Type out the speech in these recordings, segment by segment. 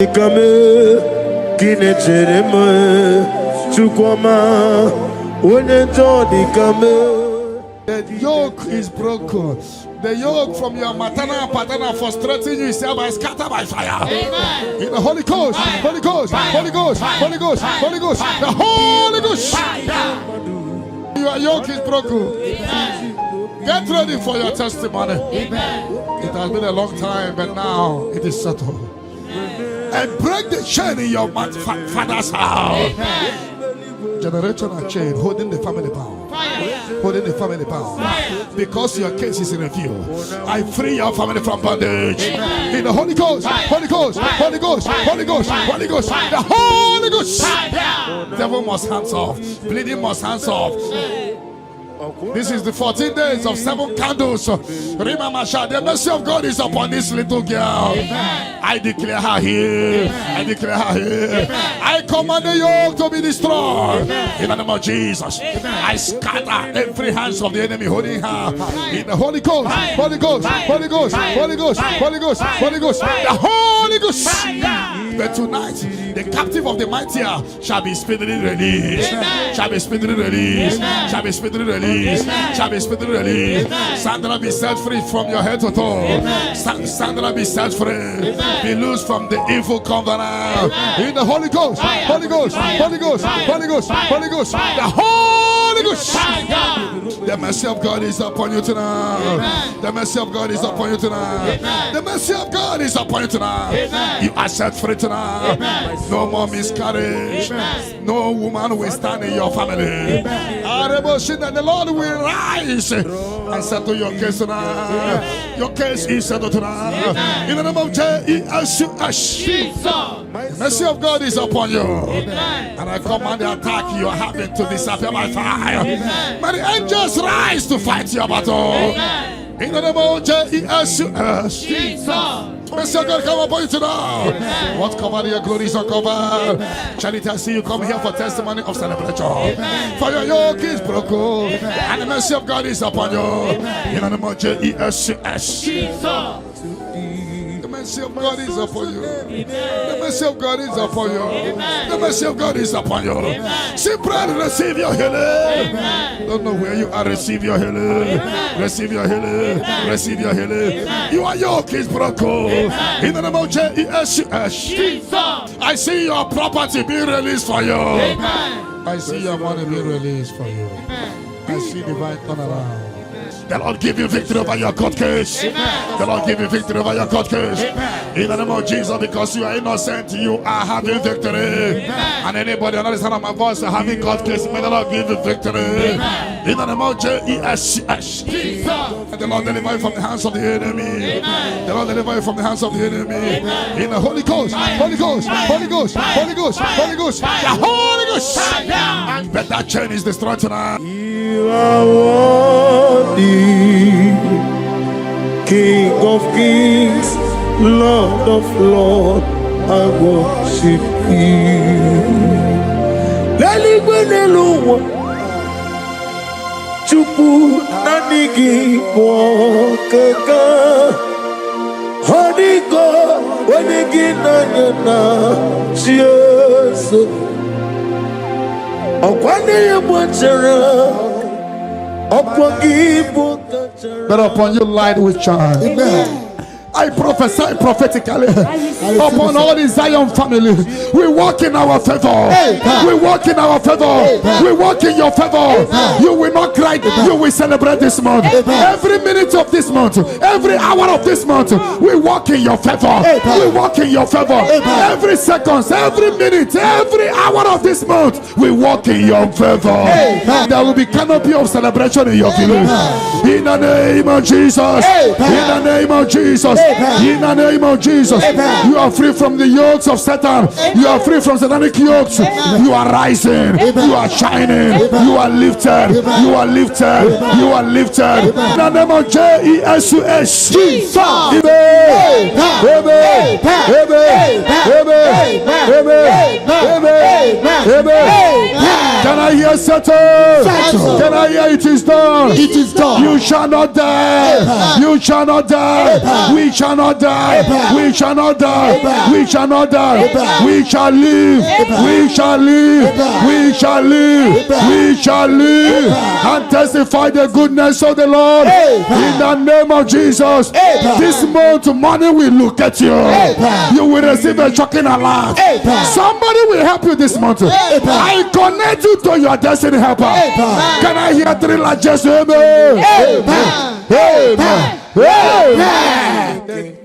The yoke is broken. The yoke from your maternal and paternal frustrating you is hereby scattered by fire. Amen. In the Holy Ghost, Holy Ghost, Holy Ghost, Holy Ghost, Holy Ghost, the Holy Ghost. Your yoke is broken. Amen. Get ready for your testimony. Amen. It has been a long time, but now it is settled. And break the chain in your father's house. Amen. Generational chain holding the family bound. Holding the family bound. Because your case is in review. I free your family from bondage. Amen. In the Holy Ghost, Holy Ghost, Holy Ghost, Holy Ghost, Holy Ghost, the Holy Ghost. Devil must hands off. Bleeding must hands off. This is the 14 days of 7 candles. Remember, the mercy of God is upon this little girl. Amen. I declare her here. Amen. I declare her here. Amen. I command the yoke to be destroyed. Amen. In the name of Jesus. Amen. I scatter every hands of the enemy holding her. In the Holy Ghost, Holy Ghost, Holy Ghost, Holy Ghost, Holy Ghost, Holy Ghost, the Holy Ghost. But tonight, the captive of the mightier shall be speedily released. Amen. Shall be speedily released. Amen. Shall be speedily released. Amen. Shall be speedily released. Sandra, be set free from your head to toe. Sandra, be set free. Amen. Be loose from the evil covenant. Amen. In the Holy Ghost, Holy Ghost, Holy Ghost, Holy Ghost, Holy Ghost, the Holy Ghost. The mercy of God is upon you tonight. Amen. The mercy of God is upon you tonight. Amen. The mercy of God is upon you tonight. Amen. You are set free tonight. Amen. No more miscarriage. Amen. No woman will stand in your family. Amen. And the Lord will rise and settle your case tonight. Amen. Your case is settled tonight. Amen. In the name of Jesus. The mercy of God is upon you. Amen. And I command the attack you are having to disappear by fire. Amen. May the angels rise to fight your battle. Amen. In the name of Jesus. Mercy of God come upon you tonight. What cover your glory is uncovered. Charity, I see you come here for testimony of celebration. Amen. For your yoke is broken. Amen. And the mercy of God is upon you. Amen. In the name of Jesus. The mercy of God is upon you. The mercy of God is upon you. The mercy of God is upon you. Simply receive your healing. Don't know where you are. Receive your healing. Receive your healing. Receive your healing. Your yoke is broken. In the name of Jesus. I see your property being released for you. I see your money being released for you. I see divine turnaround. The Lord give you victory over your court case. Amen. The Lord give you victory over your court case. Amen. In the name of Jesus, because you are innocent, you are having victory. Amen. And anybody on the other side of my voice are having court case, may the Lord give you victory. Amen. In the name of Jesus. And the Lord deliver you from the hands of the enemy. Amen. The Lord deliver you from the hands of the enemy. Amen. In the Holy Ghost, Holy Ghost, Holy Ghost, Holy Ghost, Holy Ghost, the Holy Ghost. And bet that chain is destroyed tonight. You are worthy, King of kings, Lord of lords, I worship you. Leligwenelu Chupu nanigi mwakaka Honigo wanigi nanyana Jesu Okwane ya mwachara But upon you light with charm. Amen. I prophesy prophetically upon all the Zion family. We walk in our favor. We walk in our favor. We walk in your favor. You will not cry. You will celebrate this month. Every minute of this month, every hour of this month, we walk in your favor. We walk in your favor. Every second, every minute, every hour of this month, we walk in your favor. There will be canopy of celebration in your village. In the name of Jesus. In the name of Jesus. In the name of Jesus. You are free from the yokes of Satan. You are free from satanic yokes. You are rising. You are shining. You are lifted. You are lifted. You are lifted. In the name of Jesus. Can I I hear settled? Can I hear it is done? It is done. You shall not die. You shall not die. We shall not die. We shall not die. We shall not die. We shall live. We shall live. We shall live. We shall live and testify the goodness of the Lord in the name of Jesus. This month, money will look at you. You will receive a shocking alert. Somebody will help you this month. I connect you to your destiny helper. Can I hear three like just amen? Amen. Amen.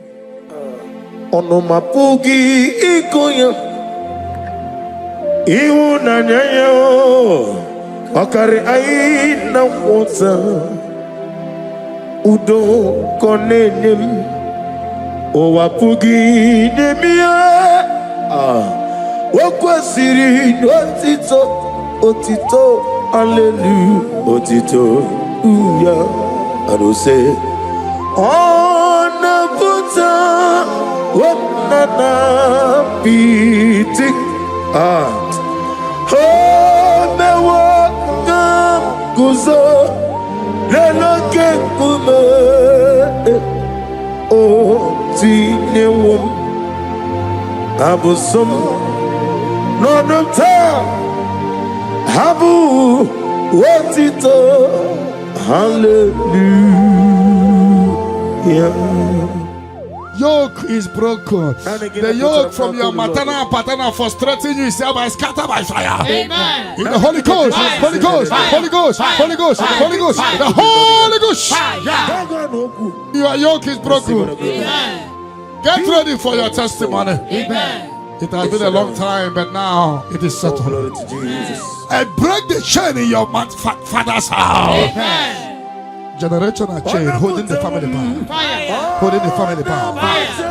Ono mapugi ikonya iu nanyayo akari aina wota udo konenem o wapugi nemia wakwasiri otito hallelujah otito uya arose ona puta wanana piti mewa kuzo leloke kume o tinewum abusum nonota habu watito hallelujah. Yoke is broken. The yoke from your maternal and paternal frustrating you is hereby scattered by fire. Amen. In the Holy Ghost, Holy Ghost, Holy Ghost, Holy Ghost, Holy Ghost, the Holy Ghost. Your yoke is broken. Amen. Get ready for your testimony. Amen. It has been a long time, but now it is settled. I break the chain in your father's house. Amen. Generational chain holding the family bound. Fire. Holding the family bound.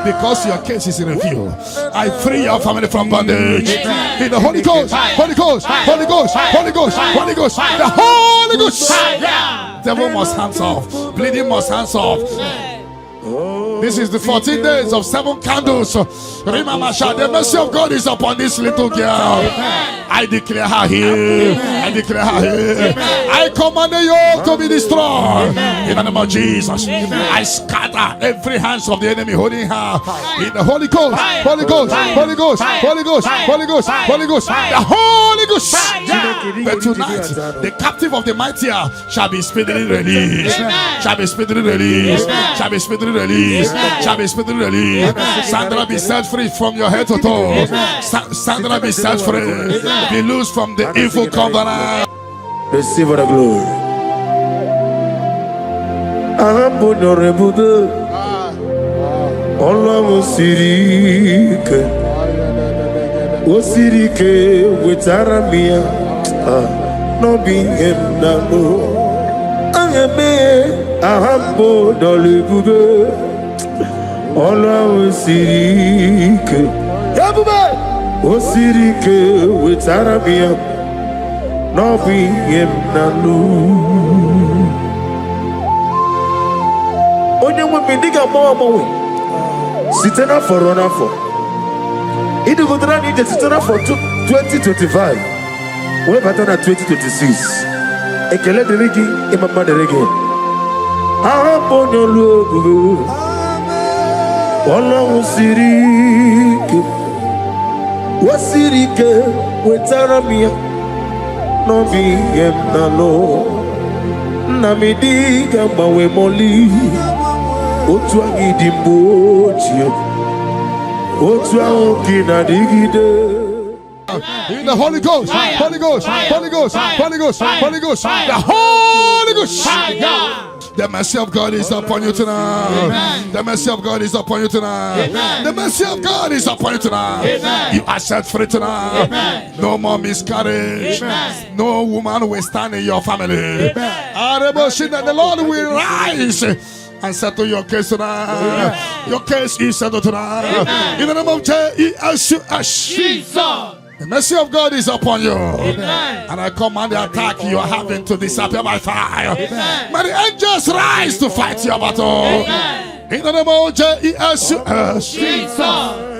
Because your case is in review, I free your family from bondage. In the Holy Ghost, Holy Ghost, Holy Ghost, Holy Ghost, Holy Ghost, the Holy Ghost. Devil must hands off. Bleeding must hands off. This is the 14 days of 7 candles. Remember, the mercy of God is upon this little girl. I declare her here. I declare her here. I command the yoke to be destroyed. In the name of Jesus. I scatter every hands of the enemy holding her. In the Holy Ghost, Holy Ghost, Holy Ghost, Holy Ghost, Holy Ghost, Holy Ghost, the Holy Ghost. But tonight, the captive of the mightier shall be speedily released. Shall be speedily released. Shall be speedily released. Shall be speedily released. Sandra, be set free from your head to toe. Sandra, be set free. Be loose from the evil covenant. Receive the glory. Ahambonorebude Ọlọ́run Osirike wetara mi ya n'obi ihe m na-alụ aheme ahambonorebude Ọlọ́run siri ike ebube Osirike wetara mi ya n'obi ihe m na-alụ onye nwe m ndị ga-agbanwe site n'afọ ruo n'afọ ịdịgotara na ije site n'afọ 2025 wee bata na 2026 ekele dịrị gị ịma mma dịrị gị ahapụ onye olu ebube Ọlọ́run siri ike o siri ike wetara m ya n'obi ihe m na-alụ nna m dị ga-agbanwe mọli otu anyị dị mgbe ochie otu ahụ gị na-adịgide. In the Holy Ghost, Holy Ghost, Holy Ghost, Holy Ghost, Holy Ghost, the Holy Ghost. The mercy of God is upon you tonight. Amen. The mercy of God is upon you tonight. Amen. The mercy of God is upon you tonight. Amen. You are set free tonight. Amen. No more miscarriage. Amen. No woman will stand in your family. Amen. The Lord will rise and settle your case tonight. Amen. Your case is settled tonight. Amen. In the name of Jesus. The mercy of God is upon you. Amen. And I command the attack you are having to disappear by fire. Amen. May the angels rise to fight your battle. Amen. In the name of Jesus.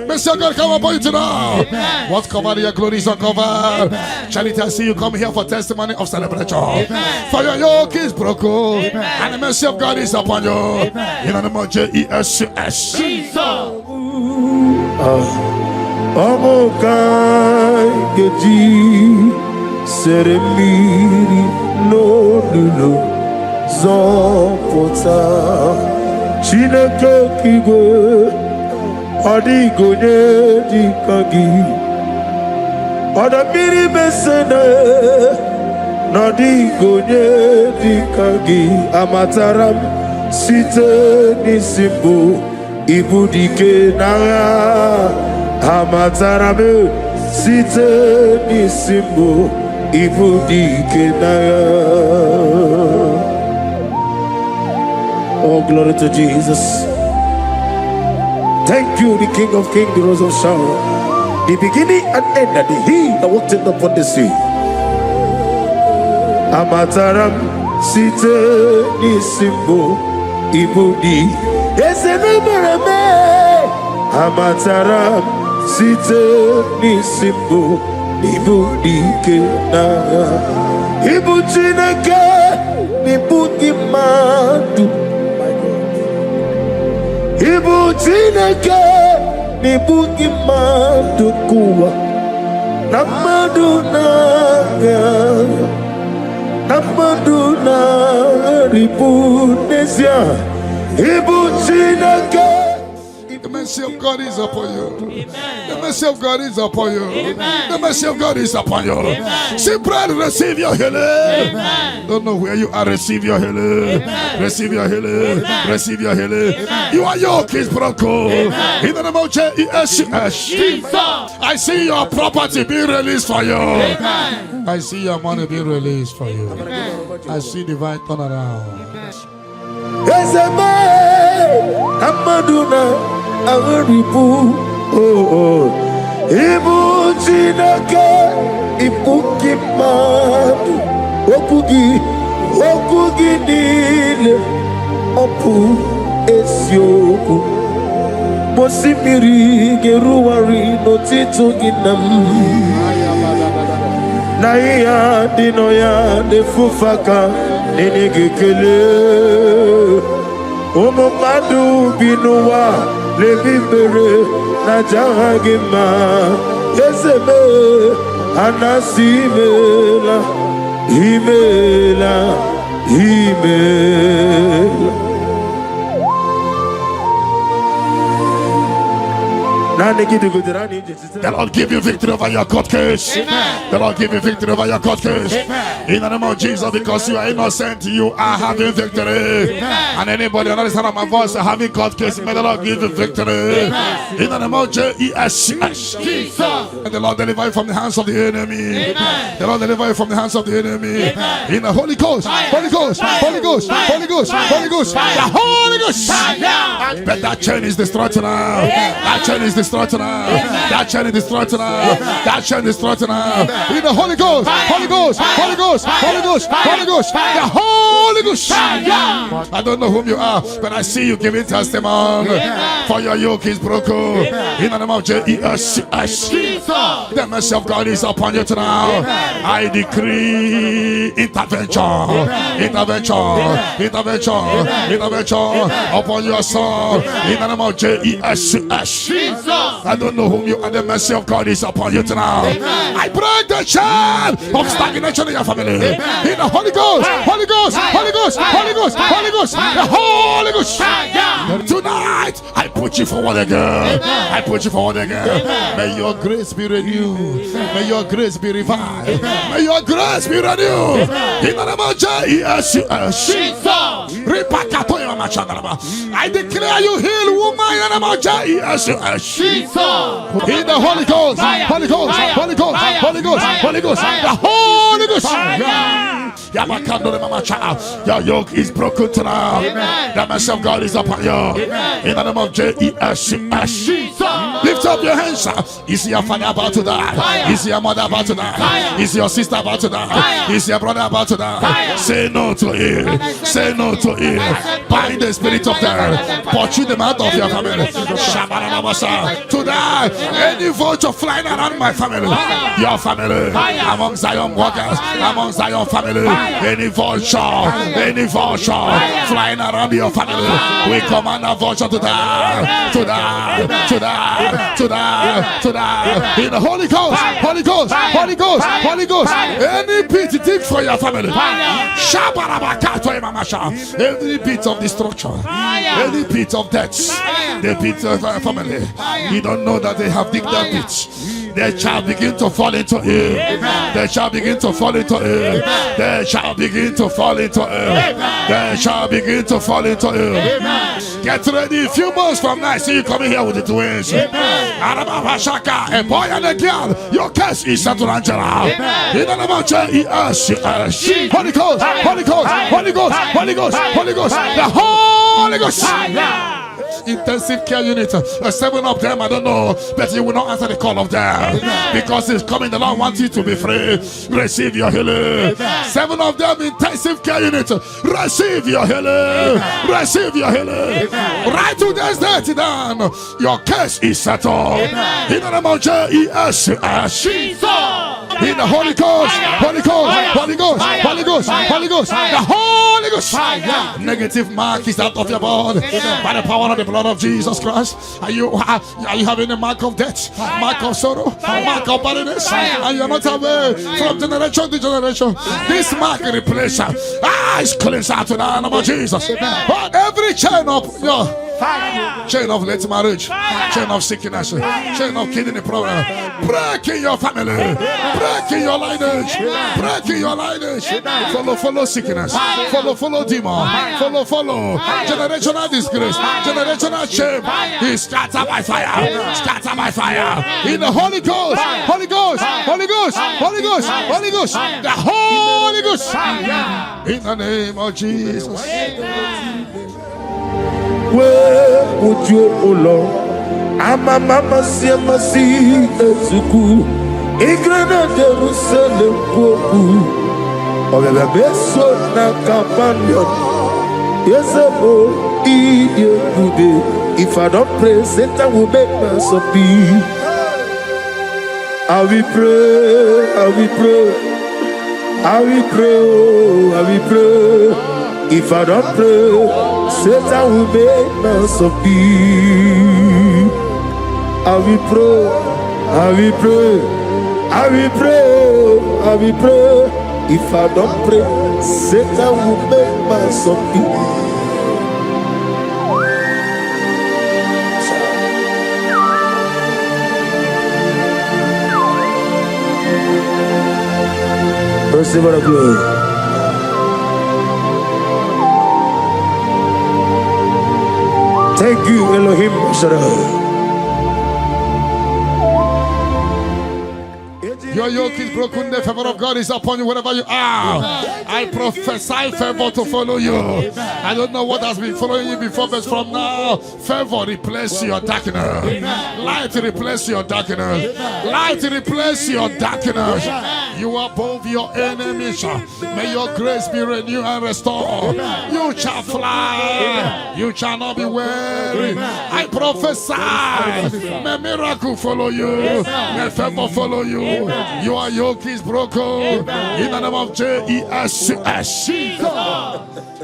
Mercy of God come upon you tonight. What cover your glory is uncovered. Charity, I see you come here for testimony of celebration. For your yoke is broken. And the mercy of God is upon you. In the name of Jesus. Amokai geji seremiri no lulo zopota Chineke kigwe odigonye dikagi odamiri mesene nodigonye dikagi amataram site nisimbu ibudike nara Amatarame site nisimbo ibudike naya. Oh, glory to Jesus. Thank you, the King of Kings, the Rose of Sharon, the beginning and end, and the He that walked upon the sea. Amataram site nisimbo ibudi. Esenumerame. Amataram site nisimbo ibudike naya. Ibu Chineke nibugi madu. Ibu Chineke nibugi madu kuwa. Namadu naya. Namadu naya ribu nesia. Ibu Chineke. The mercy of God is upon you. The mercy of God is upon you. The mercy of God is upon you. Simply receive your healing. Don't know where you are. Receive your healing. Receive your healing. Receive your healing. Your yoke is broken. In the name of Jesus. I see your property being released for you. I see your money being released for you. I see divine turnaround. Amaduna Aribu Ibu Chineke Ibuki Madu Okugi Nile Opu Esioku Mosimiri Geruwari Notito Ginam Naya Dinoya Defufaka Nenegekele Omo madu binuwa lebibere na jahagima Yeseme anasimela Himela The Lord give you victory over your court case. The Lord give you victory over your court case. In the name of Jesus, because you are innocent, you are having victory. And anybody on the other side of my voice having court case, may the Lord give you victory. In the name of Jesus. And the Lord deliver you from the hands of the enemy. The Lord deliver you from the hands of the enemy. In the Holy Ghost, Holy Ghost, Holy Ghost, Holy Ghost, Holy Ghost, the Holy Ghost. But that chain is destroyed now. That chain is destroyed now. That chain is destroyed now. That chain is destroyed now. In the Holy Ghost, Holy Ghost, Holy Ghost, Holy Ghost, Holy Ghost, the Holy Ghost. I don't know whom you are, but I see you giving testimony. For your yoke is broken. In the name of Jesus, the mercy of God is upon you tonight. I decree intervention, intervention, intervention, intervention upon your soul. In the name of Jesus. I don't know whom you are. The mercy of God is upon you tonight. I break the chain of stagnation in your family. In the Holy Ghost, Holy Ghost, Holy Ghost, Holy Ghost, Holy Ghost, the Holy Ghost. Tonight, I put you forward again. I put you forward again. May your grace be renewed. May your grace be revived. May your grace be renewed. In the name of Jesus. I declare you heal, woman. In the name of Jesus. In the Holy Ghost, Holy Ghost, Holy Ghost, Holy Ghost, Holy Ghost, the Holy Ghost. Your yoke is broken tonight. The mercy of God is upon you. In the name of Jesus. Lift up your hands. Is your father about to die? Is your mother about to die? Is your sister about to die? Is your brother about to die? Say no to it. Say no to it. Bind the spirit of death. Pursue them out of your family. To die. Any vulture flying around my family, your family, among Zion workers, among Zion family, any vulture flying around your family, we command a vulture to die, to die, to die, to die, to die. In the Holy Ghost, Holy Ghost, Holy Ghost, Holy Ghost. Any pit dig for your family. Every pit of destruction, any pit of death, the pit of your family. You don't know that they have digged that pit. They shall begin to fall into it. They shall begin to fall into it. They shall begin to fall into it. They shall begin to fall into it. Get ready. A few months from now, I see you coming here with the twins. A boy and a girl. Your case is settled, Angela. In the name of Jesus. Holy Ghost, Holy Ghost, Holy Ghost, Holy Ghost, Holy Ghost, the Holy Ghost. Intensive care unit, 7 of them, I don't know, but you will not answer the call of them because it's coming. The Lord wants you to be free. Receive your healing. 7 of them, intensive care unit, receive your healing. Receive your healing. Right to this day, down. Your case is settled. In the name of Jesus. In the Holy Ghost, Holy Ghost, Holy Ghost, Holy Ghost, Holy Ghost, the Holy Ghost. Negative mark is out of your body by the power of the blood of Jesus Christ. Are you having a mark of death, mark of sorrow, mark of barrenness, and you're not away from generation to generation? This mark replace is cleansed out to the name of Jesus. Every chain of your chain of late marriage, chain of sickness, chain of kidney problem, break in your family, break in your lineage, break in your lineage. Follow sickness, follow demon, follow generational disgrace, generational shame. He scattered by fire, scattered by fire. In the Holy Ghost, Holy Ghost, Holy Ghost, Holy Ghost, Holy Ghost, the Holy Ghost. In the name of Jesus. Where would you, O Lord? Ama mama siama si ezuku. Igrana Jerusalem koku. Obebe beso na companion. Yesebo iye kude. If I don't pray, Satan will make us happy. I will pray, I will pray, I will pray, I will pray. If I don't pray, Satan will make us happy. I will pray, I will pray, I will pray, I will pray. If I don't pray, Satan will make us happy. Receive the glory. Thank you, Elohim Shaddai. Your yoke is broken, the favor of God is upon you wherever you are. I prophesy favor to follow you. I don't know what has been following you before, but from now, favor replace your darkness. Light replace your darkness. Light replace your darkness. You are above your enemies. May your grace be renewed and restored. You shall fly. You shall not be weary. I prophesy. May miracle follow you. May favor follow you. Your yoke is broken. In the name of Jesus.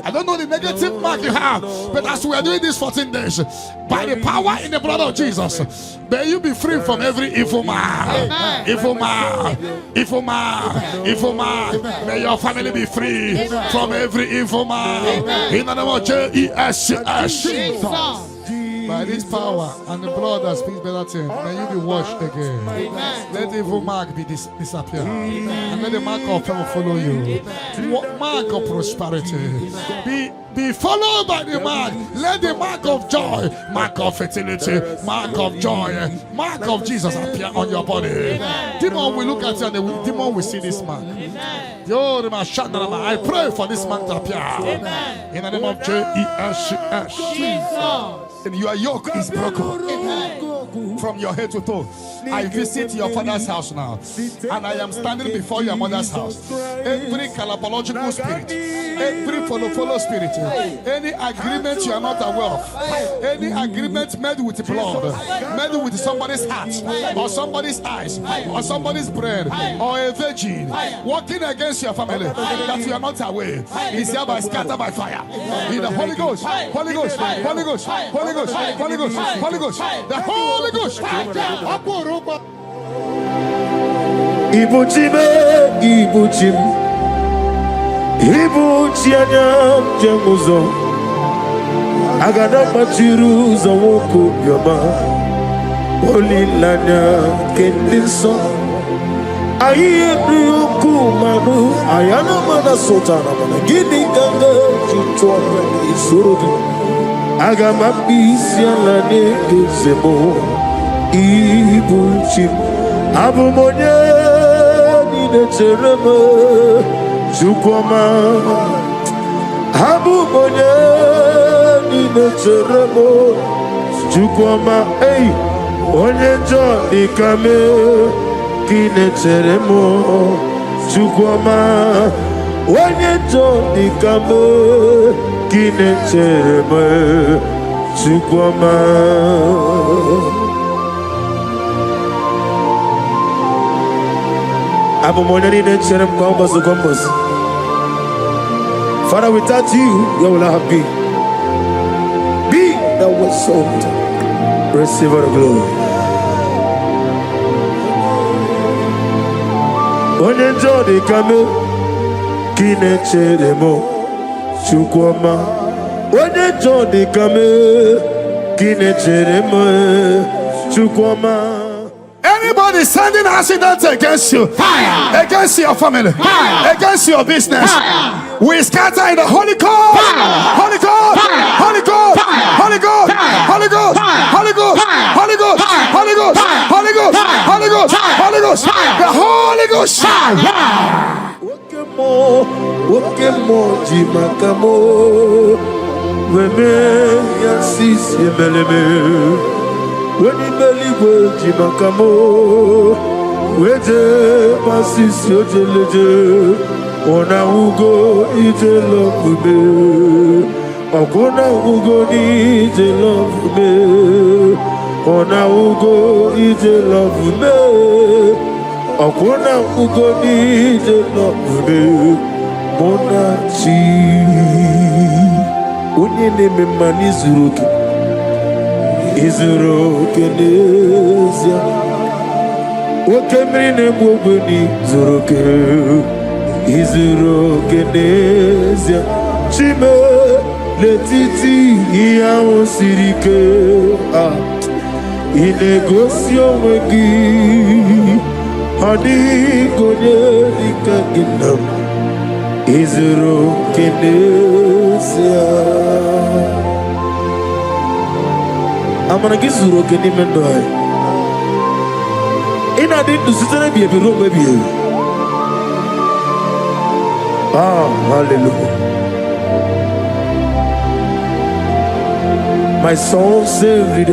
I don't know the negative mark you have, but as we are doing this 14 days, by the power in the blood of Jesus, may you be free from every evil man. Evil man. Evil man. Evil man. May your family be free from every evil man. In the name of Jesus. By this power and the blood that speaks better things, may you be washed again. Let the evil mark be disappear. And let the mark of favor follow you. Mark of prosperity. Be followed by the mark. Let the mark of joy, mark of fertility, mark of joy, mark of Jesus appear on your body. Demon will look at you and the demon will see this mark. I pray for this mark to appear. In the name of Jesus. And your yoke is broken. from your head to toe. I visit your father's house now, and I am standing before your mother's house. Every calabological spirit, every follow spirit, any agreement you are not aware of, any agreement made with blood, made with somebody's heart, or somebody's eyes, or somebody's brain, or a virgin, working against your family that you are not aware, is hereby scattered by fire. In the Holy Ghost, Holy Ghost, Holy Ghost, Holy Ghost, Holy Ghost, Holy Ghost, the Holy Ghost. Ibuchime, Ibuchim, Ibuchianyam Jamuzo, Agada Machiruza Woko Yama, Holy Lanya Kendinson, Ayuku Manu, Ayana Mana Sotana, Gini Ganga, Chitwa, Isuru, Agama Pisialane Zemo, Ibuchim, Abumonya. Cherema Chukoma Abu Monya Nina Cheremo Chukoma Hey Onye Johnny Kame Kine Cheremo Chukoma Onye Johnny Kame Kine Cheremo Chukoma. Father, without you, you will not be. Be that was sold. Receive the glory. When you join the camel, kine cheremo chukwama. When you join the camel, kine cheremo chukwama. Anybody sending accidents against you, fire. Against your family, fire. Against your business, fire. We scatter in the Holy Ghost, Holy Ghost, Holy Ghost, Holy Ghost, Holy Ghost, Holy Ghost, Holy Ghost, Holy Ghost, Holy Ghost, Holy Ghost, Holy Ghost, the Holy Ghost. Wokemo jimakamo, weme yasisi meleme. When you believe Jimakamo, Weje Masisi Ojeleje, Ona Ugo Ije love me, Okona Ugo Ije love me, Ona Ugo Ije love me, Okona Ugo Ije love me, Monachi, Unye neme manizuruki. Izuro Kenezia Okemrine Mubuni Zuroke Izuro Kenezia Chime Letiti Iao Sirike Inegosio Wegi Hadi Gonye Ikaginam Izuro Kenezia. I'm gonna get Zuro Kenny Mendoy. In I didn't do something, baby, room, baby. Ah, hallelujah. My soul saved it.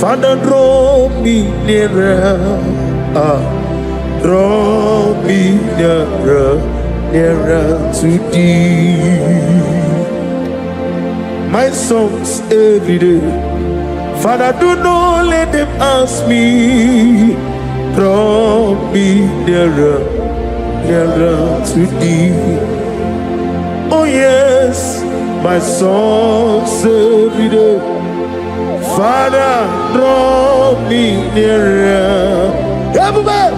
Father, draw me nearer. Draw me nearer, nearer to thee. My songs every day, Father, do not let them ask me. Draw me nearer, nearer to thee. Oh yes, my songs every day, Father, draw me nearer. Everybody,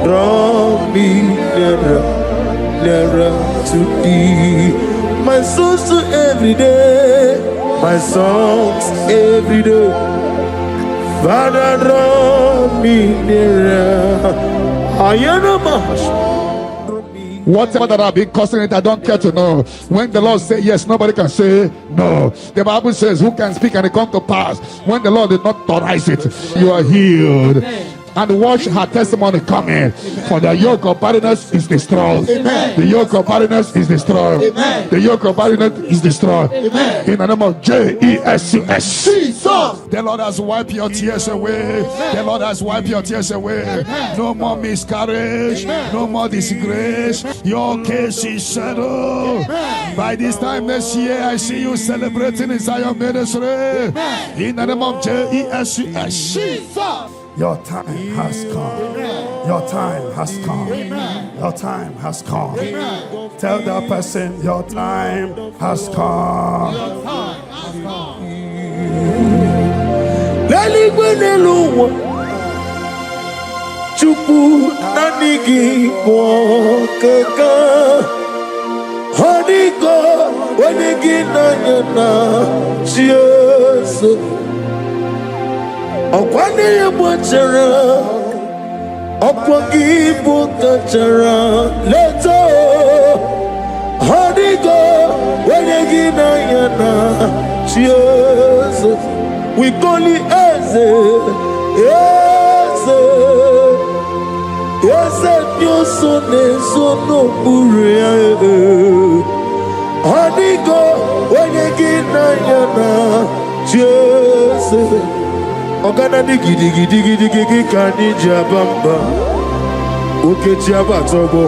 draw me nearer, nearer to thee. My songs to every day, my songs every day. Father, draw me nearer. I am a mash. Whatever that I've been causing it, I don't care to know. When the Lord says yes, nobody can say no. The Bible says, who can speak and it come to pass? When the Lord did not authorize it, you are healed. and watch her testimony come in. For the yoke of barrenness is destroyed. The yoke of barrenness is destroyed. The yoke of barrenness is destroyed. In the name of Jesus. The Lord has wiped your tears away. The Lord has wiped your tears away. No more miscarriage. No more disgrace. Your case is settled. By this time next year, I see you celebrating in Zion Ministry. In the name of Jesus. Your time has come. Your time has come. Your time has come. Tell the person your time has come. Chupu nanigi mwokaka Honiko wanigi nanyana Jesu Okwani yabwachara Okwagi bukachara Leto Honiko wanigi nanyana Jesu We call it Yes, your son is so no buria. Honigo, when you get Nayana, Jesus. Ogana digi kani jabamba. Uke jaba togo.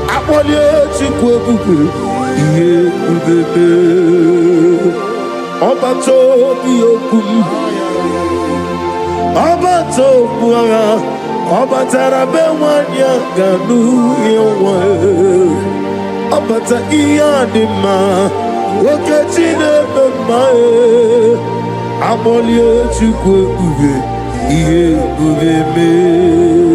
Apolye chikwe bubu. Iye bubebe. Obato biyokum. Obato buara. Obatara bewanya ganu yewa Obata iyadima Okechine bemae Amolie chukwe ube Iye ube me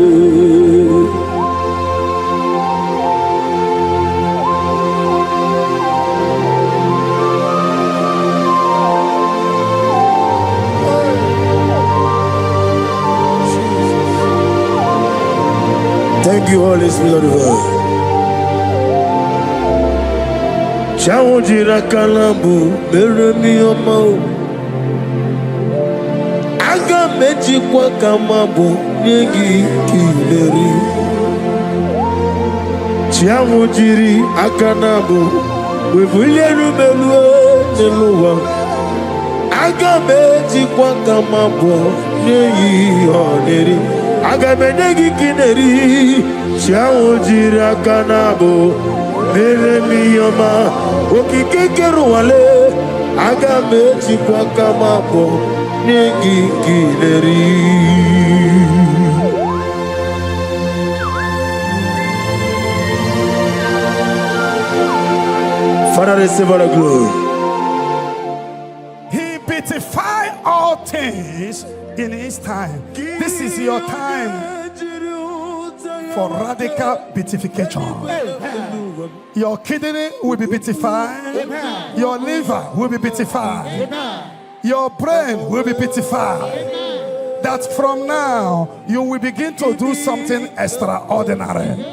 Thank you, Holy Spirit of God. Chawojira kalambu meremi omo. Aga meji kwa kamabo nyegi kileri. Chawojiri akanabo webuleru melue neluwa. Aga meji kwa kamabo nyegi oneri. Agamenegi kineri Chawojira kanabo Meremi yoma Okikekeru wale Agameji kwa kamabo Negi kineri Father, receive all the glory. He beautified all things in his time. This is your time for radical beatification. Your kidney will be beatified. Your liver will be beatified. Your brain will be beatified. That from now you will begin to do something extraordinary.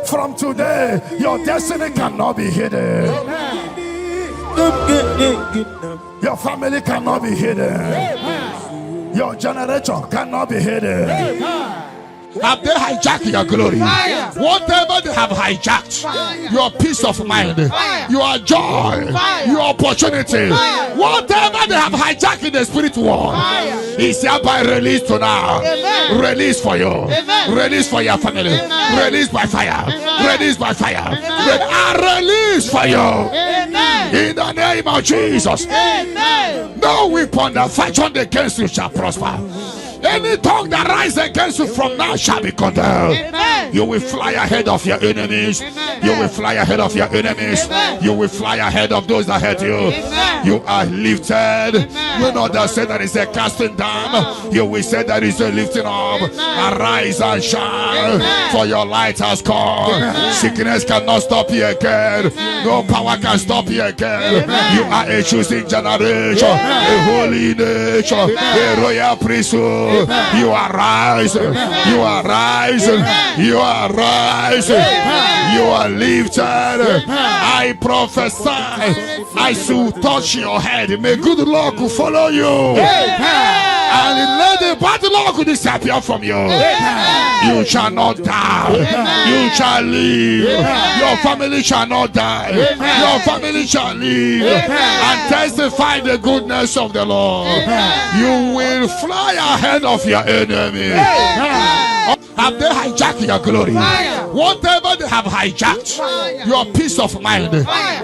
From today, your destiny cannot be hidden. Your family cannot be hidden. Your generation cannot be hidden. Have they hijacked your glory? Fire. Whatever they have hijacked, fire. Your peace of mind, fire. Your joy, fire. Your opportunity, fire. Whatever they have hijacked in the spirit world, is hereby released to now. Amen. Release for you. Amen. Release for your family. Amen. Release by fire. Amen. Release by fire. Release for you. Amen. In the name of Jesus. Amen. No weapon that fashioned against you shall prosper. Any tongue that rises against you from now shall be condemned. Amen. You will fly ahead of your enemies. Amen. You will fly ahead of your enemies. Amen. You will fly ahead of those that hurt you. Amen. You are lifted. Amen. You know that say that is a casting down. You will say that is a lifting up. Amen. Arise and shine. Amen. For your light has come. Amen. Sickness cannot stop you again. Amen. No power can stop you again. Amen. You are a choosing generation. Amen. A holy nation. Amen. A royal priesthood. Amen. You are rising. Amen. You are rising. Amen. You are rising. Amen. You are lifted. Amen. I prophesy. I shall touch your head. May good luck follow you. Amen. And let the the bad luck will disappear from you. You shall not die. You shall live. Your family shall not die. Your family shall live and testify the goodness of the Lord. You will fly ahead of your enemy. Have they hijacked your glory? Whatever they have hijacked, your peace of mind,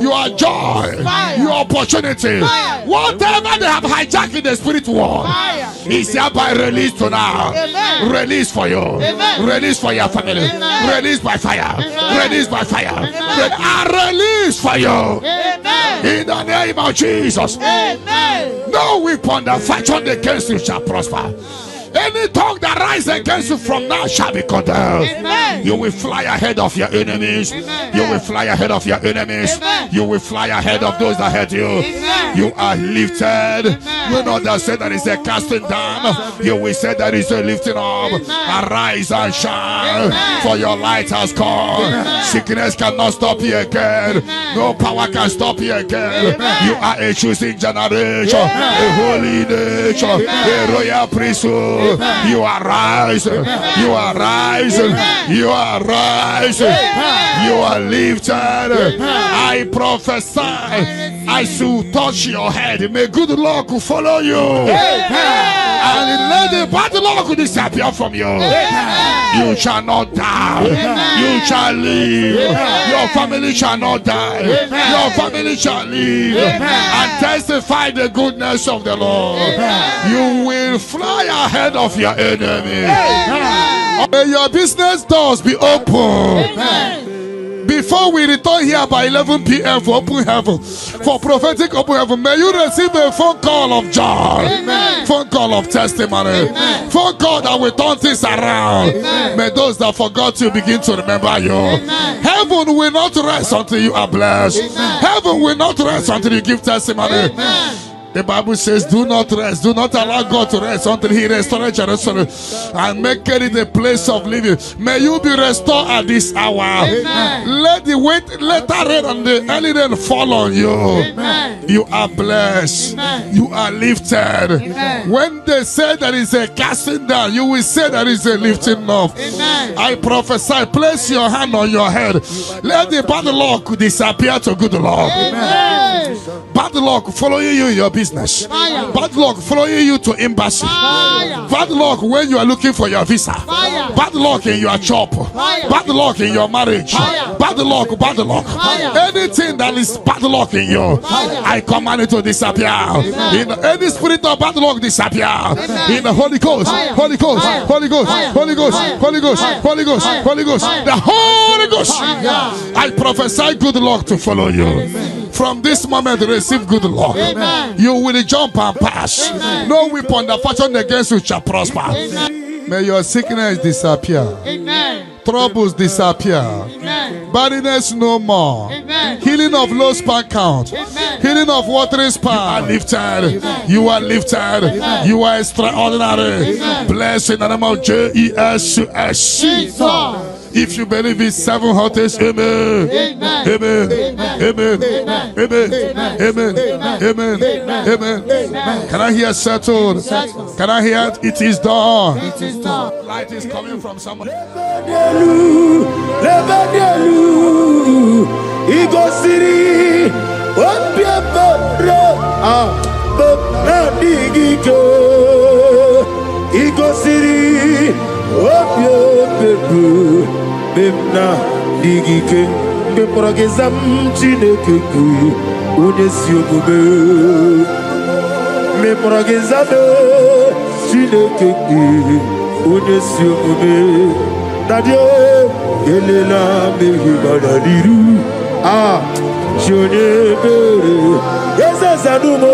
your joy, your opportunity, whatever they have hijacked in the spirit world, is hereby released to now. Release for you. Release for your family. Release by fire. Release by fire. Release for you. In the name of Jesus. No weapon that fashioned against you shall prosper. Any tongue that rises against you from now shall be condemned. You will fly ahead of your enemies. You will fly ahead of your enemies. You will fly ahead of those that hurt you. You are lifted. You know that said that is a casting down. You will say that is a lifting up. Arise and shine, for your light has come. Sickness cannot stop you again. No power can stop you again. You are a choosing generation, a holy nation, a royal priesthood. You are rising. You are rising. You are rising. You are lifted. I prophesy, I should touch your head. May good luck follow you. And let the bad luck disappear from you. You shall not die. You shall live. Your family shall not die. Your family shall live and testify the goodness of the Lord. You will fly ahead of your enemy. May your business doors be open. Before we return here by 11 p.m. for open heaven, for prophetic open heaven, may you receive a phone call of joy, phone call of testimony, phone call that will turn things around. May those that forgot you begin to remember you. Heaven will not rest until you are blessed. Heaven will not rest until you give testimony. The Bible says, do not rest. Do not allow God to rest until he restores Jerusalem and make it a place of living. May you be restored at this hour. Amen. Let the latter rain and the early rain fall on you. Amen. You are blessed. Amen. You are lifted. Amen. When they say there is a casting down, you will say there is a lifting up. Amen. I prophesy, place your hand on your head. Let the bad luck disappear to good luck. Amen. Bad luck following you in your business. Fire. Bad luck following you to embassy. Fire. Bad luck when you are looking for your visa. Fire. Bad luck in your job. Fire. Bad luck in your marriage. Fire. Bad luck, bad luck. Fire. Anything that is bad luck in you, fire. I command it to disappear. In any spirit of bad luck disappear. Amen. In the Holy Ghost, fire. Holy Ghost, fire. Holy Ghost, fire. Holy Ghost, fire. Holy Ghost, fire. Holy Ghost, fire. Holy Ghost, fire. The Holy Ghost. Fire. I prophesy good luck to follow you. Amen. From this moment, receive good luck. Amen. You will jump and pass. Amen. No weapon that fashioned against you shall prosper. Amen. May your sickness disappear. Amen. Troubles disappear. Amen. Barrenness no more. Amen. Healing of low sperm count. Amen. Healing of watering sperm. You are lifted. Amen. You are lifted. Amen. You are extraordinary. Amen. Blessed in the name of Jesus. Jesus. If you believe it, 7 hottest, amen. Amen. Amen. Amen. Amen. Amen. Amen. Amen. Can I hear settled? Can I hear it is done? It is done. Light is coming from someone. Ego City. Ego City. Bemna digike beprogezam chineke ku unesiogobe me progezam chineke ku unesiogobe dadio elela mehibadadiru jone bere yezazadumo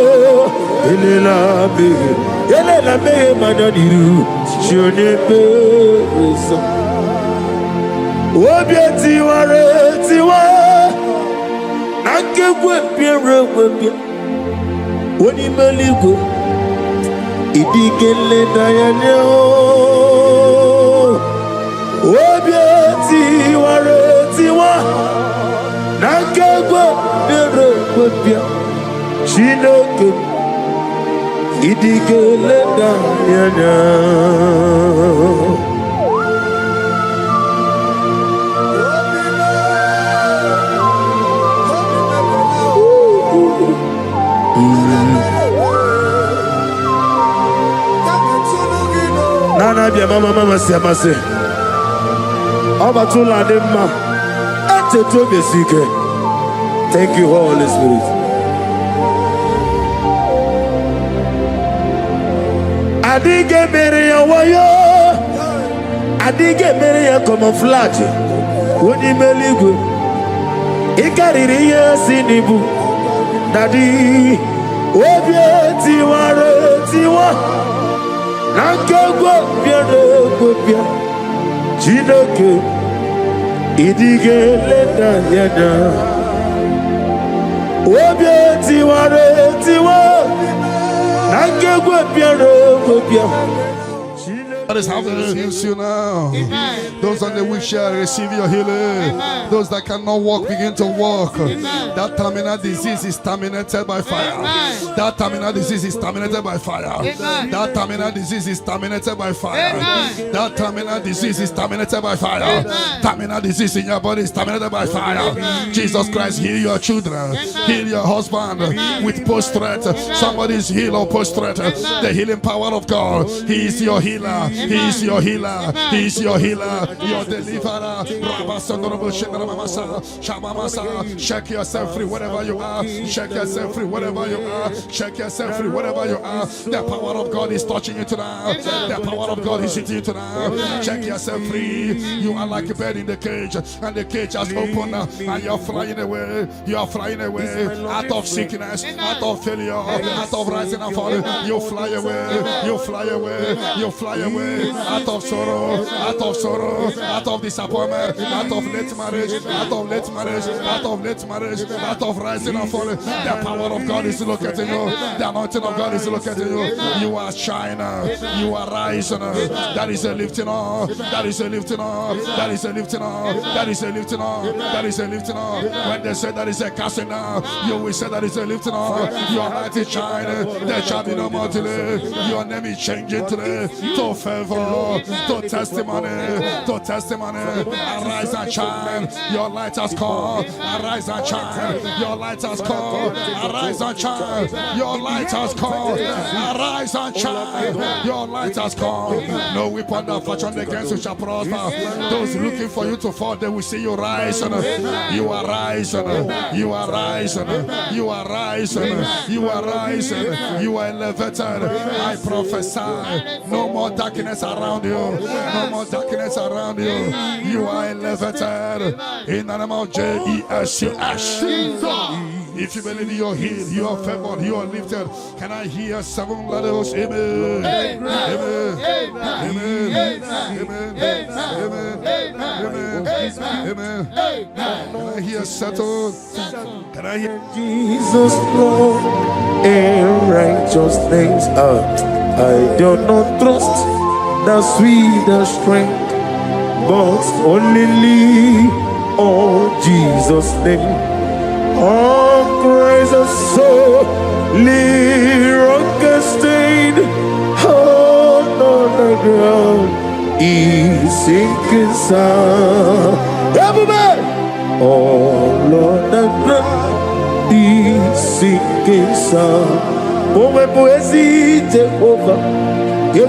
elela mehibadadiru jone bere Obieti waretiwa Nakekwe piere webia Oni meligwe Idikele dayaneo Obieti waretiwa Nakekwe piere webia Chineke idigeleda nyanya. Nana bia mama siamase. Oba tula demma. Ate to besike. Thank you, Holy Spirit. Adige mere ya wayo. Adige mere ya camouflage. Woni meligwe. Ikariri ya sinibu. Daddy. Obie tiwa. Nankegwe bia Chineke idigeleda nyanya. Obie tiwa Nankegwe bia That is how they heals you now. Amen. Those on the wheelchair receive your healing. Amen. Those that cannot walk begin to walk. Amen. That terminal disease is terminated by fire. Amen. That terminal disease is terminated by fire. Amen. That terminal disease is terminated by fire. Amen. That terminal disease is terminated by fire. Amen. Terminal disease in your body is terminated by fire. Amen. Jesus Christ, heal your children. Amen. Heal your husband. Amen. With post-threat. Somebody is healed or post-threat. The healing power of God. He is your healer. He is your healer. He is your healer. Your deliverer. Shake yourself free wherever you are. Shake yourself free wherever you are. Shake yourself free wherever you are. The power of God is touching you tonight. The power of God is hitting you tonight. Shake yourself free. You are like a bird in the cage, and the cage has opened, and you're flying away. You are flying away out of sickness, out of failure, out of rising and falling. You fly away. You fly away. You fly away. Out of sorrow, out of disappointment, out of late marriage, out of rising and falling. The power of God is locating you. The anointing of God is locating you. You are shining. You are rising. That is a lifting up. That is a lifting up. That is a lifting up. That is a lifting up. That is a lifting up. When they say that is a casting down, you will say that is a lifting up. Your light is shining. There shall be no more delay. Your name is changing today to favor, to testimony, arise and shine, your light has come, arise and shine, your light has come, arise and shine, your light has come, arise and shine, your light has come. No weapon that fashion against you shall prosper. Those looking for you to fall, they will see you rise. You are rising, you are rising, you are rising, you are rising, you are elevated. I prophesy, no more darkness around you. No more darkness around you. You are elevated in the name of Jesus. If you believe you are healed, you are favored, you are lifted. Can I hear 7 letters? Amen. Amen. Amen. Amen. Amen. Amen. Amen. Can I hear settled? Can I hear Jesus Lord and righteous things? I do not trust the sweetest strength, but only on Jesus' name. Oh, praise the soul, rock stained, hold on the ground, is sinking sound. Everybody, oh Lord, the ground is sinking sound. Oh, my poesy take over. In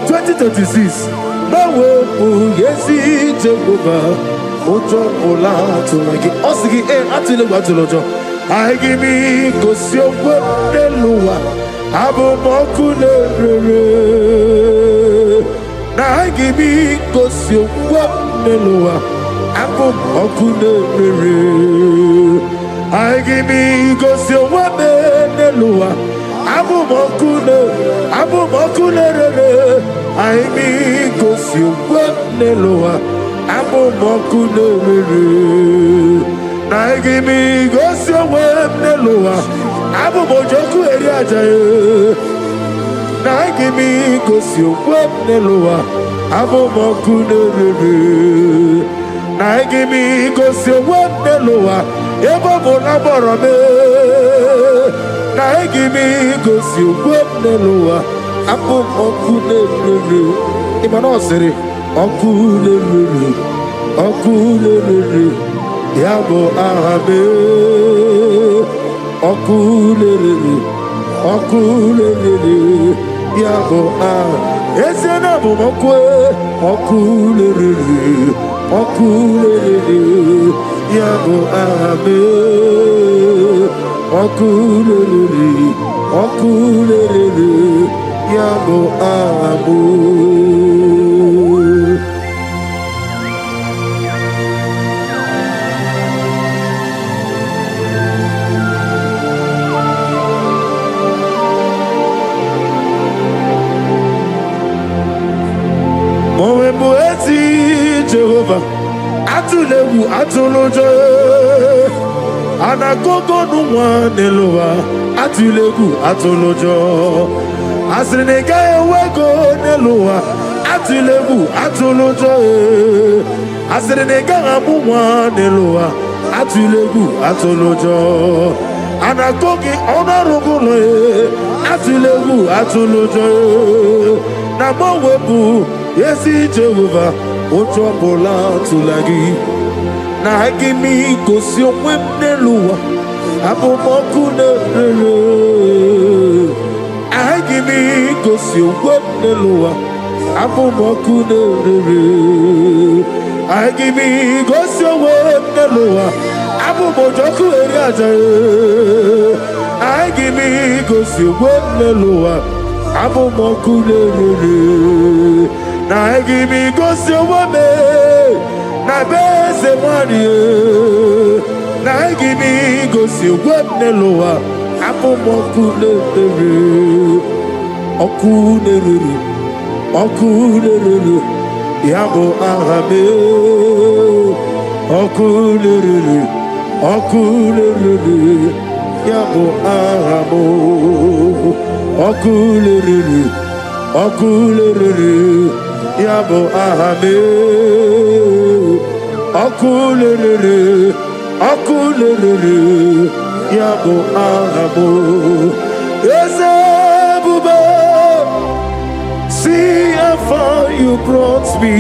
2026, I give me Kosio Lua, Abu Mokune, I give me Kosio Lua, Abu Mokune, I give me Kosio Lua. Abu Mokune, I mean, cause you won't Neloa. Abu Mokune, I give me goes your web Neloa. Abu Mojoku area, I give me goes your web Neloa. Abu Mokune, I give me goes your web Neloa. Ebo Bonaborame. Na egimi gosi ugweneluwa. Abu okulelele. Imano siri okulelele. Okulelele. Yabo ahabe. Okulelele. Okulelele. Yabo ahabe. Ezena bumokwe. Okulelele. Okulelele. Yabo ahabe. Okulelele. Okulelele. Yabo ahabe. Jehovah, atulewu atulojo, anagogo nuwa nelowa, atulewu atulojo, asrinega ewego nelowa, atulewu atulojo, asrinega amuwa nelowa, atulewu atulojo, anagogi onarugulo, atulewu atulojo, namowebu yesi Jehovah. Ocho bola tulagi na hakimi kosi omweneluwa abu mokune hakimi kosi omweneluwa abu mokune hakimi kosi omweneluwa abu mojoku eriaja hakimi kosi omweneluwa abu mokune na egimi gosi owame na beze mwani na egimi gosi owame lowa abu okunere yabo ahabe okunere yabo ahabo okunere Yabo ahame, okulere, yabo ahamo. Ezebube, see how far you brought me.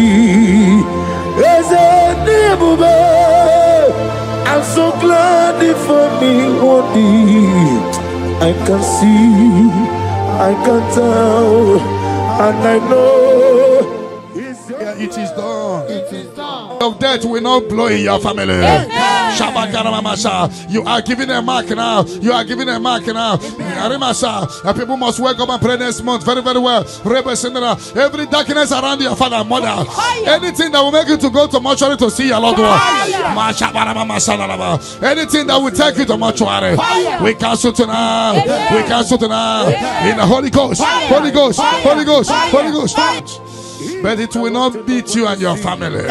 Ezebube, I'm so glad for me one day. I can see, I can tell, and I know. It is done. It is done. Of death will not blow in your family. You are giving a mark now. You are giving a mark now. People must wake up and pray next month very, very well. Every darkness around your father and mother, anything that will make you to go to mortuary to see your loved one, anything that will take you to mortuary, we cancel tonight. We cancel tonight in the Holy Ghost. Holy Ghost. Holy Ghost. Holy Ghost. But it will not beat you and your family.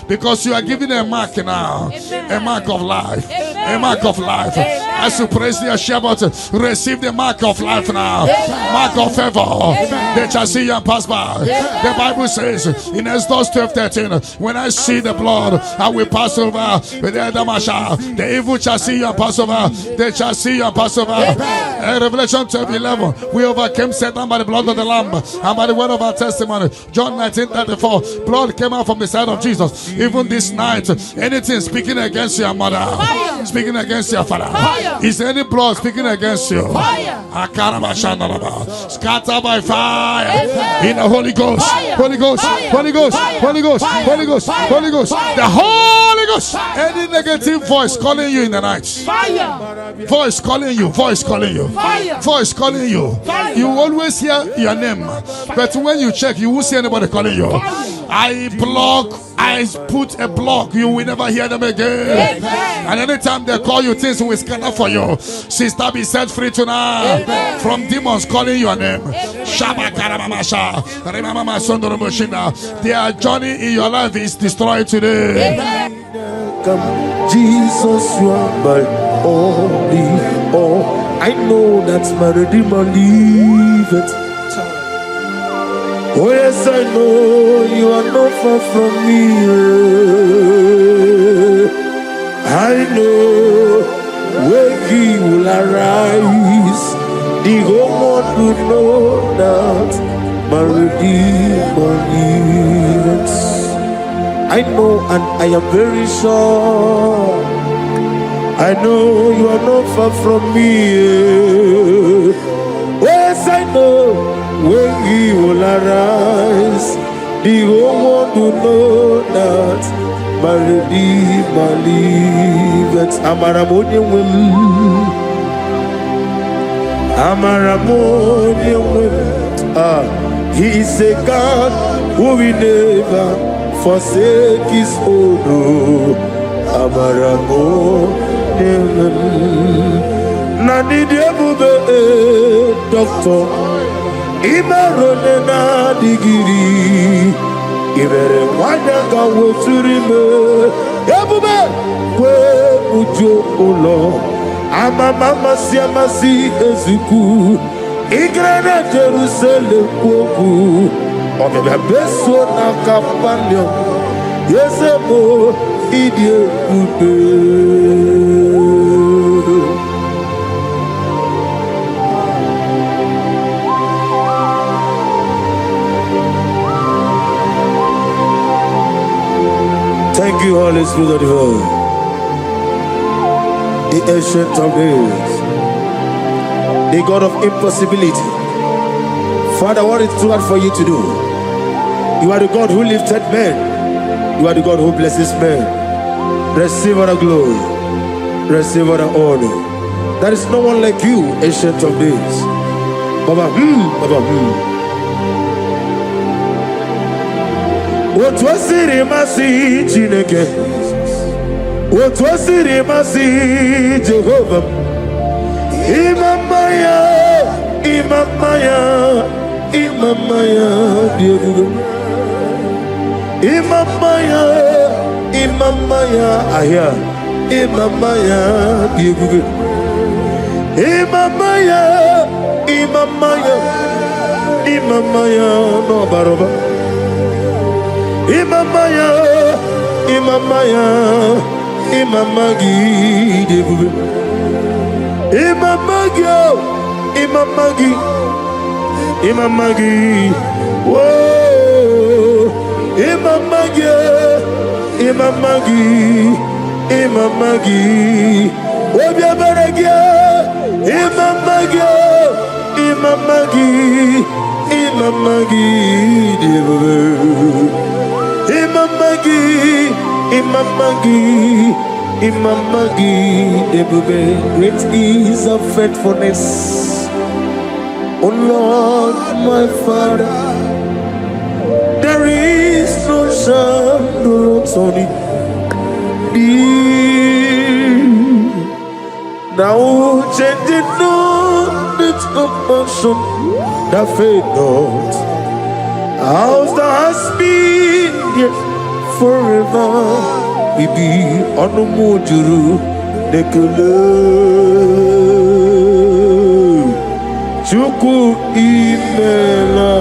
Because you are giving a mark now. A mark of life. A mark of life. As you praise the Shabbat, receive the mark of life now. Mark of favor. They shall see you and pass by. The Bible says in Exodus 12:13, when I see the blood, I will pass over. The evil shall see you and pass over. They shall see you and pass over. Revelation 12:11, we overcame Satan by the blood of the Lamb and by the word of our testimony. John 19:34, blood came out from the side of Jesus. Even this night, anything speaking against your mother, speaking against your father, is any blood speaking against you? Scatter by fire in the Holy Ghost. Holy Ghost. Holy Ghost. Holy Ghost. Holy Ghost. Holy Ghost. The Holy Ghost. Any negative voice calling you in the night, voice calling you, voice calling you, voice calling you. You always hear your name, but when you check, you won't see anybody calling you. I put a block. You will never hear them again. And anytime they call you, things will scatter for you. Sister, be set free tonight from demons calling your name. Their journey in your life is destroyed today. Jesus, you are my only all. I know that my Redeemer liveth. Oh yes, I know you are not far from me. I know when he will arise, the whole world will know that my Redeemer lives. I know and I am very sure, I know you are not far from me. Yes, I know when he will arise, the whole world will know that my Redeemer liveth. Amaramonye will. He is a God who will never forsake his own. Amaramonye will. Nani diabube doctor. Imerone na digiri. Ibere wanyanga weturime. Ebube kwe ujo ulo. Amama siamasi ezuku. Igrana Jerusalem kwoku. Obebe beso na kapanyo. Yesemo idie kube. Thank you, Holy Spirit of God, the ancient of days, the God of impossibility. Father, what is too hard for you to do? You are the God who lifted men. You are the God who blesses men. Receive all the glory. Receive all the honor. There is no one like you, ancient of days. Baba, Baba, What was it, Masi Chineke? What was it, Masi Jehovah? Imamaya, Imamaya, Imamaya, Imamaya, Imamaya, Aya, Imamaya, Imamaya, Imamaya, Imamaya, no baroba. Imamaya, Imamaya, Imamagi, Debube. Imamagi, Imamagi, Imamagi, whoa, Imamagi, Imamagi, Imamagi, Obiabaragia, Imamagi, Imamagi, Imamagi, Debube. Imamagi, Imamagi, Imamagi, Debube. Great is of faithfulness, oh Lord, my Father. There is no shadow on it. Now changing not its compassion that fade not. How's the has been yet forever? We be on the mojuru nekele. Chuku imela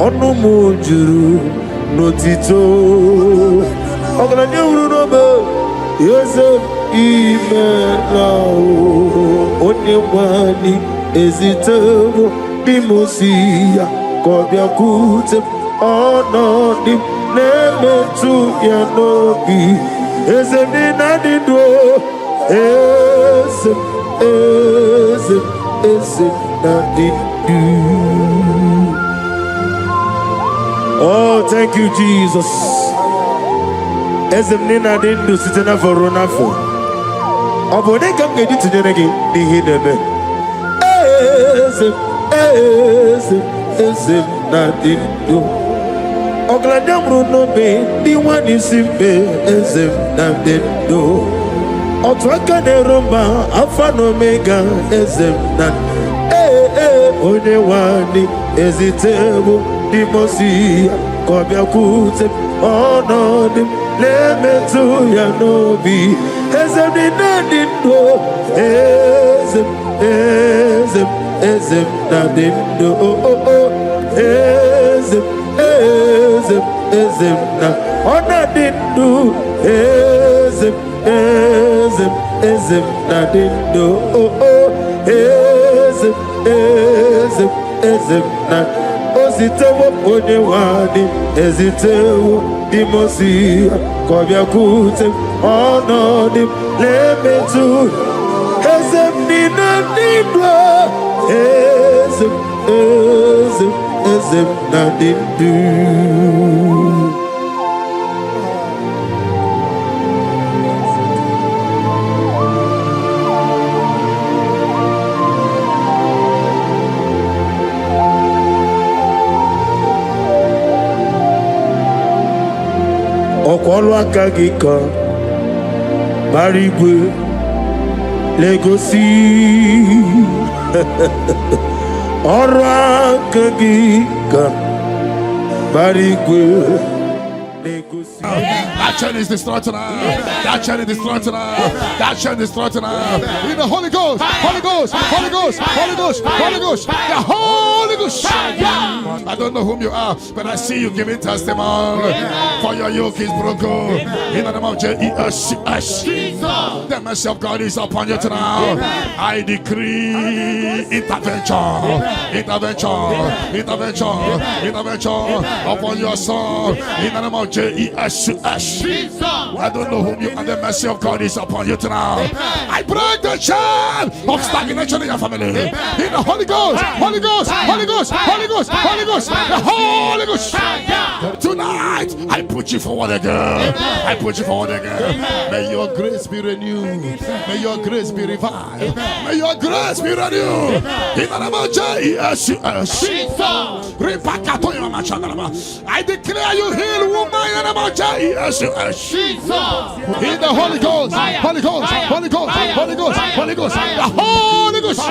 on the mojuru notito. Oglanya urunobe yese imela onye wani ezitebo bimosia kobia kute onodim nemetu ya nobi ezemi nadido ezem nadido. Oh, thank you, Jesus. Ezem nadido sitena forona for obone kam ngedi tinyerege ni hinebe. Ezem nadido. Ogladamru no be di wani simbe ezem nadido. Otwaka ne Roma Alpha and Omega ezem na. One wani ezitebo di mosi kobia kute onodim lemetu ya nobi ezem nadido. Ezem nadido. Ezem na onadido. ezem nadindo ezem na ositewo onye wadi ezitewo dimosi kobia kute onodi lemetu ezem nina nidwa ezem nadindu. Ọkwọlụ aka gị ka bara igwe legosi ọrụ aka gị ka bara igwe legosi. That chain is destroyed tonight. That chain is destroyed tonight. That chain is destroyed tonight. In the Holy Ghost, Holy Ghost, Holy Ghost, Holy Ghost, Holy Ghost, the Holy Ghost. I don't know whom you are, but I see you giving testimony. For your yoke is broken. In the name of Jesus, the mercy of God is upon you tonight. I decree intervention, intervention, intervention, intervention upon your soul. In the name of Jesus. I don't know whom you are. The mercy of God is upon you tonight. I break the chain of stagnation in your family. In the Holy Ghost, Holy Ghost, Holy Ghost, Holy Ghost, Holy Ghost, the Holy Ghost. Tonight, I put you forward again. I put you forward again. May your grace be renewed. May your grace be revived. May your grace be renewed. In the name of Jesus. I declare you heal, woman. In the name of Jesus. In the Holy Ghost, Holy Ghost, Holy Ghost, Holy Ghost, Holy Ghost, the Holy Ghost.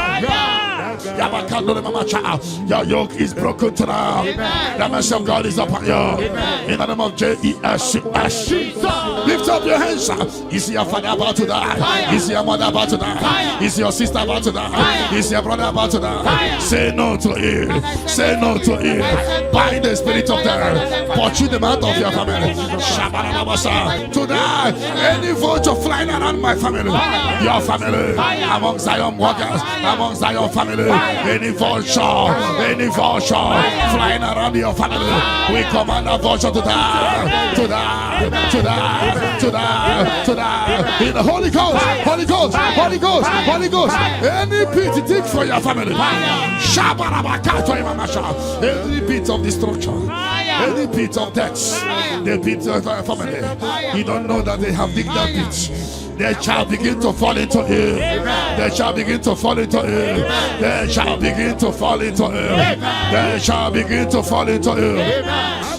Your yoke is broken tonight. The mercy of God is upon you. In the name of Jesus. Lift up your hands. Is your father about to die? Is your mother about to die? Is your sister about to die? Is your brother about to die? Say no to it. Say no to it. Bind the spirit of death. Pursue them out of your family. Tonight, any vulture flying around my family, your family, among Zion workers, among Zion family, any vulture flying around your family, we command a vulture to die, to die, to die, to die, to die. In the Holy Ghost, Holy Ghost, Holy Ghost, Holy Ghost. Any pit dig for your family, any pit of destruction, any pit of death, the pit of your family. You don't know that they have digged that pit. They shall begin to fall into it. They shall begin to fall into it. They shall begin to fall into it. They shall begin to fall into it.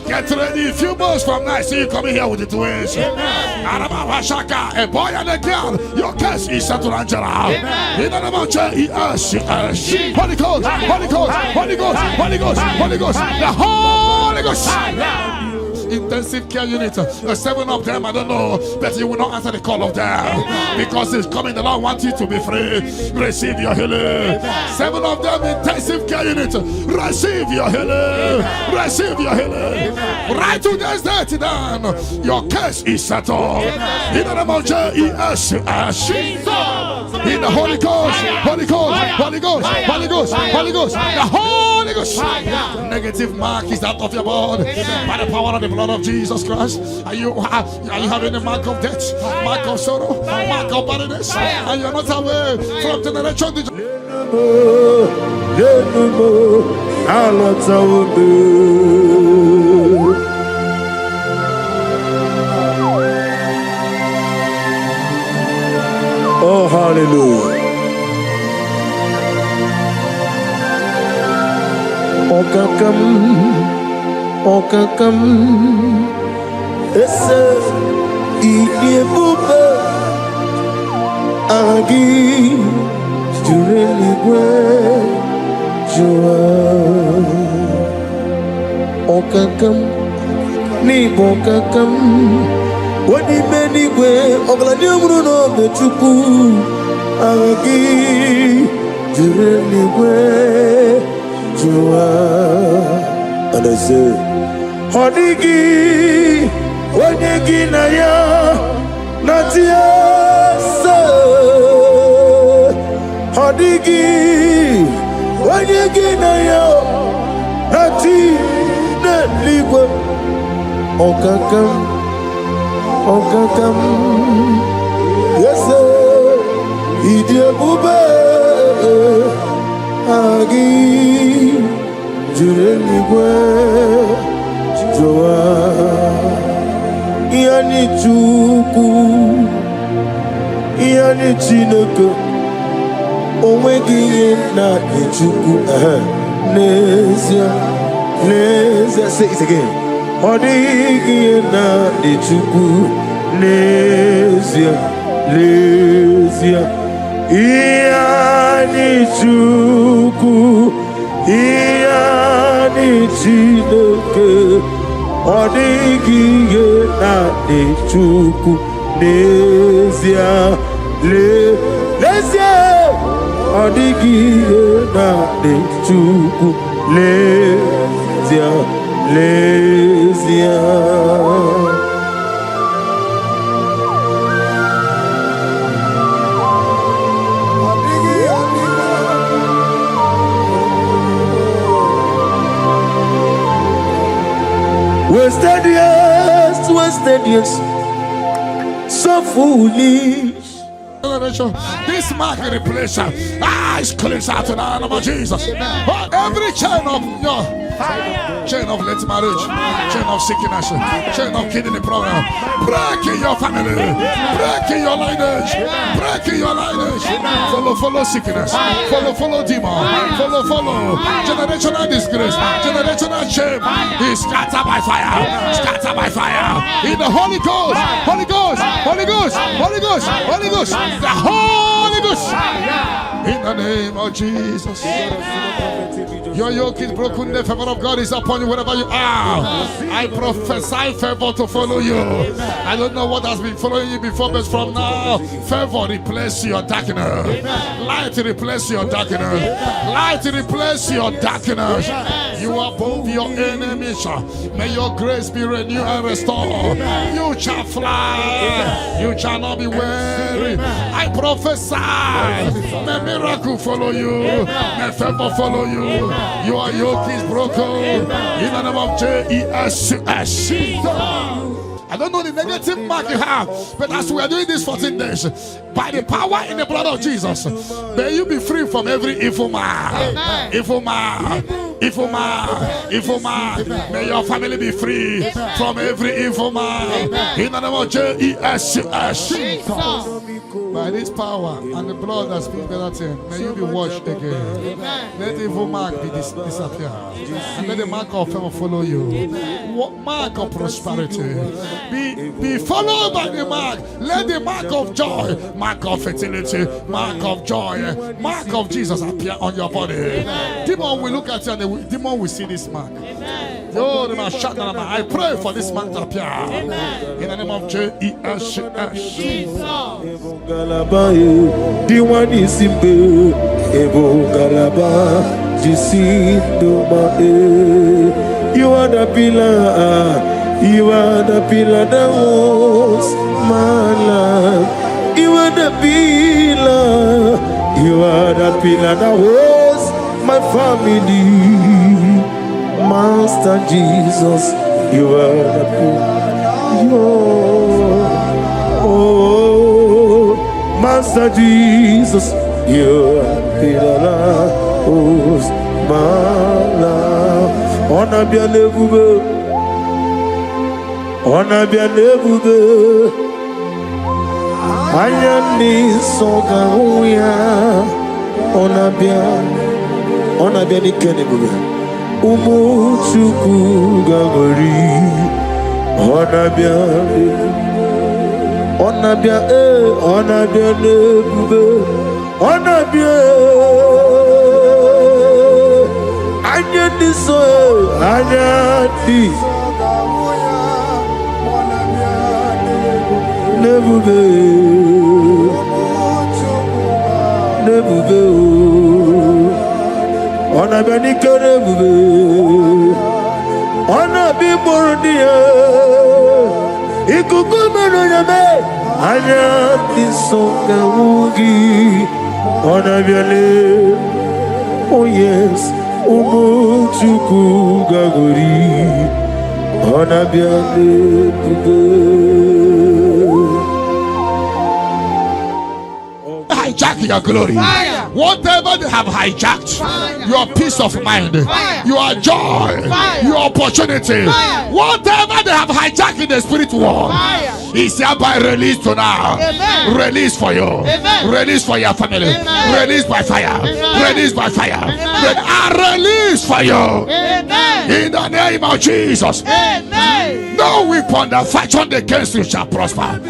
Get ready. A few months from now, see you coming here with the twins. A boy and a girl. Your case is settled, Angela. In the name of Jesus. Holy Ghost, Holy Ghost, Holy Ghost, Holy Ghost, Holy Ghost, the Holy Ghost. Intensive care unit, 7 of them, I don't know, but you will not answer the call of them because it's coming. The Lord wants you to be free. Receive your healing. 7 of them, intensive care unit, receive your healing. Receive your healing. Right to this day, then your case is settled. In the name of Jesus. In the Holy Ghost, Holy Ghost, Holy Ghost, Holy Ghost, Holy Ghost, the Holy Ghost. Negative mark is out of your body by the power of the blood of Jesus Christ. Are you having a mark of death, mark of sorrow, mark of barrenness, and you're not away from generation to generation? Oh, hallelujah. Okakam ese idiebube agi jureligwe jua okakam ni bokakam wadi menigwe ogladi umruno bechuku agi jureligwe jua. And I say, Hodigi, Wadigi Naya, Natia. Odigi, Wanyagi na yo, Nati, Netligwe, Okakam, yes, Idia Bube, Agi, Jureligwe, Joa, Yani Chuku, Yani Chinoko. Onwegi na ichuku Nezia say it again. Odigi na ichuku Nezia Iani chuku Iani chineke Odigi na ichuku Nezia Odigi na chuku Lezia Wasted years so foolish. This mark in the place, it's cleansed out in the name of Jesus. Every chain of late marriage, chain of sickness, chain of kidney problem, break in your family, break in your lineage, break in your lineage. Follow sickness, follow demon, follow generational disgrace, generational shame. Is scattered by fire, in the Holy Ghost, the Holy Ghost, in the name of Jesus. Your yoke is broken, the favor of God is upon you wherever you are. I prophesy favor to follow you. I don't know what has been following you before, but from now, favor replace your darkness. Light replace your darkness. You are above your enemies. May your grace be renewed and restored. You shall fly. You shall not be weary. I prophesy. May miracle follow you. May favor follow you. Your yoke is broken. In the name of Jesus. I don't know the negative mark you have, but as we are doing this 14 days, by the power in the blood of Jesus, may you be free from every evil man. May your family be free from every evil man. In the name of Jesus. By this power and the blood that speaks better things, may you be washed again. Let the evil mark be disappear. And let the mark of favor follow you. Mark of prosperity. Be followed by the mark. Let the mark of joy, mark of fertility, mark of joy, mark of Jesus appear on your body. Demon will look at you and the demon will see this mark. I pray for this mark to appear. In the name of Jesus. You are the pillar. You are the pillar that holds my life. You are the pillar. You are the pillar that holds my family. Master Jesus, you are the pillar. Oh, Master Jesus, you are the pillar that holds my life. On a bien levé. On a bien évolué, Ayani Sogaouya, on a bien évolué, Umuchuku Gagori, on a bien évolué, on a bien Ayani Ayani. Nebuve, on a bien nebuve, on a bien mordia, ikukumeno yame, anya tisonga ugi, Onabiale, oh yes, Umuchuku Gagori, Onabiale, hijack your glory. Fire. Whatever they have hijacked, fire. Your peace of mind, fire. Your joy, fire. Your opportunity, fire. Whatever they have hijacked in the spirit world, is hereby released to now. Amen. Release for you. Amen. Release for your family. Amen. Release by fire. Amen. Release by fire. Release for you. Amen. In the name of Jesus. Amen. No weapon that fashioned against you shall prosper.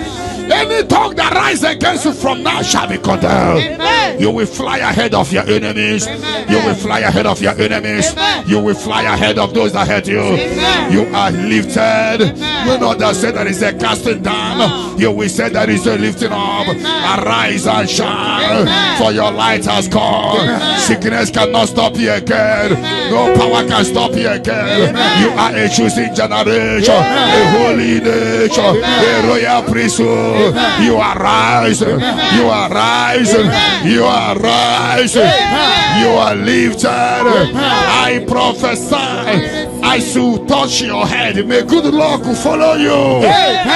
Any tongue that rises against you from now shall be condemned. Amen. You will fly ahead of your enemies. Amen. You will fly ahead of your enemies. Amen. You will fly ahead of those that hurt you. Amen. You are lifted. Amen. You know that say that is a casting down. You will say that is a lifting up. Amen. Arise and shine. Amen. For your light has come. Amen. Sickness cannot stop you again. Amen. No power can stop you again. Amen. You are a choosing generation. Amen. A holy nation. Amen. A royal priesthood. Amen. You are rising. Amen. You are rising. Amen. You are rising. Amen. You are lifted. Amen. I prophesy as you touch your head, may good luck follow you. Amen.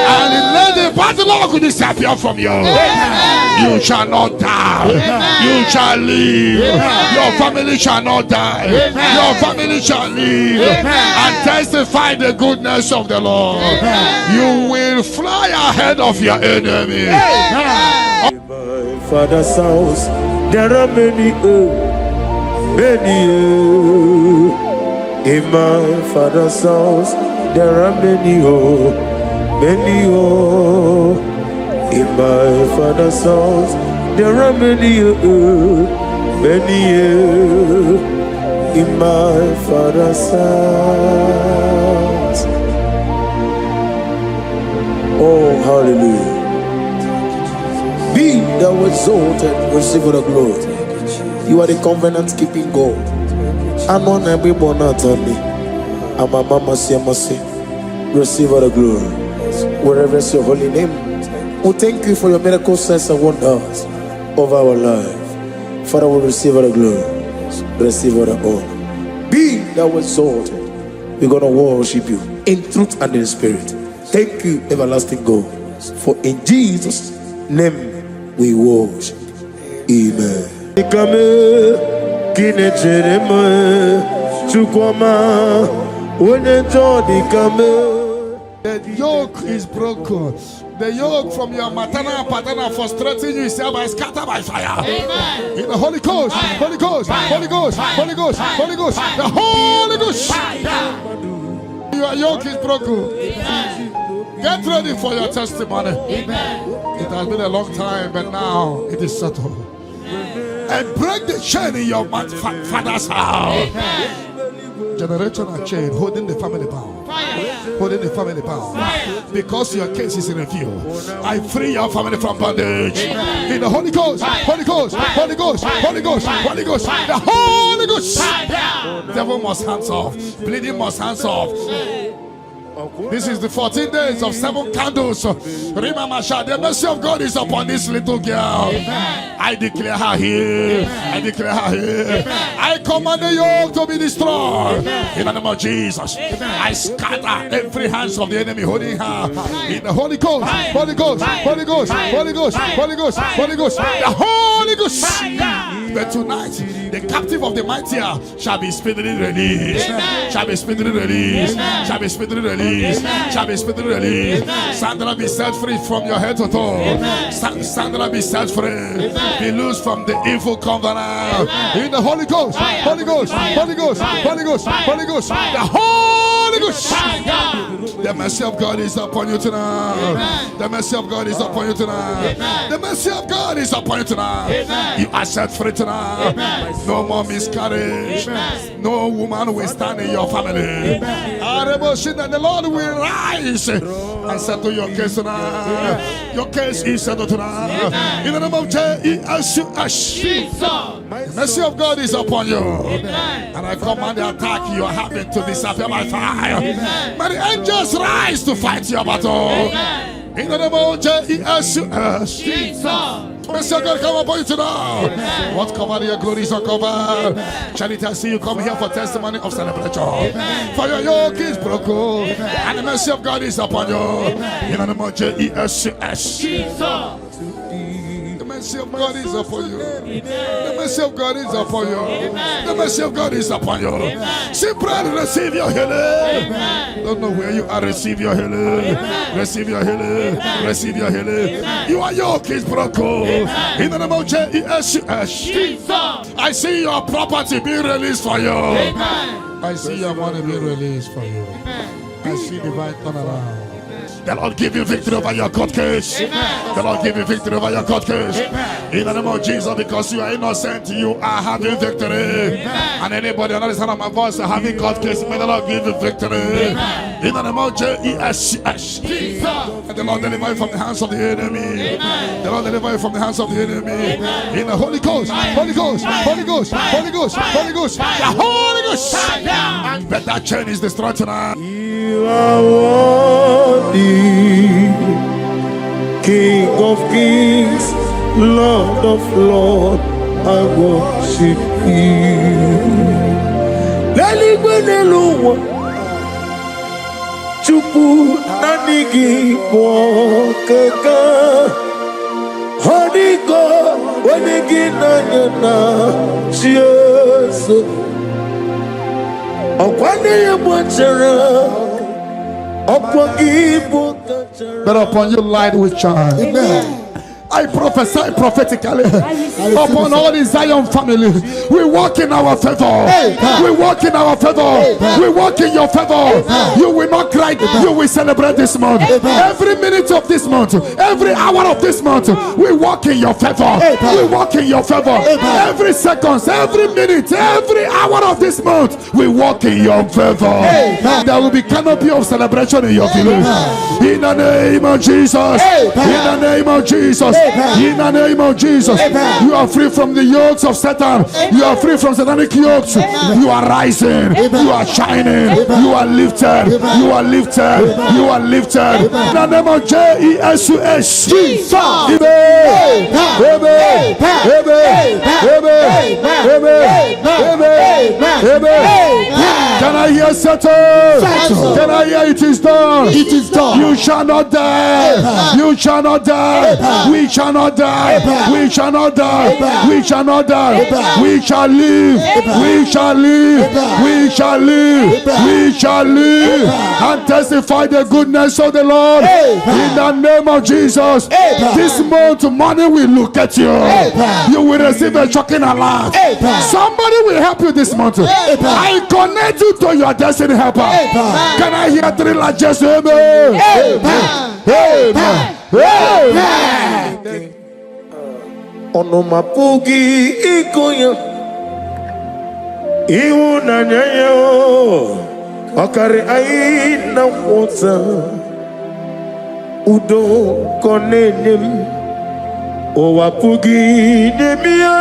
And let the bad luck disappear from you. Amen. You shall not die. Amen. You shall live. Amen. Your family shall not die. Amen. Your family shall live. Amen. And testify the goodness of the Lord. Amen. You will fly ahead of your enemy. Amen. In my father's house, there are many. In my father's house, there are many. In my father's house, there are many. In my father's house. Oh, hallelujah. Be thou exalted, receive the glory. You are the covenant keeping God. I'm on every born out on me. I'm a mama, see, receive the glory. Wherever is your holy name. We thank you for your miracle signs and wonders over our life. Father, we receive the glory. Receive the honor. Be thou exalted. We're going to worship you in truth and in spirit. Thank you, everlasting God. For in Jesus' name we worship. Amen. The yoke is broken. The yoke from your maternal and paternal frustrating you is hereby scattered by fire. Amen. In the Holy Ghost, fire. Holy Ghost, fire. Holy Ghost, fire. Holy Ghost, fire. Holy Ghost, fire. The Holy Ghost. Fire. Your yoke is broken. Amen. Get ready for your testimony. Amen. It has been a long time, but now it is settled. And break the chain in your father's house. Amen. Generational chain holding the family bound. Fire. Holding the family bound. Fire. Because your case is in review. I free your family from bondage. Amen. In the Holy Ghost, fire. Holy Ghost, fire. Holy Ghost, fire. Holy Ghost, fire. Holy Ghost, fire. The Holy Ghost. Fire. Devil must hands off. Bleeding must hands off. This is the 14 days of 7 candles. Remember, the mercy of God is upon this little girl. Amen. I declare her here. Amen. I declare her here. Amen. I command the yoke to be destroyed. Amen. In the name of Jesus. Amen. I scatter every hands of the enemy holding her. In the Holy Ghost, Holy Ghost, Holy Ghost, Holy Ghost, Holy Ghost, Holy Ghost, the Holy Ghost. But tonight, the captive of the mighty shall be speedily released. Amen. Shall be speedily released. Amen. Shall be speedily released. Amen. Shall be speedily released. Amen. Sandra, be set free from your head to toe. Sandra, be set free. Amen. Be loose from the evil covenant. Amen. In the Holy Ghost, fire. Holy Ghost, fire. Holy Ghost, fire. Holy Ghost, fire. Holy Ghost, fire. The Holy Ghost. Fire. The mercy of God is upon you tonight. Amen. The mercy of God is upon you tonight. Amen. The mercy of God is upon you tonight. Amen. You are set free tonight. Amen. No more miscarriage. Amen. No woman will stand in your family. Amen. The Lord will rise and settle your case tonight. Amen. Your case is settled tonight. Amen. In the name of Jesus. The mercy of God is upon you. Amen. And I command the attack you are having to disappear by fire. Amen. May the angels rise to fight your battle. Amen. In the name of Jesus. Mercy of God come upon you tonight. What covered your glory is uncovered. Charity, I see you come here for testimony of celebration. For your yoke is broken, and the mercy of God is upon you. In the name of Jesus. The mercy of God is upon you. The mercy of God is upon you. The mercy of God is upon you. Simply receive your healing. Don't know where you are. Receive your healing. Receive your healing. Receive your healing. Your yoke is broken. In the name of Jesus. I see your property being released for you. I see your money being released for you. I see divine turnaround. The Lord give you victory over your court case. The Lord give you victory over your court case. In the name of Jesus, because you are innocent, you are having victory. And anybody under the sound of my voice having court case, may the Lord give you victory. In the name of Jesus. And the Lord deliver you from the hands of the enemy. The Lord deliver you from the hands of the enemy. In the Holy Ghost, Holy Ghost, Holy Ghost, Holy Ghost, Holy Ghost, the Holy Ghost. And bet that chain is destroyed tonight. You are worthy, King of kings, Lord of lords, I worship you. Leligwenelu Chupu nanigi mwokaka Honigo wanigi nanyana Jesu Okwane ya mwachara But upon you light will shine. Amen. I prophesy prophetically upon all the Zion family. We walk in our favor. We walk in our favor. We walk in your favor. You will not cry. You will celebrate this month. Every minute of this month, every hour of this month, we walk in your favor. We walk in your favor. Every second, every minute, every hour of this month, we walk in your favor. There will be canopy of celebration in your village. In the name of Jesus. In the name of Jesus. In the name of Jesus, you are free from the yokes of Satan. You are free from satanic yokes. You are rising. You are shining. You are lifted. You are lifted. You are lifted. In the name of Jesus. Can I hear settle? Can I hear it is done? It is done. You shall not die. You shall not die. We shall not die. We shall not die. We shall not die. We shall live. We shall live. We shall live. We shall live and testify the goodness of the Lord. In the name of Jesus. This month money will look at you. You will receive a shocking alarm. Somebody will help you this month. I connect you to your destiny helper. Can I hear three largest amen? Amen. Onomapugi ikoya iwu na nyayo okari aina wota udo konenim owapugi demia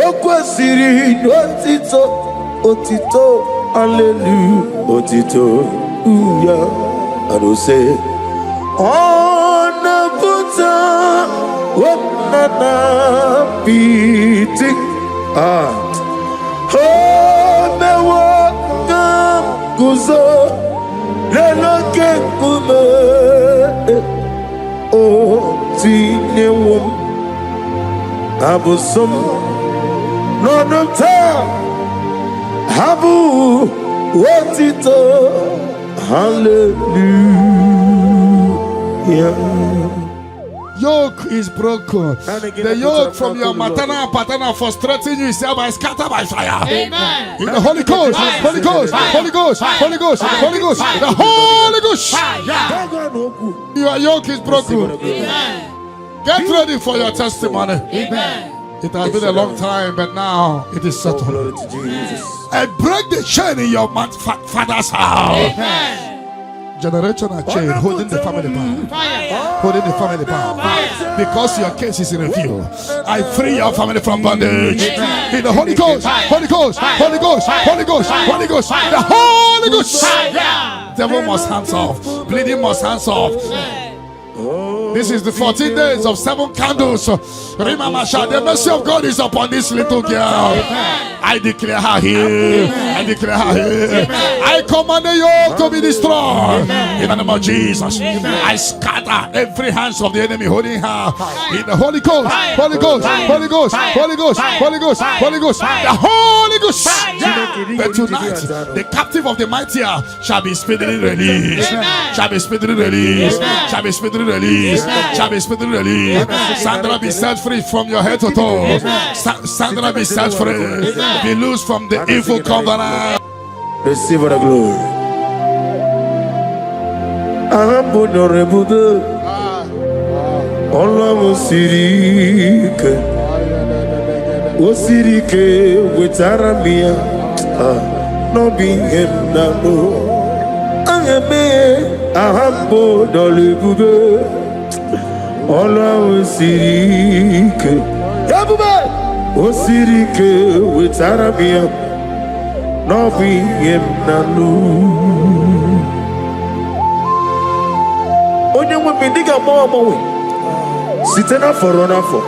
okwasiri otito hallelujah otito uya adose ona puta wonana piti ho mewo kam kuzo leloke kume o tinewum abusum nonota habu wotito hallelujah. Yoke is broken. The yoke from your maternal and paternal frustrating you is hereby scattered by fire. Amen. In the Holy Ghost, Holy Ghost, Holy Ghost, Holy Ghost, Holy Ghost, the Holy Ghost. Your yoke is broken. Amen. Get ready for your testimony. Amen. It has been a long time, but now it is settled. I break the chain in your father's house. Amen. Generational chain holding the family bound. Fire. Holding the family bound. Because your case is in review. I free your family from bondage. In the Holy Ghost, Holy Ghost, Holy Ghost, Holy Ghost, Holy Ghost, the Holy Ghost. Devil must hands off. Bleeding must hands off. This is the 14 days of 7 candles. The mercy of God is upon this little girl. I declare her here. I declare her here. I command the yoke to be destroyed. In the name of Jesus. I scatter every hands of the enemy holding her. In the Holy Ghost. Holy Ghost. Holy Ghost. Holy Ghost. Holy Ghost. Holy Ghost. The Holy Ghost. But tonight, the captive of the mighty shall be speedily released. Shall be speedily released. Shall be speedily released. Shall be speedily released. Sandra, be set free from your head to toe. Sandra, be set free. Be loose from the evil covenant. Receive the glory. Osirike wetaramia no be him na no angeme ahambo dolebube ola osirike yabube osirike wetaramia no be him na no onye nwe bidiga mo sitena forona for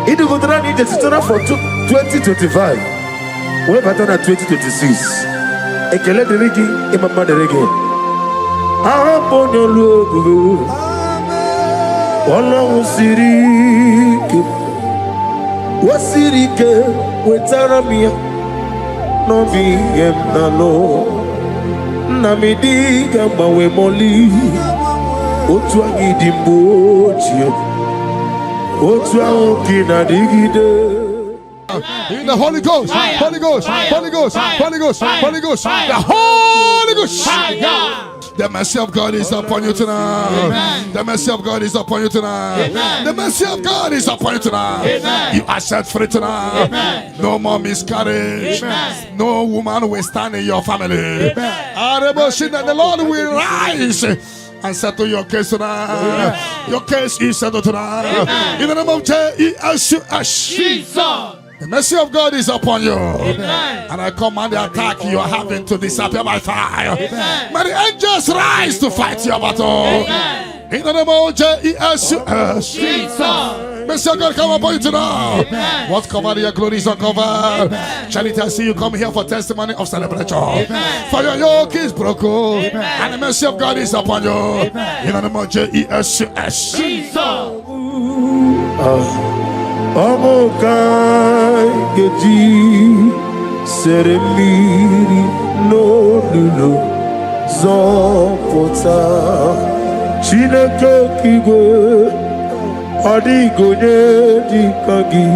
it will go need the tutorial for 2025. We're better than 2026. Ekele the regi, imama the regi. Ahapon your logo. Wala usirike, wasirike, wetaramia. No be emnano. Namidiga mawe moli. Otuangi dimbochi. In the Holy Ghost, Holy Ghost, Holy Ghost, Holy Ghost, Holy Ghost, the Holy Ghost. The mercy of God is upon you tonight. The mercy of God is upon you tonight. The mercy of God is upon you tonight. You are set free tonight. No more miscarriage. No woman will stand in your family. The Lord will rise and settle your case tonight. Your case is settled tonight. In the name of Jesus. The mercy of God is upon you. And I command the attack you are having to disappear by fire. May the angels rise to fight your battle. In the name of Jesus. Mercy of God come upon you tonight. What covered your glory is uncovered. Charity, I see you come here for testimony of celebration. For your yoke is broken. And the mercy of God is upon you. In the name of Jesus. Omokai geji seremiri no lulu zopota Chineke kigwe odigonye dikagi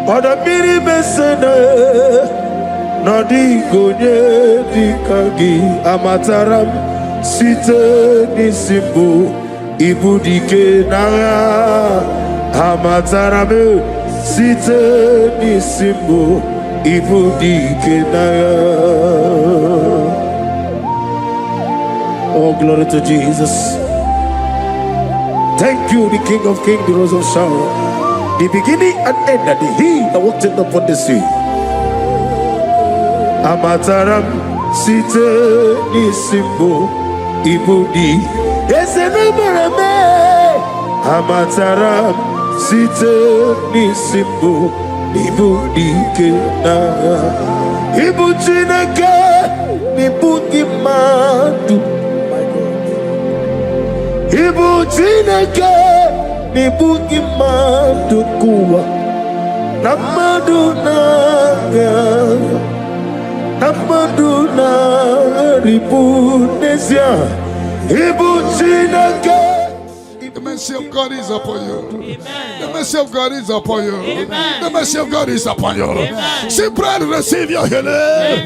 odamiri mesene nodigonye dikagi amataram site nisimbu ibudike naya Amatarame site nisimbo ibudike naya. Oh, glory to Jesus. Thank you, the King of Kings, the Rose of Sharon, the beginning and end, and the He that walked upon the sea. Amataram site nisimbo ibudi. Yes, Amataram site nisimbo ibudike na ibu Chineke nibudi madu ibu Chineke nibudi madu kuwa na madu na ribu nesia ibu Chineke. The mercy of God is upon you. The mercy of God is upon you. The mercy of God is upon you. Simply receive your healing.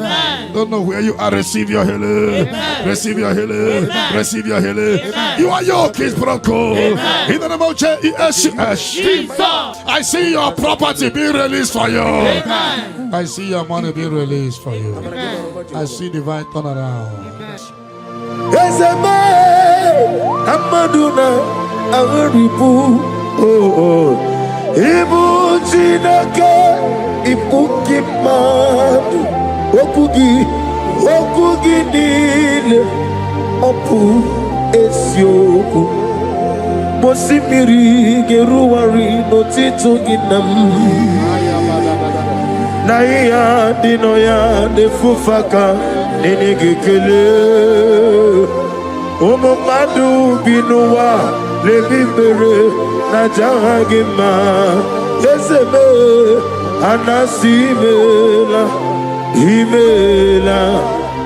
Don't know where you are. Receive your healing. Receive your healing. Receive your healing. Your yoke is broken. In the name of Jesus. I see your property being released for you. I see your money being released for you. I see divine turnaround. Yes, Amaduna. Aribu, Ibu Chineke, Ibu Kimadu, Okugi Nile, Opu Esioku. Mosimiri geruwari no tito ginam. Naya dinoya de fufaka nenegekele. Omo madu binuwa lebibere na jahagima. Ezebe anasimela imela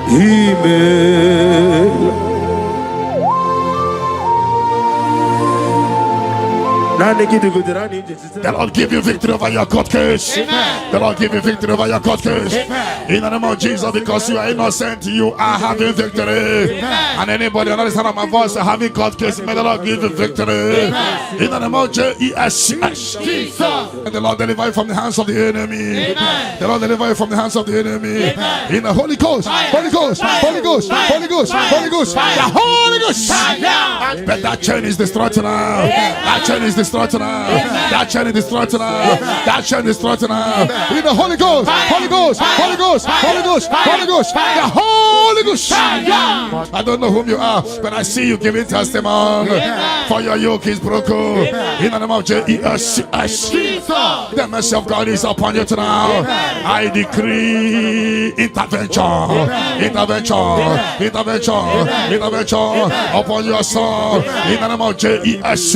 imela. The Lord give you victory over your court case. The Lord give you victory over your court case. In the name of Jesus, because you are innocent, you are having victory. And anybody on the other side of my voice having court case, may the Lord give you victory. In the name of Jesus. And the Lord deliver you from the hands of the enemy. The Lord deliver you from the hands of the enemy. In the Holy Ghost, Holy Ghost, Holy Ghost, Holy Ghost, Holy Ghost, the Holy Ghost. But that chain is destroyed tonight. That chain is destroyed tonight. That chain is destroyed tonight. That chain is destroyed tonight. In the Holy Ghost, Holy Ghost, Holy Ghost, Holy Ghost, Holy Ghost, the Holy Ghost. I don't know whom you are, but I see you giving testimony. For your yoke is broken. In the name of Jesus, the mercy of God is upon you tonight. I decree intervention, intervention, intervention, intervention upon your soul. In the name of Jesus.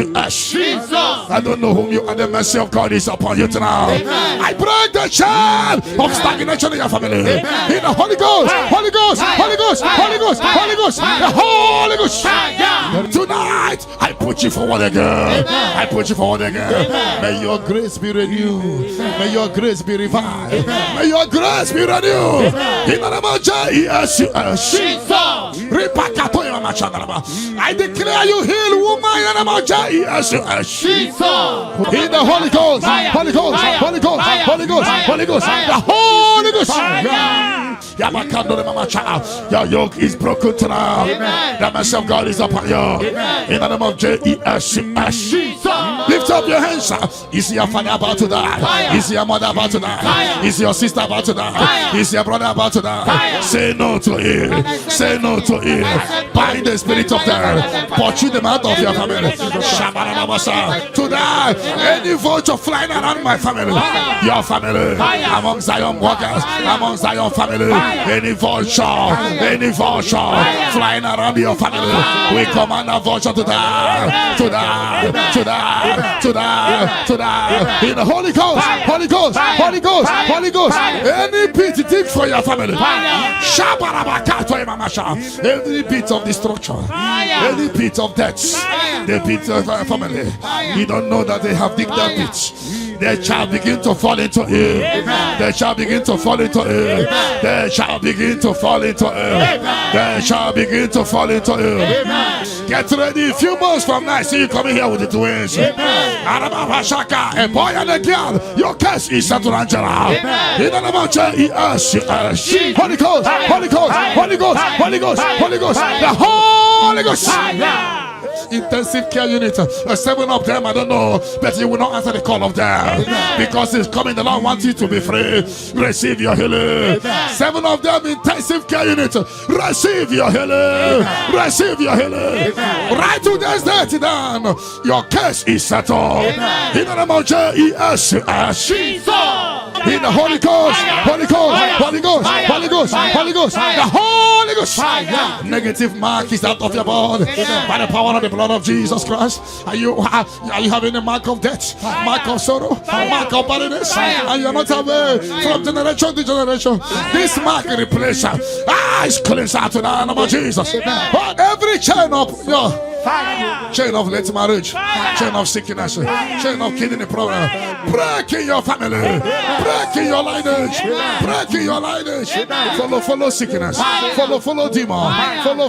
I don't know whom you are. The mercy of God is upon you tonight. I break the chain of stagnation in your family. In the Holy Ghost, Holy Ghost, Holy Ghost, Holy Ghost, Holy Ghost, the Holy Ghost. Tonight, I put you forward again. I put you forward again. May your grace be renewed. May your grace be revived. May your grace be renewed. In the name of Jesus. I declare you heal, woman. In the name of Jesus. In the Holy Ghost, Holy Ghost, Holy Ghost, Holy Ghost, Holy Ghost, the Holy Ghost. Your yoke is broken tonight. The mercy of God is upon you. In the name of Jesus. Lift up your hands. Is your father about to die? Is your mother about to die? Is your sister about to die? Is your brother about to die? Say no to it. Say no to it. Bind the spirit of death. Pursue them out of your family. To die. Any vulture flying around my family, your family, among Zion walkers, among Zion family, any vulture flying around your family, we command a vulture to die, to die, to die, to die, to die. In the Holy Ghost, Holy Ghost, Holy Ghost, Holy Ghost. Any pit dig for your family. Any pit of destruction, any pit of death, the pit of our family. You don't know that they have digged that pit. They shall begin to fall into it. They shall begin to fall into it. They shall begin to fall into it. They shall begin to fall into it. Get ready. A few months from now, I see you coming here with the twins. A boy and a girl. Your case is settled, Angela. In the name of Jesus. Holy Ghost, Holy Ghost, Holy Ghost, Holy Ghost, Holy Ghost, the Holy Ghost. Intensive care unit, 7 of them, I don't know, but you will not answer the call of them because it's coming. The Lord wants you to be free. Receive your healing. 7 of them, intensive care unit, receive your healing. Receive your healing. Right to this day down. Your case is settled. In the name of Jesus. In the Holy Ghost, Holy Ghost, Holy Ghost, Holy Ghost, Holy Ghost, the Holy Ghost. Negative mark is out of your body by the power of the blood of Jesus Christ. Are you having a mark of death, mark of sorrow, mark of barrenness, and you're not away from generation to generation? This mark replace is cleansed out to the name of Jesus. But every chain of your chain of late marriage, chain of sickness, chain of kidney problem, break in your family, break in your lineage, break in your lineage. Follow sickness, follow demon,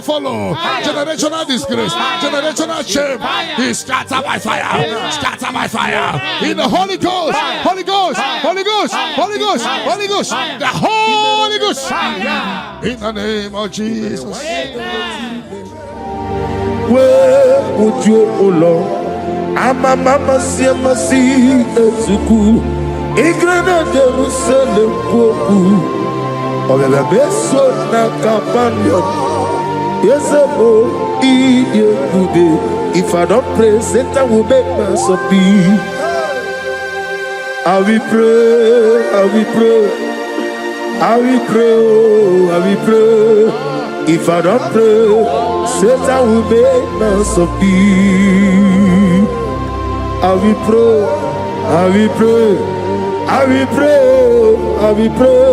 follow generational disgrace, generational shame. He scattered by fire, scattered by fire. In the Holy Ghost, Holy Ghost, Holy Ghost, Holy Ghost, Holy Ghost, the Holy Ghost. In the name of Jesus. Where would you, O Lord? Ama mama siama si ezuku. Igrana Jerusalem koku. Obebe beso na kapanyo. Yesebo iye kude. If I don't pray, Satan will make mess of me. I will pray, I will pray, I will pray, oh, I will pray. If I don't pray, Satan will make mess of me. I will pray, I will pray, I will pray, I will pray.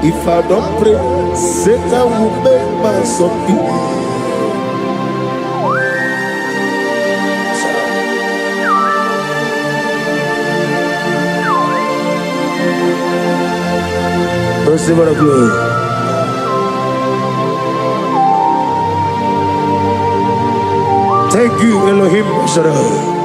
If I don't pray, Satan will make mess of me. Receive the glory. Thank you, Elohim Shaddai.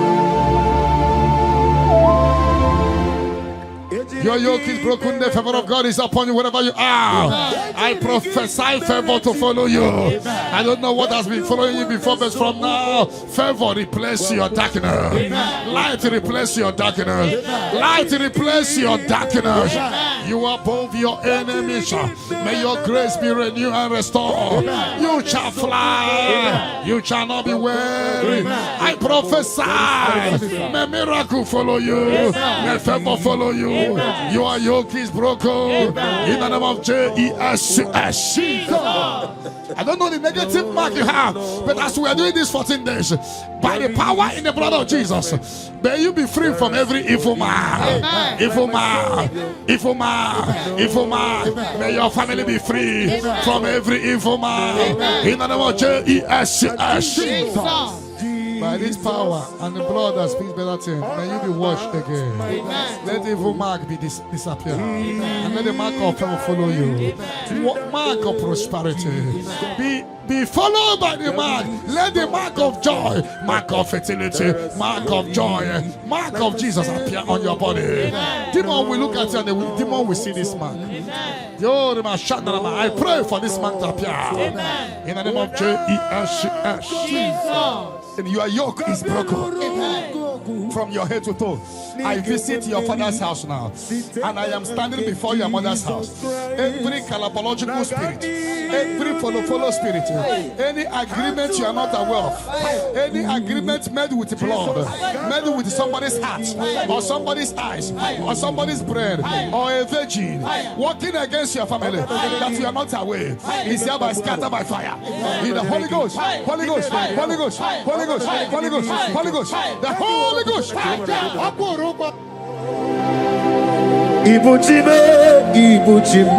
Your yoke is broken, the favor of God is upon you wherever you are. I prophesy favor to follow you. I don't know what has been following you before, but from now, favor replace your darkness. Light replace your darkness. Light replace your darkness. You are above your enemies. May your grace be renewed and restored. You shall fly. You shall not be weary. I prophesy. May miracle follow you. May favor follow you. Your yoke is broken in the name of Jesus. I don't know the negative mark you have, but as we are doing this 14 days, by the power in the blood of Jesus, may you be free from every evil man. Evil man, evil man, evil man. May your family be free from every evil man in the name of Jesus. By this power and the blood that speaks better things, may you be washed again. Let the evil mark be disappear. And let the mark of favor follow you. Mark of prosperity. Be followed by the mark. Let the mark of joy, mark of fertility, mark of joy, mark of Jesus appear on your body. Demon will look at you and the demon will see this mark. I pray for this mark to appear. In the name of Jesus. And your yoke is broken from your head to toe. I visit your father's house now, and I am standing before your mother's house. Every calabological spirit, every follow spirit, any agreement you are not aware of, any agreement made with blood, made with somebody's heart, or somebody's eyes, or somebody's brain, or a virgin, working against your family that you are not aware, is hereby scattered by fire. In the Holy Ghost, Holy Ghost, Holy Ghost, Holy Ghost, Holy Ghost, Holy Ghost, the Holy Ghost. Ibuchime, Ibuchim,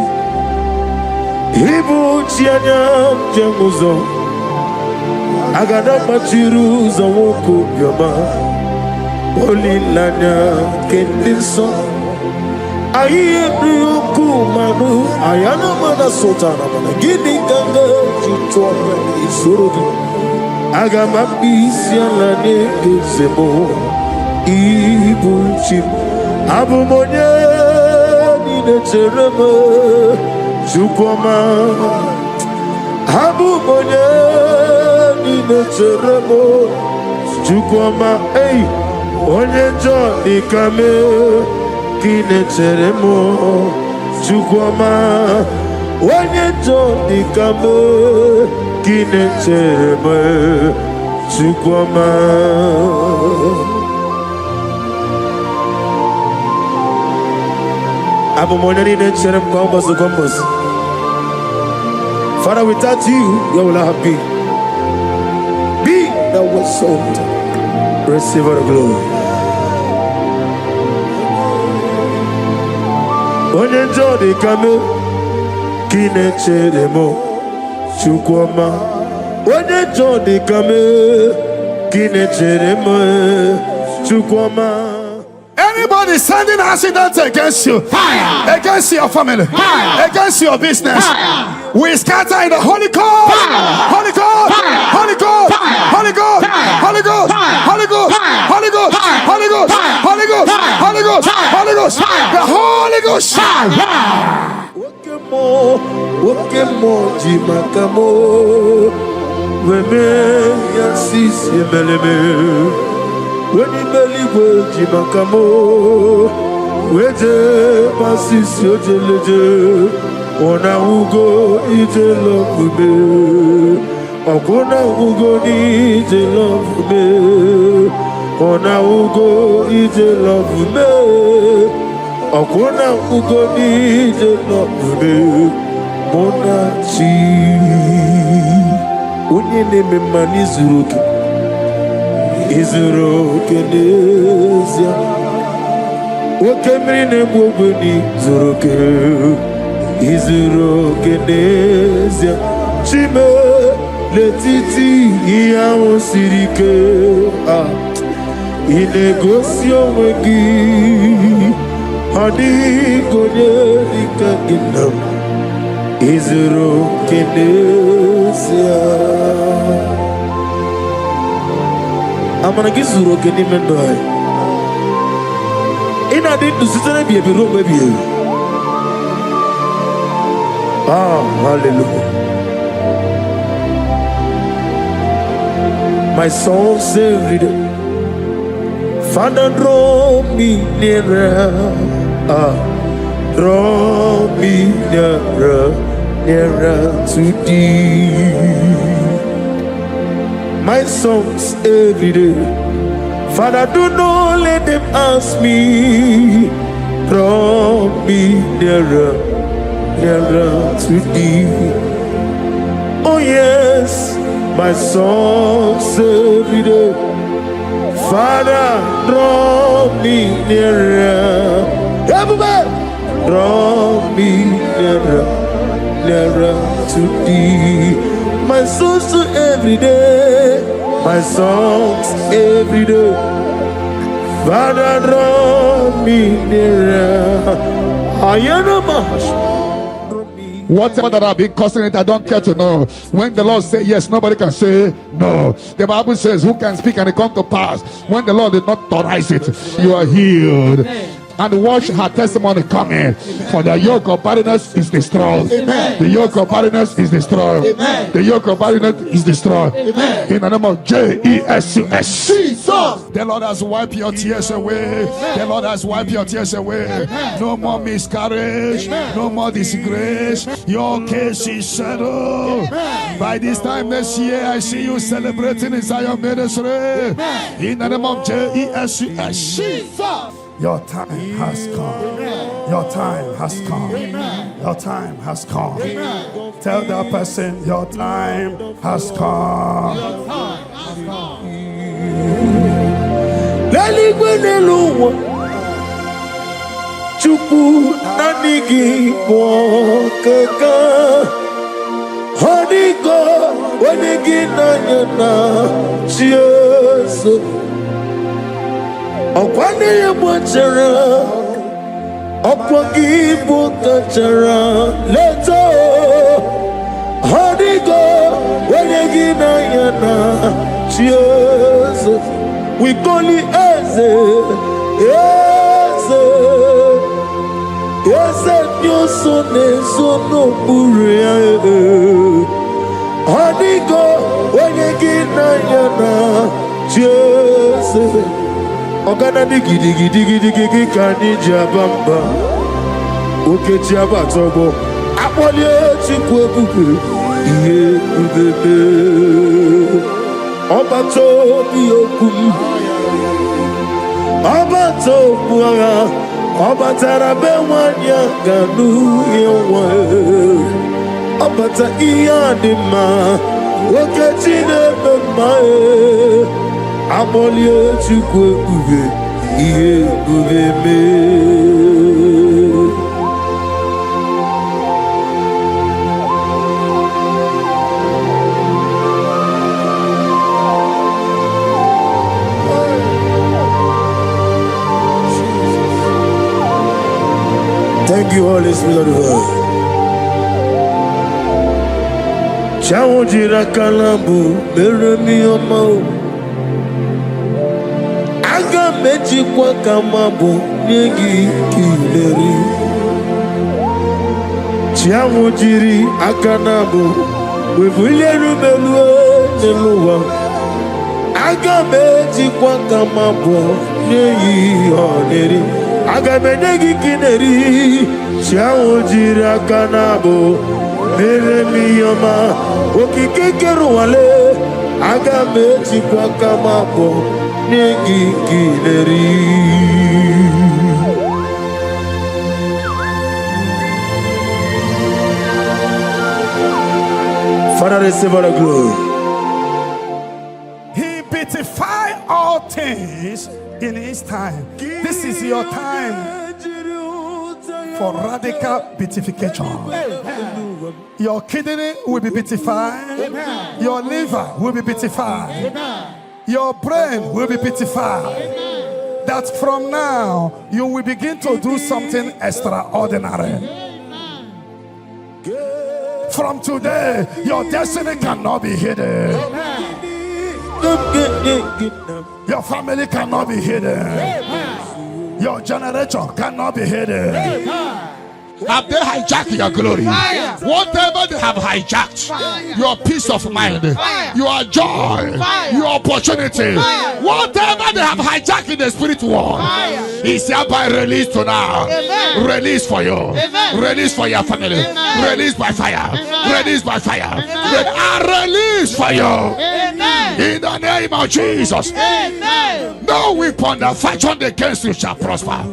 Ibuchianyam Jamuzo, Agada Machiru Zawoko Yama, Holy Lanya Kendinso, Ayuku Manu, Ayana Mana Sultana, Gini Ganga, Chitwa, Isuru, Agamabisi Alane Zemo, Ibuchim, Abumonya. Nechereme Chukwama Habu Monya Nechereme Chukwama Hey Onye John Ikame Kinecheremo Chukwama Onye John Ikame Kinechereme Chukwama. Father, without you, you will not be. Be thou exalted. Receive the glory. Onye jodi kame kinecheremo chukwama. Onye jodi kame kinecheremo chukwama. Anybody sending accidents against you, fire. Against your family, fire. Against your business, fire. We scatter in the Holy Ghost, Holy Ghost, Holy Ghost, Holy Ghost, Holy Ghost, Holy Ghost, Holy Ghost, Holy Ghost, Holy Ghost, Holy Ghost, Holy Ghost, the Holy Ghost. Okemo jimakamo, weme yasisi meleme. When you believe with Jimakamo, Weje Masisi Ojeleje, Ona Ugo Ije Lokube, Okuna ugo ni je love me. Ona ugo ni je love me. Okuna ugo ni je love me. Mona chi. Unye ne me mani zuruke. Izuruke nezia. Okemri ne mwobuni zuruke. Izuruke nezia. Chime letiti iya osirike inegosio wegi hadi gonye dikaginam izuru kenesia amana gizuru kenimendo ina dindu sitene biye rome biye hallelujah. My soul every day, Father, draw me nearer, draw me nearer, nearer to thee. My songs every day, Father, do not let them ask me, draw me nearer, nearer to thee. Oh yes. My songs every day, Father, draw me nearer. Everybody, draw me nearer, nearer to thee. My songs every day, my songs every day, Father, draw me nearer. I am a mash. Whatever that I've been causing it, I don't care to know. When the Lord says yes, nobody can say no. The Bible says, who can speak and it come to pass? When the Lord did not authorize it, you are healed. And watch her testimony coming. For the yoke of barrenness is destroyed. Amen. The yoke of barrenness is destroyed. Amen. The yoke of barrenness is destroyed. Amen. In the name of Jesus. The Lord has wiped your tears away. Amen. The Lord has wiped your tears away. Amen. No more miscarriage. Amen. No more disgrace. Your case is settled. Amen. By this time next year, I see you celebrating inside your ministry. Amen. In the name of Jesus. Your time has come. Your time has come. Your time has come. Tell that person, your time has come. Your time has come. Chupu nanigi bokaka honigo wenigi nanyana Jesus. Okwane yebochara okwagi bokachara leto honigo wenigi nanyana Jesus. We call it Eze nyoso neso no buria honigo wenigi nanyana Jesus. Ogana digidi kani jabamba oke jaba tobo apoli chukwu ebube ihe ubebe ọba tó bí okun ọba tó bu ara ọba tara bẹ wọn ni aganu yewọn ọba ta ihe adị mma oke chineke mma amọlie chukwu ebube ihe ebube mee. Thank you, Holy Spirit of God. Chawo jira kalabu beremi omo. Aga mechi kwa kamabu nyegi kileri. Chawo jiri akanabu webuleru belue neluwa. Aga mechi kwa kamabu nyegi oneri. Aga menegi kineri. Chawo jira kanabo mere miyoma okikekero wale aga meji kwa kama po negigileri. Father, receive all the glory. He beautified all things in his time. This is your time for radical beatification. Your kidney will be beatified. Your liver will be beatified. Your brain will be beatified. That from now you will begin to do something extraordinary. From today, your destiny cannot be hidden. Your family cannot be hidden. Your generation cannot be hidden. Have they hijacked your glory? Whatever they have hijacked, your peace of mind, your joy, your opportunity, whatever they have hijacked in the spirit world, is hereby released to now. Release for you, release for your family, release by fire, release by fire, release for you. In the name of Jesus, no weapon that fashioned against you shall prosper.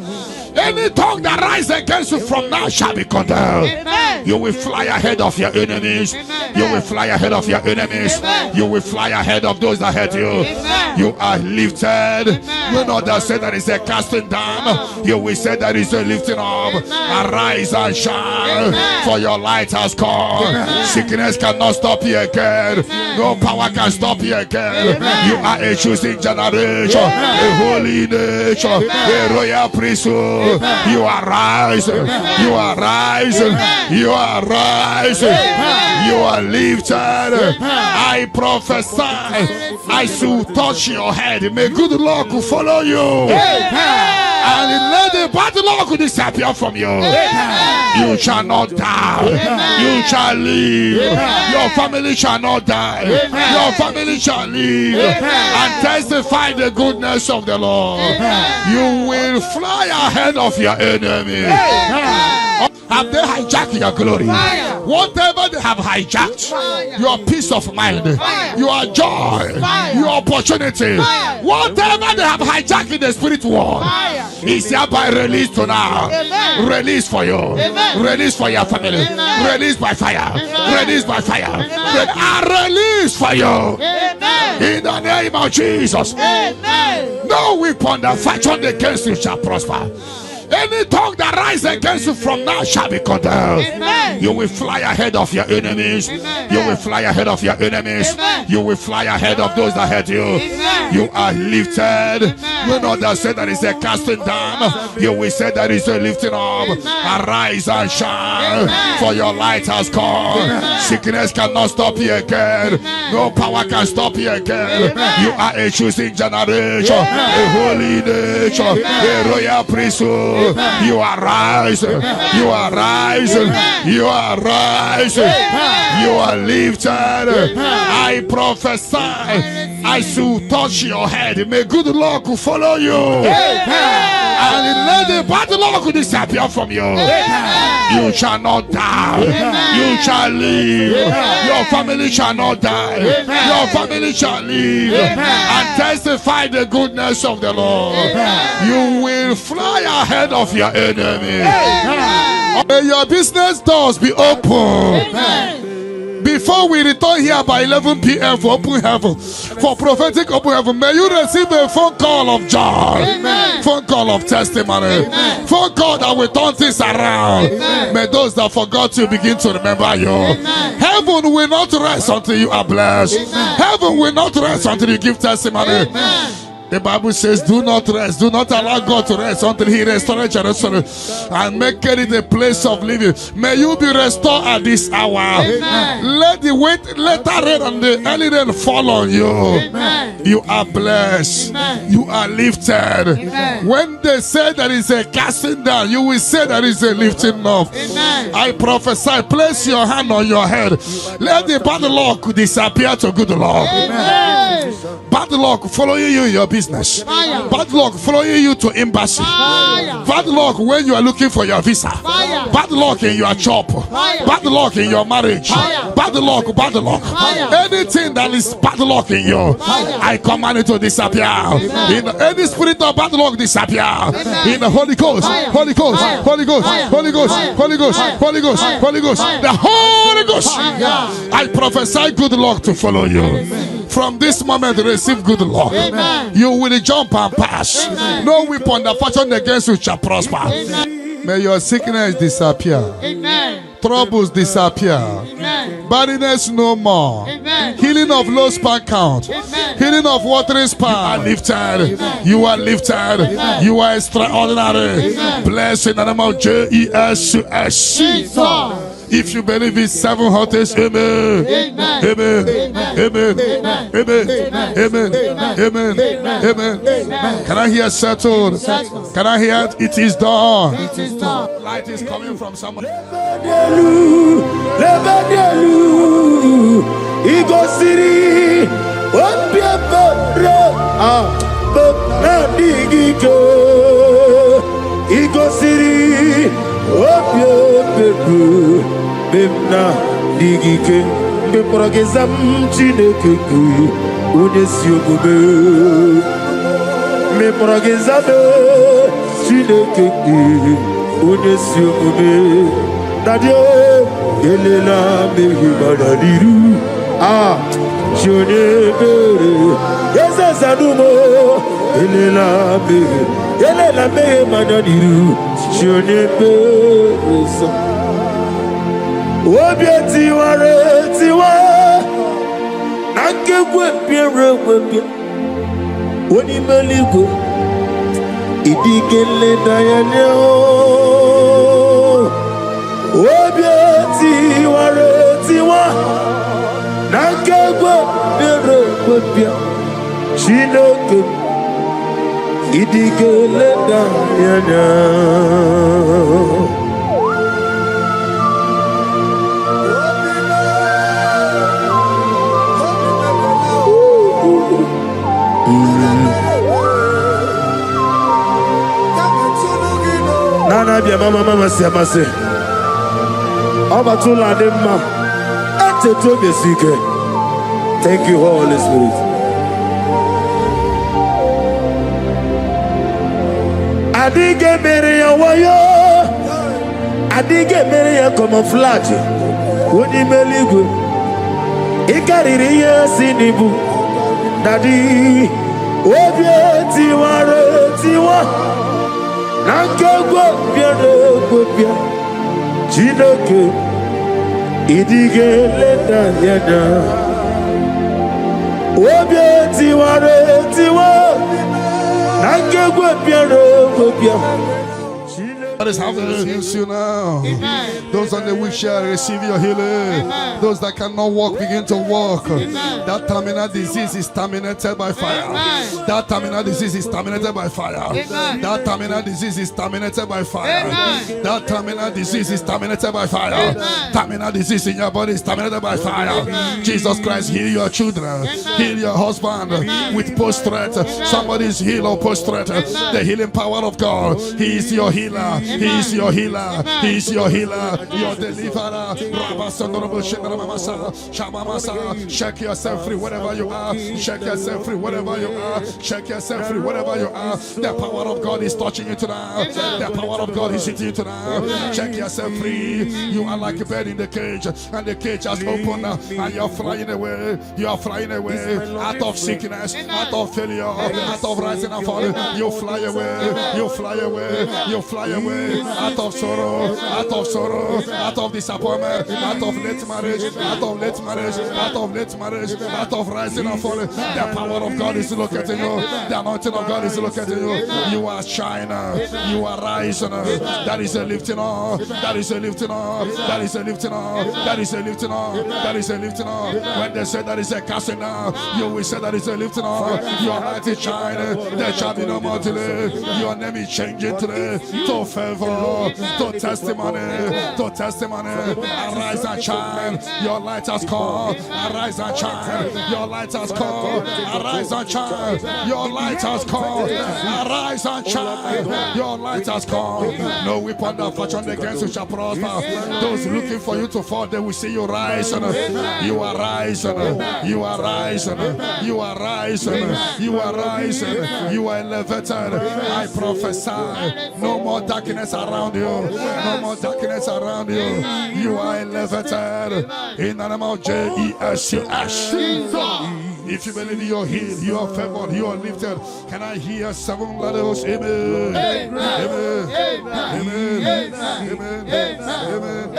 Any tongue that rises against you from now shall be condemned. You will fly ahead of your enemies. You will fly ahead of your enemies. You will fly ahead of those that hurt you. You are lifted. You know that say that is a casting down. You will say that is a lifting up. Arise and shine, for your light has come. Sickness cannot stop you again. No power can stop you again. You are a choosing generation, a holy nation, a royal priesthood. You are rising, you are rising, you are rising, you are lifted. I prophesy, I shall touch your head. May good luck follow you. And let the bad luck disappear from you. You shall not die. You shall live. Your family shall not die. Your family shall live and testify the goodness of the Lord. You will fly ahead of your enemy. Have they hijacked your glory? Whatever they have hijacked, your peace of mind, your joy, your opportunity, whatever they have hijacked in the spirit world, is hereby released to now. Release for you, release for your family, release by fire, release by fire, release for you. In the name of Jesus, no weapon that fashioned against you shall prosper. Any tongue that rises against you from now shall be condemned. You will fly ahead of your enemies. You will fly ahead of your enemies. You will fly ahead of those that hurt you. You are lifted. You know that say that is a casting down. You will say that is a lifting up. Arise and shine, for your light has come. Sickness cannot stop you again. No power can stop you again. You are a choosing generation, a holy nation, a royal priesthood. You are rising, you are rising, you are rising, you are lifted. I prophesy, I shall touch your head. May good luck follow you. And let the bad luck disappear from you. You shall not die. You shall live. Your family shall not die. Your family shall live and testify the goodness of the Lord. You will fly ahead of your enemy. May your business doors be open. Before we return here by 11 p.m. for open heaven, for prophetic open heaven, may you receive a phone call of joy, phone call of testimony, phone call that will turn things around. May those that forgot you begin to remember you. Heaven will not rest until you are blessed. Heaven will not rest until you give testimony. The Bible says, do not rest, do not allow God to rest until he restores Jerusalem and make it a place of living. May you be restored at this hour. Let the latter rain and the early rain fall on you. You are blessed. You are lifted. When they say there is a casting down, you will say there is a lifting up. I prophesy, place your hand on your head. Let the bad luck disappear to good luck. Bad luck following you in your business. Bad luck following you to embassy. Bad luck when you are looking for your visa. Bad luck in your shop. Bad luck in your marriage. Bad luck. Anything that is bad luck in you, I command it to disappear. In any spirit of bad luck, disappear. In the Holy Ghost, Holy Ghost, Holy Ghost, Holy Ghost, Holy Ghost, Holy Ghost, Holy Ghost, the Holy Ghost. I prophesy good luck to follow you. From this moment, receive good luck. You will jump and pass. No weapon that fashion against you shall prosper. May your sickness disappear. Troubles disappear. Barrenness no more. Healing of low sperm count. Healing of watering sperm. You are lifted. You are extraordinary. Blessed in the name of Jesus. If you believe it, 7 hottest, amen. Amen. Amen. Amen. Amen. Amen. Amen. Can I hear settled? Can I hear it is done? It is done. Light is coming from someone. Ego City. Ego City. Bemna digike beprogezam chineke ku unesiogube me progezam chineke ku unesiogube dadio elela mehibadadiru jone bere yezazadumo elela mehibadadiru jone bere Obieti wareti wa Nakekwe piere webia Oni meligwe Idikele dayane Obieti wareti wa Nakekwe piere webia Chinoke Idikele dayane Nana bia mama siamase Obatula demma Eteto besike. Thank you, Holy Spirit. Adige mere ya wayo Adige mere ya camouflage Woni meligwe Ikariri ya sinibu Dadi Obieti waretiwa Nankegwe biya Chinoke Idige leda yada Obieti waretiwa Nankegwe biya That is how they use you now. Amen. Those on the wheelchair receive your healing. Amen. Those that cannot walk begin to walk. Amen. That terminal disease is terminated by fire. Amen. That terminal disease is terminated by fire. Amen. That terminal disease is terminated by fire. Amen. That terminal disease is terminated by fire. Amen. Terminal disease in your body is terminated by fire. Amen. Jesus Christ, heal your children. Amen. Heal your husband. Amen. With post-threat. Somebody is healed or post-threat. The healing power of God. He is your healer. He is your healer. He is your healer. Your deliverer. Check yourself free wherever you are. Check yourself free wherever you are. Check yourself free wherever you are. The power of God is touching you tonight. The power of God is hitting you tonight. Check yourself free. You are like a bird in the cage, and the cage has opened, and you're flying away. You are flying away out of sickness, out of failure, out of rising and falling. You fly away. You fly away. You fly away. Out of sorrow, out of disappointment, out of late marriage, out of rising and falling. The power of God is locating you. The anointing of God is locating you. You are shining. You are rising. That is a lifting up. That is a lifting up. That is a lifting up. That is a lifting up. That is a lifting up. When they say that is a casting up, you will say that is a lifting up. Your light is shining. There shall be no more delay. Your name is changing today to faith. favor, to testimony, to testimony. Arise and shine, your light has come. Arise and shine, your light has come. Arise and shine, your light has come. Arise and shine, your light has come. No weapon that fashioned against you shall prosper. Those looking for you to fall, they will see you rise. You are rising, you are rising, you are rising, you are rising, you are elevated. I prophesy, no more darkness around you, no more darkness around you. You are elevated in the name of Jesus. If you believe you're healed, you are favored, you are lifted. Can I hear 7 letters? Amen. Amen. Amen. Amen. Amen.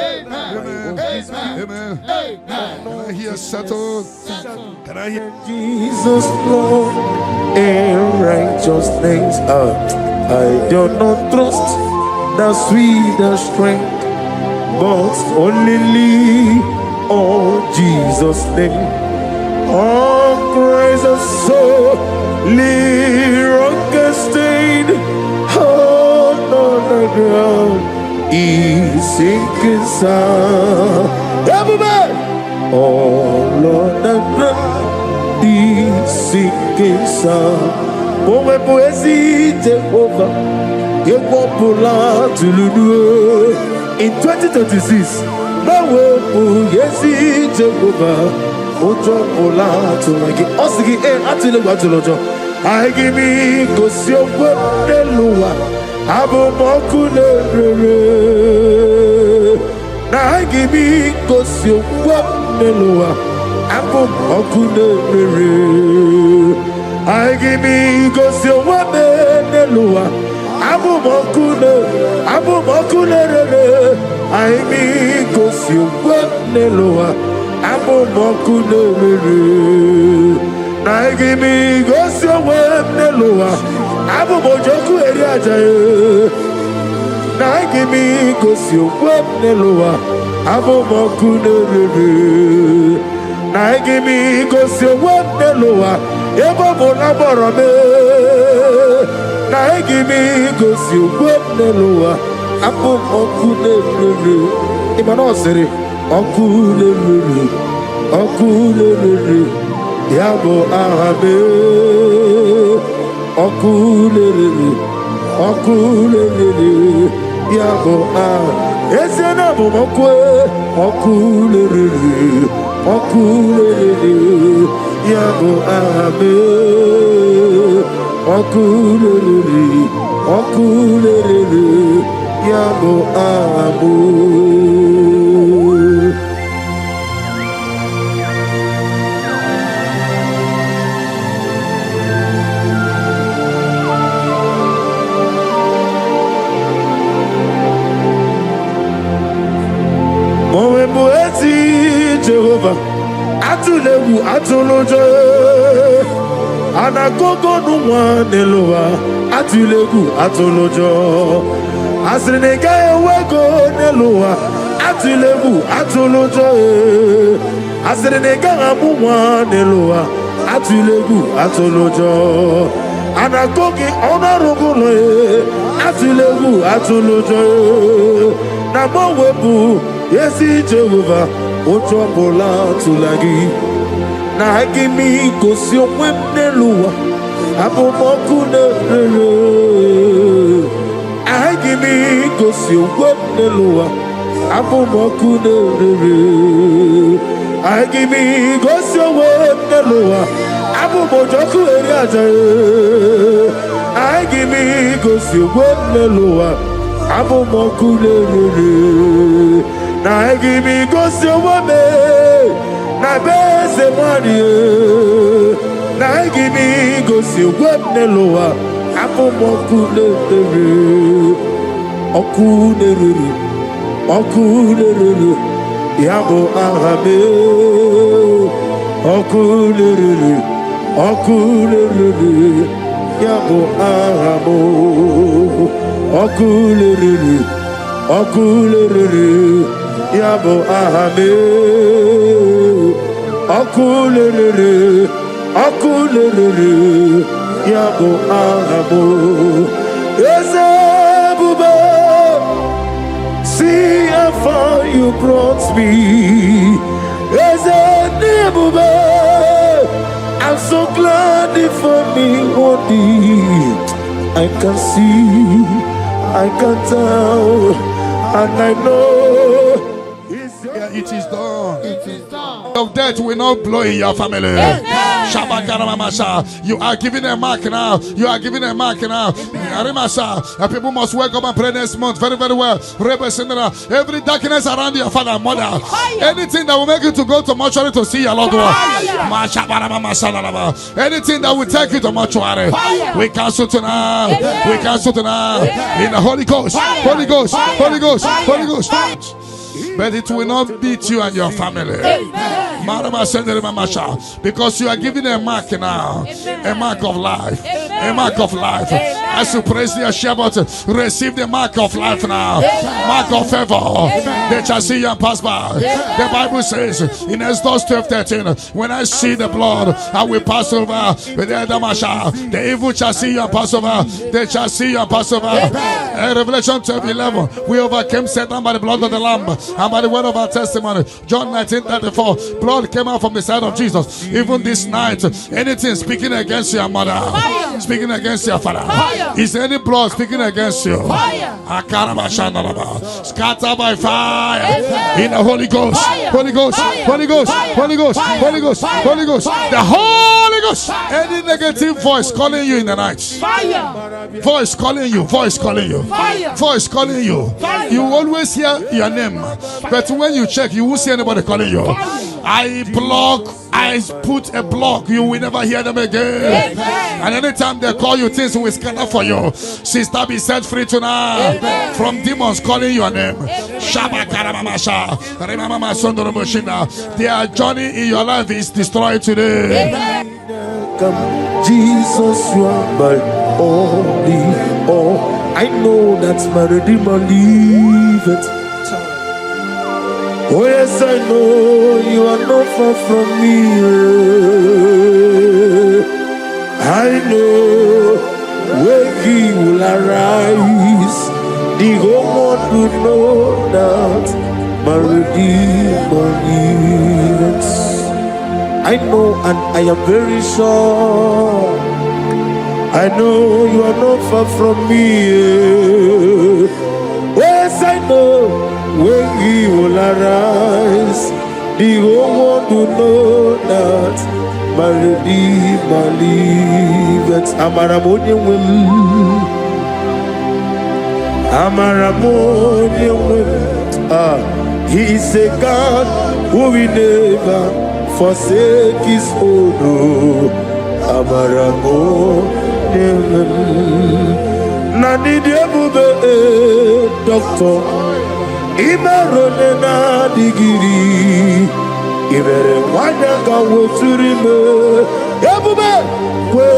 Amen. Can I hear settled? Can I hear Jesus Lord and righteousness? I do not trust the sweetest strength, but only on Jesus' name. Oh, Christ is so rock-stained, oh, on the ground, he's sinking sound. Everybody! Oh, Lord, the ground, he's sinking sound. Oh, my poesy, Jehovah, you won't pull out to Lulu. In 2026, no way, yes, Jehovah. Ojo bola to like osigi atile wa tolojo agi mi go si ogbo deluwa abo mokule rere na agi mi go si ogbo deluwa abo mokule rere agi mi go si ogbo deluwa abo mokule rere agi mi go si ogbo deluwa Abo mokune rere, na igimi gosi owe neluwa. Abo mojoku eri ajaye, na igimi gosi owe neluwa. Abo mokune rere, na igimi gosi owe neluwa. Ebo monaboro me, na igimi gosi owe neluwa. Abo mokune rere, imano sere. Okulele, yabo ahabe. Okulele, yabo ah. Esena bomokwe. Okulele, yabo ahabe. Okulele, yabo ahabu. Jehovah, atulewu atolojo, anagogo nuwa nelowa, atulewu atolojo, asrinega ewego nelowa, atulewu atolojo, asrinega amuwa nelowa, atulewu atolojo, anagogi onarugulo, atulewu atolojo, namowebu yesi Jehovah. Ojo bola tulagi na agimi kosi omwem neluwa abo mokune rere agimi kosi omwem neluwa abo mokune rere agimi kosi omwem neluwa abo mojoku eri ajaye agimi kosi omwem neluwa abo mokune rere na agimi gosi owame na beze mwani na agimi gosi owame lowa apo okunerere yabo ahame okunerere yabo ahamo okunerere yabo ahame okulere yabo ahamo eze bube far you brought me. As a neighbor, I'm so glad for me one day. I can see, I can tell, and I know it is done. It is done. Of death will not blow in your family. You are giving a mark now. You are giving a mark now. People must wake up and pray next month very, very well. Every darkness around your father and mother, anything that will make you to go to mortuary to see your loved one, anything that will take you to mortuary, we cancel tonight. We cancel tonight in the Holy Ghost. Holy Ghost. Holy Ghost. Holy Ghost. But it will not beat you and your family. Because you are giving a mark now. A mark of life. A mark of life. As you praise the Shabbat, receive the mark of life now. Mark of favor. They shall see you and pass by. The Bible says in Exodus 12:13, when I see the blood, I will pass over. The evil shall see you and pass over. They shall see you and pass over. Revelation 12:11, we overcame Satan by the blood of the Lamb and by the word of our testimony. John 19:34, blood came out from the side of Jesus. Even this night, anything speaking against your mother, speaking against your father, is any blood speaking against you? Scatter by fire in the Holy Ghost. Holy Ghost. Holy Ghost. Holy Ghost. Holy Ghost. Holy Ghost. The Holy Ghost. Any negative voice calling you in the night, voice calling you, voice calling you, voice calling you. You always hear your name, but when you check, you won't see anybody calling you. I put a block. You will never hear them again. And anytime they call you, things will scatter for you. Sister, be set free tonight from demons calling your name. Their journey in your life is destroyed today. Jesus, you are my only all. I know that's my Redeemer liveth. Oh yes, I know you are not far from me. I know when he will arise, the whole world will know that my Redeemer liveth. I know and I am very sure. I know you are not far from me. Yes, I know when he will arise, the whole world will know that my Redeemer liveth. Amaramonian will. He is a God who will never forsake his own. Nani diabube doctor imarone na digiri ibere wanyanga woturime ebube kwe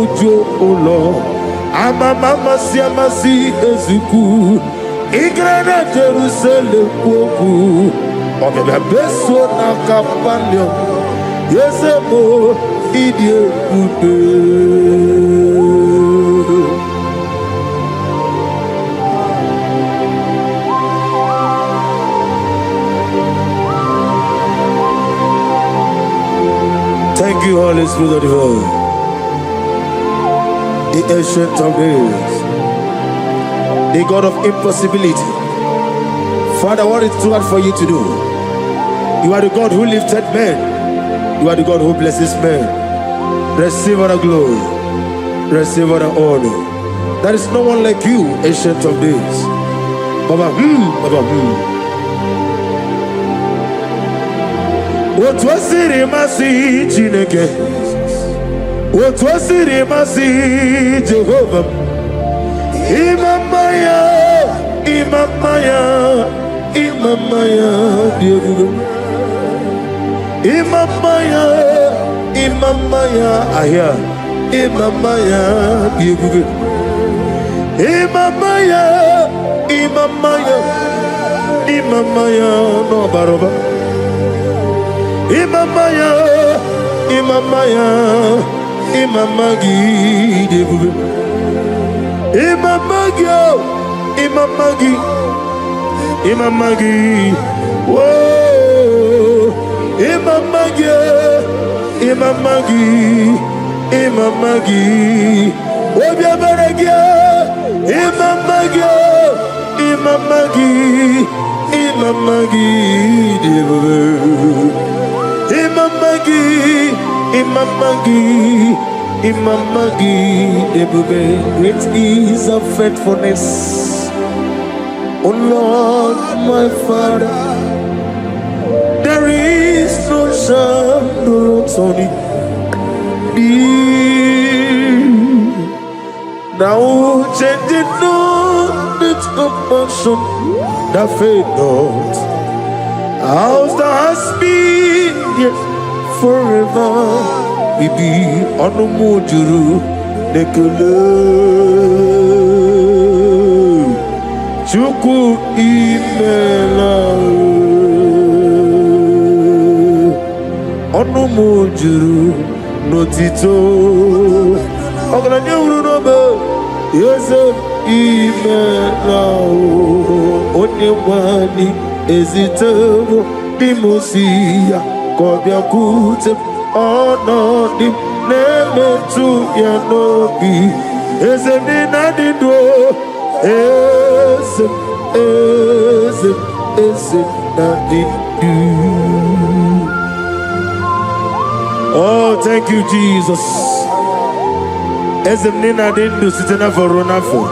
ujo ulo amama siamasi ezuku igrana Jerusalem kwoku okebe beso na kapanion yesemo idie ube. Thank you, Holy Spirit of the world, the ancient of days, the God of impossibility. Father, what is too hard for you to do? You are the God who lifted men. You are the God who blesses men. Receive our glory. Receive our honor. There is no one like you, ancient of days. Baba, Baba, What was it, Masi Chineke? What was it, Masi Jehovah? Imamaya, Imamaya, Imamaya, dear. Imamaya, Imamaya, Aya, Imamaya, dear. Imamaya, Imamaya, Imamaya, no baroba. Imamaya, Imamaya, Imamagi, dear. Imamagi, Imamagi, Imamagi, whoa, Imamagi, Imamagi, Imamagi, Obiabaragia, Imamagi, Imamagi, Imamagi, Imamagi, Imamagi, Imamagi, great is of faithfulness. Oh Lord, my Father, there is no shadow on thee. Now changing not its compassion that fade not. Ours thou hast been yet forever. We be on the mojuru nekele. Chuku imela onu mojuru notito ogalanya uru nobe Yosef imela onye wani ezitebo dimosia kobia kute onodim nemetu ya nobi ezemina dido Oh, thank you, Jesus. Ezemnina dindu sitena forona for.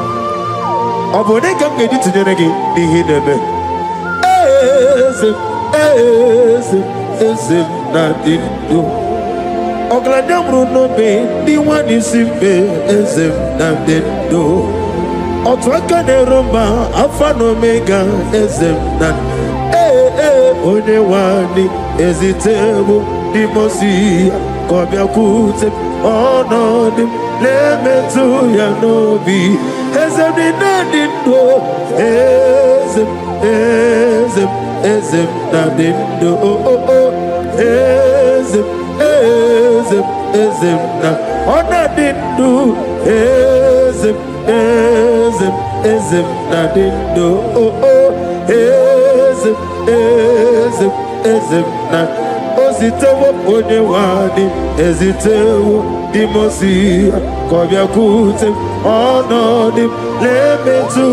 Obone kam gedi tunyenegi di hidebe. Ezemna dindu. Ogladamru no be di wani simbe ezemna dindu. Otwaka ne romba alpha and omega ezemna onye wani ezitebo dimosi kobia kute onodim lemetu ya nobi ezemna dindo ezemna dindo ezemna ona dindo ezemna dindo ezemna ozitewo onye wani ezitewo dimosi kobia kute onodim lemetu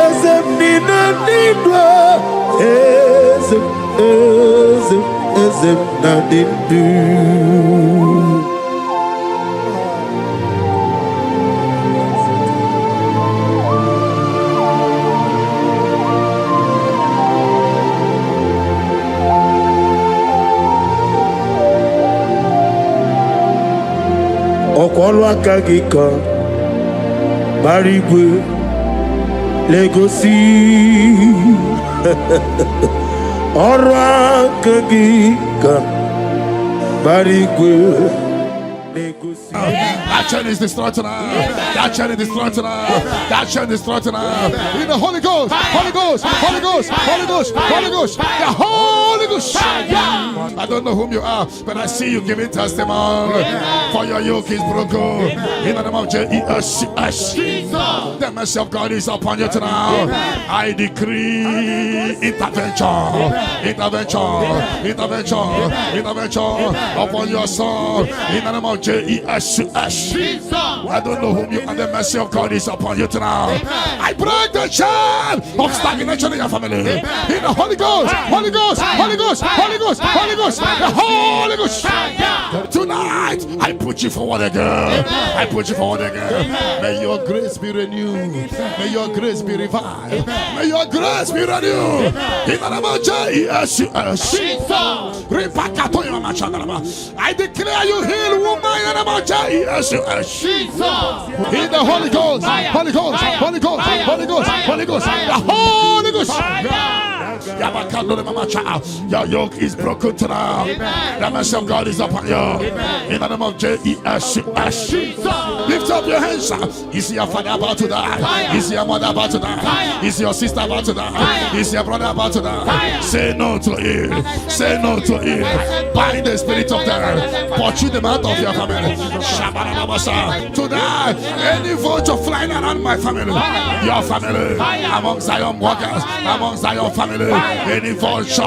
ezemnina dindo ezemna dindo. Ọkwọlụ aka gị ka gbara igwe legosi ọrụ aka gị ka gbara igwe legosi. That chain is destroyed tonight. That chain is destroyed tonight. That chain is destroyed tonight. In the Holy Ghost, Holy Ghost, Holy Ghost, Holy Ghost, Holy Ghost, the Holy Ghost. I don't know whom you are, but I see you giving testimony. For your yoke is broken. In the name of Jesus, the mercy of God is upon you tonight. I decree intervention, intervention, intervention, intervention upon your soul. In the name of Jesus. I don't know whom you are. The mercy of God is upon you tonight. I break the chain of stagnation in your family. In the Holy Ghost, Holy Ghost, Holy Ghost, Holy Ghost, Holy Ghost, the Holy Ghost. Tonight, I put you forward again. I put you forward again. May your grace be renewed. May your grace be revived. May your grace be renewed. In the name of Jesus. I declare you heal, woman. In the name of Jesus. In the Holy Ghost, Holy Ghost, Holy Ghost, Holy Ghost, Holy Ghost, the Holy Ghost. Your yoke is broken tonight. The mercy of God is upon you. In the name of Jesus. Lift up your hands. Is your father about to die? Is your mother about to die? Is your sister about to die? Is your brother about to die? Say no to it. Say no to it. Bind the spirit of death. Pursue them out of your family. Tonight, any vulture flying around my family, your family, among Zion workers, among Zion family, any vulture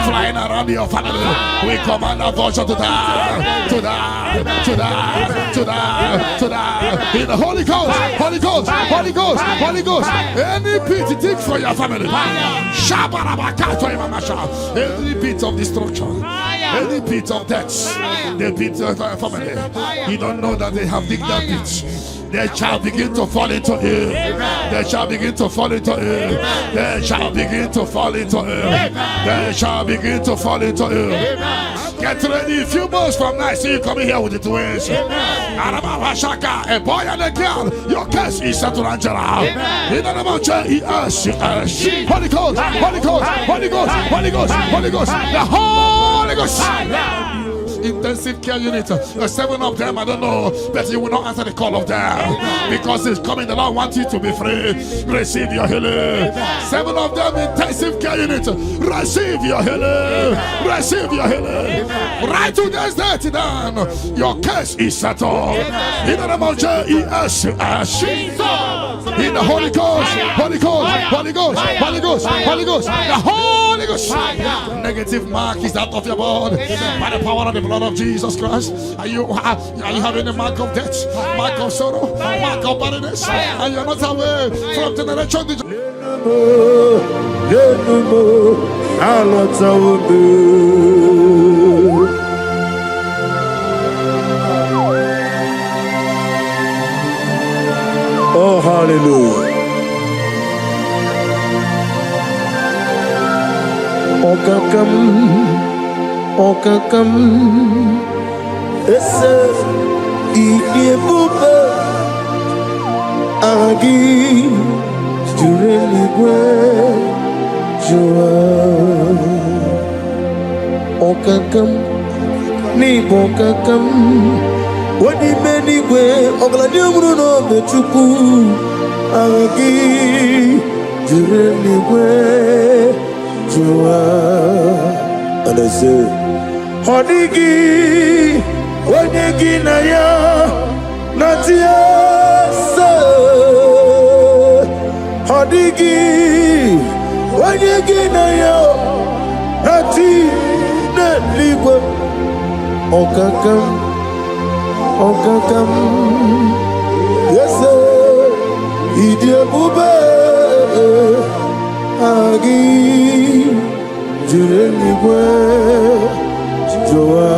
flying around your family, we command a vulture to die, to die, to die, to die, to die. In the Holy Ghost, Holy Ghost, Holy Ghost, Holy Ghost. Any pit dig for your family. Any pit of destruction, any pit of death, the pit of your family. You don't know that they have digged that pit. They shall begin to fall into it. They shall begin to fall into it. They shall begin to fall into it. They shall begin to fall into it. Get ready. A few months from now, see you coming here with the twins. A boy and a girl. Your case is settled, Angela. In the name of Jesus. Holy Ghost, Holy Ghost, Holy Ghost, Holy Ghost, Holy Ghost, the Holy Ghost. Intensive care unit, 7 of them, I don't know, but you will not answer the call of them because it's coming. The Lord wants you to be free. Receive your healing. 7 of them, intensive care unit, receive your healing. Receive your healing. Right to this day, down. Your case is settled. In the name of Jesus. In the Holy Ghost, Holy Ghost, Holy Ghost, Holy Ghost, Holy Ghost, the Holy Ghost. Negative mark is out of your body by the power of the blood of Jesus Christ. Are you having the mark of death, mark of sorrow, mark of barrenness, and you're not away from generation to Oh, hallelujah. Okakam ese idiebube agi jureligwe jua okakam ni bokakam wadi menigwe ogladi umuno bechuku agi jureligwe jua and I say Hodigi, Wadigi Naya, Natia, Hodigi, Wadigi Naya, Nati, Netliwa, Okakam, yes, sir, Idia Bube, Agi. Jureligwe Joa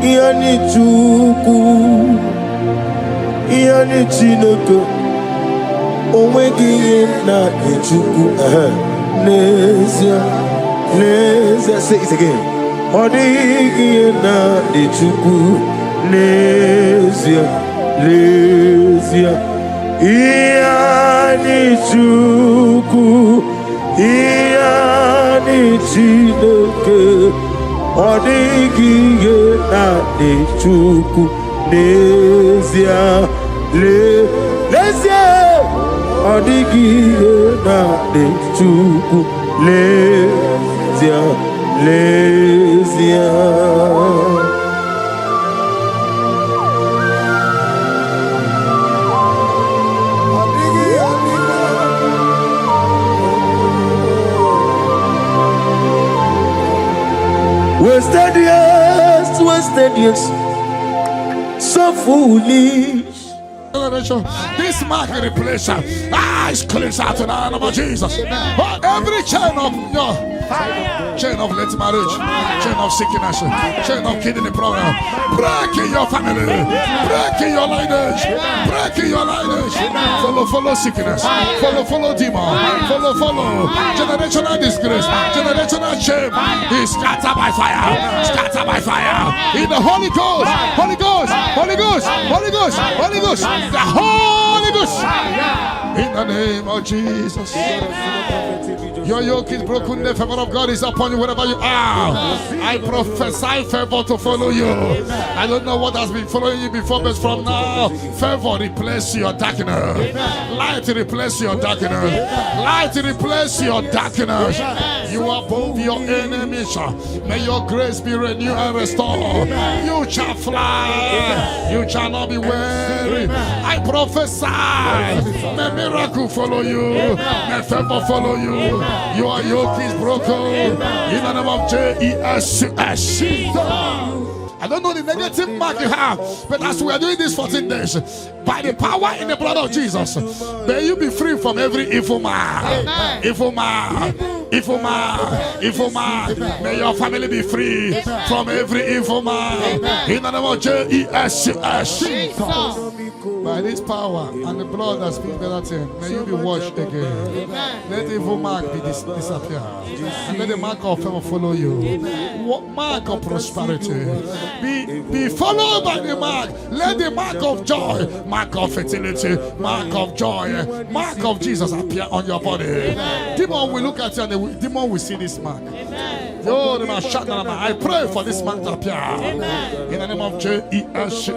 Iani Chuku Iani Chineke Onwegi na Chuku Nezia say it again Odigi na Chuku Nezia Iani Chuku Iani Chineke Odigiye na Chuku Nezia Odigiye na Chuku Nezia Wasted years, so foolish. This market replace is cleansed out in the name of Jesus. Every chain of late marriage, chain of sickness, chain of kidney problem, break in your family, break in your lineage, break in your lineage. Follow sickness, follow demon, follow generational disgrace, generational shame. Is scattered by fire, scattered by fire. In the Holy Ghost, Holy Ghost, Holy Ghost, Holy Ghost, Holy Ghost, the Holy Ghost. In the name of Jesus. Your yoke is broken. The favor of God is upon you wherever you are. I prophesy favor to follow you. I don't know what has been following you before, but from now, favor replace your darkness. Light replace your darkness. Light replace your darkness. You are above your enemies. May your grace be renewed and restored. You shall fly. You shall not be weary. I prophesy. May miracle follow you. May favor follow you. Your yoke is broken. In the name of Jesus. I don't know the negative mark you have, but as we are doing this 14 days, by the power in the blood of Jesus, may you be free from every evil man. Evil man. Evil man. Evil man. May your family be free from every evil man. In the name of Jesus. By this power and the blood that speaks better things, may you be washed again. Let the evil mark be disappear. And let the mark of favor follow you. Mark of prosperity. Be followed by the mark. Let the mark of joy, mark of fertility, mark of joy, mark of Jesus appear on your body. Demon will look at you and the demon will see this mark. I pray for this mark to appear. In the name of Jesus.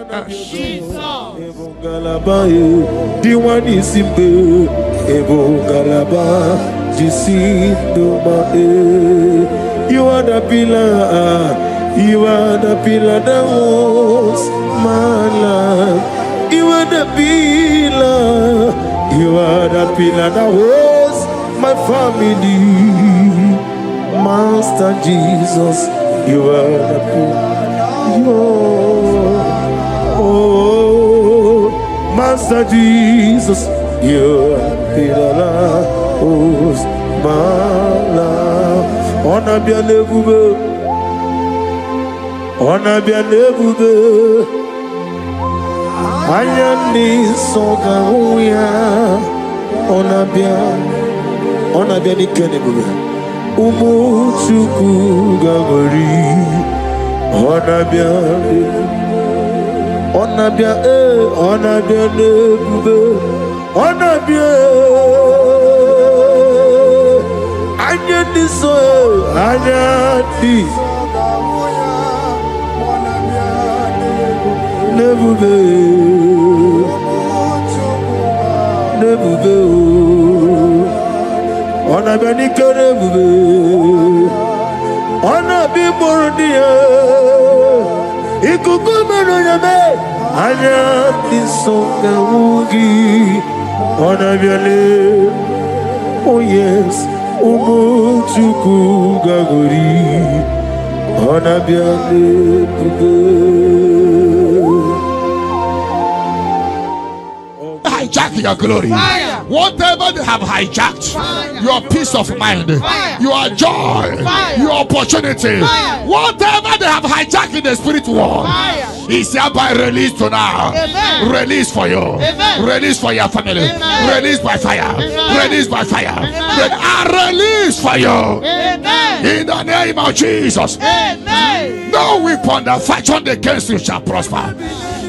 You are the pillar. You are the pillar that holds my life. You are the pillar. You are the pillar that holds my family. Master Jesus, you are the pillar. Oh, Master Jesus, you are the pillar that holds my life. On a bien levé. On a bien évolué, Ayani Sogaouya, on a bien évolué, Umuchuku Gabori, on a bien évolué, Ayani So, Ayani. Never be. On a been on a been born dear. It could go on a bed. I am this song on a been. Oh, yes. Umuchuku Gagori on a been. Hijack your glory. Fire. Whatever they have hijacked, fire. Your peace of mind, fire. Your joy, fire. Your opportunity, fire. Whatever they have hijacked in the spirit world, is hereby released to now. Amen. Release for you. Amen. Release for your family. Amen. Release by fire. Amen. Release by fire. Release for you. Amen. In the name of Jesus. Amen. No weapon that fashioned against you shall prosper.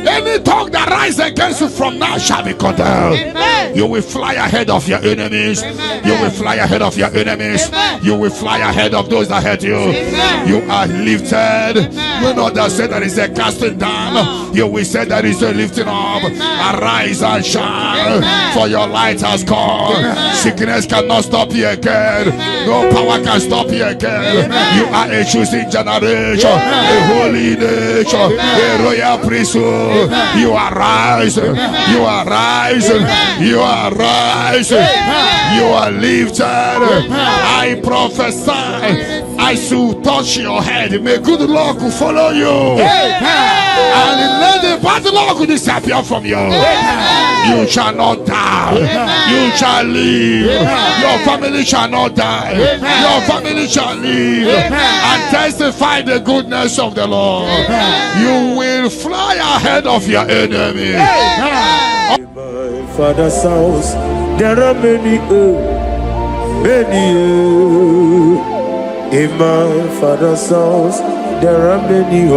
Any tongue that rises against you from now shall be condemned. Amen. You will fly ahead of your enemies. Amen. You will fly ahead of your enemies. Amen. You will fly ahead of those that hurt you. Amen. You are lifted. Amen. You know that said that is a casting down. You will say that is a lifting up. Amen. Arise and shine. Amen. For your light has come. Amen. Sickness cannot stop you again. Amen. No power can stop you again. Amen. You are a choosing generation. Amen. A holy nation. Amen. A royal priesthood. Amen. You are rising. Amen. You are rising. Amen. You are rising. Amen. You are lifted. Amen. I prophesy. I should touch your head. May good luck follow you. Amen. And let the bad luck disappear from you. Amen. You shall not die. Amen. You shall live. Amen. Your family shall not die. Amen. Your family shall live. Amen. And testify the goodness of the Lord. Amen. You will fly ahead of your enemy. Amen. In my father's house, there are many. In my father's house, there are many.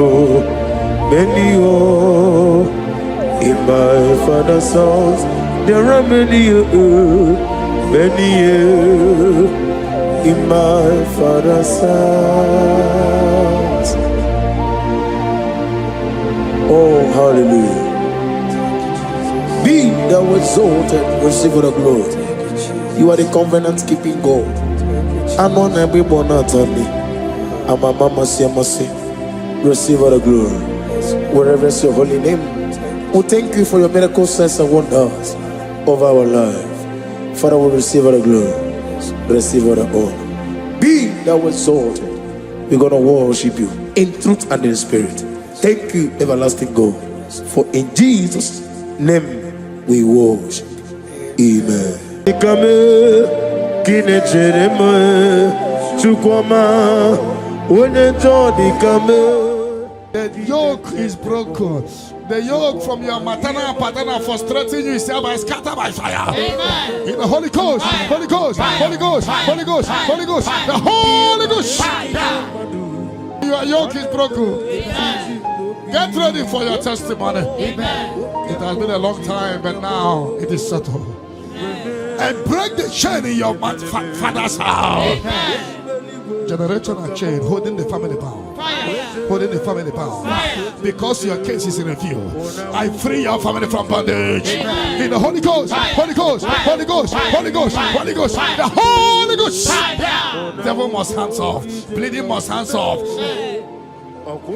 In my father's house, There are many, many in my Father's house. Oh, hallelujah. Be thou exalted, receive the glory. You are the covenant keeping God. I'm on every born out of me. I'm a mama, receive the glory. Wherever is your holy name. We thank you for your miracle signs and wonders over our life. Father, we receive the glory, receive the honor. Be thou exalted. We're going to worship you in truth and in spirit. Thank you, everlasting God. For in Jesus' name we worship. Amen. The yoke is broken. The yoke from your maternal and paternal frustrating you is hereby scattered by fire. Amen. In the Holy Ghost, Holy Ghost, Holy Ghost, Holy Ghost, Holy Ghost, the Holy Ghost. Your yoke is broken. Amen. Get ready for your testimony. Amen. It has been a long time, but now it is settled. And break the chain in your father's house. Amen. Generational chain holding the family bound. Holding the family bound. Because your case is in review, I free your family from bondage. In the Holy Ghost, Holy Ghost, Holy Ghost, Holy Ghost, Holy Ghost, the Holy Ghost. Devil must hands off. Bleeding must hands off.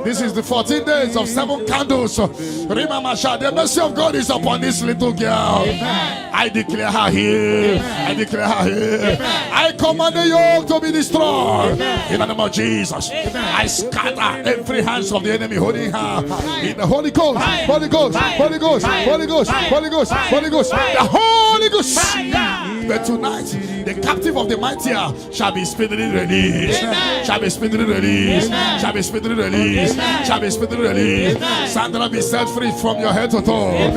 This is the 14 days of 7 candles. Remember, the mercy of God is upon this little girl. Amen. I declare her here. I declare her here. I command the yoke to be destroyed. Amen. In the name of Jesus. Amen. I scatter every hands of the enemy holding her. In the Holy Ghost, Holy Ghost, Holy Ghost, Holy Ghost, Holy Ghost, Holy Ghost, the Holy Ghost. But tonight, the captive of the mightier shall be speedily released. Shall be speedily released. Shall be speedily released. Shall be speedily released. Sandra, be set free from your head to toe.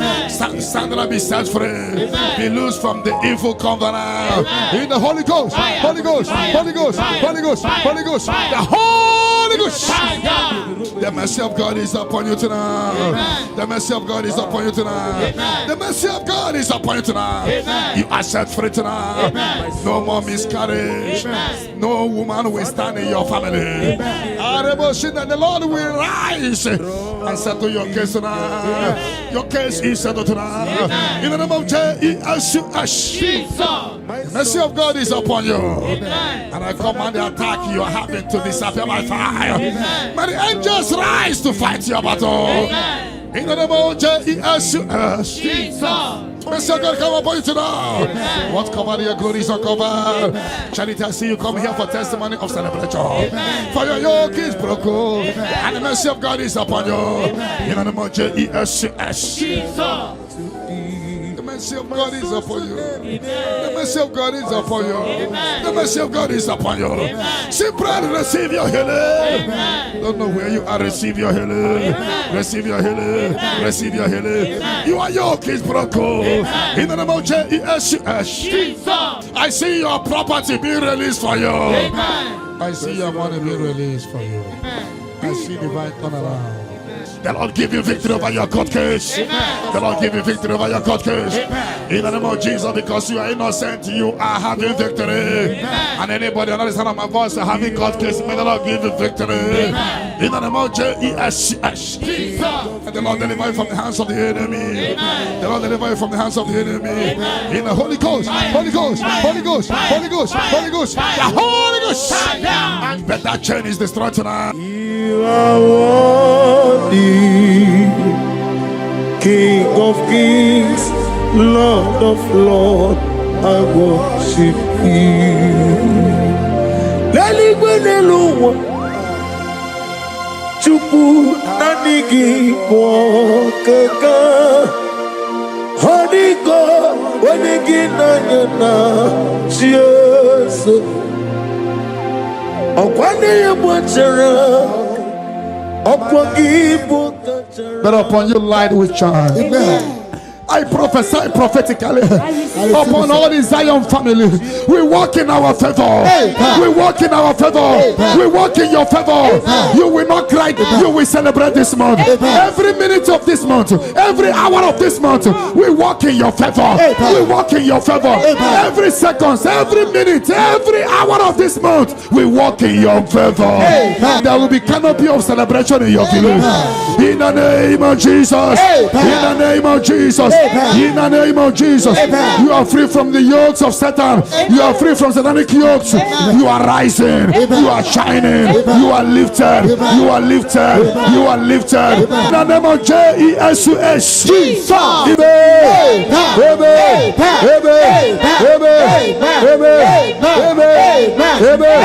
Sandra, be set free. Be loose from the evil covenant. In the Holy Ghost, Holy Ghost, Holy Ghost, Holy Ghost, Holy Ghost, the Holy Ghost. The mercy of God is upon you tonight. The mercy of God is upon you tonight. The mercy of God is upon you tonight. You are set free tonight. No more miscarriage. No woman will stand in your family. And the Lord will rise and settle your case tonight. Your case is settled tonight. In the name of Jesus. The mercy of God is upon you. And I command the attack you are having to disappear by fire. May the angels rise to fight your battle. In the name of Jesus. Mercy of God come upon you tonight. What covered your glory is uncovered. Charity, I see you come here for testimony of celebration. For your yoke is broken. And the mercy of God is upon you. In the name of Jesus. The mercy of God is upon you. The mercy of God is upon you. The mercy of God is upon you. Simply receive your healing. Don't know where you are. Receive your healing. Receive your healing. Receive your healing. Your yoke is broken. In the name of Jesus. I see your property being released for you. I see your money being released for you. I see divine turnaround. The Lord give you victory over your court case. The Lord give you victory over your court case. In the name of Jesus, because you are innocent, you are having victory. And anybody under the sound of my voice having court case, may the Lord give you victory. In the name of Jesus. And the Lord deliver you from the hands of the enemy. The Lord deliver you from the hands of the enemy. In the Holy Ghost, Holy Ghost, Holy Ghost, Holy Ghost, Holy Ghost, the Holy Ghost. But that chain is destroyed tonight. You are worthy, King of kings, Lord of lords, I worship you. Leliweneluwa, Chukwu nanigi mwokeka, Holy God, wenigi nanyana, Jesus. Okwane mwachara. But upon you light will shine. Amen. I prophesy prophetically upon all the Zion family. We walk in our favor. We walk in our favor. We walk in your favor. You will not cry. You will celebrate this month. Every minute of this month, every hour of this month, we walk in your favor. We walk in your favor. Every second, every minute, every hour of this month, we walk in your favor. There will be canopy of celebration in your village. In the name of Jesus. In the name of Jesus. In the name of Jesus. You are free from the yokes of Satan. You are free from satanic yokes. You are rising. You are shining. You are lifted. You are lifted. You are lifted. In the name of Jesus. Jesus. Amen. Amen. Amen. Amen.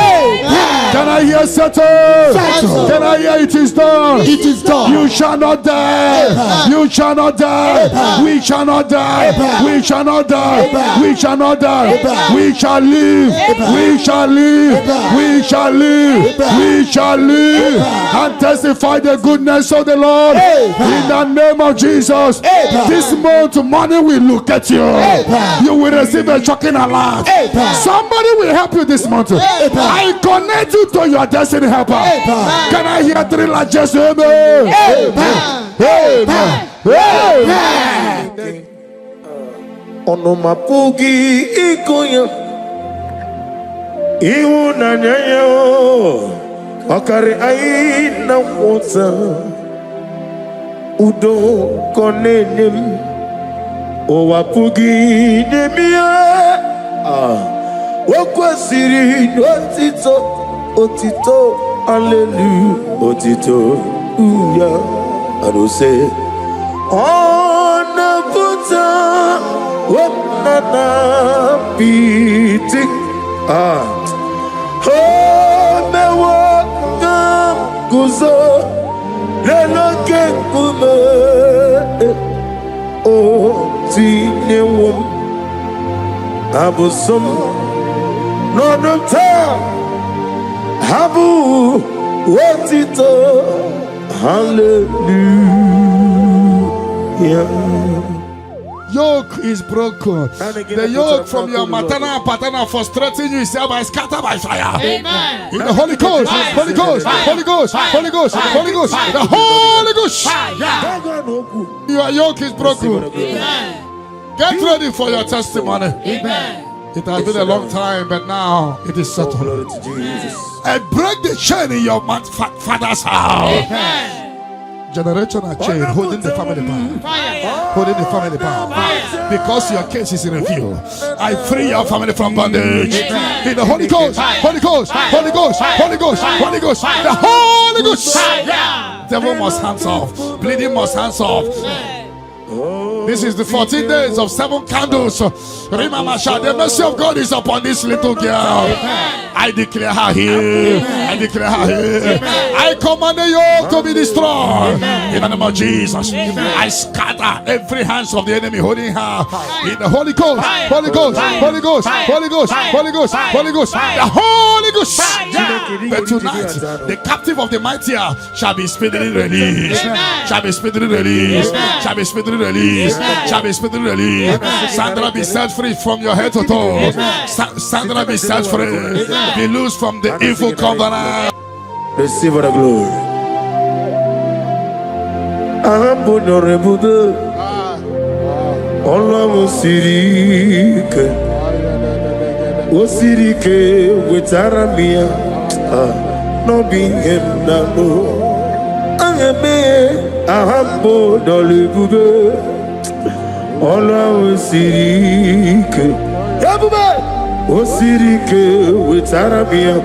Can I hear settle? Can I hear it is done? It is done. You shall not die. You shall not die. We shall not die. We shall not die. We shall not die. We shall live. We shall live. We shall live. We shall live and testify the goodness of the Lord. In the name of Jesus. This month, money will look at you. You will receive a shocking alert. Somebody will help you this month. I connect you to your destiny helper. Can I hear three largest amen? Amen. Amen. Onomapugi ikoya iwu na nyayo okari aina wota udo konenim owapugi demia wokwasiri otito hallelujah otito uya arose ona puta wonana piti mewo guzo leloke kume o tinewum abusum nonumta habu wotito hallelujah. Yoke is broken. The yoke from your maternal and paternal frustrating you is hereby scattered by fire. Amen. In the Holy Ghost, Holy Ghost, Holy Ghost, Holy Ghost, Holy Ghost, the Holy Ghost. Your yoke is broken. Amen. Get ready for your testimony. Amen. It has been a long time, but now it is settled. I break the chain in your father's house. Amen. Generational chain holding the family bound. Fire. Holding the family bound. Because your case is in review. I free your family from bondage. In the Holy Ghost, Holy Ghost, Holy Ghost, Holy Ghost, Holy Ghost, the Holy Ghost. Devil must hands off. Bleeding must hands off. This is the 14 days of 7 candles. Remember, the mercy of God is upon this little girl. I declare her here. I declare her here. I command the yoke to be destroyed. In the name of Jesus. I scatter every hands of the enemy holding her. In the Holy Ghost, Holy Ghost, Holy Ghost, Holy Ghost, Holy Ghost, Holy Ghost, the Holy Ghost. But tonight, the captive of the mightier shall be speedily released. Shall be speedily released. Shall be speedily released. Shall be speedily released. Sandra, be set free from your head to toe. Sandra, be set free. Be loose from the evil covenant. Receive the glory. Abunorebude Olamu sirike Osirike wetaramia no be him na no Angeme ahambo dolibude Olamu sirike Yabube Osirike wetaramia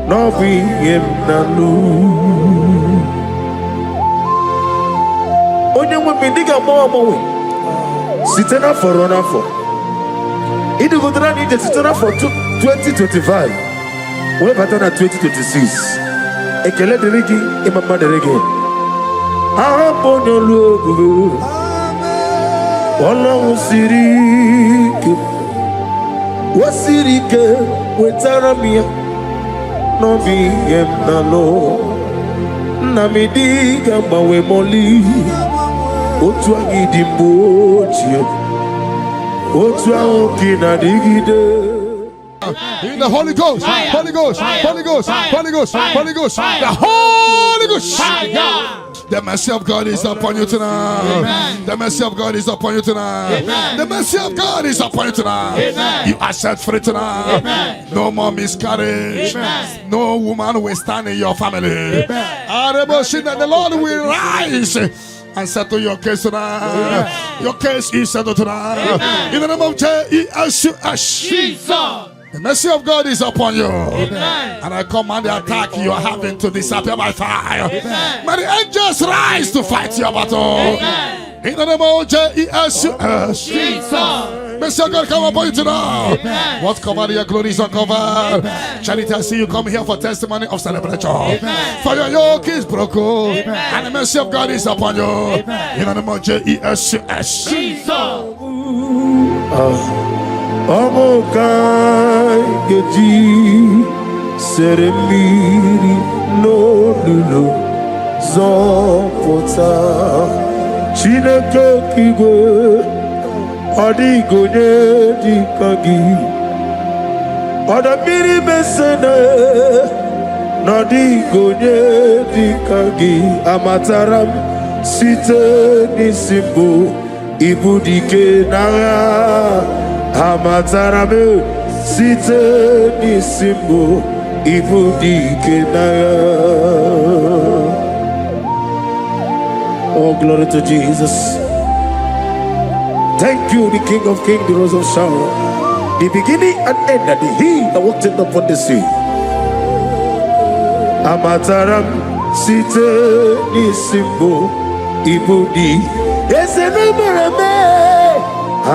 no be him na no Onye we diga mo Sitena for runner for. It would run in the Sitena for 2025. We're better than 2026. Ekele de regi, imama de regi. Upon your logo. Walla Sirike. Wasirike, Wetaramia. No be em na no. Namidiga, Mawe Molly. otu anyị dị mgbe ochie, otu ahụ gị na-adịgide. In the Holy Ghost, Holy Ghost, Holy Ghost, Holy Ghost, Holy Ghost, the Holy Ghost. The mercy of God is upon you tonight. Amen. The mercy of God is upon you tonight. Amen. The mercy of God is upon you tonight. Amen. You are set free tonight. Amen. No more miscarriage. Amen. No woman will stand in your family. Amen. The Lord will rise and settle your case tonight. Amen. Your case is settled tonight. Amen. In the name of Jesus. The mercy of God is upon you. Amen. And I command the attack you are having to disappear by fire. Amen. May the angels rise to fight your battle. Amen. In the name of Jesus. Mercy of God come upon you tonight. Amen. What's covered your glory is uncovered. Charity, I see you come here for testimony of celebration. Amen. For your yoke is broken. Amen. And the mercy of God is upon you. Amen. In the name of Jesus. Omokai geji seremiri n'olulu zọpụta Chineke kigwe ọ dịghị onye dịka gị ọdọ mmiri mesene na ọ dịghị onye dịka gị amatara m site n'isi mbụ ibu dike n'agha amatara m site n'isi mbụ ibu dike n'agha. Oh, glory to Jesus. Thank you, the King of Kings, the Rose of Sharon, the beginning and end, and the He that walked upon the sea. Amatara m site n'isi mbụ ibu dike n'agha.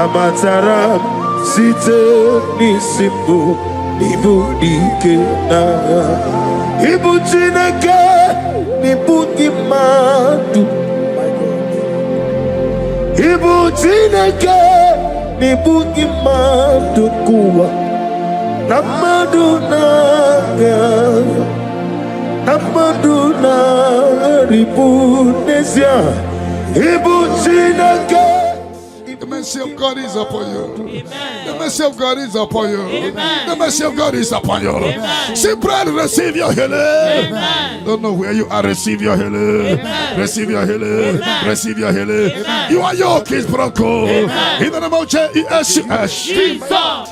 Amatara m site n'isi mbụ ibu dike n'agha. Ibu Chineke n'ibu gị mmadụ. Ibu Chineke n'ibu gị mmadụ kụwa na mmadụ na-aga na mmadụ na-arịbu n'ezie. Ibu Chineke. The mercy of God is upon you. Amen. The mercy of God is upon you. Amen. The mercy of God is upon you. Amen. Simply receive your healing. Amen. Don't know where you are. Receive your healing. Amen. Receive your healing. Amen. Receive your healing. Amen. Your yoke is broken. Amen. In the name of Jesus.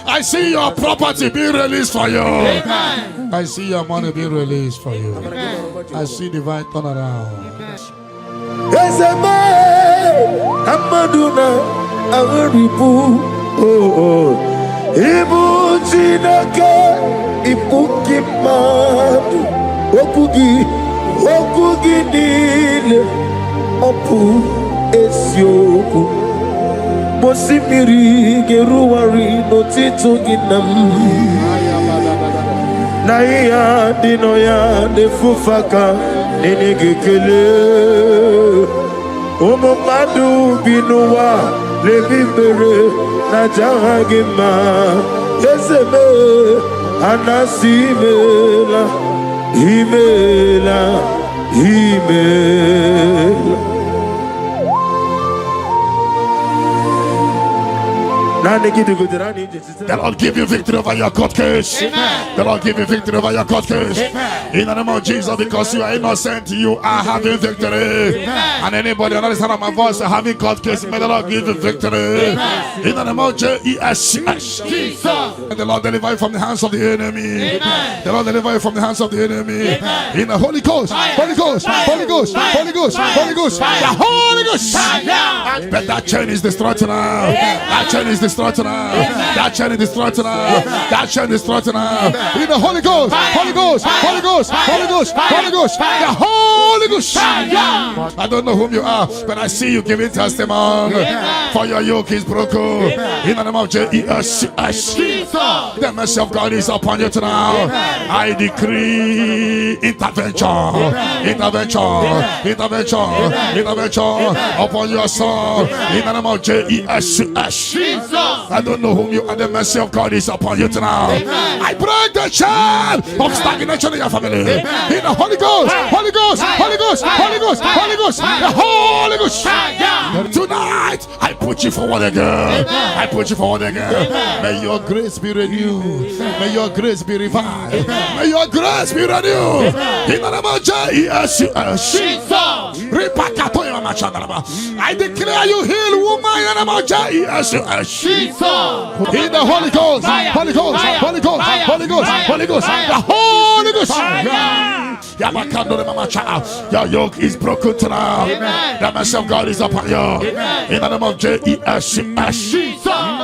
I see your property being released for you. Amen. I see your money being released for you. Amen. I see divine turnaround. Yes, Amaduna. Awaribu, Ibu Chineke, Ibu Kimadu, Okugi Nile, Opu Esioku, Mosimiri Geruari, Notito Ginam, Naya Dinoya, Nefufaka, Nenegekele, Omomadu Binoa. Lebibere na jahagima Yeseme anasimela Himela The Lord give you victory over your court case. Amen. The Lord give you victory over your court case. Amen. In the name of Jesus, because you are innocent, you are having victory. Amen. And anybody on the other side of my voice having court case, may the Lord give you victory. Amen. In the name of Jesus. And the Lord deliver you from the hands of the enemy. Amen. The Lord deliver you from the hands of the enemy. Amen. In the Holy Ghost, Holy Ghost, Holy Ghost, Holy Ghost, Holy Ghost, the Holy Ghost. But that chain is destroyed tonight. That chain is destroyed tonight. That chain is destroyed tonight. That chain is destroyed tonight. In the Holy Ghost, Holy Ghost, Holy Ghost, Holy Ghost, Holy Ghost, the Holy Ghost. I don't know whom you are, but I see you giving testimony. For your yoke is broken. In the name of Jesus, the mercy of God is upon you tonight. I decree intervention, intervention upon your soul. In the name of Jesus. I don't know whom you are. The mercy of God is upon you tonight. I break the chain of stagnation in your family. In the Holy Ghost, Holy Ghost, Holy Ghost, Holy Ghost, Holy Ghost, the Holy Ghost. Tonight, I put you forward again. I put you forward again. May your grace be renewed. May your grace be revived. May your grace be renewed. In the name of Jesus. I declare you heal, woman. In the name of Jesus. In the Holy Ghost, Holy Ghost, Holy Ghost, Holy Ghost, Holy Ghost, the Holy Ghost. Your yoke is broken tonight. The mercy of God is upon you. In the name of Jesus.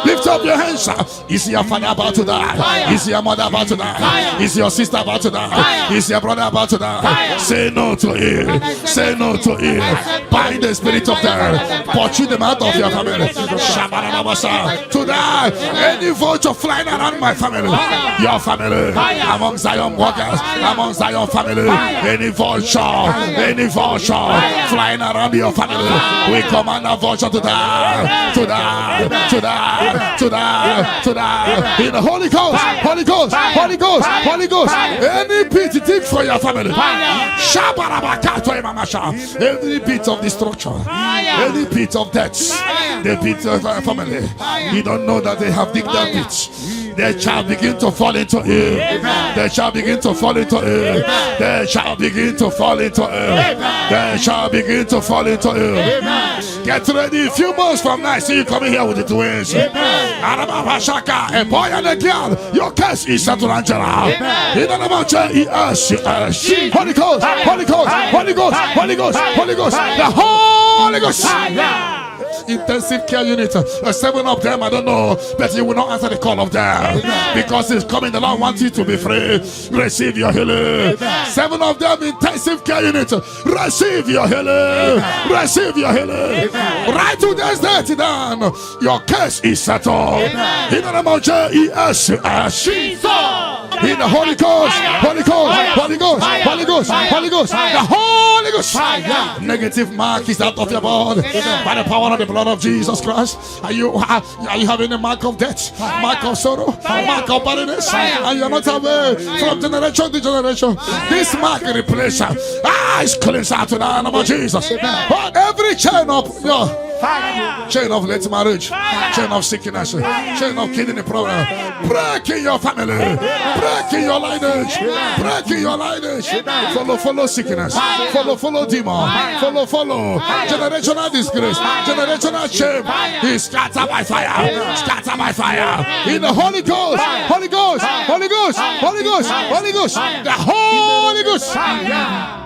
Lift up your hands. Is your father about to die? Is your mother about to die? Is your sister about to die? Is your brother about to die? Say no to it. Say no to it. Bind the spirit of death. Pursue them out of your family. Today, any vulture flying around my family, your family, among Zion walkers, among Zion family, any vulture flying around your family, we command a vulture to die, to die, to die, to die, to die. In the Holy Ghost, Holy Ghost, Holy Ghost, Holy Ghost. Any pit dig for your family. Any pit of destruction, any pit of death, the pit of your family. You don't know that they have digged that pit. They shall begin to fall into it. They shall begin to fall into it. They shall begin to fall into it. They shall begin to fall into it. Get ready. A few months from now, see you coming here with the twins. A boy and a girl. Your case is settled, Angela. In the name of Jesus. Holy Ghost, Holy Ghost, Holy Ghost, Holy Ghost, Holy Ghost, the Holy Ghost. Intensive care unit, 7 of them, I don't know, but you will not answer the call of them because it's coming. The Lord wants you to be free. Receive your healing. 7 of them, intensive care unit, receive your healing. Receive your healing. Right to this day, down. Your case is settled. In the name of Jesus. In the Holy Ghost, Holy Ghost, Holy Ghost, Holy Ghost, Holy Ghost, the Holy Ghost. Negative mark is out of your body by the power of the blood of Jesus Christ. Are you having a mark of death, mark of sorrow, mark of barrenness, and you're not away from generation to generation? This mark replace is cleansed out to the name of Jesus. But every chain of your chain of late marriage, chain of sickness, chain of kidney problem, break in your family, break in your lineage, break in your lineage. Follow sickness, follow demon, follow generational disgrace, generational shame. Is scattered by fire, scattered by fire. In the Holy Ghost, Holy Ghost, Holy Ghost, Holy Ghost, Holy Ghost, the Holy Ghost.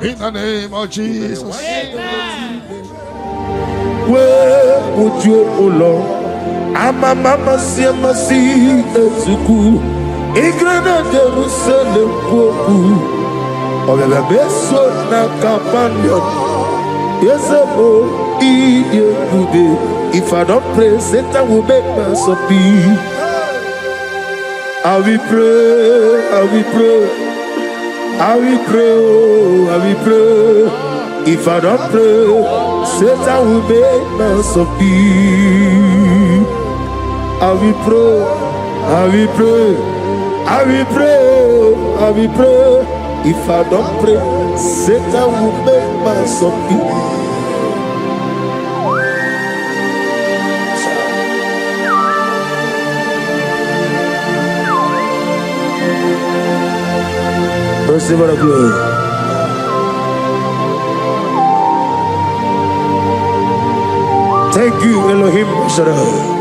In the name of Jesus. Where would you, oh Lord? Ama mama siama si ezuku. Igrana Jerusalem poku. Obebe beso na companion. Yesebo iye kude. If I don't pray, Satan will make us happy. I will pray, I will pray, I will pray, I will pray. If I don't pray, Satan will make us happy. I will pray, I will pray, I will pray, I will pray. If I don't pray, Satan will make us happy. Receive our glory. Thank you, Elohim Shaddai.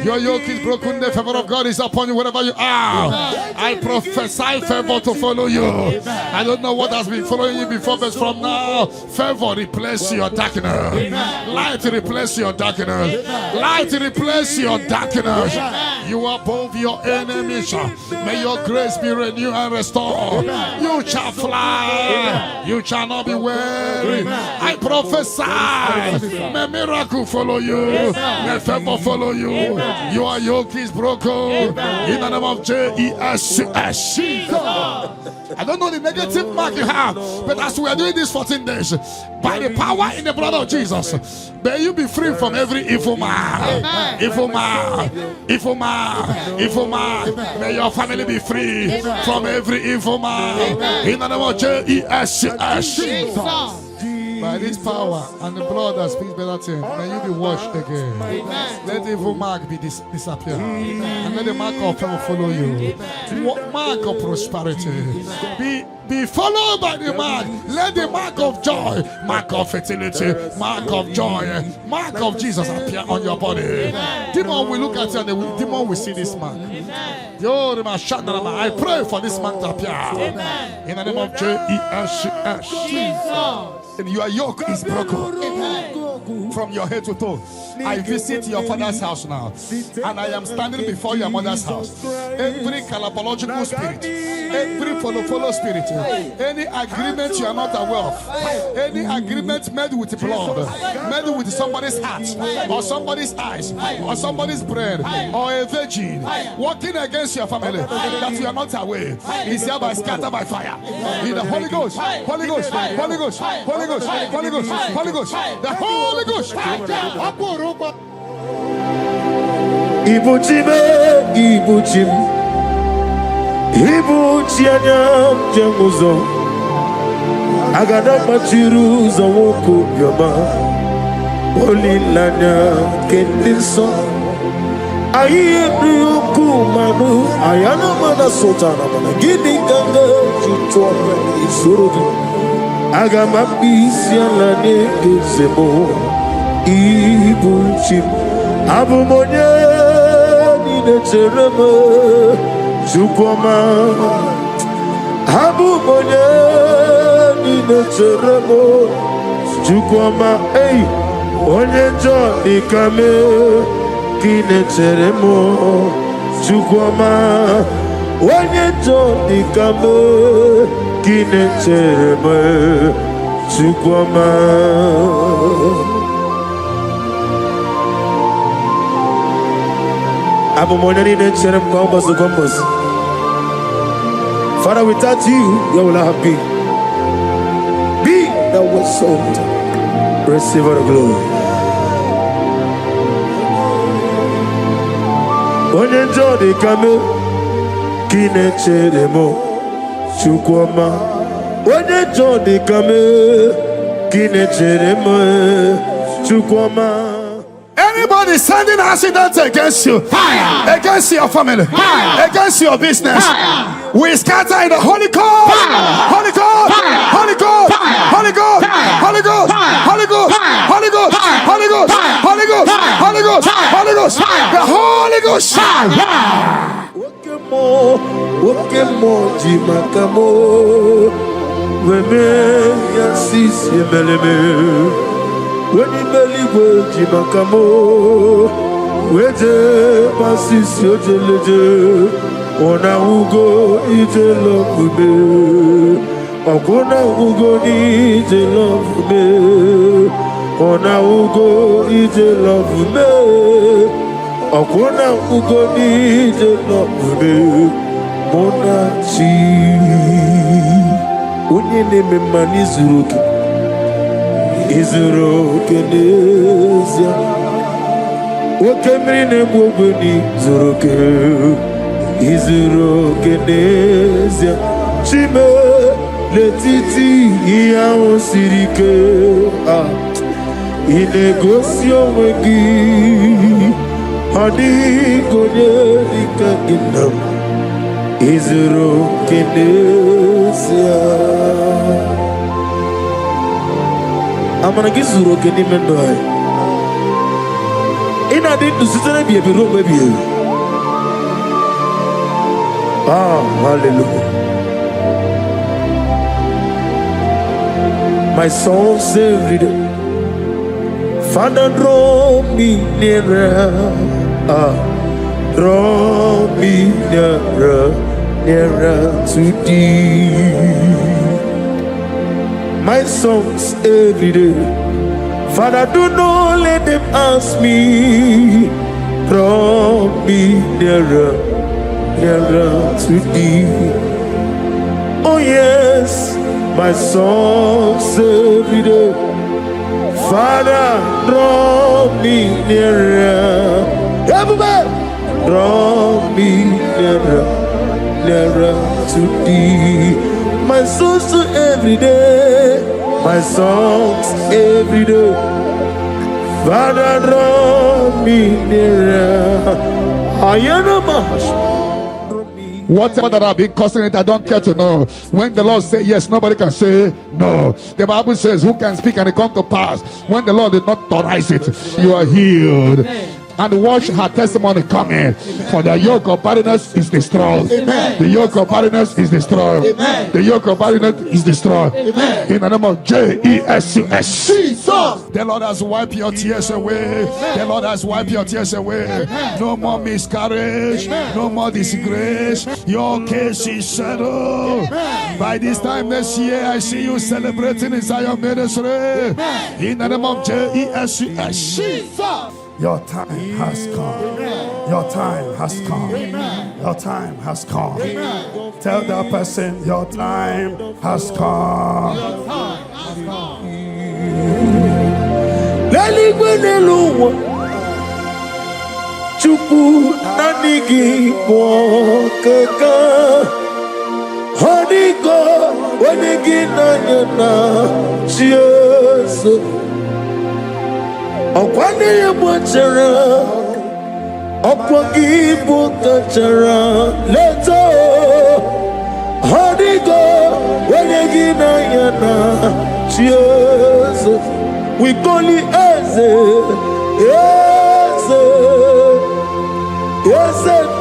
Your yoke is broken. The favor of God is upon you wherever you are. I prophesy favor to follow you. I don't know what has been following you before, but from now, favor replace your darkness. Light replace your darkness. Light replace your darkness. You are above your enemies. May your grace be renewed and restored. You shall fly. You shall not be weary. I prophesy. May miracle follow you. May favor follow you. Your yoke is broken in the name of Jesus. I don't know the negative mark you have, but as we are doing this 14 days, by the power in the blood of Jesus, may you be free from every evil man, evil man, evil man. man, may your family be free from every evil man. In the name of Jesus. By this power and the blood that speaks better things, may you be washed again. Let the evil mark be disappear. And let the mark of favor follow you. Mark of prosperity. Be followed by the mark. Let the mark of joy, mark of fertility, mark of joy, mark of Jesus appear on your body. Demon will look at you and the demon will see this mark. I pray for this mark to appear. In the name of Jesus. Your yoke is broken from your head to toe. I visit your father's house now, and I am standing before your mother's house. Every calabological spirit, every follow spirit, any agreement you are not aware of, any agreement made with blood, made with somebody's heart, or somebody's eyes, or somebody's brain, or a virgin, working against your family that you are not aware, is hereby scattered by fire. In the Holy Ghost, Holy Ghost, Holy Ghost, Holy Ghost, Holy Ghost, Holy Ghost, the Holy Ghost. Ibuchime, Ibuchim, Ibuchianyam Jamuzo, Agada Machiru Zawoko Yama, Holy Lanya Kendinso, Ayuku Manu, Ayana Mana Sotana, Gini Ganga, Chutua, Isurudu, Agama Pisialane Gizemo, Ibuchim, Abumonya. Nechereme Chukwama Abu Monya Nechereme Chukwama Hey Onye John Ikame Kinecheremo Chukwama Onye John Ikame Kinechereme Chukwama. Father, without you, where will I have been? Be thou exalted, receive all the glory. Onye jodi kame kine cheremo chukwama. Onye jodi kame kine cheremo chukwama. Anybody sending accidents against you, fire. Against your family, fire. Against your business, fire. We scatter in the Holy Ghost, Holy Ghost, Holy Ghost, Holy Ghost, Holy Ghost, Holy Ghost, Holy Ghost, Holy Ghost, Holy Ghost, Holy Ghost, Holy Ghost, the Holy Ghost. Okemo jimakamo, weme yasisi meleme. When you believe Jimakamo, Wete Pasisi Ojeleje, Ona Ugo Ije love me, Okona Ugo Ije love me, Ona Ugo Ije love me, Okona Ugo Ije love me, Monachi, Unye me manizuruki. Izuro kenezia Okemri ne mwobuni Zuroke Izuro kenezia Chime letiti iya osirike Inegosio wengi Hadi konye likaginam Izuro kenezia I'm gonna get Zuro Kenny Mendoy. In a did to sit and be a bit of baby. Ah, hallelujah. My soul saved it. Father, draw me nearer. Draw me nearer to thee. My songs every day. Father, do not let them ask me. Draw me nearer to thee. Oh yes, my songs every day. Father, draw me nearer. Everybody, draw nearer to thee. My songs every day, my songs every day. Father, draw me nearer. I am a whatever that I've been causing it, I don't care to know. When the Lord say yes, nobody can say no. The Bible says, who can speak and it come to pass? When the Lord did not authorize it, you are healed. And watch her testimony come in. For the yoke of barrenness is destroyed. Amen. The yoke of barrenness is destroyed. Amen. The yoke of barrenness is destroyed. Amen. In the name of Jesus. The Lord has wiped your tears away. Amen. The Lord has wiped your tears away. Amen. No more miscarriage. Amen. No more disgrace. Your case is settled. Amen. By this time next year, I see you celebrating in Zion ministry. Amen. In the name of Jesus. Your time has come. Amen. Your time has come. Amen. Your time has come. Amen. Tell that person, your time has come. Your time has come. Chupu nanigi kaka honigo onigi nanyana Jesus. Ọ̀kwádé yẹ̀bọ̀ tẹ̀rẹ̀ ọ̀pọ̀ kì í bò tẹ̀rẹ̀ lẹ́tọ̀ ọ̀dìgọ̀ wẹ́yẹ̀gì náà yẹn náà Jesus. We call it Eze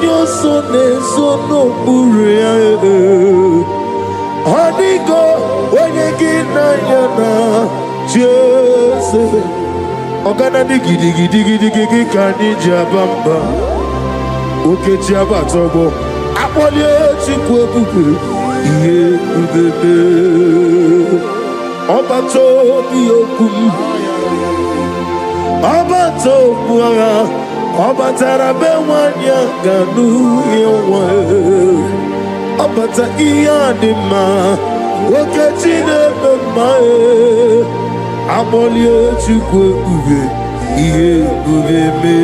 ní oṣù n'ezo n'okpuru ya ọ̀dìgọ̀ wẹ́yẹ̀gì náà yẹn náà Jesus. Ogana di gidi kani jabamba oke jabatobo apoli chukwu ebube ihe ubebe obato bi okum obato buara obatara be nwanya ganu yewa obata iya di ma oke chinebe ma Amolie chukwu ube ihe ubebe.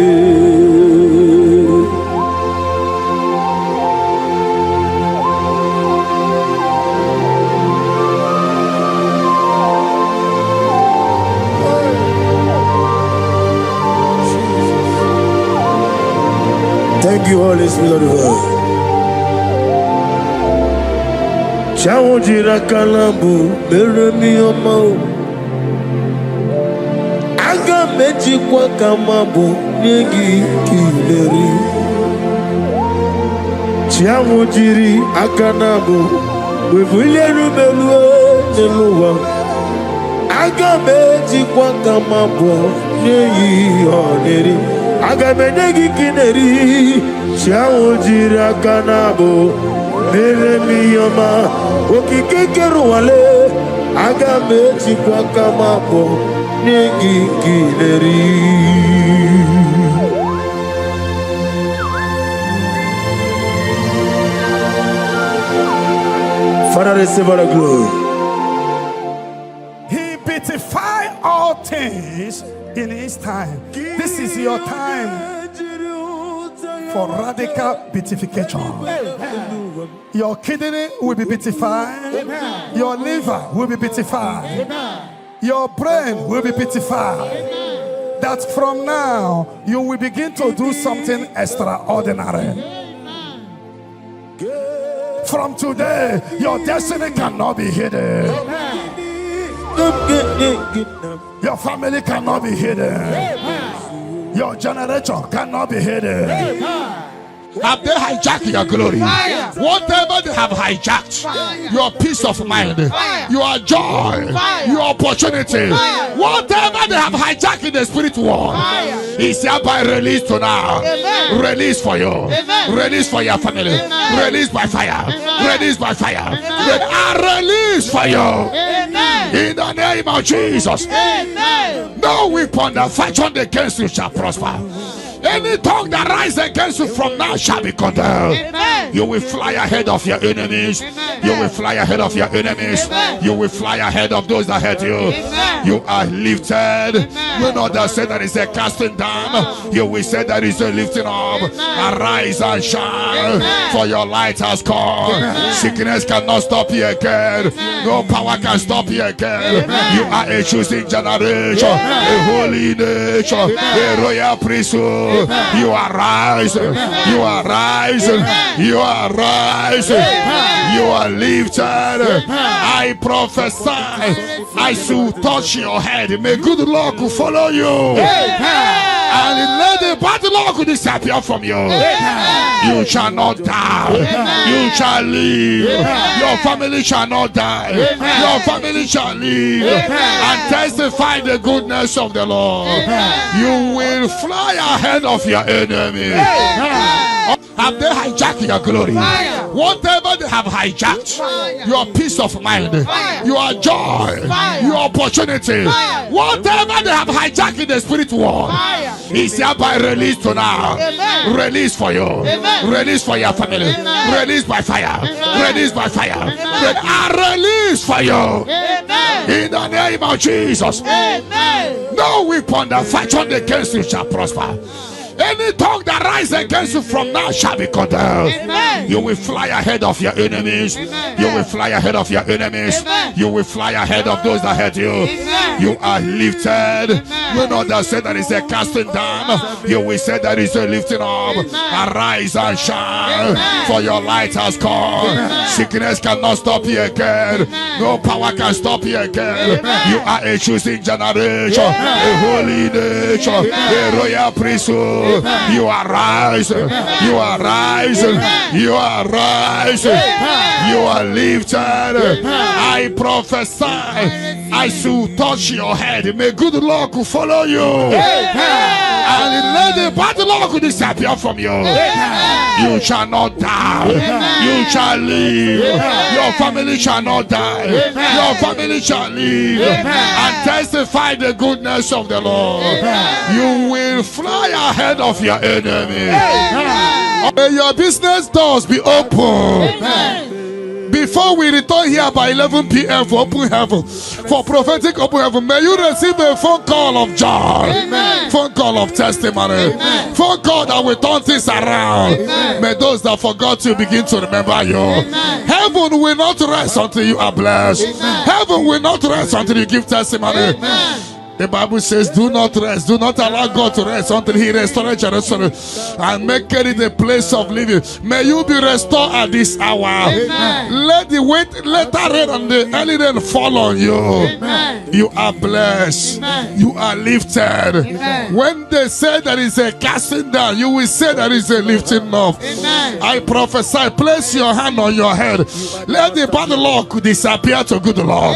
Thank you, Holy Spirit of God. Chawo jira kalabu beremi omo. Meji kwa kama bu nyegi kileri Chiamu jiri akanabu Webulie rumelue neluwa Aga meji kwa kama bu nyegi oneri Aga menyegi kineri Chiamu jiri akanabu Mere miyoma Okikekeru wale Aga meji kwa kama bu Father, receive all the glory. He beautified all things in his time. This is your time for radical beatification. Your kidney will be beatified. Your liver will be beatified. Your brain will be beatified. Amen. That from now you will begin to do something extraordinary. Amen. From today, your destiny cannot be hidden. Amen. Your family cannot be hidden. Amen. Your generation cannot be hidden. Amen. Have they hijacked your glory? Fire. Whatever they have hijacked, fire. Your peace of mind, fire. Your joy, fire. Your opportunity, fire. Whatever they have hijacked in the spirit world, fire. Is hereby released to now. Amen. Release for you. Amen. Release for your family. Amen. Release by fire. Amen. Release by fire. Release for you. Amen. In the name of Jesus. Amen. No weapon that fashioned against you shall prosper. Any tongue that rises against you from now shall be condemned. You will fly ahead of your enemies. You will fly ahead of your enemies. You will fly ahead of those that hurt you. You are lifted. You know that say that is a casting down. You will say that is a lifting up. Arise and shine, for your light has come. Sickness cannot stop you again. No power can stop you again. You are a choosing generation, a holy nation, a royal priesthood. You are rising. You are rising. You are rising. You are lifted. I prophesy, I should touch your head. May good luck follow you. And let the bad luck disappear from you. You shall not die. You shall live. Your family shall not die. Your family shall live and testify the goodness of the Lord. You will fly ahead of your enemy. Have they hijacked your glory? Whatever they have hijacked, your peace of mind, your joy, your opportunity, whatever they have hijacked in the spirit world, is hereby released to now. Release for you. Release for your family. Release by fire. Release by fire. Release for you. In the name of Jesus. No weapon that fashioned against you shall prosper. Any tongue that rises against you from now shall be condemned. You will fly ahead of your enemies. You will fly ahead of your enemies. You will fly ahead of those that hurt you. You are lifted. You know that say that is a casting down. You will say that is a lifting up. Arise and shine, for your light has come. Sickness cannot stop you again. No power can stop you again. You are a choosing generation, a holy nation, a royal priesthood. You are rising. You are rising. You are rising. You are lifted. I prophesy, I should touch your head. May good luck follow you. And let the bad luck disappear from you. You shall not die. You shall live. Your family shall not die. Your family shall live and testify the goodness of the Lord. You will fly ahead of your enemy. May your business doors be open. Before we return here by 11 p.m. for open heaven, for prophetic open heaven, may you receive a phone call of joy, phone call of testimony, phone call that will turn things around. May those that forgot you begin to remember you. Heaven will not rest until you are blessed. Heaven will not rest until you give testimony. The Bible says, do not rest. Do not allow God to rest until He restores Jerusalem and make it a place of living. May you be restored at this hour. Let the latter rain and the early rain fall on you. You are blessed. You are lifted. When they say there is a casting down, you will say there is a lifting up. I prophesy, place your hand on your head. Let the bad luck disappear to good luck.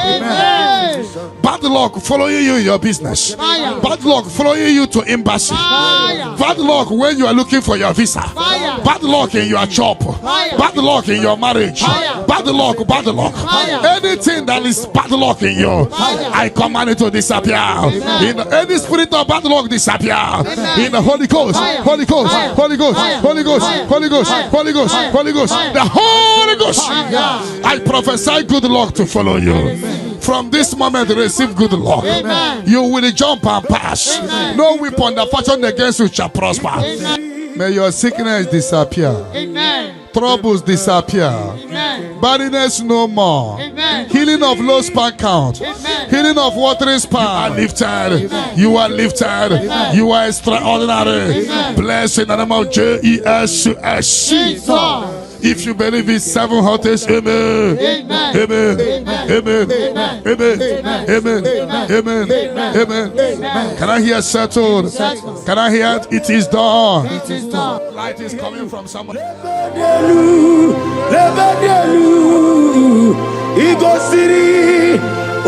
Bad luck following you in your business. Bad luck following you to embassy. Bad luck when you are looking for your visa. Bad luck in your job. Bad luck in your marriage. Bad luck, bad luck. Anything that is bad luck in you, I command it to disappear. In any spirit of bad luck, disappear. In the Holy Ghost, Holy Ghost, Holy Ghost, Holy Ghost, Holy Ghost, Holy Ghost, Holy Ghost, the Holy Ghost. I prophesy good luck to follow you. From this moment, receive good luck. You will jump and pass. No weapon that fashioned against you shall prosper. May your sickness disappear. Troubles disappear. Barrenness no more. Healing of low sperm count. Healing of watering sperm. You are lifted. You are lifted. You are extraordinary. Blessed in the name of Jesus. If you believe it, 7 hottest, amen. Amen. Amen. Amen. Amen. Amen. Amen. Can I hear settled? Can I hear it is done? It is done. Light is coming from someone. Ego City.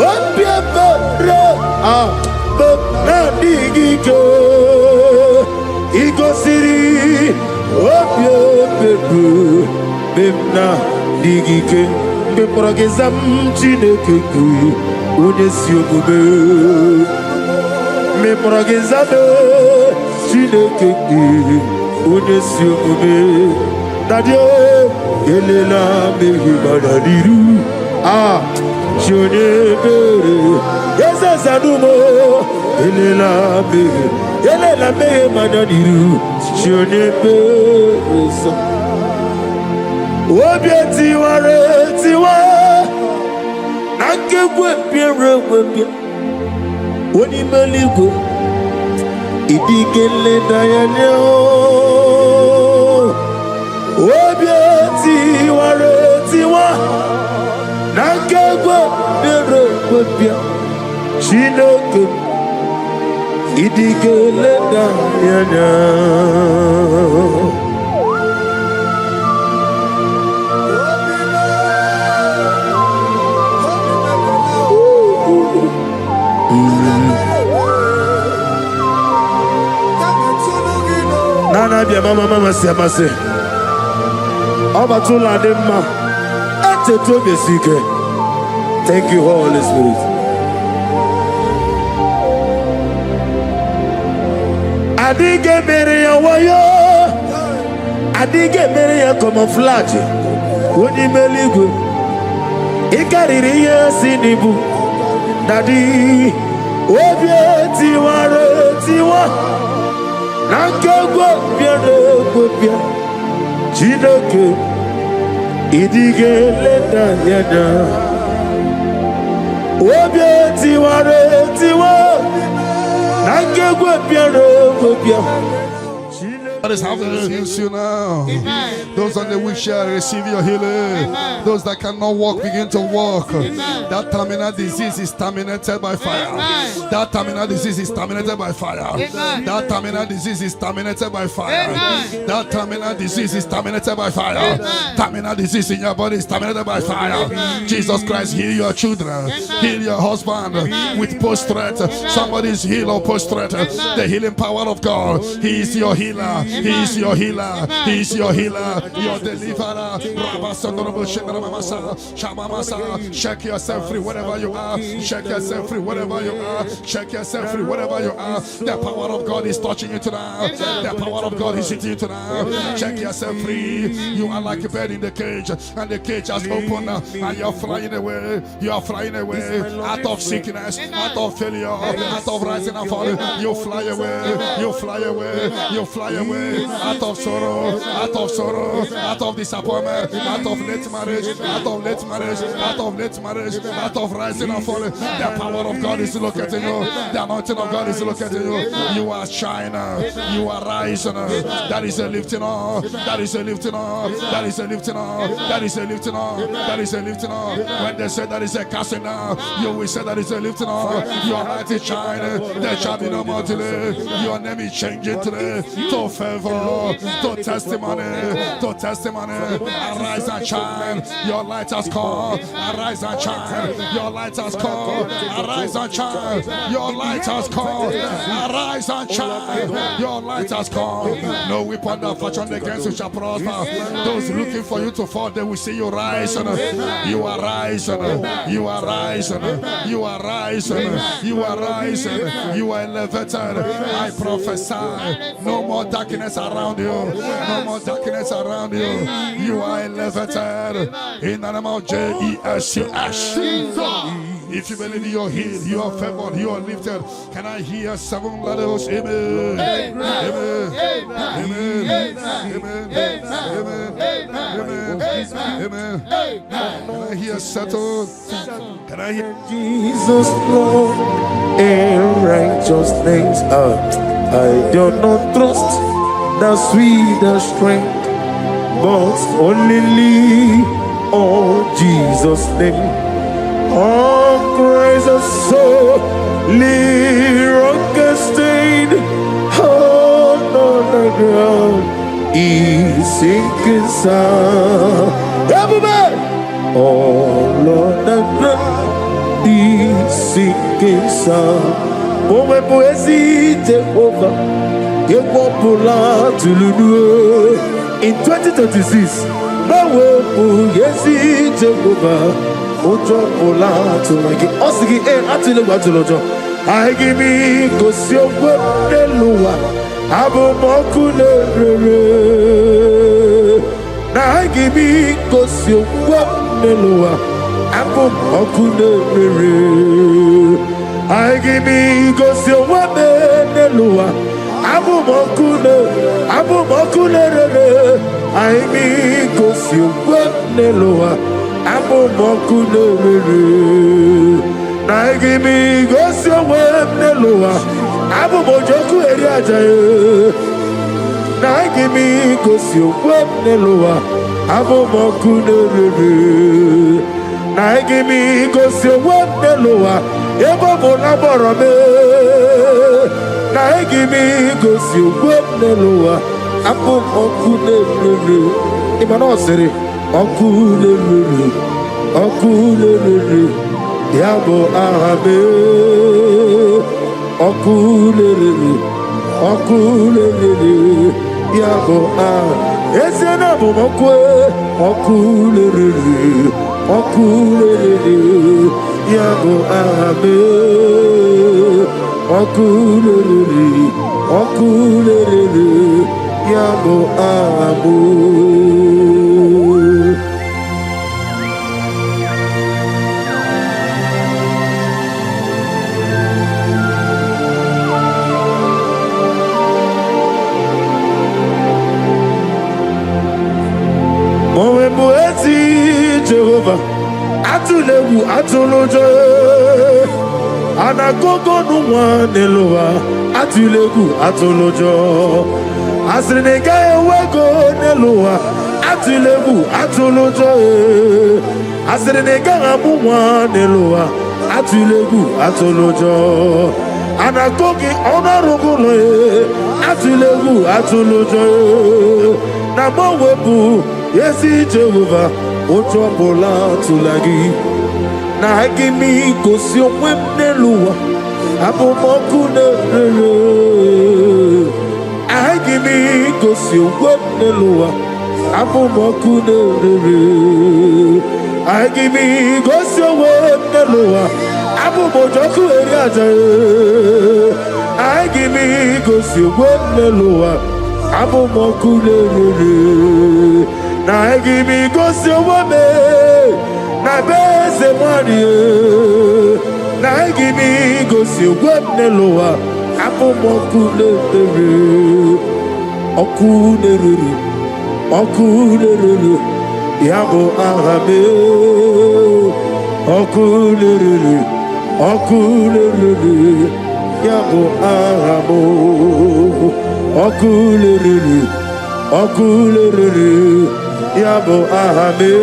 What Ego City. Bemna digike beprogezam chineke ku onye si omume me progezam Chineke onye si omume Nadio elela mehi manadiru Chionye bere Yesa zanumo elela mehi manadiru Chionye bere Obieti ware tiwa Nakegwe piere webia Oni meligwe Idikele dayane Obieti ware tiwa Nakegwe piere webia Chinoke Idikele dayane Nana bia mama si amase Obatula demma Ete to besike. Thank you, Holy Spirit. Adige mere ya wayo Adige mere ya camouflage Woni meligwe Ikariri ya sinibu Dadi Obieti ware tiwa Nankegwe biere kwepia Chineke Idige leda yada Obieti ware tiwa Nankegwe biere kwepia That is how to use you now. Amen. Those on the wheelchair receive your healing. Amen. Those that cannot walk begin to walk. Amen. That terminal disease is terminated by fire. Amen. That terminal disease is terminated by fire. Amen. That terminal disease is terminated by fire. Amen. That terminal disease is terminated by fire. Amen. Terminal disease in your body is terminated by fire. Amen. Jesus Christ, heal your children. Amen. Heal your husband. Amen. With post-threat. Somebody is healed or post-threat. The healing power of God. He is your healer. He is your healer. He is your healer. Your deliverer. Check yourself free wherever you are. Check yourself free wherever you are. Check yourself free wherever you are. The power of God is touching you tonight. The power of God is hitting you tonight. Check yourself free. You are like a bird in the cage, and the cage has opened, and you're flying away. You are flying away out of sickness, out of failure, out of rising and falling. You fly away. You fly away. You fly away. Out of sorrow, out of disappointment, out of late marriage, out of rising and falling. The power of God is locating you. The anointing of God is locating you. You are shining. You are rising. That is a lifting up. That is a lifting up. That is a lifting up. That is a lifting up. That is a lifting up. When they say that is a casting down, you will say that is a lifting up. Your light is shining. There shall be no more delay. Your name is changing today to favor, to testimony, to testimony. Arise and shine. Your light has come. Arise and shine. Your light has come. Arise and shine. Your light has come. Arise and shine. Your light has come. No weapon that fashion against you shall prosper. Those looking for you to fall, they will see you rise. You are rising. You are rising. You are rising. You are rising. You are elevated. I prophesy. No more darkness around you. No more darkness around you. You are elevated. In the name of Jesus. If you believe you are healed, you are favored, you are lifted. Can I hear 7 letters? Amen. Amen. Amen. Amen. Amen. Amen. Amen. Can I hear settled? Can I hear Jesus Lord and righteousness? I do not trust the sweetest strength, but only lean on Jesus' name. Oh, praise the soul, rock stained, oh, no, the ground is sinking sound. Everybody, oh, Lord, the ground is sinking sound. Oh, my poesy, Jehovah, you won't pull out to Lulu in 2026. No, oh, yes, Jehovah. Ojo ola to like osigi atile wa tolojo I give me go si ogbo deluwa Abumokulere. Na gibi kosio waneloa. Abumokulere. I give me kosio waneloa. Abumokulere. I me kosio waneloa. Abumokulere. Na give me kosio waneloa. Abumojoku eriajaye. Na give me kosio waneloa. Abumokulere. Na give me kosio waneloa. Ebo bonaboro me. Na give me kosio waneloa. Abumokulere. Imano sere. Okulere. Okulere. Yabo ahabe. Okulere. Okulere. Yabo ah. Esena bumokwe. Okulere. Okulere. Yabo ahabe. Okulere. Okulere. Yabo ahabu. Jehovah, Atulewu, Atulojo, Anagogo Nuwa Neloa, Atulewu, Atulojo, Asrinega Wego Neloa, Atulewu, Atulojo, Asrinega Amuwa Neloa, Atulewu, Atulojo, Anagogi Onarogo, Atulewu, Atulojo, Namowebu, Yesi Jehovah. Ochobola tulagi na hakimi kosi omwenelua abumokunere hakimi kosi omwenelua abumokunere hakimi kosi omwenelua abumojoku eriajaye hakimi kosi omwenelua abumokunere. Na give me go see woman. Na beze money. Na give me go see woman loa. Apo mokunere. Okunere. Okunere. Yabo ahabe. Okunere. Okunere. Yabo ahabo. Okunere. Okulere, yabo ahame.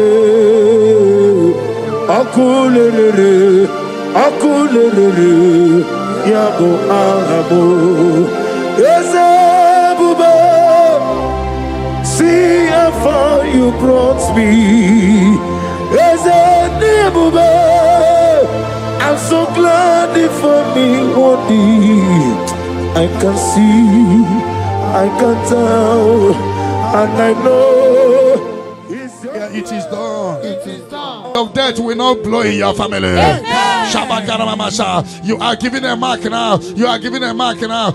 Okulere, okulere, yabo ahabo. Ezebube, see how far you brought me. Ezebube, I'm so glad for me one day. I can see, I can tell. And I know it is done. It is done. Of death will not blow in your family. You are giving a mark now. You are giving a mark now.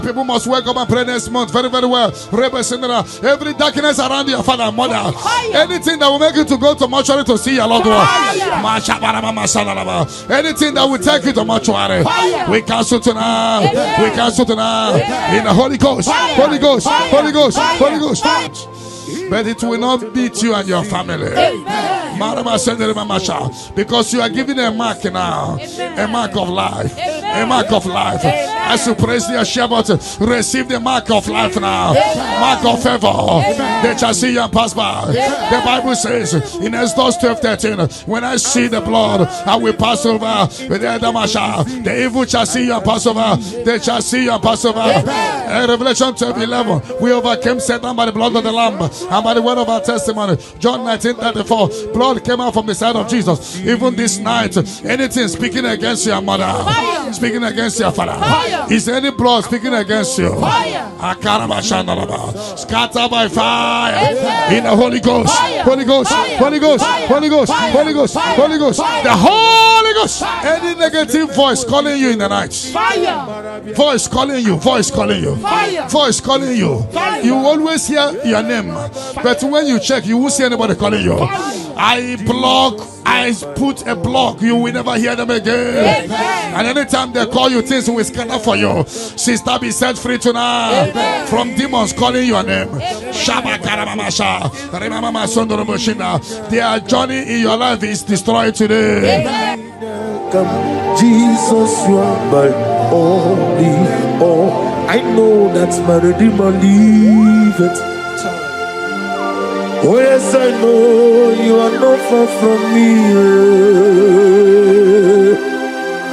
People must wake up and pray next month very, very well. Every darkness around your father and mother, anything that will make you to go to mortuary to see your loved one, anything that will take you to mortuary, we cancel tonight. We cancel tonight in the Holy Ghost. Holy Ghost. Holy Ghost. Holy Ghost. But it will not beat you and your family. Because you are giving a mark now. A mark of life. A mark of life. As you praise the Shabbat, receive the mark of life now. Mark of favor. They shall see you and pass by. The Bible says in Exodus 12:13, when I see the blood, I will pass over. The evil shall see you and pass over. They shall see you and pass over. Revelation 12:11, we overcame Satan by the blood of the Lamb and by the word of our testimony. John 19:34, blood came out from the side of Jesus. Even this night, anything speaking against your mother, speaking against your father, is any blood speaking against you? Scatter by fire. fire. In the Holy Ghost. Holy Ghost. Holy Ghost. Holy Ghost. Holy Ghost. Holy Ghost. The Holy Ghost. Any negative voice calling you in the night. Fire. Voice calling you. Voice calling you. Fire. Voice calling you. You always hear your name, but when you check, you won't see anybody calling you. I put a block. You will never hear them again. And anytime they call you, things will scatter for you. Sister, be set free tonight from demons calling your name. Their journey in your life is destroyed today. Come, Jesus, you are my only all. I know that my Redeemer liveth. Oh yes, I know you are not far from me.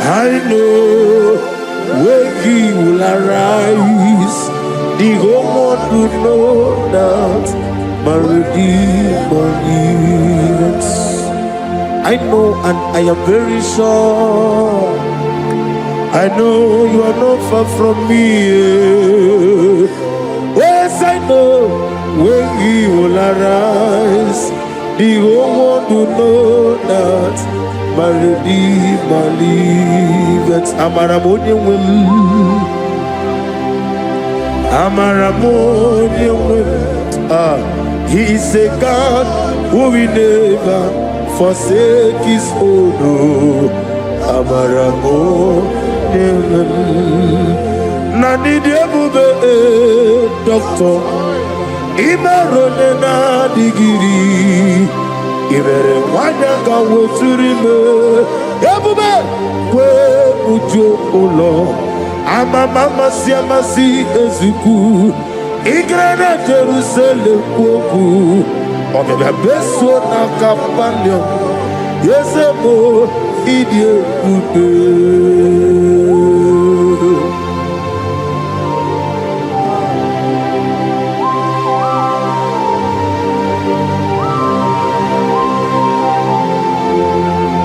I know when He will arise, the whole world will know that my Redeemer lives. I know and I am very sure. I know you are not far from me. Yes, I know. When He will arise, the whole world will know that my Redeemer liveth. Amaramoni will. Amaramoni will. He is a God who will never forsake His own. Amaramoni will. Nani Diabube, Doctor. Imarone na digiri Ibere wanyanga woturime Ebube kwe ujo ulo Ama mama siamasi ezuku Igrana Jerusalem kwoku Obebe beso na kampanya Yesemo idie kude.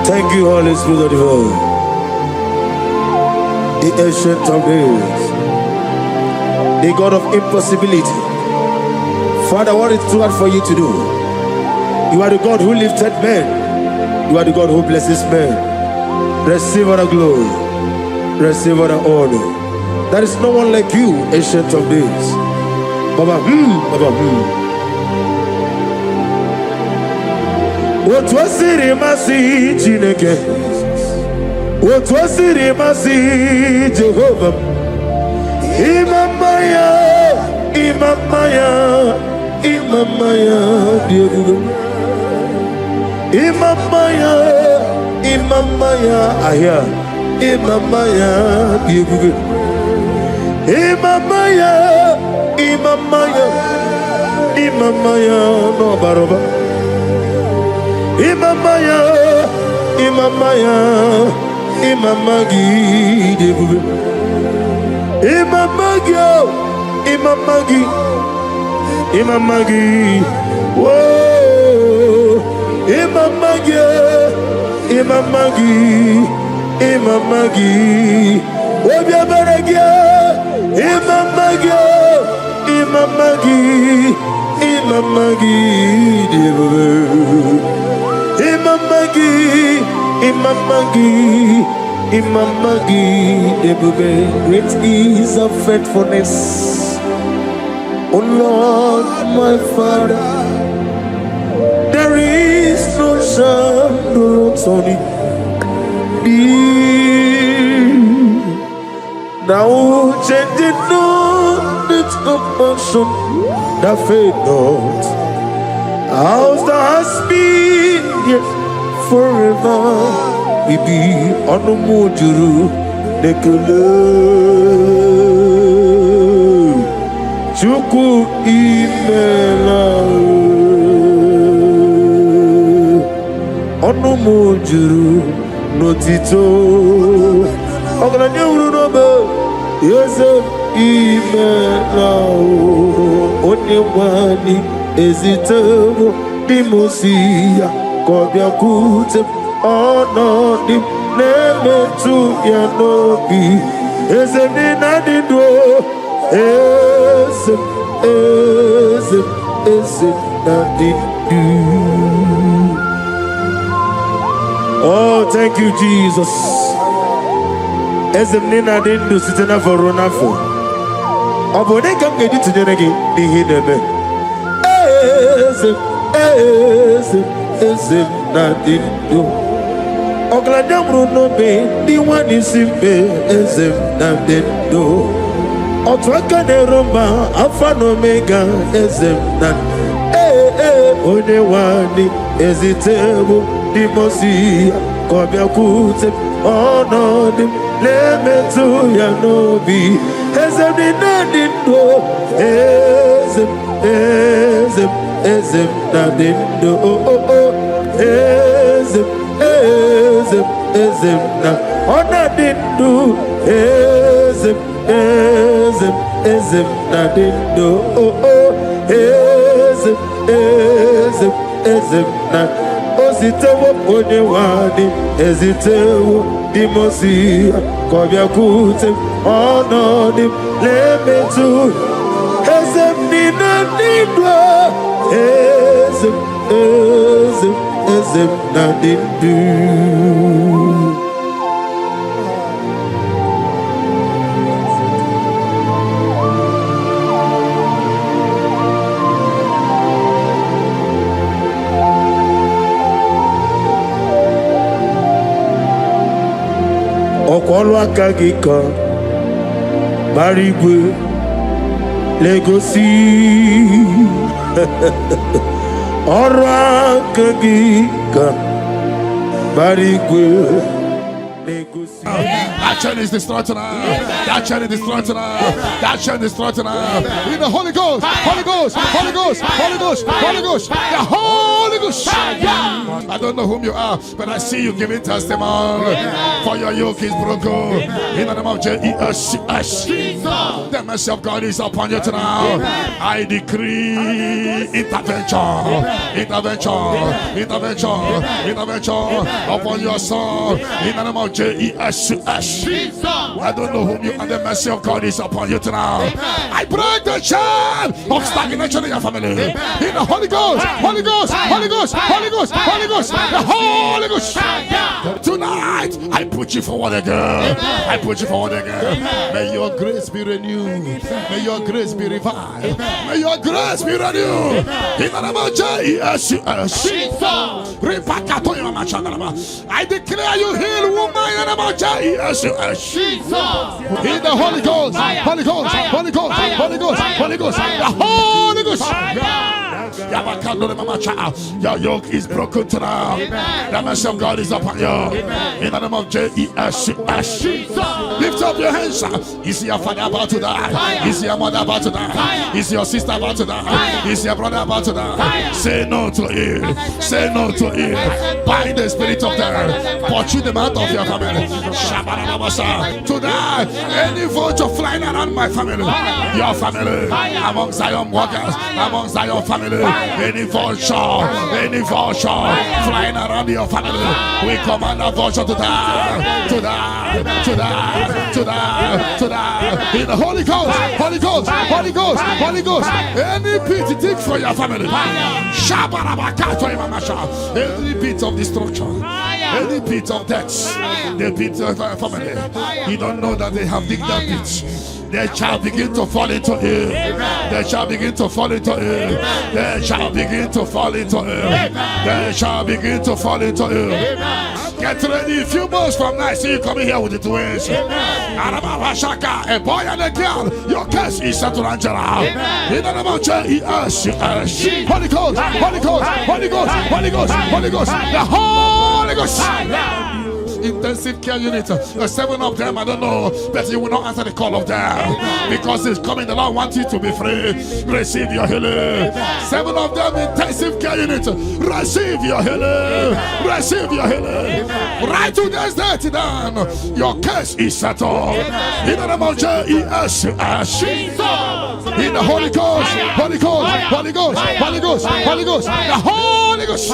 Thank you, Holy Spirit of the world. The ancient of days, the God of impossibility. Father, what is too hard for you to do? You are the God who lifted men. You are the God who blesses men. Receive all the glory. Receive all the honor. There is no one like you, ancient of days. Baba, Baba, What was it, Masi Chineke? What was it, Masi Jehovah? Imamaya, Imamaya, Imamaya, dear Imamaya, Imamaya, Aya, Imamaya, dear Imamaya, Imamaya, Imamaya, no Baroba. Imamaya, Imamaya, Imamagi, Debube. Imamagi, Imamagi, Imamagi, whoa, Imamagi, Imamagi, Imamagi, Obiabaragia, Imamagi, Imamagi, Imamagi, Debube. Imamagi, Imamagi, Imamagi, Debube. Great is of faithfulness, O Lord, my Father. There is no shadow on thee. Now changing not its compassion, that fade not. How's the husband? Yes, forever we be on the mojuru dekele chuku imela on the mojuru notito ogala nyuru nobe yes imela onewani ezitebo dimosia kobia kute ono dim nemetu ya nobi ezeni nadido ezem Oh, thank you, Jesus. Ezemnina dindu sitena forona for. Abone kam gedi tujenegi di hidebe. Ezemna dindu. Oglada Bruno be di wani simbe. Ezemna dindu. Otwaka ne Roma Alpha and Omega. Ezemna. One wani ezitebo di mosi. Kobia kute onodim. Lemetu ya nobi. Ezemna dindu. Ezem na dindo ezem na ona dindo ezem na dindo ezem na ositewo onye wadi ezitewo dimosi kobia kute onodim lemetu ezem na dindo ezem na dindu. Ọkwọlụ aka gị ka gbara igwe legosi ọrụ aka gị ka gbara igwe legosi. That chain is destroyed tonight. That chain is destroyed tonight. That chain is destroyed tonight. In the Holy Ghost, Holy Ghost, Holy Ghost, Holy Ghost, Holy Ghost, the Holy Ghost. I don't know whom you are, but I see you giving testimony. For your yoke is broken. In the name of Jesus, the mercy of God is upon you tonight. I decree intervention, intervention, intervention, intervention upon your soul. In the name of Jesus. I don't know whom you are. The mercy of God is upon you tonight. I break the chain of stagnation in your family. In the Holy Ghost, Holy Ghost, Holy Ghost, Holy Ghost, Holy Ghost, the Holy Ghost. Tonight, I put you forward again. I put you forward again. May your grace be renewed. May your grace be revived. May your grace be renewed. In the name of Jesus. I declare you heal, woman. In the name of Jesus. In the Holy Ghost, Holy Ghost, Holy Ghost, Holy Ghost, Holy Ghost, the Holy Ghost. Your yoke is broken tonight. The mercy of God is upon you. In the name of Jesus. Lift up your hands. Is your father about to die? Is your mother about to die? Is your sister about to die? Is your brother about to die? Say no to it. Say no to it. Bind the spirit of death. Pursue them out of your family. Tonight, any vulture flying around my family, your family, among Zion workers, among Zion family, any vulture flying around your family, we command a vulture to die, to die, to die, to die, to die. In the Holy Ghost, Holy Ghost, Holy Ghost, Holy Ghost, any pit dig for your family, any pit of destruction, any pit of death, the pit of your family, you don't know that they have digged that pit. They shall begin to fall into it. They shall begin to fall into it. They shall begin to fall into it. They shall begin to fall into it. Get ready. A few months from now, see you coming here with the twins. A boy and a girl. Your curse is settled, Angela. In the name of Jesus. Holy Ghost, Holy Ghost, Holy Ghost, Holy Ghost, Holy Ghost, the Holy Ghost. Intensive care unit, 7 of them, I don't know, but you will not answer the call of them because it's coming. The Lord wants you to be free. Receive your healing. 7 of them, intensive care unit, receive your healing. Receive your healing. Right to this day, down. Your case is settled. In the name of Jesus. In the Holy Ghost, Holy Ghost, Holy Ghost, Holy Ghost, Holy Ghost, the Holy Ghost.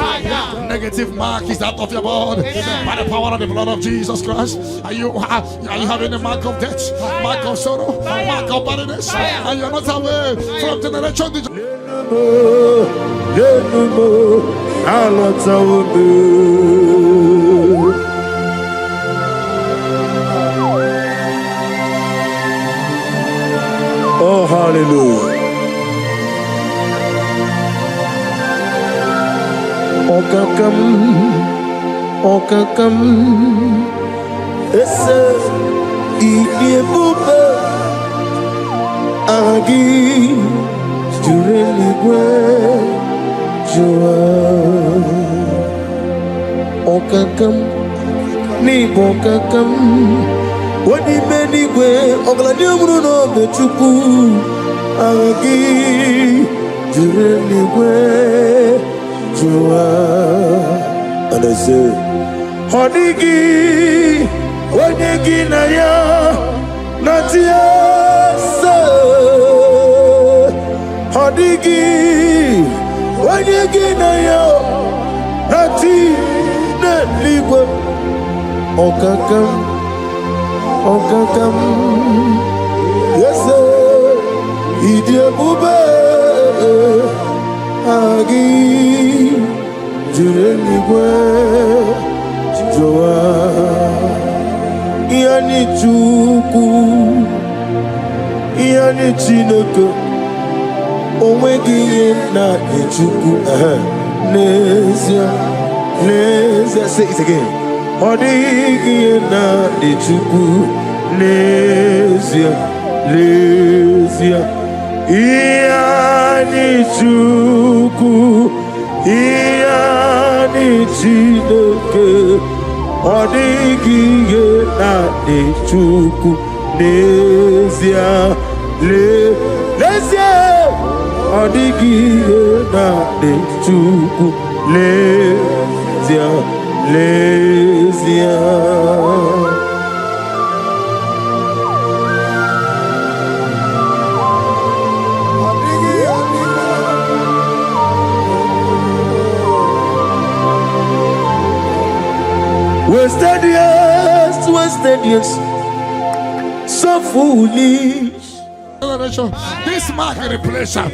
Negative mark is out of your body by the power of the blood of Jesus Christ. Are you having a mark of death, mark of sorrow, mark of barrenness, and you're not away from generation to generation? Oh, hallelujah. Okakam, esse idiebube agi jureligwe joa. Okakam ni bokakam wadi menigwe ogladi umuno bechuku agi jureligwe joa. And I say, Honigi, Wanegi Naya, Natia, Honigi, Wanegi Naya, Nati, Netliwa, Okakam, yes, sir, Idia Bube, Agi. Jureligwe joa yani chuku yani chineke onwegi na chuku n'ezie say it again odigi na chuku n'ezie yani chuku yani chineke ọdịghị na chukwu n'ezie ọdịghị na chukwu n'ezie Wasted years, so foolish. This mark replacer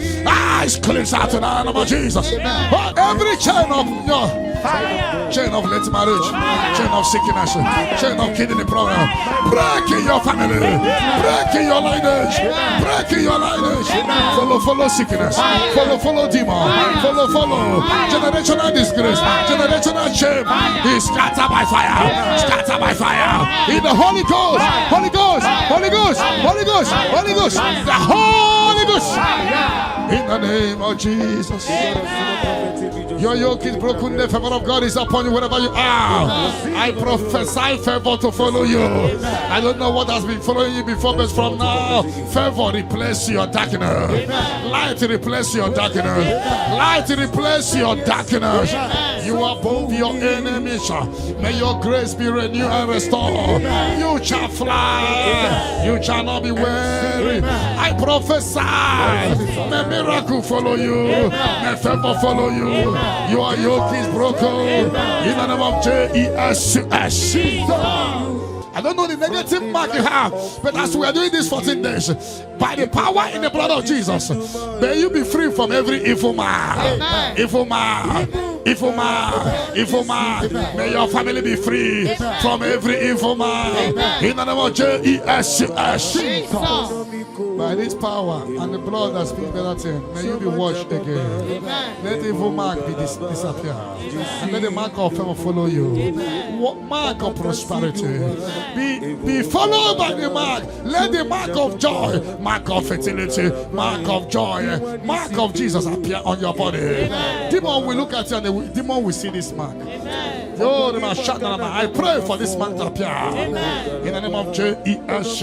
is closer to the name of Jesus. But every chain of late marriage, chain of sickness, chain of kidney problem, break in your family, break in your lineage, break in your lineage. Follow sickness, follow demon, follow generational disgrace, generational shame. He scattered by fire, in the Holy Ghost, the Holy Ghost, in the name of Jesus. Your yoke is broken, the favor of God is upon you wherever you are. I prophesy favor to follow you. I don't know what has been following you before, but from now, favor replace your darkness. Light replace your darkness. Light replace your darkness. You are above your enemies. May your grace be renewed and restored. You shall fly. You shall not be weary. I prophesy. May miracle follow you. May favor follow you. Your yoke is broken. In the name of Jesus. I don't know the negative mark you have, but as we are doing this 14 days, by the power in the blood of Jesus, may you be free from every evil man. Evil man. May your family be free from every evil man. In the name of Jesus. By this power and the blood that speaks better things, may you be washed again. Let the evil mark be disappear. And let the mark of favor follow you. Mark of prosperity. Be followed by the mark. Let the mark of joy, mark of fertility, mark of joy, mark of Jesus appear on your body. Demon will look at you and the demon will see this mark. I pray for this mark to appear. In the name of Jesus.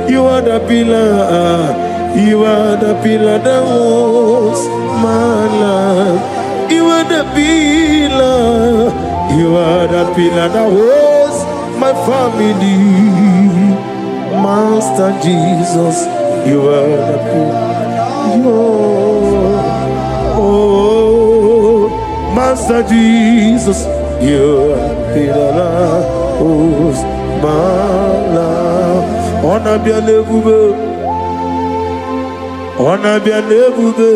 You are the pillar. You are the pillar that holds my life. You are the pillar. You are the pillar that holds my family. Master Jesus, you are the pillar. Oh, Master Jesus, You are Mala. Ona bien nebube. Ona bien nebube.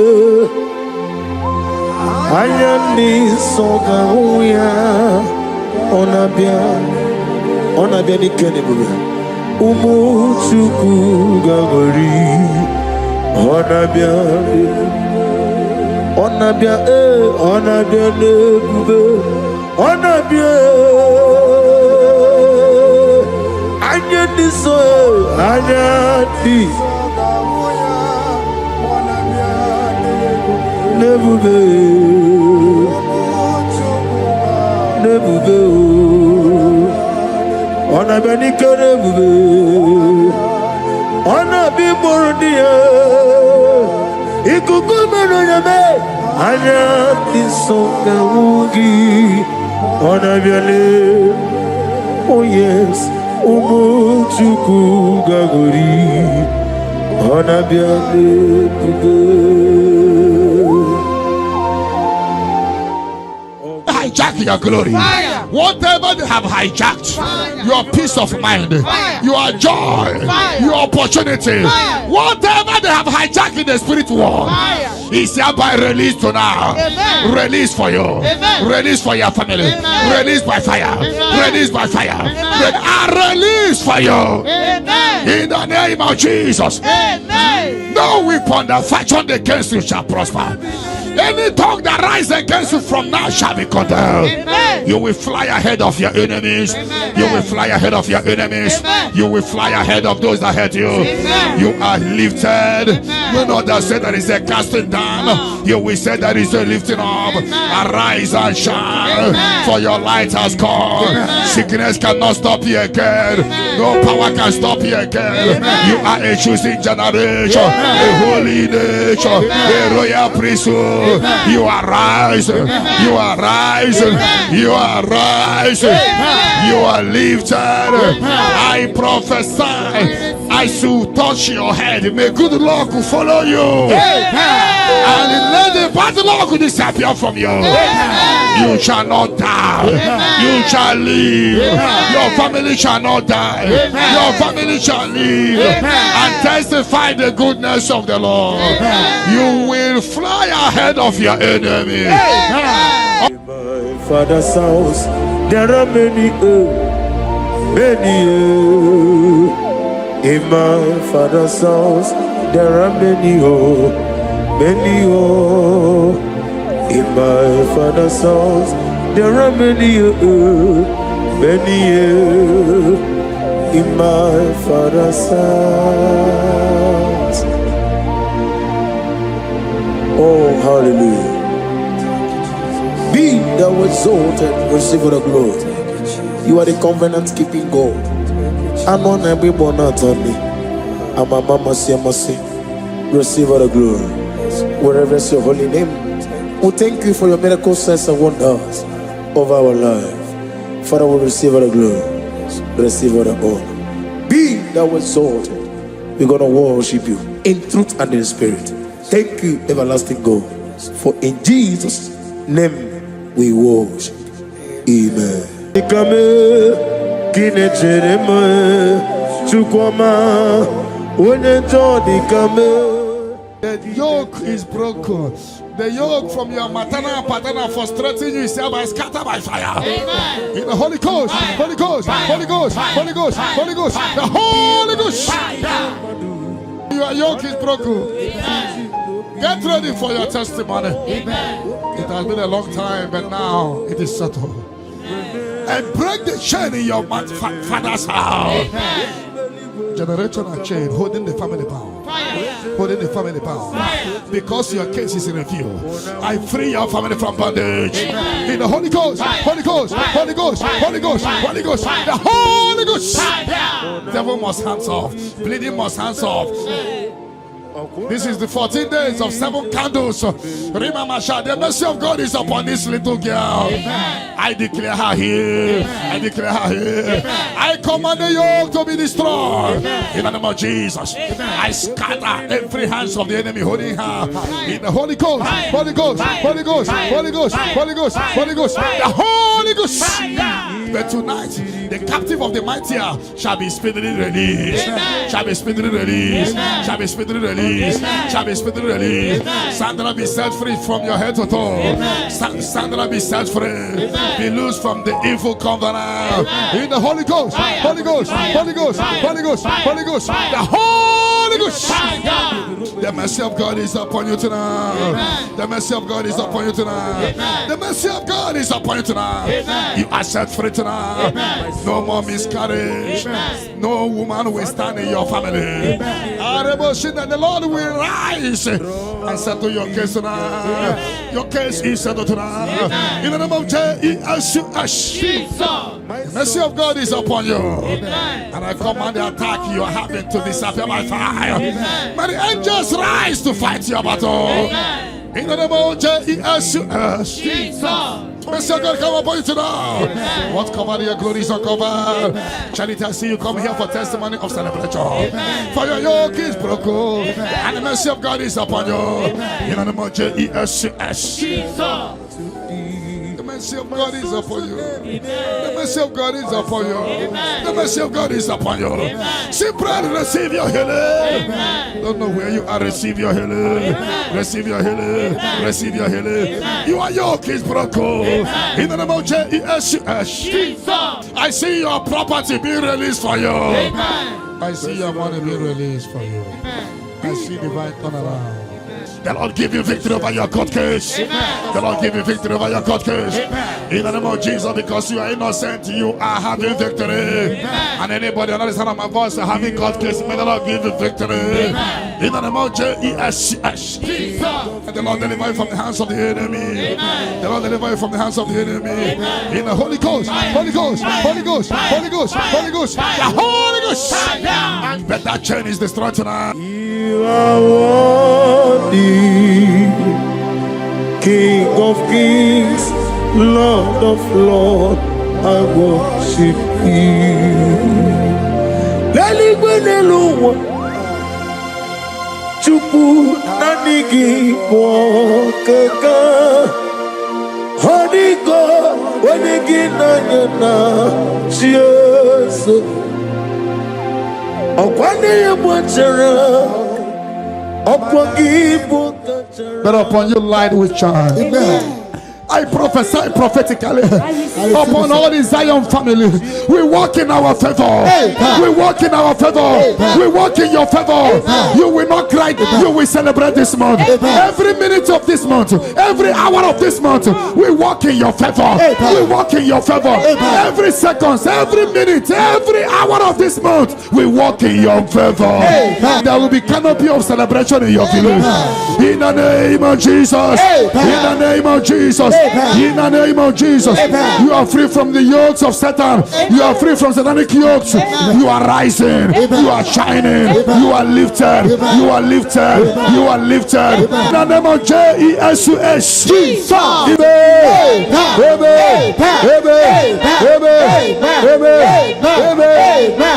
Ayani soga uya. Ona bien ikenebube. Umuchuku gagori. Ona bien nebube. Ona bien Anyadi so anyadi nebube ona beni nebube ona bi mordia ikuku meno nyame anyadi so gawugi ona beni. Oh yes, Umuchuku gagori, onabiane puge. Hijack your glory. Fire. Whatever they have hijacked, Fire. your peace of mind, Fire. your joy, Fire. your opportunity, Fire. whatever they have hijacked in the spirit world, Fire. is hereby released to now. Amen. Release for you. Amen. Release for your family. Amen. Release by fire. Amen. Release by fire. Amen. Release for you. Amen. In the name of Jesus. Amen. No weapon that fashioned against you shall prosper. Any tongue that rises against you from now shall be condemned. Amen. You will fly ahead of your enemies. Amen. You will fly ahead of your enemies. Amen. You will fly ahead of those that hurt you. Amen. You are lifted. Amen. You know that said that is a casting down. You will say that is a lifting up. Amen. Arise and shine, Amen. for your light has come. Amen. Sickness cannot stop you again. Amen. No power can stop you again. Amen. You are a choosing generation, a holy nation, a royal priesthood. You are rising. You are rising. You are rising. You are lifted. I prophesy, I should touch your head. May good luck follow you. And let the bad luck disappear from you. You shall not die. You shall live. Your family shall not die. Your family shall live and testify the goodness of the Lord. You will fly ahead of your enemy. In my father's house, there are many. In my father's house, there are many. In my father's house, there are many. In my father's house. Oh, hallelujah. Be thou exalted, receive the glory. You are the covenant keeping God. I'm on every bonatani. I'm a mama siamasi. Receive the glory. Wherever is your holy name. We thank you for your miracle signs and wonders of our life. Father, we receive the glory. Receive the honor. Be thou exalted. We're gonna worship you in truth and in spirit. Thank you, everlasting God. For in Jesus' name we worship. Amen. The yoke is broken. The yoke from your maternal and paternal frustrating you is hereby scattered by fire. Amen. In the Holy Ghost, Holy Ghost, Holy Ghost, Holy Ghost, Holy Ghost, the Holy Ghost. Your yoke is broken. Get ready for your testimony. It has been a long time, but now it is settled. And break the chain in your father's house. Generational chain holding the family bound. Holding the family bound. Because your case is in review, I free your family from bondage. In the Holy Ghost, Holy Ghost, Holy Ghost, Holy Ghost, Holy Ghost, the Holy Ghost. Devil must hands off. Bleeding must hands off. This is the 14 days of 7 candles. Remember, the mercy of God is upon this little girl. I declare her here. I declare her here. I command the yoke to be destroyed. In the name of Jesus, I scatter every hands of the enemy holding her. In the Holy Ghost, Holy Ghost, Holy Ghost, Holy Ghost, Holy Ghost, Holy Ghost, the Holy Ghost. But tonight, the captive of the mightier shall be speedily released. Shall be speedily released. Shall be speedily released. Shall be speedily released. Sandra, be set free from your head to toe. Sandra, be set free. Be loose from the evil covenant. In the Holy Ghost. Holy Ghost. Holy Ghost. Holy Ghost. Holy Ghost. The Holy Ghost. The mercy of God is upon you tonight. The mercy of God is upon you tonight. The mercy of God is upon you tonight. You are set free tonight. No more miscarriage. No woman will stand in your family. The Lord will rise and settle your case tonight. Your case is settled tonight. In the name of Jesus. The mercy of God is upon you. And I command the attack you are having to disappear by fire. May the angels rise to fight your battle. In the name of Jesus. Mercy of God come upon you tonight. What covered your glory is uncovered. Charity, I see you come here for testimony of celebration. For your yoke is broken. And the mercy of God is upon you. In the name of Jesus. The mercy of God is upon you. The mercy of God is upon you. The mercy of God is upon you. Simply receive your healing. Don't know where you are. Receive your healing. Receive your healing. Receive your healing. Your yoke is broken. In the name of Jesus. I see your property being released for you. I see your money being released for you. I see divine turnaround. The Lord give you victory over your court case. The Lord give you victory over your court case. In the name of Jesus, because you are innocent, you are having victory. And anybody under the sound of my voice having court case, may the Lord give you victory. In the name of Jesus. And the Lord deliver you from the hands of the enemy. The Lord deliver you from the hands of the enemy. In the Holy Ghost, Holy Ghost, Holy Ghost, Holy Ghost, Holy Ghost, the Holy Ghost. But that chain is destroyed tonight. You are worthy, King of kings, Lord of lords, I worship you. Laligwenelu Chupu nanigi wokeka Honigo wanigi nanyana Jesus Okwane yemwachara But upon you light will shine. Amen. I prophesy prophetically upon all the Zion family. We walk in our favor. We walk in our favor. We walk in your favor. You will not cry. You will celebrate this month. Every minute of this month, every hour of this month, we walk in your favor. We walk in your favor. Every second, every minute, every hour of this month, we walk in your favor. There will be canopy of celebration in your village. In the name of Jesus. In the name of Jesus. In the name of Jesus, you are free from the yokes of Satan. You are free from satanic yokes. You are rising. You are shining. You are lifted. You are lifted. You are lifted. In the name of Jesus. Jesus. Amen.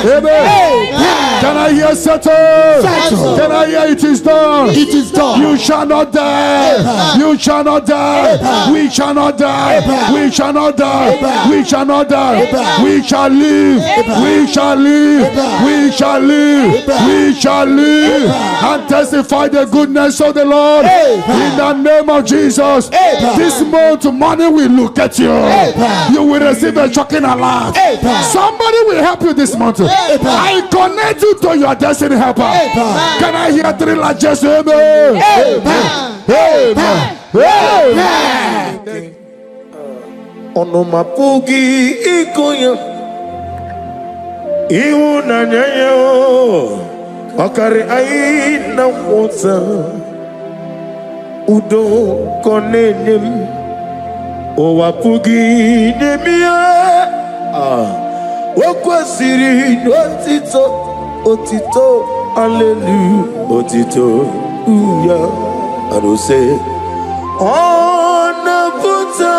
Amen. Can I hear settle? Can I hear it is done? It is done. You shall not die. You shall not die. We shall not die. We shall not die. We shall not die. We shall live. We shall live. We shall live. We shall live and testify the goodness of the Lord in the name of Jesus. This month, money will look at you. You will receive a shocking alarm. Somebody will help you this month. I connect you to your destiny helper. Can I hear three largest amen? Amen. Ono mapugi ikonya iwu na nyanyo okari aina wota udo konenem o wapugi demia wakwasiri otito hallelujah otito uya arose ona puta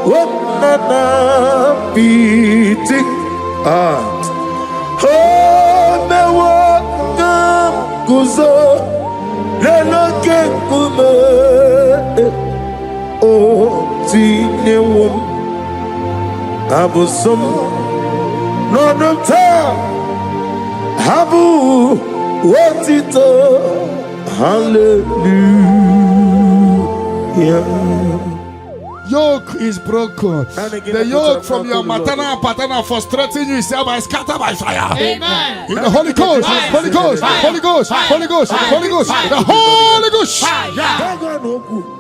wanana piti mewo ngam kuzo leloke kume o tinewom Abusum no doctor Habu Wotito Hallelujah. Yoke is broken. The yoke from your maternal and paternal frustrating you is hereby scattered by fire. Amen. In the Holy Ghost, Holy Ghost, Holy Ghost, Holy Ghost, Holy Ghost, the Holy Ghost.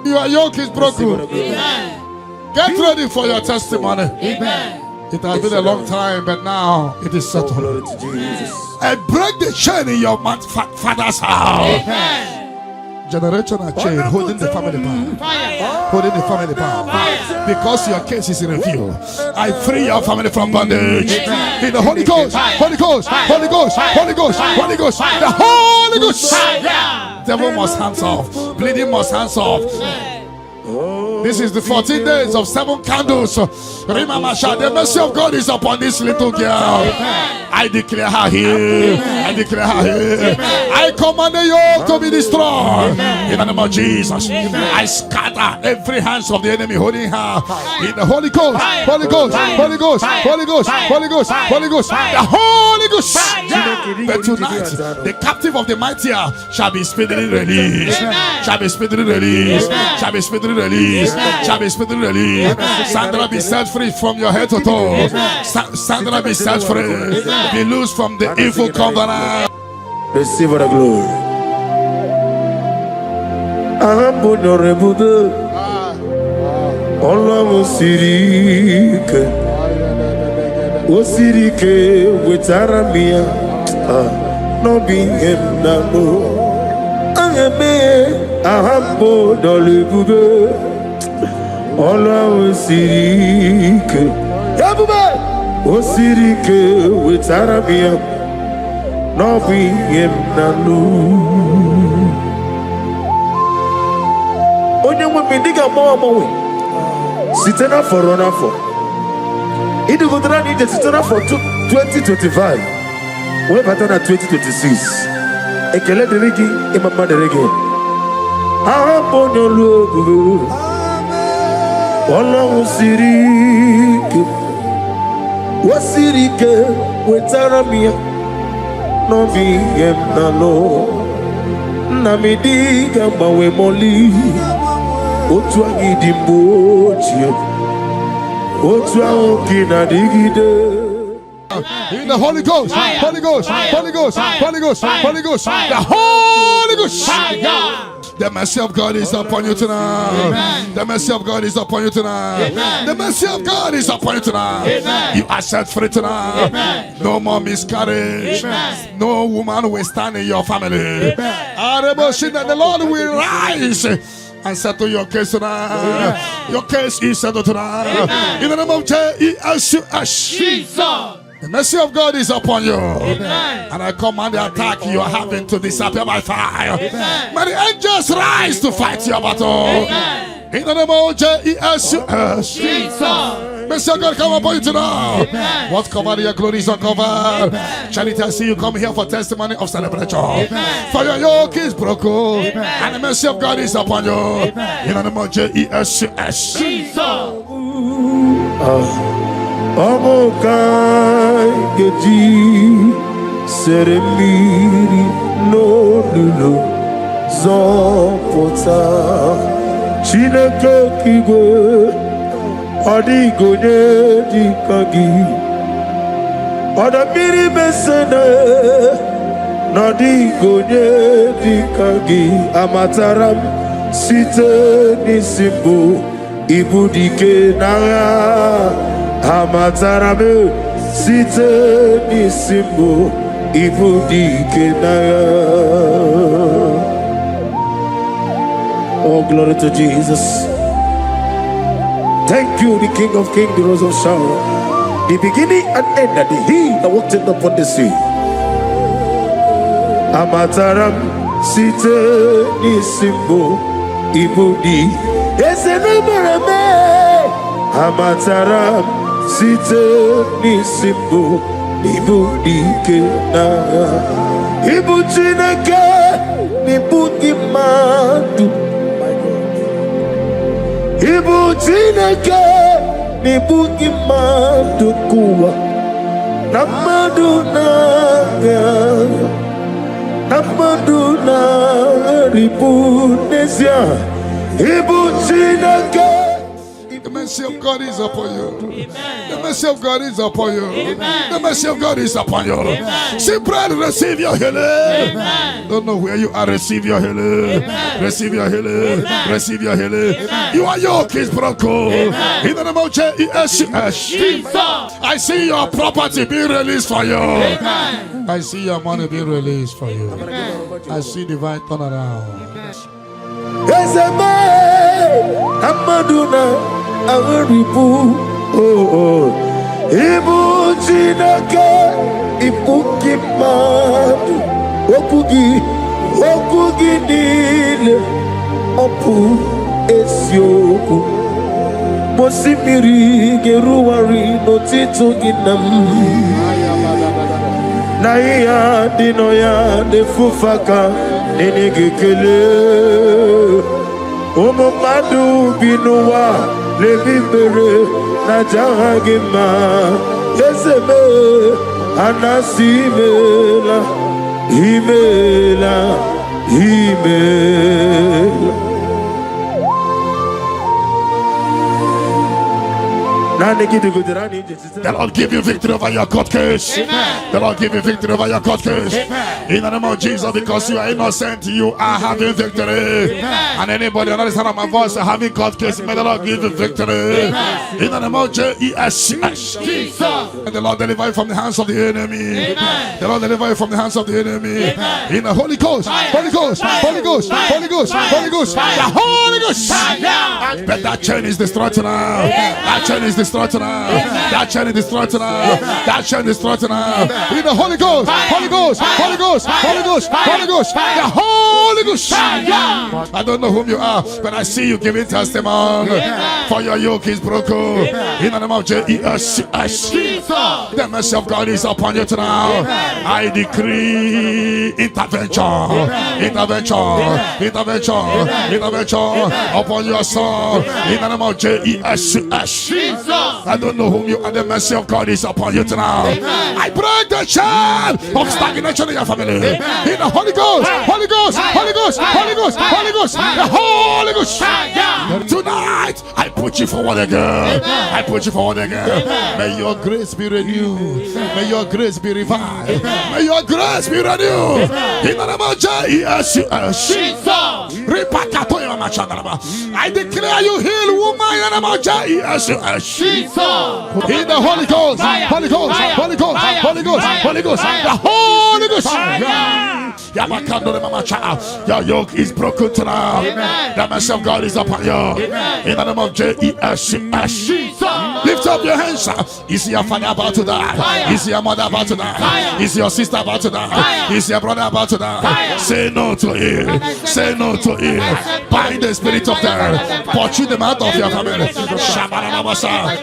Your yoke is broken. Amen. Get ready for your testimony. Amen. It has been a long time, but now it is settled. Glory to Jesus. And break the chain in your father's house. Amen. Generational chain holding the family bound. Fire. Holding the family bound. Because your case is in review. I free your family from bondage. In the Holy Ghost, Holy Ghost, Holy Ghost, Holy Ghost, Holy Ghost, the Holy Ghost. Devil must hands off. Bleeding must hands off. This is the 14 days of 7 candles. Remember, the mercy of God is upon this little girl. I declare her here. I declare her here. I command the yoke to be destroyed. In the name of Jesus. I scatter every hands of the enemy holding her. In the Holy Ghost, Holy Ghost, Holy Ghost, Holy Ghost, Holy Ghost, Holy Ghost, the Holy Ghost. But tonight, the captive of the mightier shall be speedily released. Shall be speedily released. Shall be speedily released. Shall be speedily released. Sandra, be set free from your head to toe. Sandra, be set free. Be loose from the evil covenant. Receive the glory. Ahabunorebude Olamu sirike Osirike wetaramia No be him na no Aheme ahabunorebude Olamu sirike Yabube Osirike wetaramia No be him na no Onye nwe diga mo Sitena for runner for. It would run in the Sitena for 2025. We're better than 2026. Ekele de regi, imama de regi. Ahapon your love. Ọlọ́run sirike. Wọ́n sirike wetara miya. No be em na lo. Na mi diga mawe moli. Otu agidi mbochi, otu aokina digide. In the Holy Ghost, Holy Ghost, Holy Ghost, Holy Ghost, Holy Ghost, the Holy Ghost. The mercy of God is upon you tonight. The mercy of God is upon you tonight. The mercy of God is upon you tonight. You are set free tonight. No more miscarriage. No woman will stand in your family. The Lord will rise and settle your case tonight. Your case is settled tonight. In the name of Jesus. The mercy of God is upon you. And I command the attack you are having to disappear by fire. May the angels rise to fight your battle. In the name of Jesus. Mercy of God come upon you tonight. What's covered, your glory is uncovered. Charity, I see you come here for testimony of celebration. For your yoke is broken. And the mercy of God is upon you. In the name of Jesus. Omokai geji seremiri no lulu zopota Chineke kigwe odigonye dikagi odamiri besene nodigonye dikagi amataram site nisimbu ibudike na Amatarame site nisimbo ibudike na. Oh, glory to Jesus. Thank you, the King of Kings, the Rose of Sharon, the beginning and end, and the He that walked upon the sea. Amataram site nisimbo ibudi. Esenemereme Amataram site nisimbo ibudike na. Ibu Chineke nibudi madu. Ibu Chineke nibudi madu. dukuwa namaduna ribunesia ibujinake. The mercy of God is upon you. The mercy of God is upon you. The mercy of God is upon you. Simply receive your healing. Don't know where you are. Receive your healing. Receive your healing. Receive your healing. Your yoke is broken. In the name of Jesus. I see your property being released for you. I see your money being released for you. I see divine turnaround. Amaduna Awaribu Ibu Jinaka Ibuki Madu Okugi Nile Opu Esioku Mosimiri Geruwari Notito Ginam Naya Dinoya Nefufaka Nenegekele Omomadu binuwa lebibere na jahagima yeseme anasimela imela. The Lord give you victory over your court case. The Lord give you victory over your court case. In the name of Jesus, because you are innocent, you are having victory. And anybody on the side of my voice having court case, may the Lord give you victory. In the name of Jesus. And the Lord deliver you from the hands of the enemy. The Lord deliver you from the hands of the enemy. In the Holy Ghost, Holy Ghost, Holy Ghost, Holy Ghost, Holy Ghost, the Holy Ghost. But that chain is destroyed now. That chain is destroyed now. That chain is destroyed now. That chain is destroyed now. In the Holy Ghost, Holy Ghost, Holy Ghost, Holy Ghost, Holy Ghost, the Holy Ghost. I don't know whom you are, but I see you giving testimony. For your yoke is broken. In the name of Jesus, the mercy of God is upon you tonight. I decree intervention, intervention, intervention, intervention upon your soul. In the name of Jesus. I don't know whom you are. The mercy of God is upon you tonight. I break the chain of stagnation in your family. In the Holy Ghost, Holy Ghost, Holy Ghost, Holy Ghost, Holy Ghost, the Holy Ghost. Tonight, I put you forward again. I put you forward again. May your grace be renewed. May your grace be revived. May your grace be renewed. In the name of Jesus. I declare you heal, woman. In the name of Jesus. In the Holy Ghost, Holy Ghost, Holy Ghost, Holy Ghost, Holy Ghost, the Holy Ghost. Your yoke is broken tonight. The mercy of God is upon you. In the name of Jesus. Lift up your hands. Is your father about to die? Is your mother about to die? Is your sister about to die? Is your brother about to die? Say no to it. Say no to it. Bind the spirit of death. Pursue them out of your family.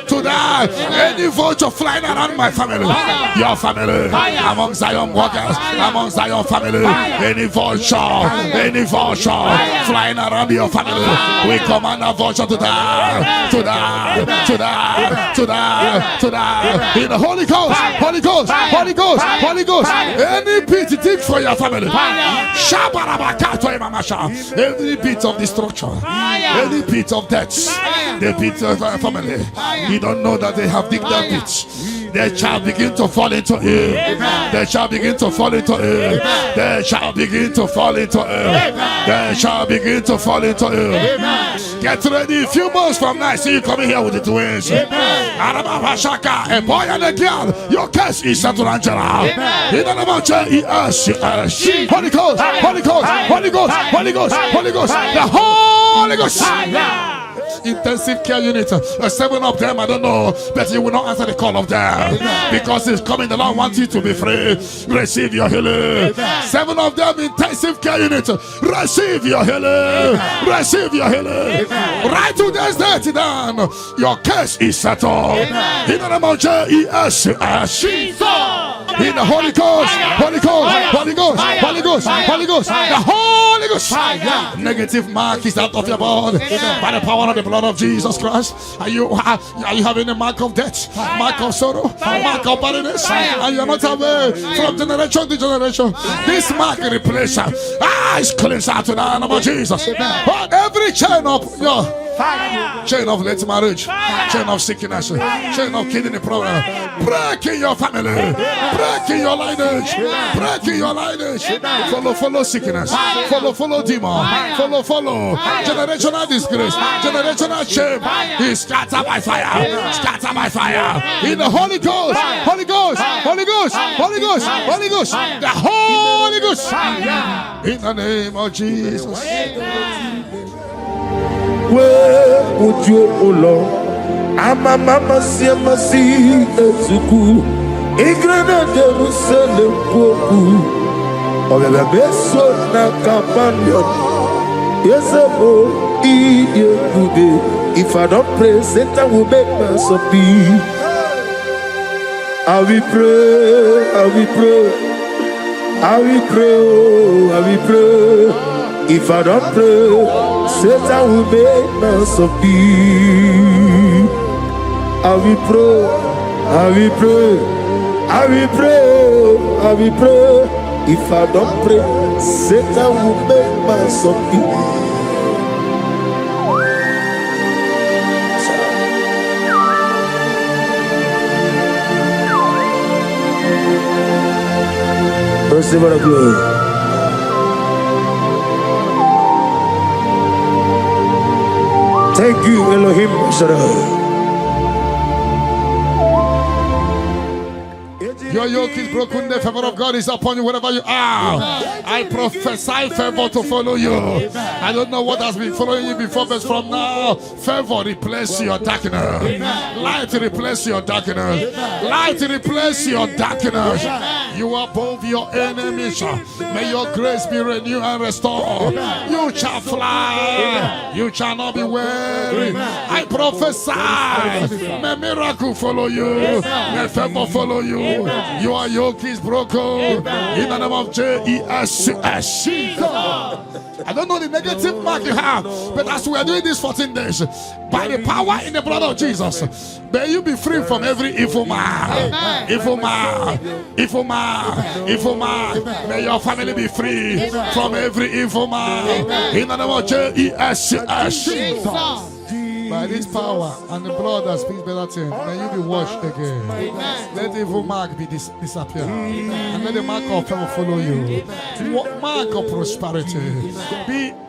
To die. Any vulture flying around my family, your family, among Zion workers, among Zion family, any vulture flying around your family, we command a vulture to die, to die, to die, to die, to die. In the Holy Ghost, Holy Ghost, Holy Ghost, Holy Ghost. Any pit dig for your family. Every pit of destruction, any pit of death, the pit of our family. You don't know that they have digged that pit. They shall begin to fall into it. They shall begin to fall into it. They shall begin to fall into it. They shall begin to fall into it. Get ready. A few months from now, I see you coming here with the twins. A boy and a girl. Your case is settled, Angela. In the name of Jesus. Holy Ghost, Holy Ghost, Holy Ghost, Holy Ghost, Holy Ghost, the Holy Ghost. Intensive care unit, 7 of them, I don't know, but you will not answer the call of them because it's coming. The Lord wants you to be free. Receive your healing. 7 of them, intensive care unit. Receive your healing. Receive your healing. Right to this day, down. Your case is settled. In the name of Jesus. In the Holy Ghost, Holy Ghost, Holy Ghost, Holy Ghost, Holy Ghost, the Holy Ghost. Negative mark is out of your body by the power of the blood of Jesus Christ. Are you having a mark of death, mark of sorrow, mark of barrenness, and you are not away from generation to generation? This mark replace is cleansed out to the name of Jesus. But every chain of your chain of late marriage, chain of sickness, chain of kidney problem, break in your family, break in your lineage, break in your lineage. Follow sickness, follow demon, follow generational disgrace, generational shame. He scatter by fire, scatter by fire. In the Holy Ghost, Holy Ghost, Holy Ghost, Holy Ghost, Holy Ghost, the Holy Ghost. In the name of Jesus. Where would you, O Lord? Mama siamasi ezuku. Igrana Jerusalem poku. Obebe beso na companion. Yes, oh, if I don't pray, Satan will make us of me. I will pray, I will pray, I will pray, oh, I will pray. If I don't pray, Satan will make us of me. I will pray, I will pray, I will pray, I will pray. If I don't pray, Satan will make us of me. Receive our glory. Thank you, Elohim Shaddai. Your yoke is broken, the favor of God is upon you wherever you are. I prophesy favor to follow you. I don't know what has been following you before, but from now, favor replace your darkness. Light replace your darkness. Light replace your darkness. You are above your enemies. May your grace be renewed and restored. You shall fly. You shall not be weary. I prophesy. May miracle follow you. May favor follow you. Your yoke is broken in the name of Jesus. I don't know the negative mark you have, but as we are doing this 14 days, by the power in the blood of Jesus, may you be free from every evil man. Evil man, evil man, evil man. May your family be free from every evil man in the name of Jesus. By this power and the blood that speaks better things, may you be washed again. Let the evil mark be disappear. And let the mark of favor follow you. Mark of prosperity.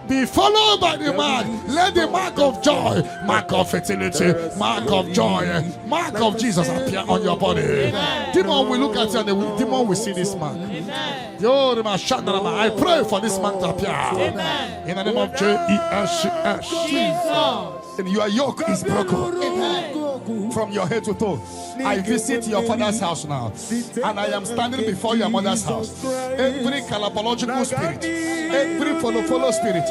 Be followed by the mark. Let the mark of joy, mark of fertility, mark of joy, mark of Jesus appear on your body. Demon will look at you and the demon will see this mark. I pray for this mark to appear. In the name of Jesus. And your yoke is broken from your head to toe. I visit your father's house now, and I am standing before your mother's house. Every calabological spirit, every follow spirit,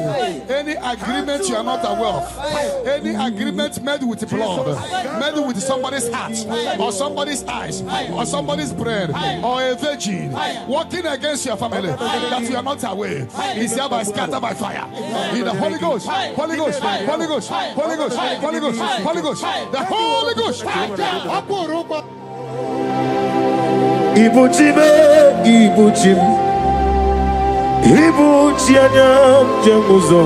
any agreement you are not aware of, any agreement made with blood, made with somebody's heart, or somebody's eyes, or somebody's brain, or a virgin working against your family that you are not aware, is hereby scattered by fire. In the Holy Ghost, Holy Ghost, Holy Ghost, Holy Ghost, Holy Ghost, Holy Ghost, the Holy Ghost. Ibuchim, Ibuchianyam Jamuzo,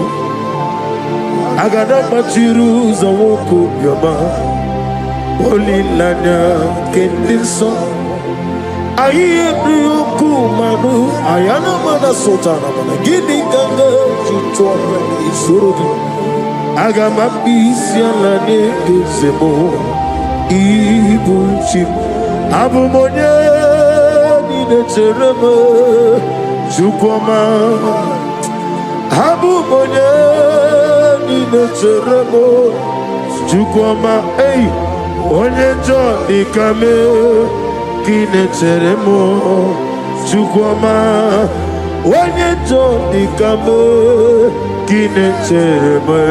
Agada Machiruza Woko Yama, Holy Lanya Kendinson, Ayuku Manu, Ayana Mana Sotana, Gini Ganga, Chitwa, Isuru, Agama Pisialane Zemo, Ibuchim, Abumonia. Cherema Chukwama Abu Monya Nina Cheremo Chukwama Hey Onye John Ikame Kine Cheremo Chukwama Onye John Ikame Kine Cheremo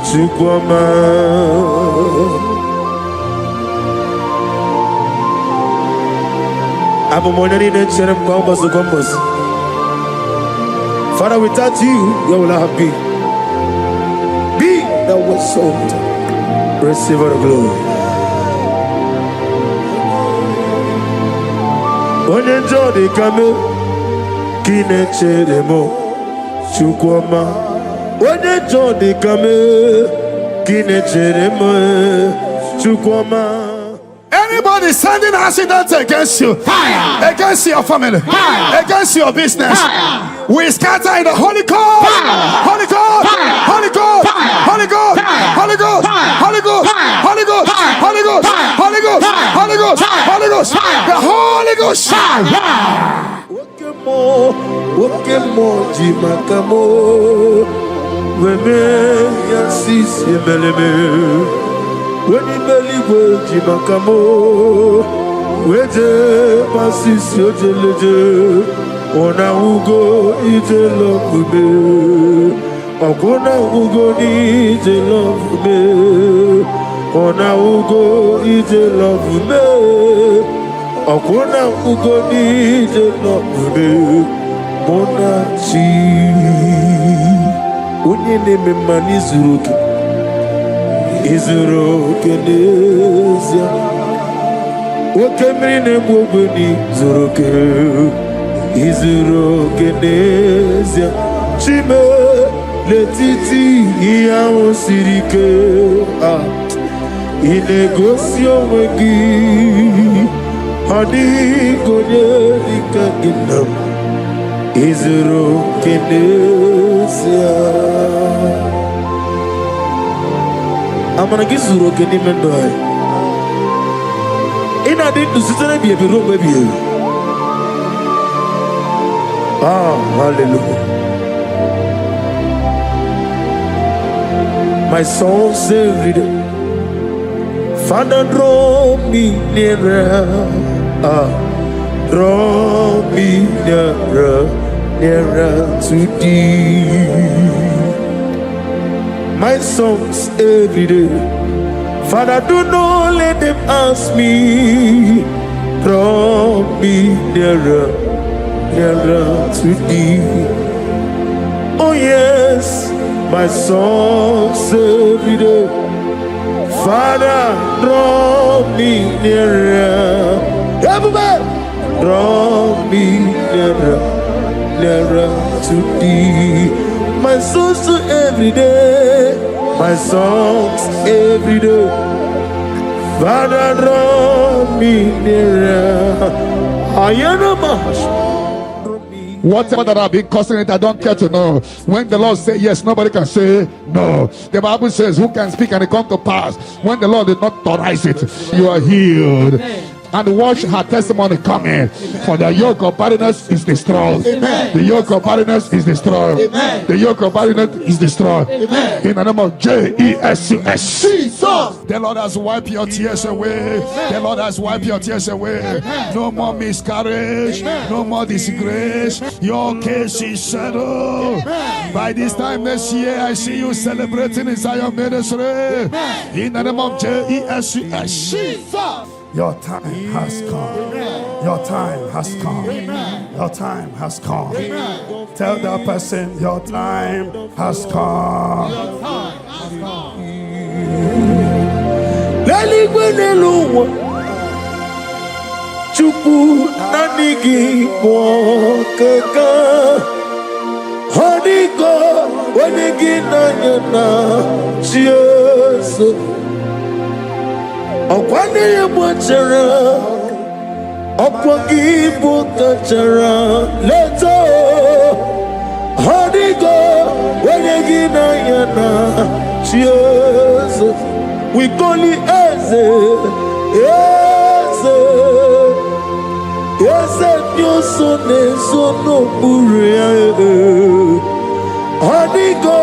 Chukwama. I'm a money in the chair, combos. Father, without you, where will I be? Be that was sold. Receive the glory. When you enjoy the camel, Kine Chedemo, Chukwama. When you enjoy the camel, Kine Chedemo, Chukwama. Anybody sending accidents against you, fire. Against your family, fire. Against your business, fire. We scatter in the Holy Ghost, Holy Ghost, Holy Ghost, Holy Ghost, Holy Ghost, Holy Ghost, Holy Ghost, Holy Ghost, Holy Ghost, Holy Ghost, Holy Ghost, the Holy Ghost. Wakemo jimakamo, weme yasisi meleme. When you believe jimakamo, weje masisi ojeleje. Ona ugo ije love me, okona ugo ni ije love me. Ona ugo ije love me, okona ugo ni ije love me. Mona chi, unye ne me mani zuruki, izuruki nezia. Okemri ne mwobeni zuruki. Izuro genezia chime letiti iyawo sirike inegosio wengi hadi gonye likaginam Izuro genezia amana gizuro genimendoi ina di dusitene biebiro bebiye. Ah, hallelujah. My soul every day, Father, draw me nearer. Draw me nearer to thee. My songs every day, Father, do not let them ask me. Draw me nearer to thee. Oh yes, my songs every day. Father, draw me nearer. Everybody, draw me nearer to thee. My songs every day. My songs every day. Father, draw me nearer. I am a master. Whatever that I've been causing it, I don't care to know. When the Lord says yes, nobody can say no. The Bible says, who can speak and it come to pass? When the Lord did not authorize it, you are healed. And watch her testimony coming. For the yoke of barrenness is destroyed. Amen. The yoke of barrenness is destroyed. Amen. The yoke of barrenness is destroyed. Amen. In the name of Jesus. The Lord has wiped your tears away. Amen. The Lord has wiped your tears away. Amen. No more miscarriage. Amen. No more disgrace. Your case is settled. Amen. By this time next year, I see you celebrating in Zion ministry. Amen. In the name of Jesus. Your time has come. Amen. Your time has come. Amen. Your time has come. Amen. Tell that person your time has come. Your time has come. Chupu nanigi mwokaka Honigo wanigi nanyana Chieso Okwane ye mwachara Okwagi bukachara Leto Honigo wanigi nanyana Chieso We call it Eze Yes, you so no buria. Honigo,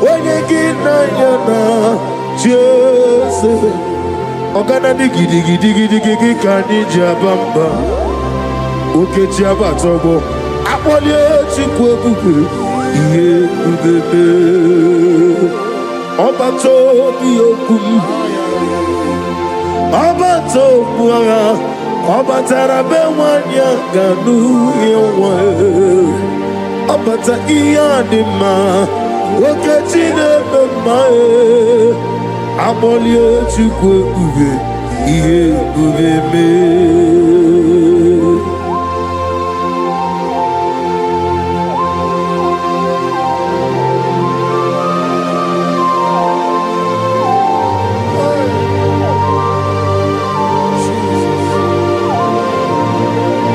when you get na Jesus. Ogana digi kani jabamba. Oke jaba togo. Apolye chikwe bubu. Iye bubebe. Obato biyokum. Obato buara. Obatara be wanya ganu yewa. Obata iya di ma. Okechine be ma. Abolio chukwe ube. Iye ube me.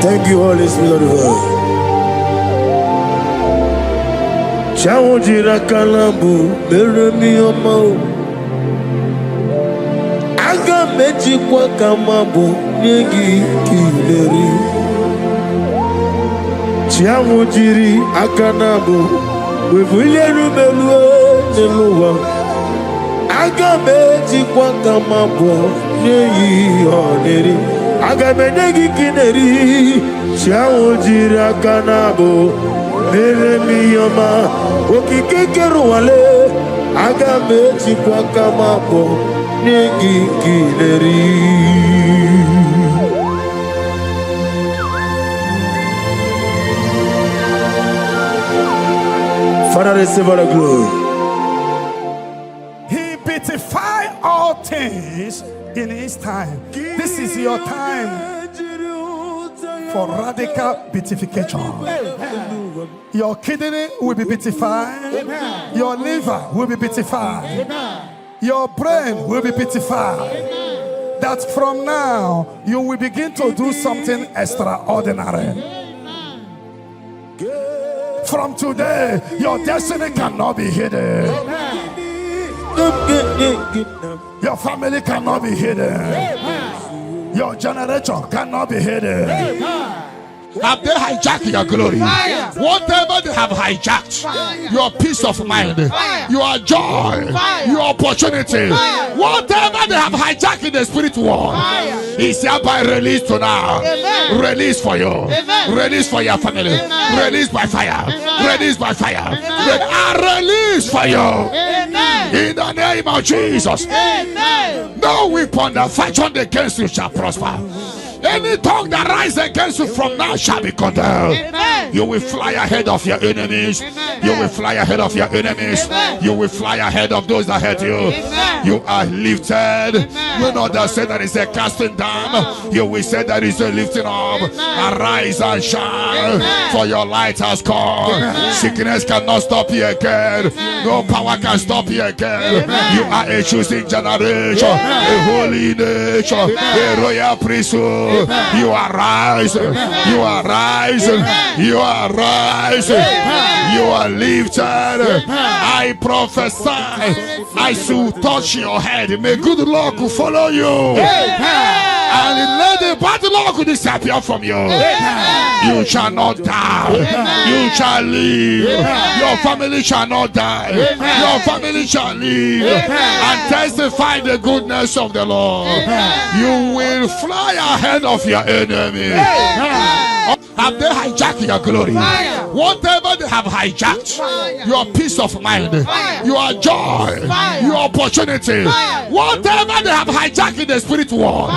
Thank you, Holy Spirit of God. Chawo jira kalabu, meremi omo. Aga meji kwa kamabu, nyegi kileri. Chawo jiri akanabu, webuye rumelue neluwa. Aga meji kwa kamabu, nyegi oneri. Agamenegi kineri, Chao jira kanabo, meremi yoma, okikekeru wale, agame chikwa kamabo, negi kineri. Father, receive all the glory. He beautified all things in his time. This is your time for radical beatification. Your kidney will be beatified. Your liver will be beatified. Your brain will be beatified. That from now you will begin to do something extraordinary. From today, your destiny cannot be hidden. Your family cannot be hidden. Your generation cannot be hidden. Have they hijacked your glory? Whatever they have hijacked, your peace of mind, your joy, your opportunity, whatever they have hijacked in the spirit world, is hereby released tonight. Release for you. Release for your family. Release by fire. Release by fire. Release for you. In the name of Jesus. No weapon that fashioned against you shall prosper. Any tongue that rises against you from now shall be condemned. You will fly ahead of your enemies. You will fly ahead of your enemies. You will fly ahead of those that hurt you. You are lifted. You know that say that is a casting down. You will say that is a lifting up. Arise and shine, for your light has come. Sickness cannot stop you again. No power can stop you again. You are a choosing generation, a holy nation, a royal priesthood. You are rising. You are rising. You are rising. You are lifted. I prophesy, I should touch your head. May good luck follow you. And let the bad luck disappear from you. You shall not die. You shall live. Your family shall not die. Your family shall live and testify the goodness of the Lord. You will fly ahead of your enemy. Have they hijacked your glory? Whatever they have hijacked, your peace of mind, your joy, your opportunity, whatever they have hijacked in the spirit world,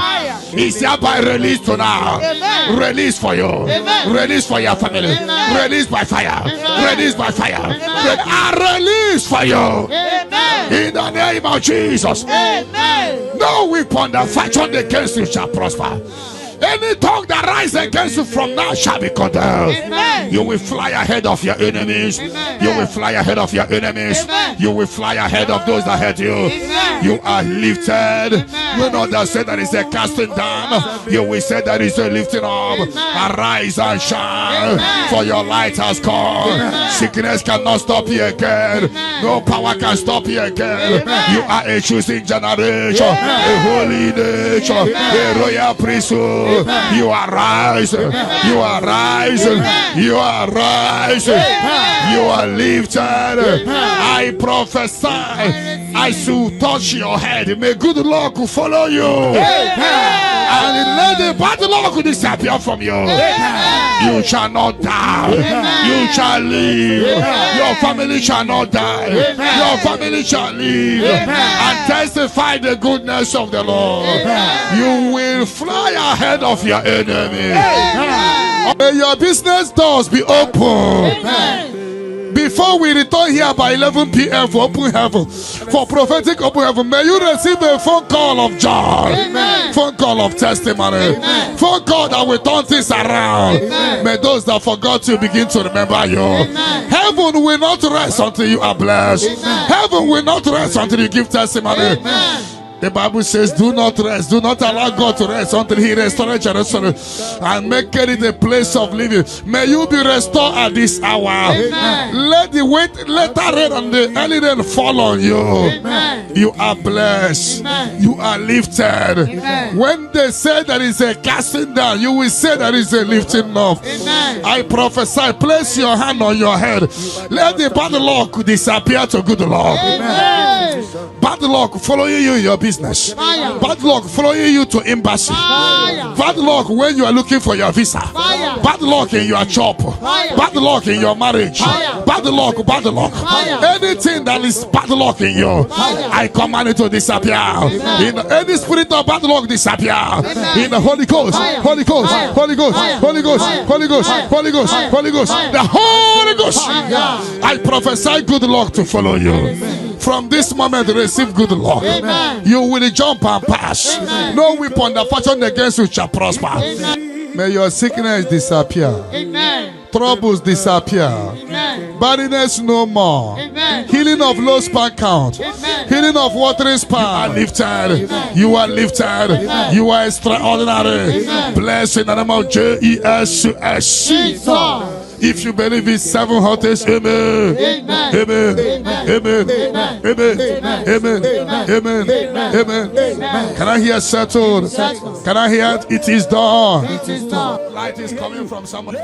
is hereby released tonight. Release for you. Release for your family. Release by fire. Release by fire. Release for you. In the name of Jesus. No weapon that fashioned against you shall prosper. Any tongue that rises against you from now shall be condemned. You will fly ahead of your enemies. You will fly ahead of your enemies. You will fly ahead of those that hurt you. You are lifted. You know that say that is a casting down. You will say that is a lifting up. Arise and shine, for your light has come. Sickness cannot stop you again. No power can stop you again. You are a choosing generation, a holy nation, a royal priesthood. You are rising. You are rising. You are rising. You are lifted. I prophesy, I should touch your head. May good luck follow you. And let the bad luck disappear from you. You shall not die. You shall live. Your family shall not die. Your family shall live and testify the goodness of the Lord. You will fly ahead of your enemy. May your business doors be open. Before we return here by 11 p.m. for open heaven, for prophetic open heaven, may you receive a phone call of joy, phone call of testimony, phone call that will turn things around. May those that forgot you begin to remember you. Heaven will not rest until you are blessed. Heaven will not rest until you give testimony. The Bible says, do not rest, do not allow God to rest until He restores Jerusalem and make it a place of living. May you be restored at this hour. Let the later rain and the early rain fall on you. You are blessed. You are lifted. When they say there is a casting down, you will say there is a lifting up. I prophesy, place your hand on your head. Let the bad luck disappear to good luck. Bad luck following you in your business. Bad luck following you to embassy. Bad luck when you are looking for your visa. Bad luck in your job. Bad luck in your marriage. Bad luck, bad luck. Anything that is bad luck in you, I command it to disappear. In any spirit of bad luck, disappear. In the Holy Ghost, Holy Ghost, Holy Ghost, Holy Ghost, Holy Ghost, Holy Ghost, Holy Ghost, the Holy Ghost. I prophesy good luck to follow you. From this moment, receive good luck. You will jump and pass. No weapon that fashion against you shall prosper. May your sickness disappear. Troubles disappear. Barrenness no more. Healing of low sperm count. Healing of watering sperm. You are lifted. You are lifted. You are extraordinary. Blessed in the name of Jesus. If you believe it, 7 hottest, amen. Amen. Amen. Amen. Amen. Amen. Can I hear settled? Can I hear it is done? It is done. Light is coming from someone.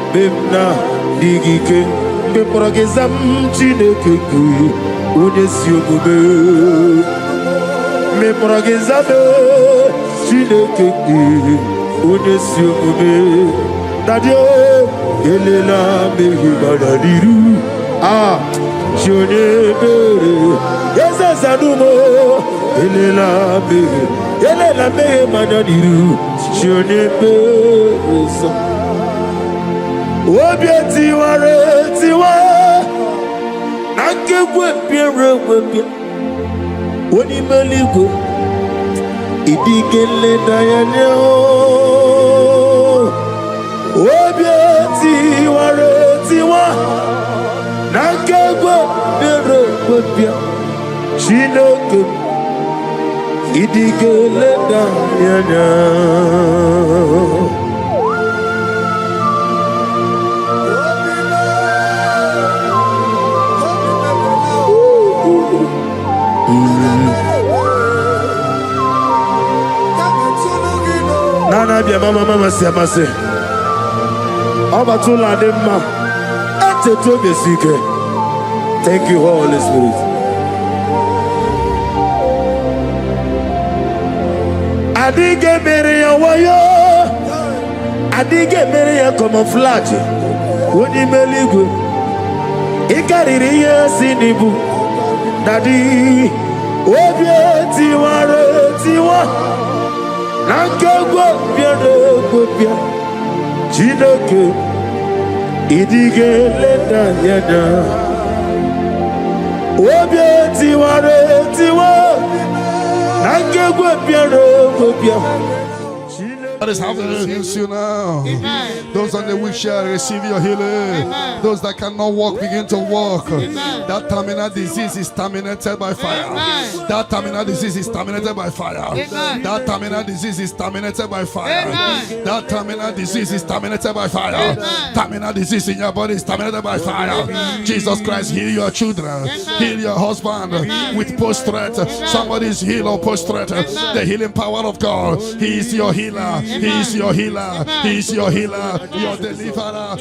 Bemna digike ke progezam chineke ku onesi omume me progezam chineke ku onesi omume dadio elela mehi badadiru shone bere yesasanumo elela mehi badadiru shone bere Obieti wareti wa Nakegwe piere webia Oni meligwe Idigele dayane Obieti wareti wa Nakegwe piere webia Chineke Idigele dayane Nana bia mama siamase Obatula demma Ete to besike. Thank you, Holy Spirit. Adige meria wayo Adige meria camouflage Woni meligwe Ikariri sinibu Dadi Obieti wareti wa Nankegwe biere kwepia Chineke Idige leda yada Obieti wareti wa Nankegwe biere kwepia That is how to use you now. Amen. Those on the wheelchair receive your healing. Amen. Those that cannot walk begin to walk. Amen. That terminal disease is terminated by fire. Amen. That terminal disease is terminated by fire. Amen. That terminal disease is terminated by fire. Amen. That terminal disease is terminated by fire. Amen. Terminal disease in your body is terminated by fire. Amen. Jesus Christ, heal your children. Amen. Heal your husband. Amen. With post-threat. Somebody is healed or post-threat. The healing power of God. He is your healer. He is your healer. He is your healer. Your deliverer.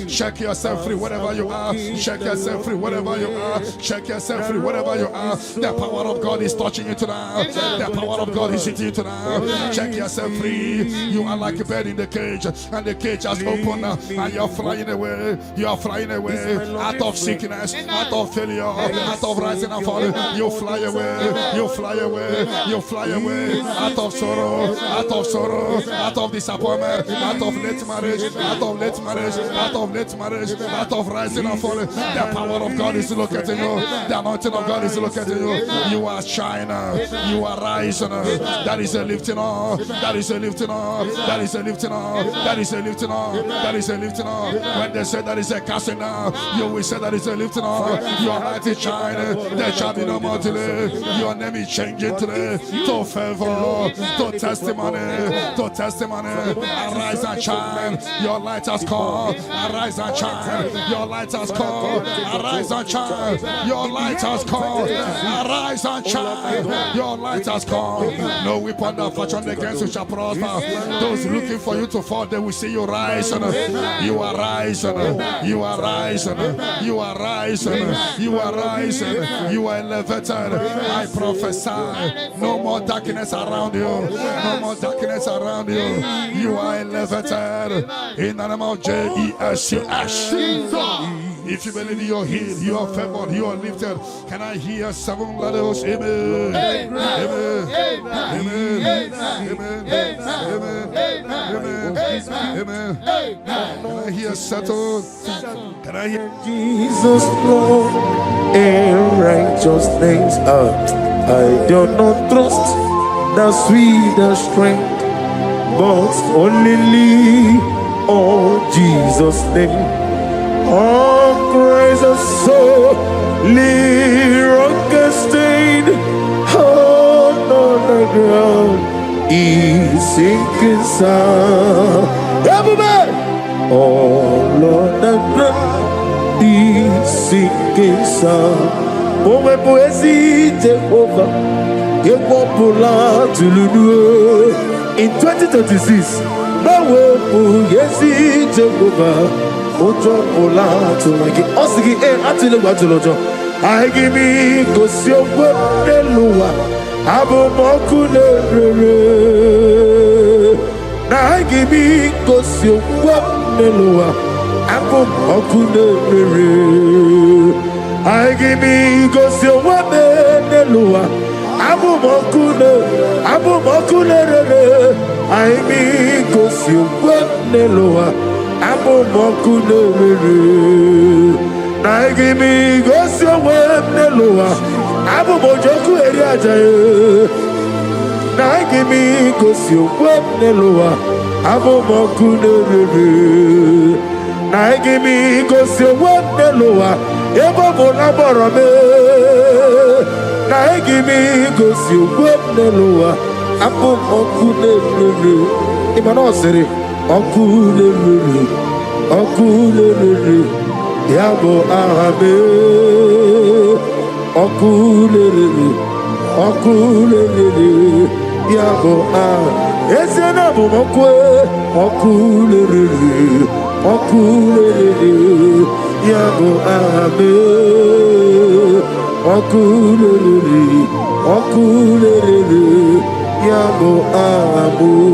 Shake yourself free wherever you are. Shake yourself free wherever you are. Shake yourself free wherever you are. The power of God is touching you tonight. The power of God is hitting you tonight. Shake yourself free. You are like a bird in the cage, and the cage has opened, and you're flying away. You are flying away out of sickness, out of failure, out of rising and falling. You fly away. You fly away. You fly away out of sorrow, out of sorrow, out of disappointment, out of late marriage, out of late marriage, out of late marriage, out of rising and falling. The power of God is locating you. The anointing of God is locating you. You are shining. You are rising. That is a lifting up. That is a lifting up. That is a lifting up. That is a lifting up. That is a lifting up. When they say that is a casting down, you will say that is a lifting up. Your light is shining. There shall be no more delay. Your name is changing today to favor, to testimony, to testimony. Arise and shine. Your light has come. Arise and shine. Your light has come. Arise and shine. Your light has come. Arise and shine. Your light has come. No weapon that fashioned against you shall prosper. Those looking for you to fall, they will see you rise. You are rising. You are rising. You are rising. You are rising. You are elevated. I prophesy. No more darkness around you. No more darkness around you. You are elevated. In the name of Jesus. If you believe you are healed, you are favored, you are lifted. Can I hear 7 letters? Amen. Amen. Amen. Amen. Amen. Amen. Can I hear settled? Can I hear Jesus Lord and righteous names? I do not trust the sweetest strength, but only on Jesus' name. Oh, praise the soul, rock stained on the ground, is sinking sound. Everybody! Oh, Lord, the ground is sinking sound. Oh, my poesy, Jehovah, you won't pull out to Lulu. In 2026, no way, yes, Jehovah. Ojo ola to like osigi atile gba to lojo I give me go si ogbo neluwa abo moku rere na I give me go si ogbo neluwa abo moku rere I give me go si ogbo neluwa abo moku rere I me go si ogbo neluwa Abo moku nerere, na igimi gosi owe neluwa. Abo mojoku eri ajaye, na igimi gosi owe neluwa. Abo moku nerere, na igimi gosi owe neluwa. Ebo bona borome, na igimi gosi owe neluwa. Abo moku nerere, imano sere. Okulere, yabo arabe. Okulere, yabo arabe. Esena bumokwe. Okulere, yabo arabe. Okulere, yabo arabe.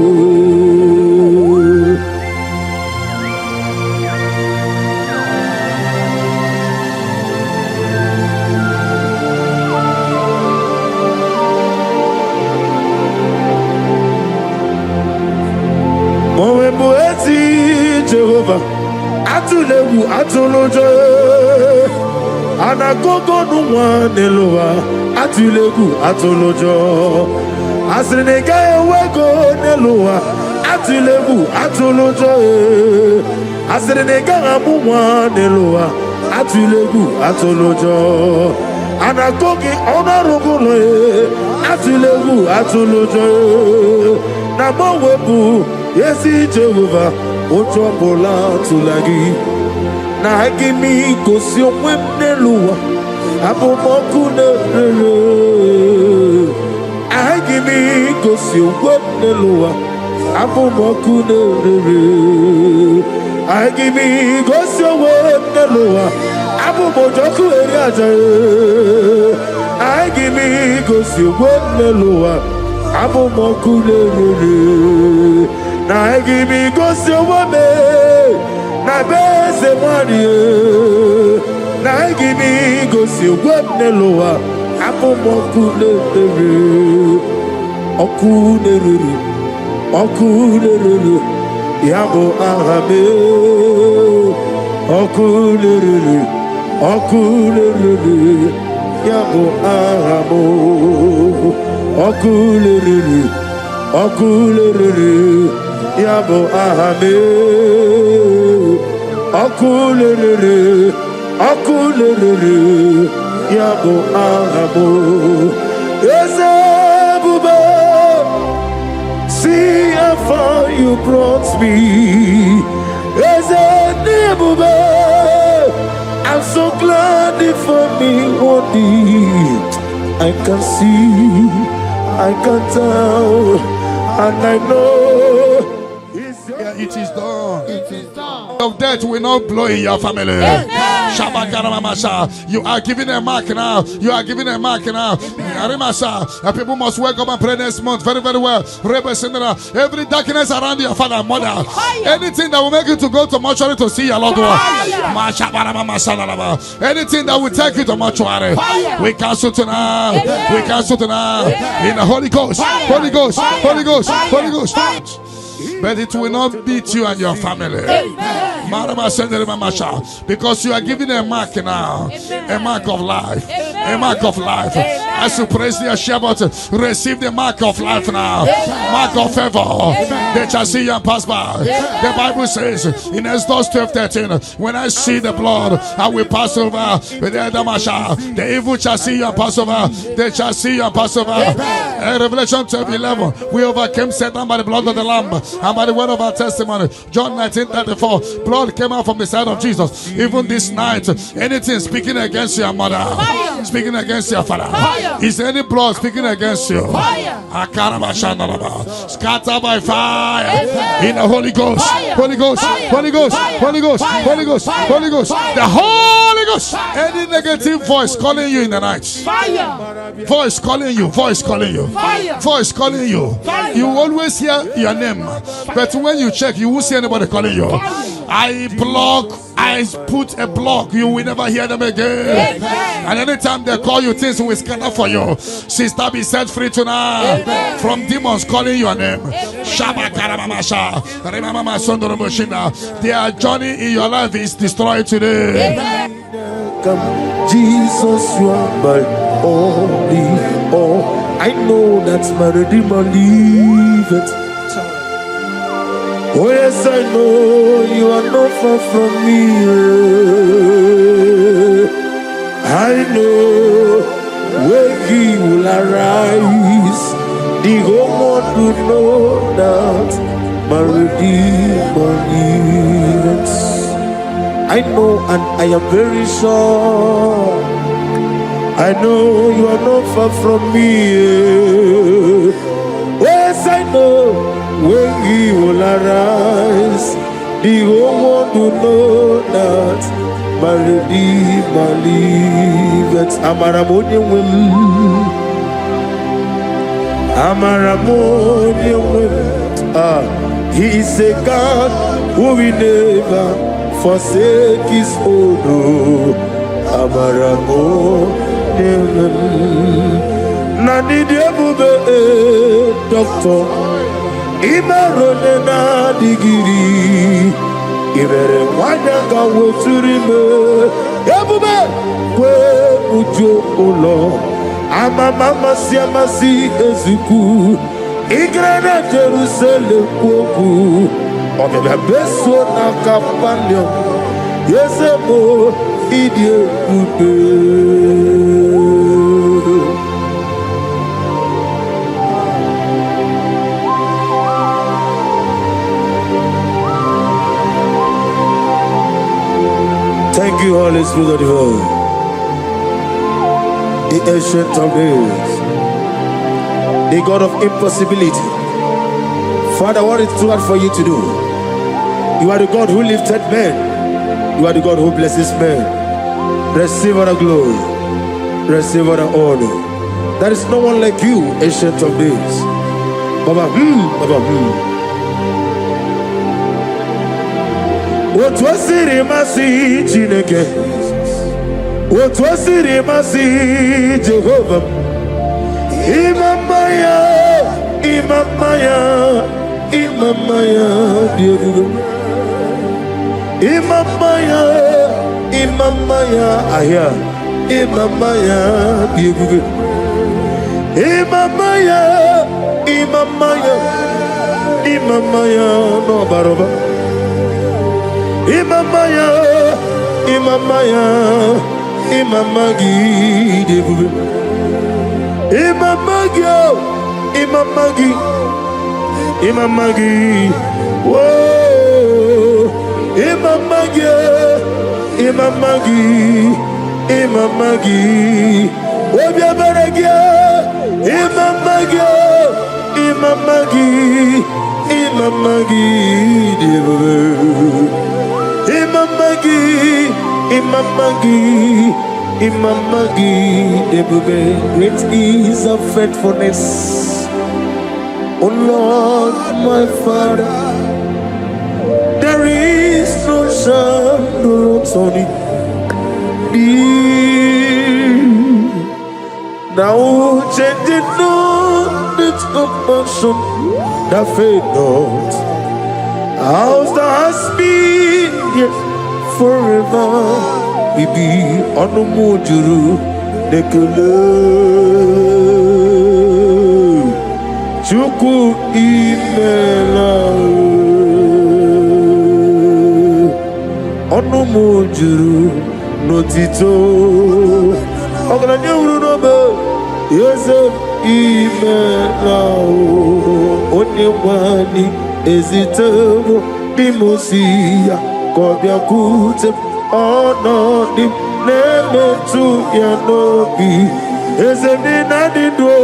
Jehovah, atulewu atulojo, anagogo nuwa nelowa, atulewu atulojo, asrinega ewego nelowa, atulewu atulojo, asrinega amuwa nelowa, atulewu atulojo, anagogi onarugulo, atulewu atulojo, namowebu yesi Jehovah. Ojo bola tulagi na agimi kosi omwe neluwa abo moku nerere give me go see what the lower. Abumoku nerere. I give me go see what the lower. Abumoku nerere. I give me go see what the lower. Abumoku nerere. I give me go see what me. Na beze money. I give me go see what the lower. Abumoku nerere. Oku nerere. Okulere, yabo ahame. Okulere, yabo ahamo. Okulere, yabo ahame. Okulere, yabo ahamo. Ezebube. See how far you brought me. As a neighbor, I'm so glad for me one day. I can see, I can tell, and I know it is done. It is done. Of death will not blow in your family. You are giving a mark now. You are giving a mark now. People must wake up and pray next month very, very well. Every darkness around your father and mother, anything that will make you to go to mortuary to see your loved one, anything that will take you to mortuary, we cancel tonight. We cancel tonight in the Holy Ghost. Holy Ghost. Holy Ghost. Holy Ghost. But it will not beat you and your family. Because you are giving a mark now. A mark of life. A mark of life. As you praise the Shabbat, receive the mark of life now. Mark of favor. They shall see you and pass by. The Bible says in Exodus 12:13, when I see the blood, I will pass over. The evil shall see you and pass over. They shall see you and pass over. Revelation 12:11, we overcame Satan by the blood of the Lamb and by the word of our testimony. John 19:34, blood came out from the side of Jesus. Even this night, anything speaking against your mother, speaking against your father, is there any blood speaking against you? Scatter by fire in the Holy Ghost. Holy Ghost. Holy Ghost. Holy Ghost. Holy Ghost. Holy Ghost. The Holy Ghost. Any negative voice calling you in the night, voice calling you, voice calling you, voice calling you. You always hear your name, but when you check, you won't see anybody calling you. I put a block. You will never hear them again. And anytime they call you, things will scatter for you. Sister, be set free tonight from demons calling your name. Their journey in your life is destroyed today. Come, Jesus, you are my only all. I know that my Redeemer liveth. Oh yes, I know you are not far from me. I know when he will arise, the whole world will know that my Redeemer lives. I know and I am very sure. I know you are not far from me. Oh yes, I know. When he will arise, the whole world will know that my Redeemer liveth. Amaramonium will. He is a God who will never forsake his own. Amaramonium. Nani diabube doctor. Imerone na digiri, ibere wanyanga woturime, ebube kwe ujo ulo, amama siamasi ezuku, igrana Jerusalem kwoku, ogebe beso na kapalyo, yesebo idie kude. Thank you, Holy Spirit of the world, the ancient of days, the God of impossibility. Father, what is too hard for you to do? You are the God who lifted men. You are the God who blesses men. Receive all the glory. Receive all the honor. There is no one like you, ancient of days. Baba, Baba, What was it, Masi Chineke? What was it, Masi Jehovah? Imamaya, Imamaya, Imamaya, Imamaya, Imamaya, Aya, Imamaya, Imamaya, Imamaya, Imamaya, no baroba. Imamaya, Imamaya, Imamagi, Debu. Imamagi, Imamagi, Imamagi, whoa, Imamagi, Imamagi, Imamagi, Obiabaragia, Imamagi, Imamagi, Imamagi, Imamagi, Imamagi, Imamagi, great is of faithfulness. Oh Lord, my Father, there is no shadow on it. Now changing not its compassion that fade not. How's the has been yes forever? We be on the mojuru dekele chuku imela on the mojuru notito ogana nyuru no be yes imela onye wani ezitebo bimosia kobia kute onodim nemetu ya nobi ezemi nadido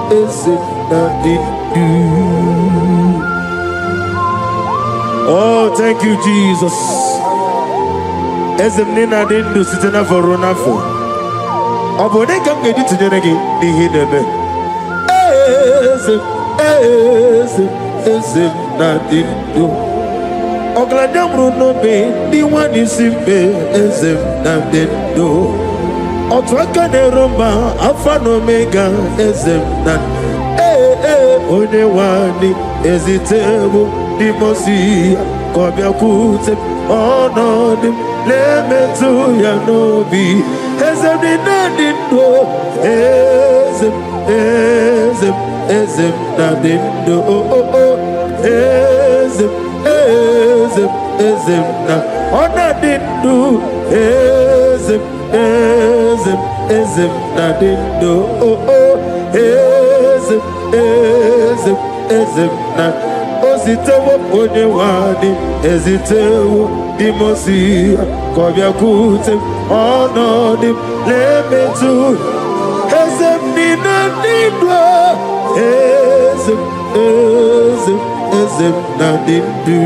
ezem nadido. Oh, thank you, Jesus. Ezem nadido sitena vorona for obone kam gedi tinyeregi ni hinebe. Ezem nadido ogladam runo be di wani simbe ezem nadido otwaka ne romba alpha and omega ezem nad one wani ezitebo di mosi kobia kute onodim lemetu ya nobi ezem nadido ezem nadido ezem na onadido ezem nadido ezem na ositewo onye wadi ezitewo dimosi kobia kute onodim lemetu ezem nadido ezem nadido.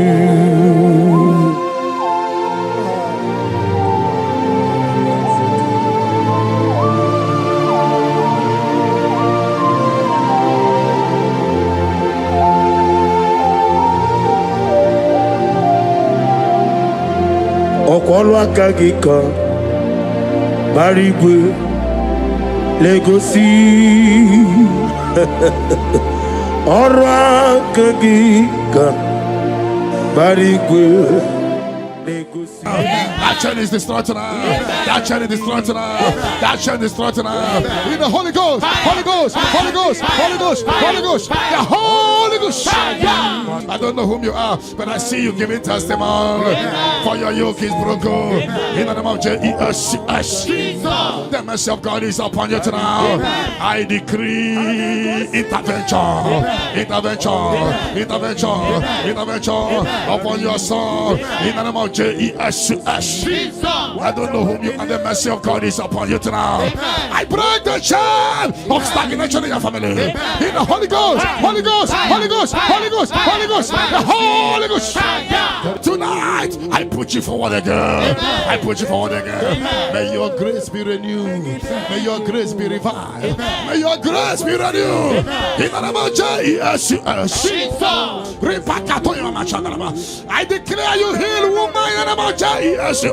Ọkwọlụ aka gị ka gbara igwe legosi ọrụ aka gị ka gbara igwe legosi. That chain is destroyed tonight. That chain is destroyed tonight. That chain is destroyed tonight. In the Holy Ghost, Holy Ghost, Holy Ghost, Holy Ghost, Holy Ghost, the Holy Ghost. I don't know whom you are, but I see you giving testimony. For your yoke is broken. In the name of Jesus, the mercy of God is upon you tonight. I decree intervention, intervention, intervention, intervention upon your soul. In the name of Jesus. Jesus. I don't know whom you are. The mercy of God is upon you tonight. I break the chain of stagnation in your family. In the Holy Ghost, Holy Ghost, Holy Ghost, Holy Ghost, Holy Ghost, the Holy Ghost. Tonight, I put you forward again. I put you forward again. May your grace be renewed. May your grace be revived. May your grace be renewed. In the name of Jesus. I declare you heal, woman. In the name of Jesus.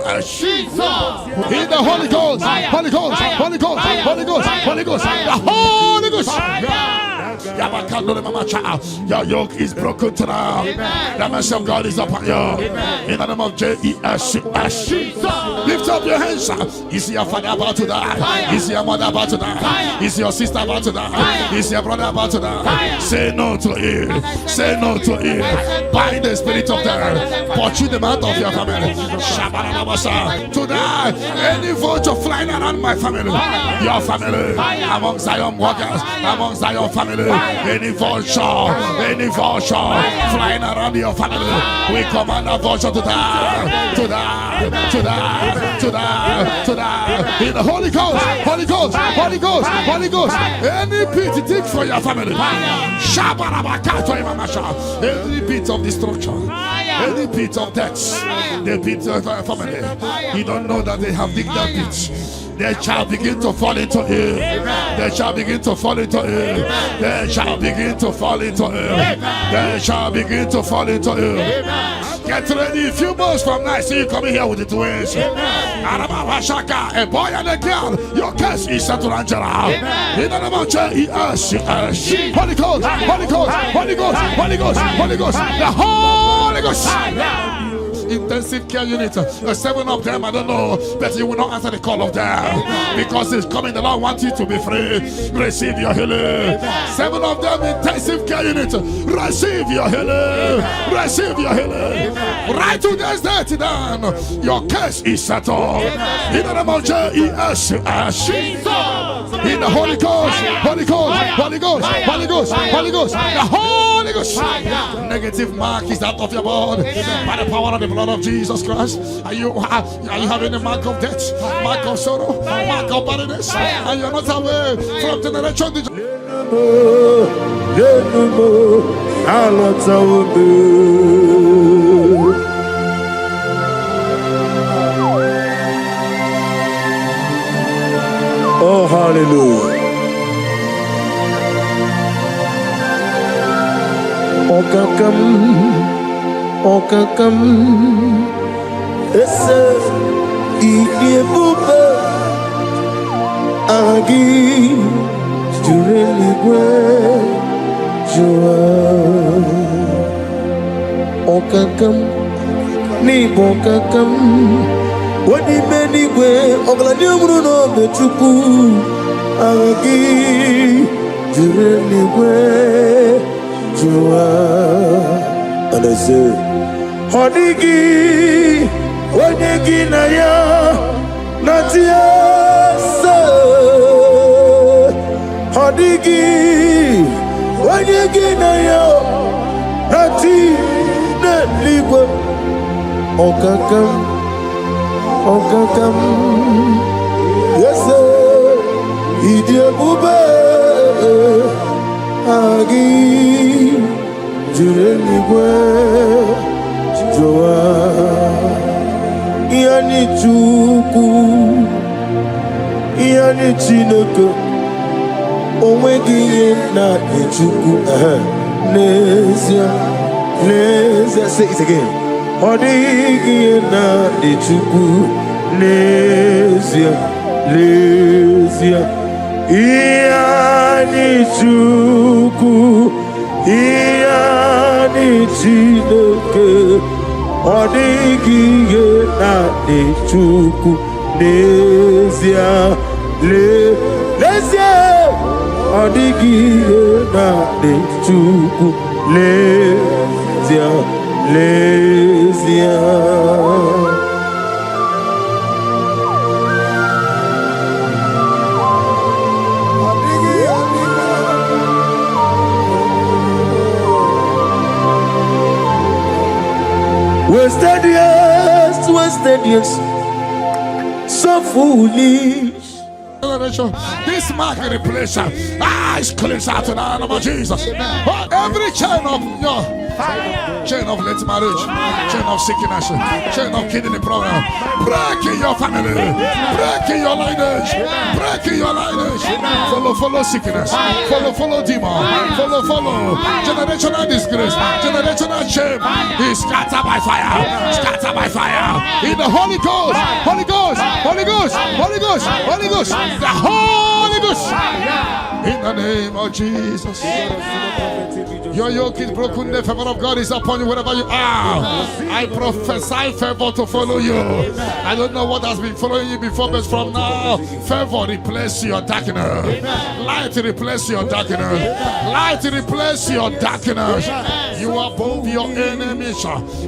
In the Holy Ghost, Holy Ghost, Holy Ghost, Holy Ghost, Holy Ghost, the Holy Ghost. Your yoke is broken tonight. The mercy of God is upon you. In the name of Jesus. Lift up your hands. Is your father about to die? Is your mother about to die? Is your sister about to die? Is your brother about to die? Say no to it. Say no to it. Bind the spirit of death. Pursue them out of your family. Tonight, any vulture flying around my family, your family, among Zion workers, among Zion family, any vulture flying around your family, we command a vulture to die, to die, to die, to die, to die. In the Holy Ghost, Holy Ghost, Holy Ghost, Holy Ghost. Any pit dig for your family, any pit of destruction, any pit of death, the pit of your family. You don't know that they have digged that pit. They shall begin to fall into it. They shall begin to fall into it. They shall begin to fall into it. They shall begin to fall into it. Get ready. A few months from now, see you coming here with the twins. A boy and a girl. Your case is settled, Angela. In the name of Jesus. Holy Ghost, Holy Ghost, Holy Ghost, Holy Ghost, Holy Ghost, the Holy Ghost. Intensive care unit, 7 of them, I don't know, but you will not answer the call of them because it's coming. The Lord wants you to be free. Receive your healing. 7 of them, intensive care unit, receive your healing. Receive your healing. Right to this day, down. Your case is settled. In the name of Jesus. In the Holy Ghost, Holy Ghost, Holy Ghost, Holy Ghost, Holy Ghost, the Holy Ghost. Negative mark is out of your body by the power of the blood of Jesus Christ. Are you having a mark of death, mark of sorrow, mark of barrenness, and you're not away from generation to generation? Oh, hallelujah. Okakam ese idiebube agi jureligwe jua okakam ni bokakam wadi menigwe oglani omru no bechuku agi jureligwe jua. And I say, Honigi, Onegi Naya, Natia, Honigi, Onegi Naya, Nati, Netliwa, Okakam, yes, sir, Idia Bube, Agi. Jureligwe joa yani chuku yani chineke onwegi na chuku nezia say it again odigi na chuku nezia yani chuku yani chineke odigi na chuku nezia odigi na chuku nezia wasted years so foolish. This mark replace eyes cleanser to the name of Jesus. But every chain of your chain of late marriage, chain of sickness, chain of kidney problem, break in your family, break in your lineage, break in your lineage. Follow sickness, follow demon, follow generational disgrace, generational shame. He scattered by fire, scattered by fire. In the Holy Ghost, Holy Ghost, Holy Ghost, Holy Ghost, Holy Ghost. The Holy Ghost in the name of Jesus. Your yoke is broken, the favor of God is upon you wherever you are. I prophesy favor to follow you. I don't know what has been following you before, but from now, favor replace your darkness. Light replace your darkness. Light replace your darkness. You are above your enemies.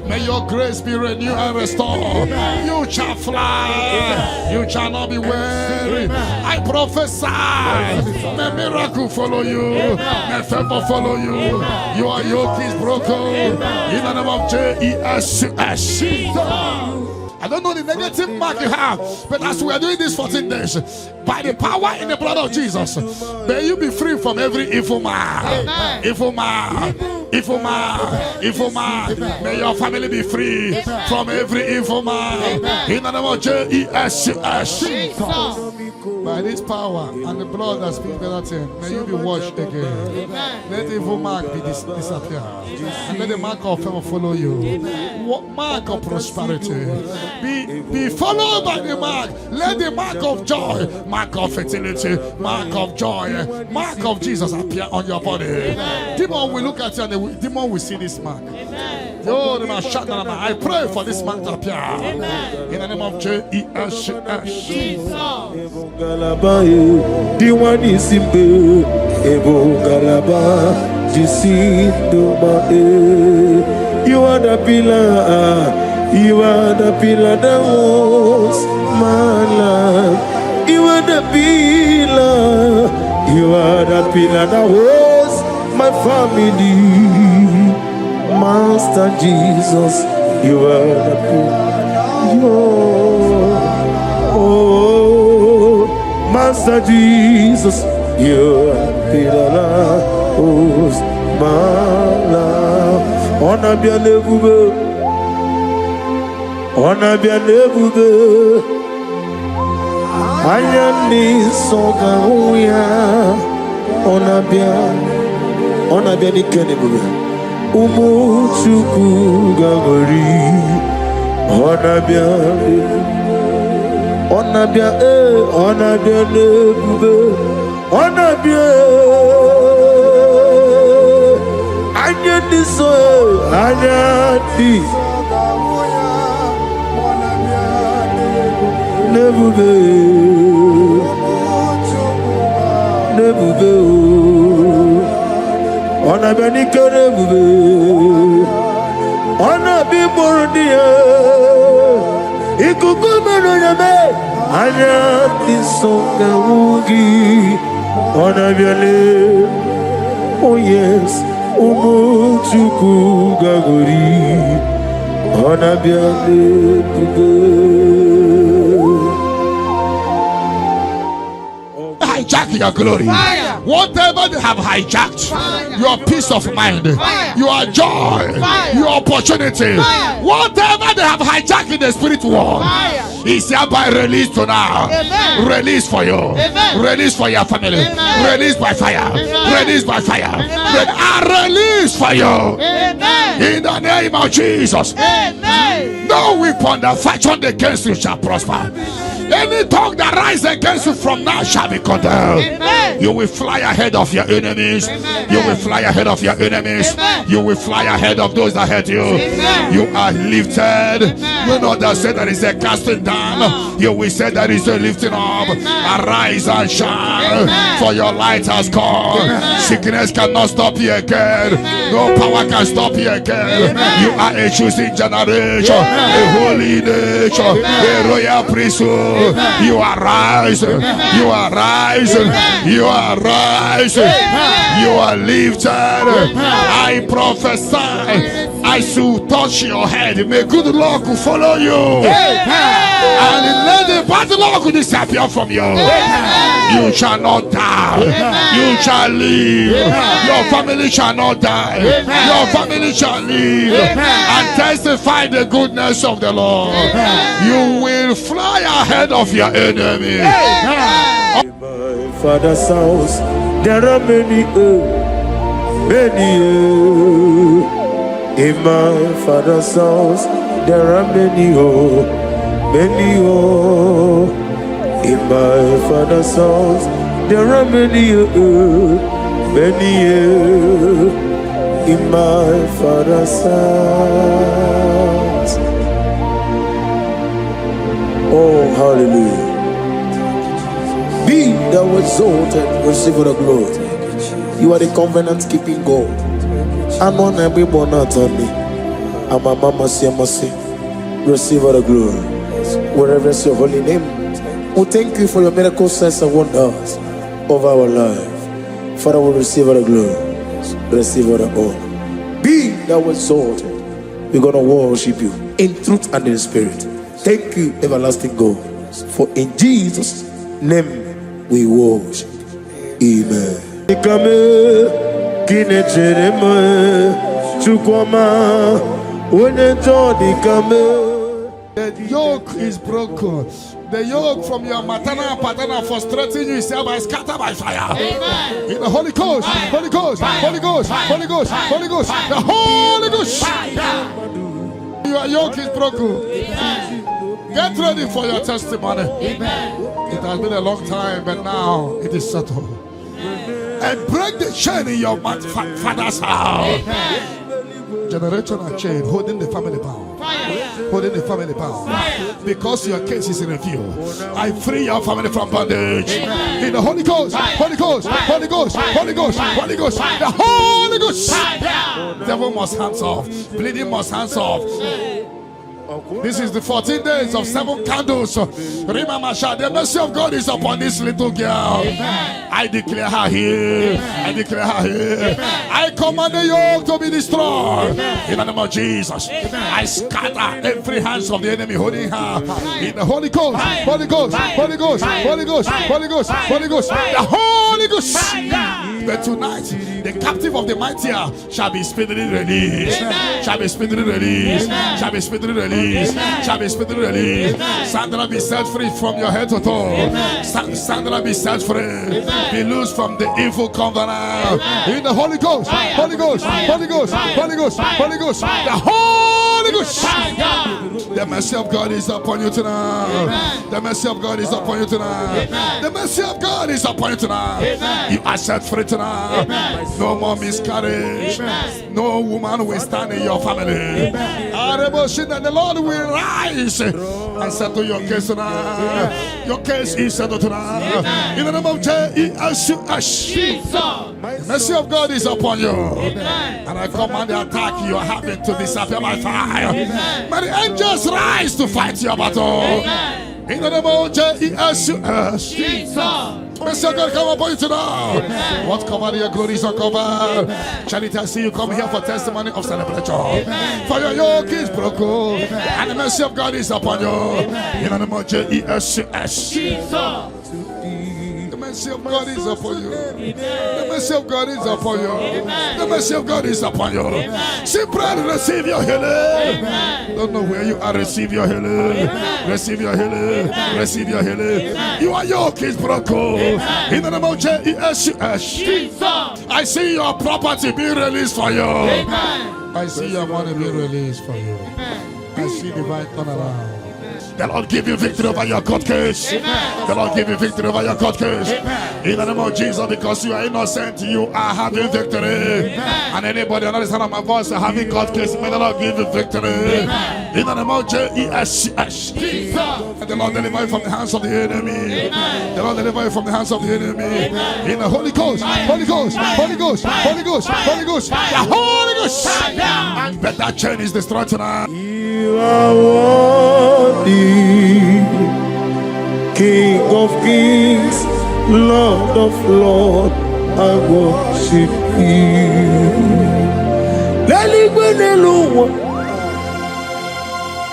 May your grace be renewed and restored. You shall fly. You shall not be weary. I prophesy. May miracle follow you. May favor follow you. Your yoke is broken. In the name of Jesus. I don't know the negative mark you have, but as we are doing this 14 days, by the power in the blood of Jesus, may you be free from every evil man. Evil man. Evil man. Evil man. May your family be free from every evil man. In the name of Jesus. By this power and the blood that speaks better things, may you be washed again. Let the evil mark be disappear. And let the mark of favor follow you. Mark of prosperity. Be followed by the mark. Let the mark of joy, mark of fertility, mark of joy, mark of Jesus appear on your body. Demon will look at you and the demon will see this mark. I pray for this mark to appear. In the name of Jesus. You are the pillar. You are the pillar that holds my life. You are the pillar. You are the pillar that holds my family. Master Jesus, you are the pillar. Oh, Master Jesus, you are the pillar that holds my life. On a bien élevé. On a bien évolué, Ayani Songaouya, on a bien évolué, Umuchuku Gagori, on a bien évolué, on a bien, Ayani Ayani. Nebuve, on a bien nebuve, on a bien mordia, ikukumenonyame, anya tisonga ugi, on a bien oh yes, umuchuku gagori, on a bien nebuve. Hijack your glory. Fire. Whatever they have hijacked, fire. Your peace of mind, fire. Your joy, fire. Your opportunity, fire. Whatever they have hijacked in the spirit world, is hereby released to now. Amen. Release for you. Amen. Release for your family. Amen. Release by fire. Amen. Release by fire. Release for you. Amen. In the name of Jesus. Amen. No weapon that fashioned against you shall prosper. Any tongue that rises against you from now shall be condemned. Amen. You will fly ahead of your enemies. Amen. You will fly ahead of your enemies. Amen. You will fly ahead of those that hurt you. Amen. You are lifted. Amen. You know that said there is a casting down. You will say there is a lifting up. Amen. Arise and shine. Amen. For your light has come. Amen. Sickness cannot stop you again. Amen. No power can stop you again. Amen. You are a choosing generation. Amen. A holy nation. Amen. A royal priesthood. Amen. You are rising. Amen. You are rising. Amen. You are rising. Amen. You are lifted. Amen. I prophesy. I should touch your head. May good luck follow you. Amen. And let the battle of disappear from you. You shall not die. You shall live. Your family shall not die. Your family shall live and testify the goodness of the Lord. You will fly ahead of your enemy. In my father's house, there are many, many. In my father's house, there are many, many. In my father's house, there are many, many. In my father's house. Oh, hallelujah. Be thou exalted, receive the glory. You are the covenant keeping God. I'm on every born out on me. I'm a mama, see, receive the glory. Wherever is your holy name. We thank you for your miracle signs and wonders of our life. Father, we receive the glory, receive the honor. Be thou exalted. We're going to worship you in truth and in spirit. Thank you, everlasting God. For in Jesus' name we worship. Amen. The yoke is broken. The yoke from your maternal and paternal frustrating you is hereby scattered by fire. Amen. In the Holy Ghost, Holy Ghost, Holy Ghost, Holy Ghost, Holy Ghost, the Holy Ghost. Your yoke is broken. Get ready for your testimony. It has been a long time, but now it is settled. And break the chain in your father's house. Generational chain holding the family bound. Holding the family bound. Because your case is in review, I free your family from bondage. In the Holy Ghost, Holy Ghost, Holy Ghost, Holy Ghost, Holy Ghost, the Holy Ghost. Devil must hands off. Bleeding must hands off. This is the 14 days of 7 candles. Remember, the mercy of God is upon this little girl. I declare her here. I declare her here. I command the yoke to be destroyed. In the name of Jesus, I scatter every hands of the enemy holding her. In the Holy Ghost, Holy Ghost, Holy Ghost, Holy Ghost, Holy Ghost, Holy Ghost, the Holy Ghost. But tonight, the captive of the mightier shall be speedily released. Shall be speedily released. Shall be speedily released. Shall be speedily released. Sandra, be set free from your head to toe. Sandra, be set free. Be loose from the evil covenant. In the Holy Ghost, Holy Ghost, Holy Ghost, Holy Ghost, Holy Ghost, the Holy Ghost. The mercy of God is upon you tonight. The mercy of God is upon you tonight. The mercy of God is upon you tonight. You are set free tonight. No more miscarriage. No woman will stand in your family. The Lord will rise and settle your case tonight. Your case is settled tonight. In the name of Jesus. The mercy of God is upon you. And I command the attack you are having to disappear by fire. May the angels rise to fight your battle. In the name of Jesus. Mercy of God come upon you tonight. What cover your glory is uncovered. Charity, I see you come here for testimony of celebration. For your yoke is broken and the mercy of God is upon you. In the name of Jesus. The mercy of God is upon you. The mercy of God is upon you. The mercy of God is upon you. Simply receive your healing. Don't know where you are. Receive your healing. Receive your healing. Receive your healing. Your yoke is broken. In the name of Jesus. I see your property being released for you. I see your money being released for you. I see divine turnaround. The Lord give you victory over your court case. The Lord give you victory over your court case. In the name of Jesus, because you are innocent, you are having victory. And anybody under the sound of my voice having court case, may the Lord give you victory. In the name of Jesus. And the Lord deliver you from the hands of the enemy. The Lord deliver you from the hands of the enemy. In the Holy Ghost, Holy Ghost, Holy Ghost, Holy Ghost, Holy Ghost, the Holy Ghost. And but that chain is destroyed tonight. You are worthy, King of kings, Lord of lords, I worship you.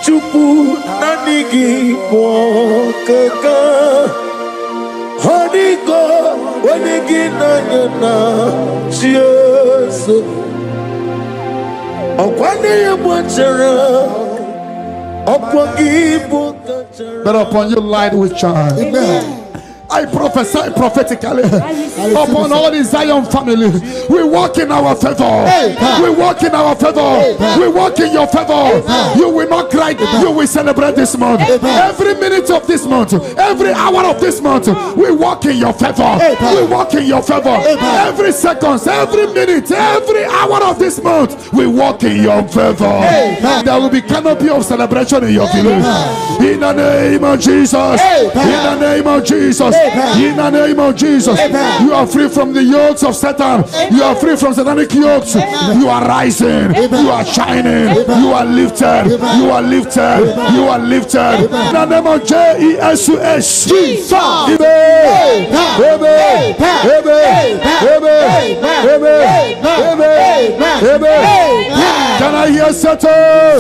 Chukwu nanigi mwokaka Honiko wanigi nanyana Chieso Okwane ye mwachara Opwagi mwokachara But upon you light will shine. Amen. I prophesy prophetically upon all the Zion family. We walk in our favor. We walk in our favor. We walk in your favor. You will not cry. You will celebrate this month. Every minute of this month, every hour of this month, we walk in your favor. We walk in your favor. Every second, every minute, every hour of this month, we walk in your favor. There will be canopy of celebration in your village. In the name of Jesus. In the name of Jesus. In the name of Jesus, you are free from the yokes of Satan. You are free from satanic yokes. You are rising. You are shining. You are lifted. You are lifted. You are lifted. In the name of Jesus. Jesus. Can I hear settle?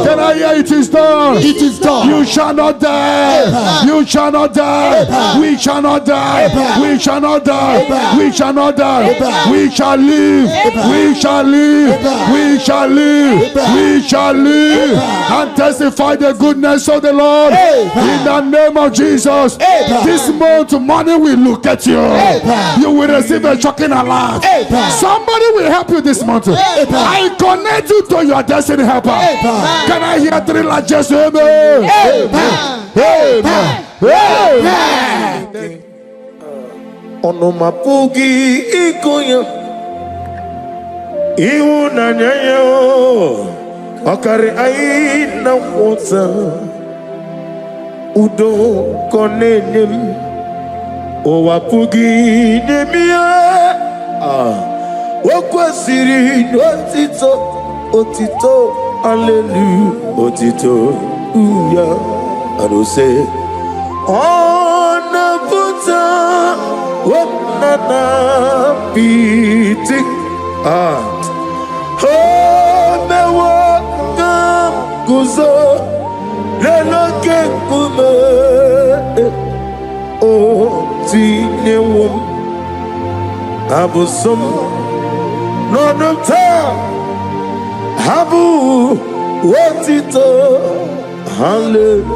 Can I hear it is done? It is done. You shall not die. You shall not die. We shall not die. We shall not die. We shall not die. We shall live. We shall live. We shall live. We shall live and testify the goodness of the Lord in the name of Jesus. This month, money will look at you. You will receive a shocking alarm. Somebody will help you this month. I connect you to your destiny helper. Can I hear three largest amen? Amen. Ono mapugi ikonya Iwu na nyanyo Okari aina mwota Udo konenem Owapugi nemia Wakwa siri otito Otito Hallelujah Otito Uya Arose Ona puta Wanana piti Mewa Kam Kuzo Leloke Kume O Tinewum Abusum Nonota Habu Watito Hallelujah.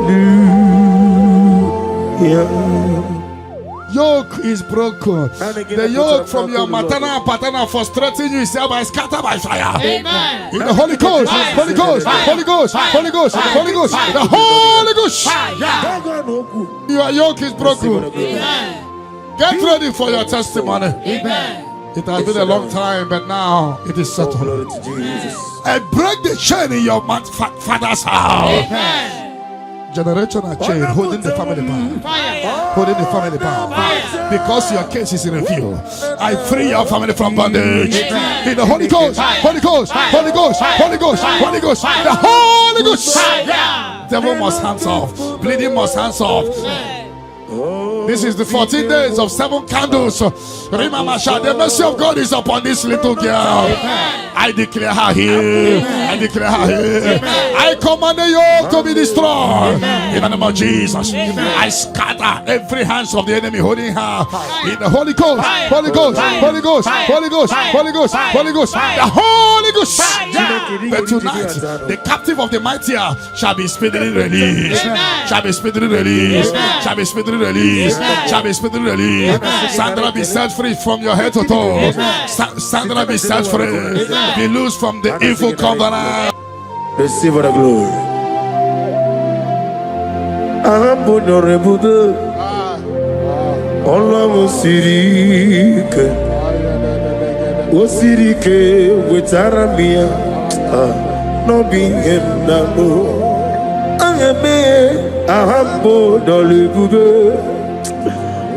Yoke is broken. The yoke from your maternal and paternal frustrating you is hereby scattered by fire. Amen. In the Holy Ghost, Holy Ghost, Holy Ghost, Holy Ghost, Holy Ghost, the Holy Ghost. Your yoke is broken. Amen. Get ready for your testimony. Amen. It has been a long time, but now it is settled. I break the chain in your father's house. Amen. Generational chain holding the family bound. Fire. Holding the family bound. Because your case is in review. I free your family from bondage. In the Holy Ghost, Holy Ghost, Holy Ghost, Holy Ghost, Holy Ghost, the Holy Ghost. Devil must hands off. Bleeding must hands off. This is the 14 days of 7 candles. Remember, the mercy of God is upon this little girl. I declare her here. I declare her here. I command the yoke to be destroyed. In the name of Jesus. I scatter every hands of the enemy holding her. In the Holy Ghost, Holy Ghost, Holy Ghost, Holy Ghost, Holy Ghost, Holy Ghost, the Holy Ghost. But tonight, the captive of the mightier shall be speedily released. Shall be speedily released. Shall be speedily released. Shall be speedily released. Sandra, be set free from your head to toe. Sandra, be set free. Be loose from the evil covenant. Receive the glory. Ahabunorebudo. Allah Sirike. Osirike wetaramia. No being him no. Ahambo dolebudo.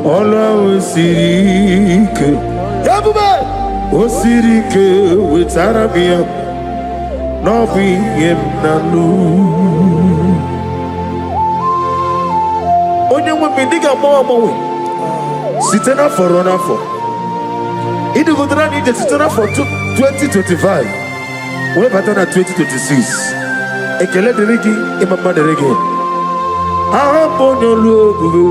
Allah Sirike. Yabuba. Osirike wetaramia. No being him no. Onye we diga mo Sitena for runner for. It would run in the Sitena for 2025. We're better than 2026. ekele dịrị gị, ịma mma dịrị gị. Ahapụ onye olu ebube,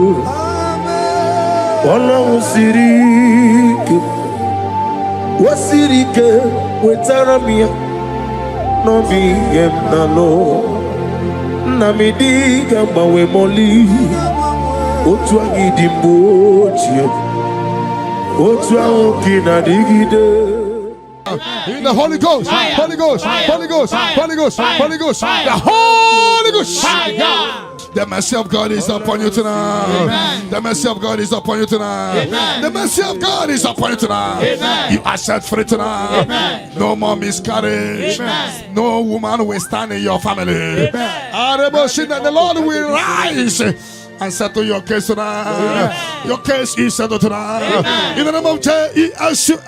Ọlọ́run siri ike, o siri ike wetara m ya n'obi ihe m na-alụ. Nna m dị ga-agbanwe mọlị, otu anyị dị mgbe ochie, otu ahụ ka ị na-adịgide. In the Holy Ghost, Holy Ghost, Holy Ghost, Holy Ghost, Holy Ghost, the Holy Ghost. The mercy of God is upon you tonight. The mercy of God is upon you tonight. The mercy of God is upon you tonight. You are set free tonight. No more miscarriage. No woman will stand in your family. The Lord will rise and settle your case tonight. Your case is settled tonight. In the name of Jesus.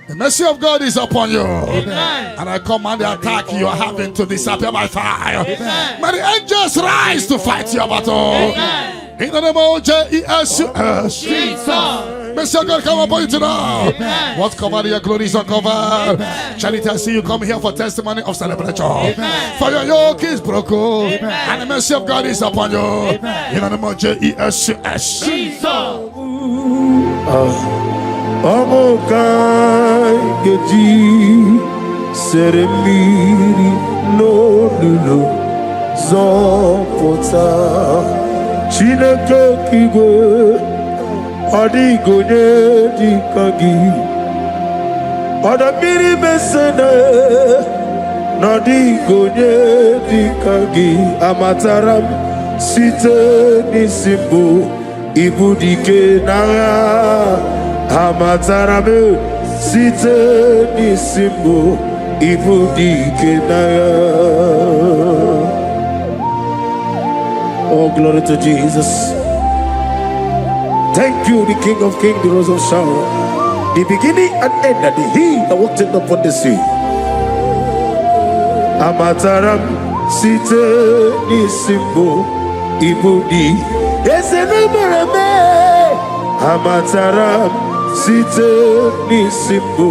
The mercy of God is upon you. Amen. And I command the attack you are having to disappear by fire. Amen. May the angels rise to fight your battle. Amen. In the name of Jesus. Mercy of God come upon you tonight. Amen. What's covered, your glory is uncovered. Charity, I see you come here for testimony of celebration. Amen. For your yoke is broken. Amen. And the mercy of God is upon you. Amen. In the name of Jesus. Omokai geji seremiri n'olulu zọpụta Chineke kigwe ọdịgonye dịka gị ọdọmmiri mesene n'ọdịgonye dịka gị amatara m site n'isi mbụ ibu dike n'agha. Amatara me site n'isimbo ibu dike n'agha. Oh, glory to Jesus. Thank you, the King of Kings, the Rose of Sharon, the beginning and end, and the He that walked upon the sea. Amatara site n'isimbo ibu dike. Esenemereme. Amatara site n'isimbo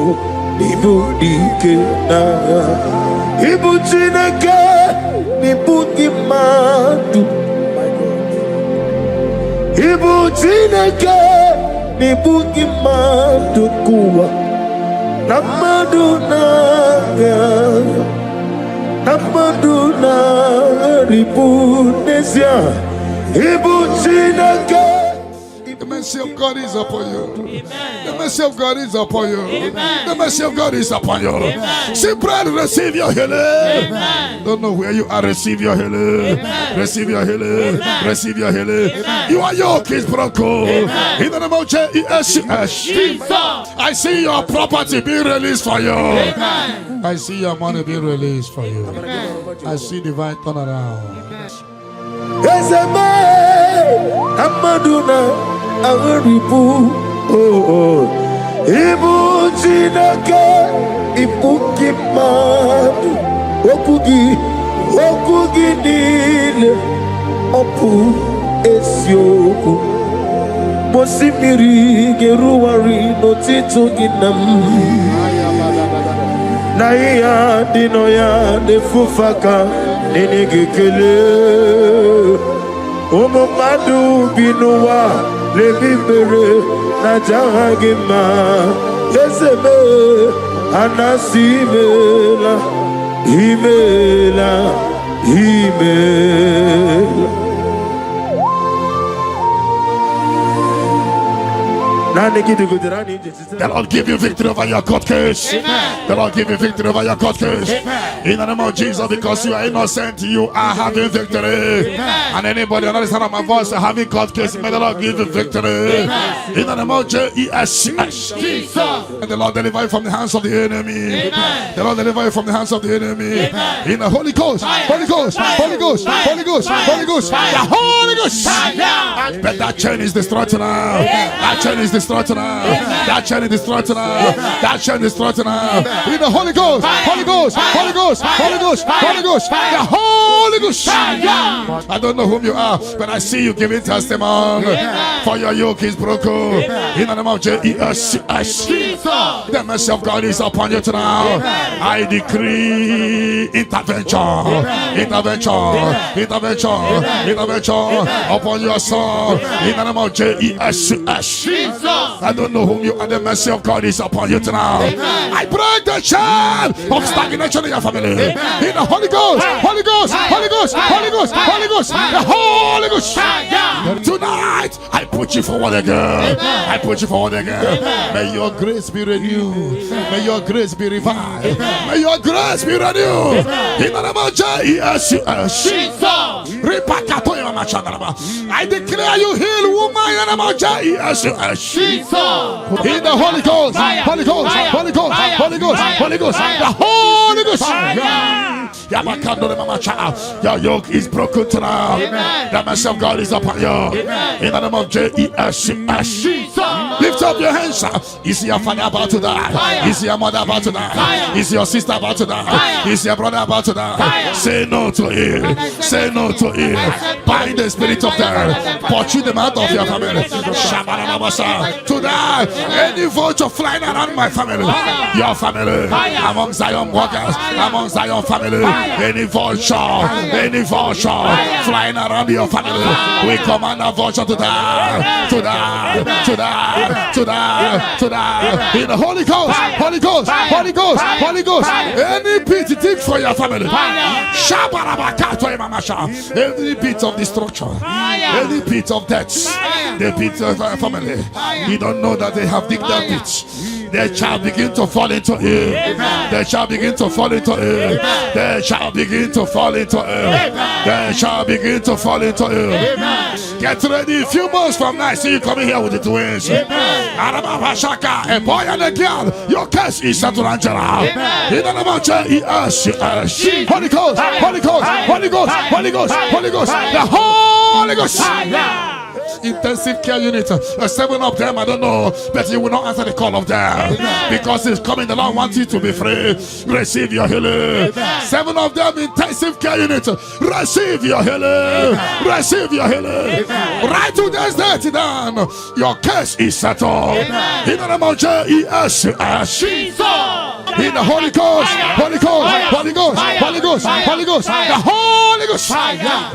ibu dike n'agha. Ibu Chineke n'ibu gị mmadụ. Ibu Chineke n'ibu gị mmadụ kụwa na mmadụ n'agha. Na mmadụ na-arịbu n'ezie. Ibu Chineke. The mercy of God is upon you. Amen. The mercy of God is upon you. Amen. The mercy of God is upon you. Simply receive your healing. Amen. Don't know where you are. Receive your healing. Amen. Receive your healing. Amen. Receive your healing. Amen. Your yoke is broken. Amen. In the name of Jesus. I see your property being released for you. Amen. I see your money being released for you. Amen. I see divine turnaround. Amaduna Agaribu, oh, Ibu Chineke, Ibu Kimadu, Okugi Nile, Opu Esioku, Mosimiri Geruari, Notito Ginam, Naya Dinoya, de Fufaka, Nenegekele. Omo madu binuwa lebibere na jahagima ezeme anasimela imela. The Lord give you victory over your court case. Amen. The Lord give you victory over your court case. Amen. In the name of Jesus, because you are innocent, you are having victory. Amen. And anybody under the sound of my voice having court case, may the Lord give you victory. Amen. In the name of Jesus. And the Lord deliver you from the hands of the enemy. Amen. The Lord deliver you from the hands of the enemy. Amen. In the Holy Ghost, Holy Ghost, Holy Ghost, Holy Ghost, Holy Ghost, the Holy Ghost. But that chain is destroyed tonight. That chain is destroyed tonight. That chain is destroyed tonight. That chain is destroyed tonight. In the Holy Ghost, Holy Ghost, Holy Ghost, Holy Ghost, Holy Ghost, the Holy Holy Ghost. Fire. I don't know whom you are, but I see you giving testimony. For your yoke is broken. In the name of Jesus. The mercy of God is upon you tonight. I decree intervention upon your soul. In the name of Jesus. I don't know whom you are. The mercy of God is upon you tonight. I break the chain of stagnation in your family. In the Holy Ghost, Holy Ghost, Holy Ghost, Holy Ghost, Holy Ghost, the Holy Ghost. Tonight, I put you forward again. I put you forward again. May your grace be renewed. May your grace be revived. May your grace be renewed. In the name of Jesus. I declare you heal, woman. In the name of Jesus. In the Holy Ghost, Holy Ghost, Holy Ghost, Holy Ghost, Holy Ghost, the Holy Ghost. Your yoke is broken tonight. The mercy of God is upon you. In the name of Jesus. Lift up your hands. Is your father about to die? Is your mother about to die? Is your sister about to die? Is your brother about to die? Say no to it. Say no to it. Bind the spirit of death. Pursue them out of your family. To die. Any vulture flying around my family, your family, among Zion walkers, among Zion family, any vulture flying around your family, we command a vulture to die, to die, to die, to die, to die. In the Holy Ghost, Holy Ghost, Holy Ghost, Holy Ghost. Any pit dig for your family. Any pit of destruction, any pit of death, the pit of your family. You don't know that they have digged that pit. They shall begin to fall into it. They shall begin to fall into it. They shall begin to fall into it. They shall begin to fall into it. Get ready. A few months from now, I see you coming here with the twins. A boy and a girl. Your case is settled, Angela. In the name of Jesus. Holy Ghost, Holy Ghost, Holy Ghost, Holy Ghost, Holy Ghost, the Holy Ghost. Intensive care unit, 7 of them, I don't know, but you will not answer the call of them because it's coming. The Lord wants you to be free. Receive your healing. 7 of them, intensive care unit. Receive your healing. Receive your healing. Right to this day, down. Your case is settled. In the name of Jesus. In the Holy Ghost, Holy Ghost, Holy Ghost, Holy Ghost, Holy Ghost, the Holy Ghost.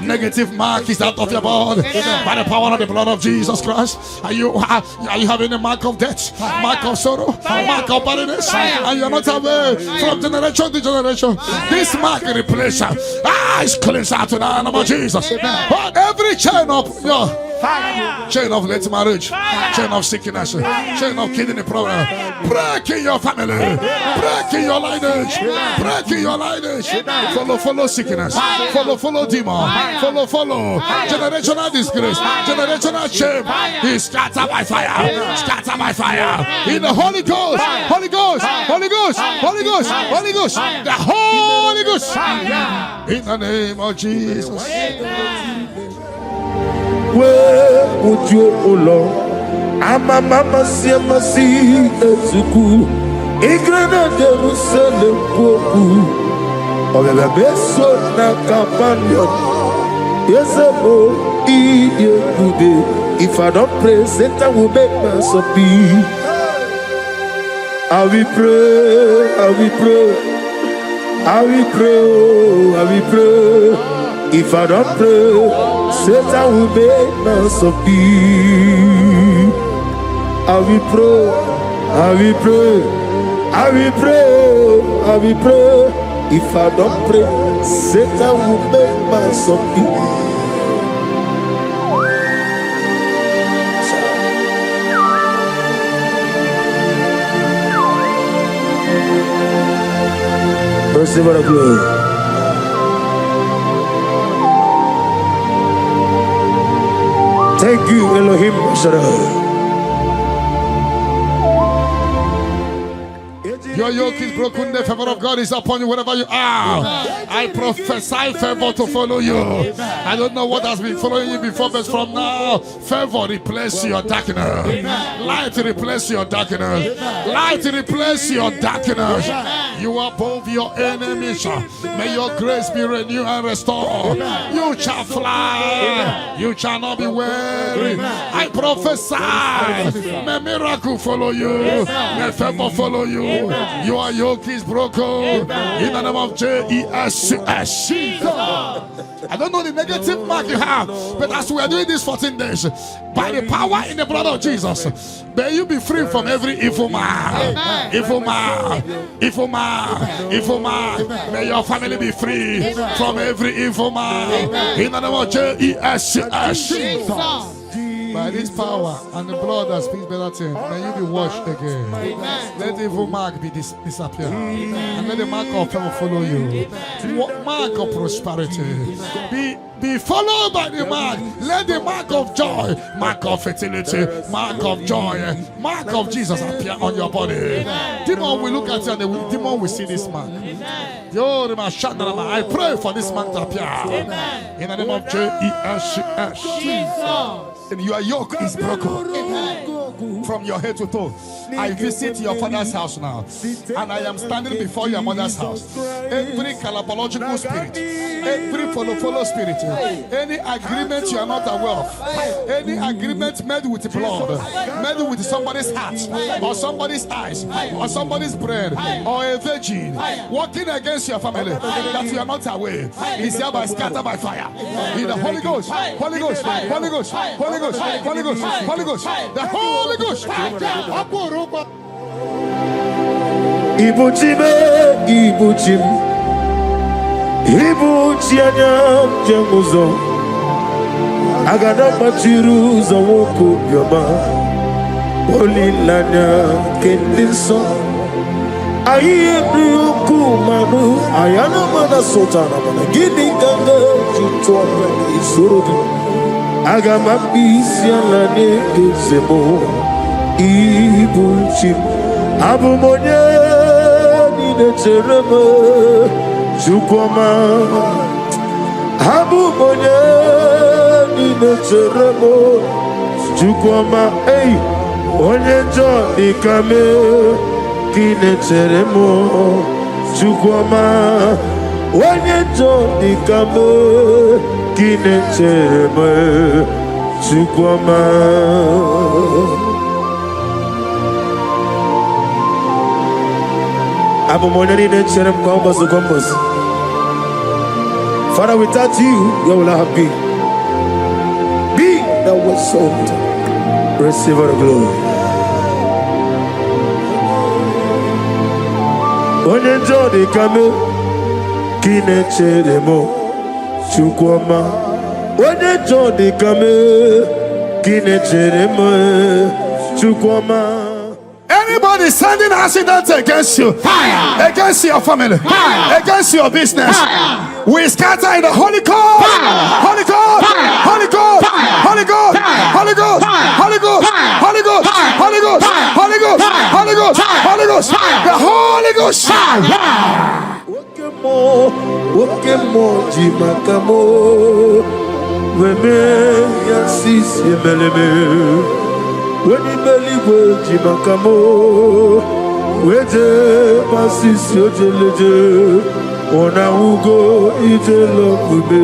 Negative mark is out of your body by the power of the blood of Jesus Christ. Are you having a mark of death, mark of sorrow, mark of barrenness, and you're not away from generation to generation? This mark replace is cleansed out to the name of Jesus. But every chain of your chain of late marriage, chain of sickness, chain of kidney problem, break in your family, break in your lineage, break in your lineage. Follow sickness, follow demon, follow generational disgrace, generational shame. Is scattered by fire, scattered by fire. In the Holy Ghost, Holy Ghost, Holy Ghost, Holy Ghost, Holy Ghost, the Holy Ghost. In the name of Jesus. Where would you, O Lord? Ama mama siama si ezuku. Igrana Jerusalem koku. Obebe beso na kapanyo. Yesebo idye kude. If I don't pray, Satan will make me so be. I will pray, I will pray, I will pray, I will pray. If I don't pray, Satan will make me so be. I will pray, I will pray, I will pray, I will pray. If I don't pray, Satan will make me so be. Receive the glory. Thank you, Elohim Shaddai. Your yoke is broken. The favor of God is upon you wherever you are. I prophesy favor to follow you. I don't know what has been following you before, but from now, favor replace your darkness. Light replace your darkness. Light replace your darkness. You are above your enemies. May your grace be renewed and restored. You shall fly. You shall not be weary. I prophesy. May miracle follow you. May favor follow you. Your yoke is broken. In the name of Jesus. I don't know the negative mark you have, but as we are doing this 14 days, by the power in the blood of Jesus, may you be free from every evil man. Evil man. Evil man. Evil man. May your family be free from every evil man. In the name of Jesus. By this power and the blood that speaks better things, may you be washed again. Let the evil mark be disappear. And let the mark of favor follow you. Mark of prosperity. Be followed by the mark. Let the mark of joy, mark of fertility, mark of joy, mark of Jesus appear on your body. Demon will look at you and the demon will see this mark. I pray for this mark to appear. In the name of Jesus. And your yoke is broken from your head to toe. I visit your father's house now, and I am standing before your mother's house. Every calabological spirit, every follow spirit, any agreement you are not aware of, any agreement made with blood, made with somebody's heart, or somebody's eyes, or somebody's brain, or a virgin working against your family that you are not aware, is hereby scattered by fire. In the Holy Ghost, Holy Ghost, Holy Ghost, Holy Ghost, Holy Ghost, Holy Ghost, the Holy Ghost. Ibuchime, Ibuchim, Ibuchianyam Jamuzo, Agada Machiruza Woko Yama, Olilanya Kendinson, Ayebruku Manu, Ayana Mana Sotana, Gini Ganga, Jutua, Isurugi, Agamabisialane Gizemo. Ibuchim Abumonye Ninechereme Chukwama Abumonye Ninechereme Chukwama Hey Onyenjo Nikame Kinecheremo Chukwama Onyenjo Nikame Kinechereme Chukwama. Father, without you, you will not be. Be that was sold. Receive our glory. Onyenjo de kame kinecheremo chukwama. Onyenjo de kame kinecheremo chukwama. Anybody sending accidents against you, fire. Against your family, fire. Against your business, fire. We scatter in the Holy Ghost, Holy Ghost, Holy Ghost, Holy Ghost, Holy Ghost, Holy Ghost, Holy Ghost, Holy Ghost, Holy Ghost, Holy Ghost, Holy Ghost, the Holy Ghost. Wokemo jimakamo, weme yasisi meleme. When you believe with Jimakamo, with the Passis, Yojelege, Ona Ugo, eat a love with me,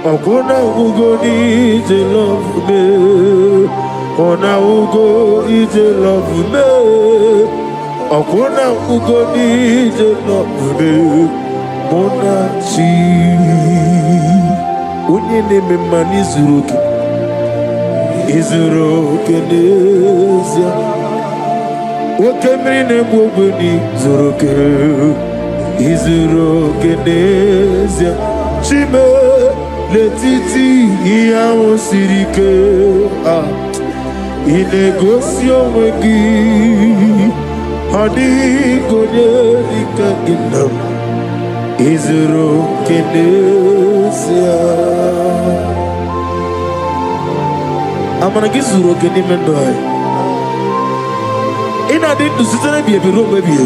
Okona Ugo, eat a love with me, Ona Ugo, eat a love with me, Okona Ugo, eat a love with me, Monachi, Unye name Manizuruki. Izuro kenezia Wakemrine bubuni zuruke Izuro kenezia Chime letiti iya osirike Inegosio wegi Hadi gonye ikaginam Izuro kenezia I'm gonna get Zuru Kenny Mendoy. In a did to sit be a room, baby.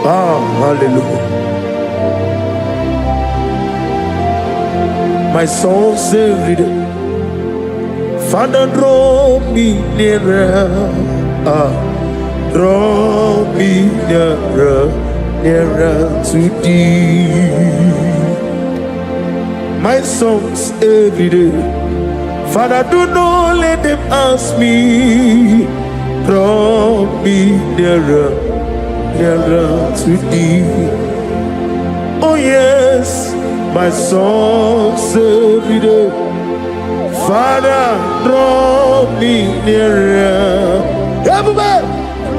Ah, hallelujah. My soul saved it. Father, draw me nearer. Draw me nearer, nearer to thee. My songs every day. Father, do not let them ask me. Draw me nearer, nearer to thee. Oh yes, my songs every day. Father, draw me nearer. Everybody,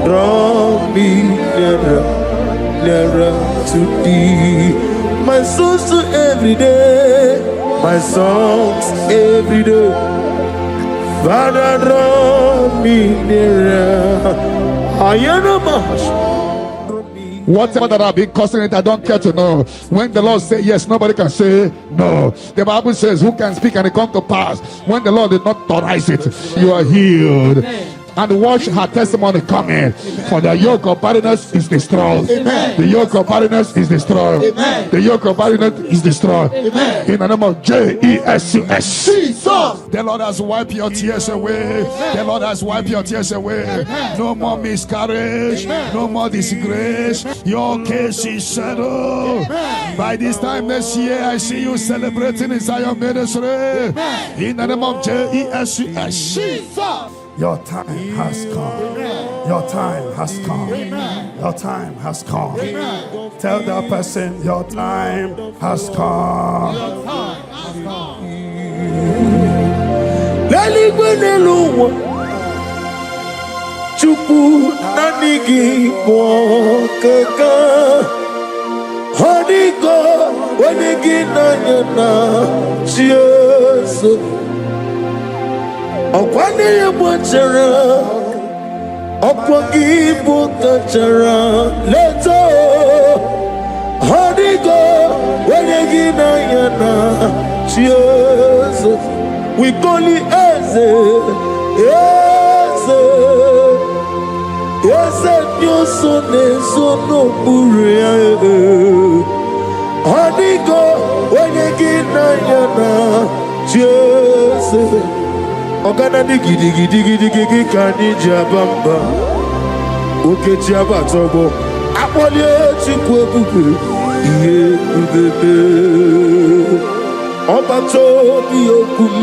draw me nearer, nearer to thee. My songs every day, my songs every day. Father, draw me nearer. I am a Whatever that I've been causing it, I don't care to know. When the Lord say yes, nobody can say no. The Bible says, who can speak and it come to pass? When the Lord did not authorize it, you are healed. And watch her testimony coming. For the yoke of barrenness is destroyed. Amen. The yoke of barrenness is destroyed. Amen. The yoke of barrenness is destroyed. Amen. In the name of Jesus. Jesus. The Lord has wiped your tears away. Amen. The Lord has wiped your tears away. Amen. No more miscarriage. Amen. No more disgrace. Your case is settled. Amen. By this time next year, I see you celebrating in Zion ministry. Amen. In the name of Jesus. Your time has come. Your time has come. Your time has come. Tell that person, your time has come. Chupu nanigi mwokaka Honigo wanigi nanyana Jesu Okwane ye mwachara Okwangi bukachara Leto Honigo wanigi nanyana Jesu We call it Eze Eze Eze nyoso neso buria Honigo wanigi nanyana Jesu Ogana di gidi kani jabamba Oke jaba togo Apoli chukwu ebube Iye ubebe Oba tobi okum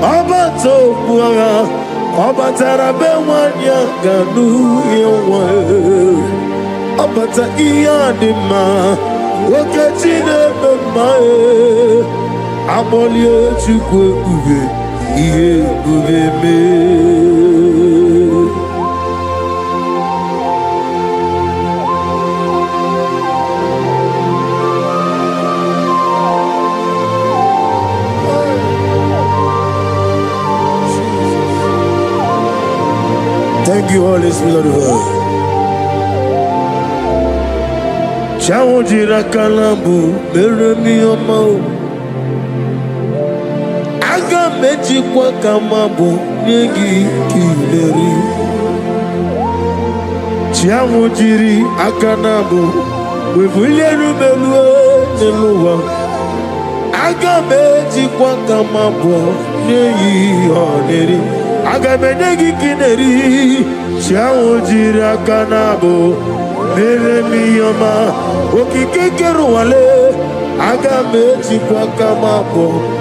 Oba tobu agha Oba tarabe wanya ganu yewa Oba ta iya dima Oke chinebe mae Abolie chukwu ebube ihe ubebe Thank you, Holy Spirit of God. Chawo jira kalambu meremi omao Meji kwa kamabu nyegi kileri Chiamu jiri akanabu Webule rubelue neluwa Aga meji kwa kamabu nyegi oneri Aga menegi kineri Chiamu jiri akanabu Mere miyoma Okikekeru wale Aga meji kwa kamabu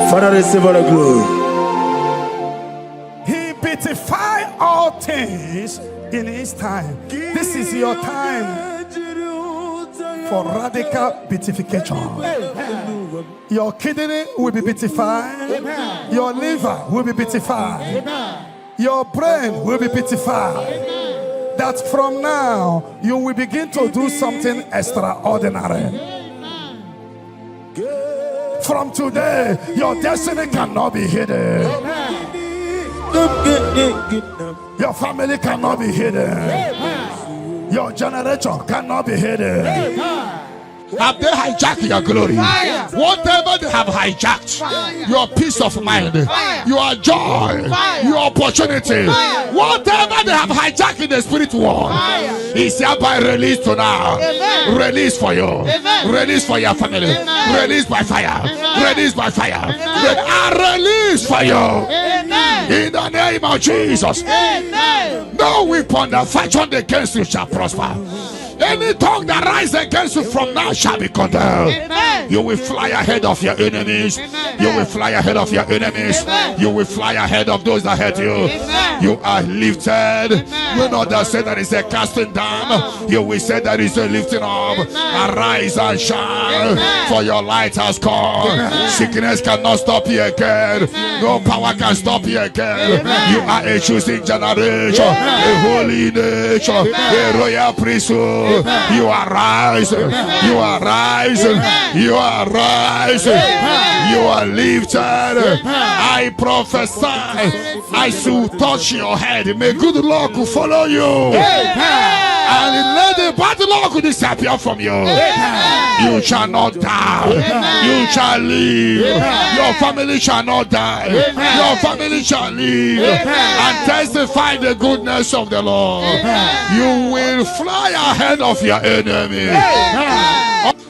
Father, receive all the glory. He beautified all things in his time. This is your time for radical beatification. Your kidney will be beatified. Your liver will be beatified. Your brain will be beatified. That from now you will begin to do something extraordinary. From today, your destiny cannot be hidden. Your family cannot be hidden. Your generation cannot be hidden. Have they hijacked your glory? Whatever they have hijacked, your peace of mind, your joy, your opportunity, whatever they have hijacked in the spirit world, is hereby released to now. Release for you, release for your family, release by fire, release by fire, release for you. In the name of Jesus. No weapon that fashioned against you shall prosper. Any tongue that rises against you from now shall be condemned. Amen. You will fly ahead of your enemies. Amen. You will fly ahead of your enemies. Amen. You will fly ahead of those that hurt you. Amen. You are lifted. Amen. You know that say that is a casting down. You will say that is a lifting up. Amen. Arise and shine. Amen. For your light has come. Amen. Sickness cannot stop you again. Amen. No power can stop you again. Amen. You are a choosing generation. Amen. A holy nation. Amen. A royal priesthood. Amen. You are rising. Amen. You are rising. Amen. You are rising. Amen. You are lifted. Amen. I prophesy. I should touch your head. May good luck follow you. Amen. And let the bad luck disappear from you. Amen. You shall not die. Amen. You shall live. Amen. Your family shall not die. Amen. Your family shall live. Amen. And testify the goodness of the Lord. Amen. You will fly ahead of your enemy.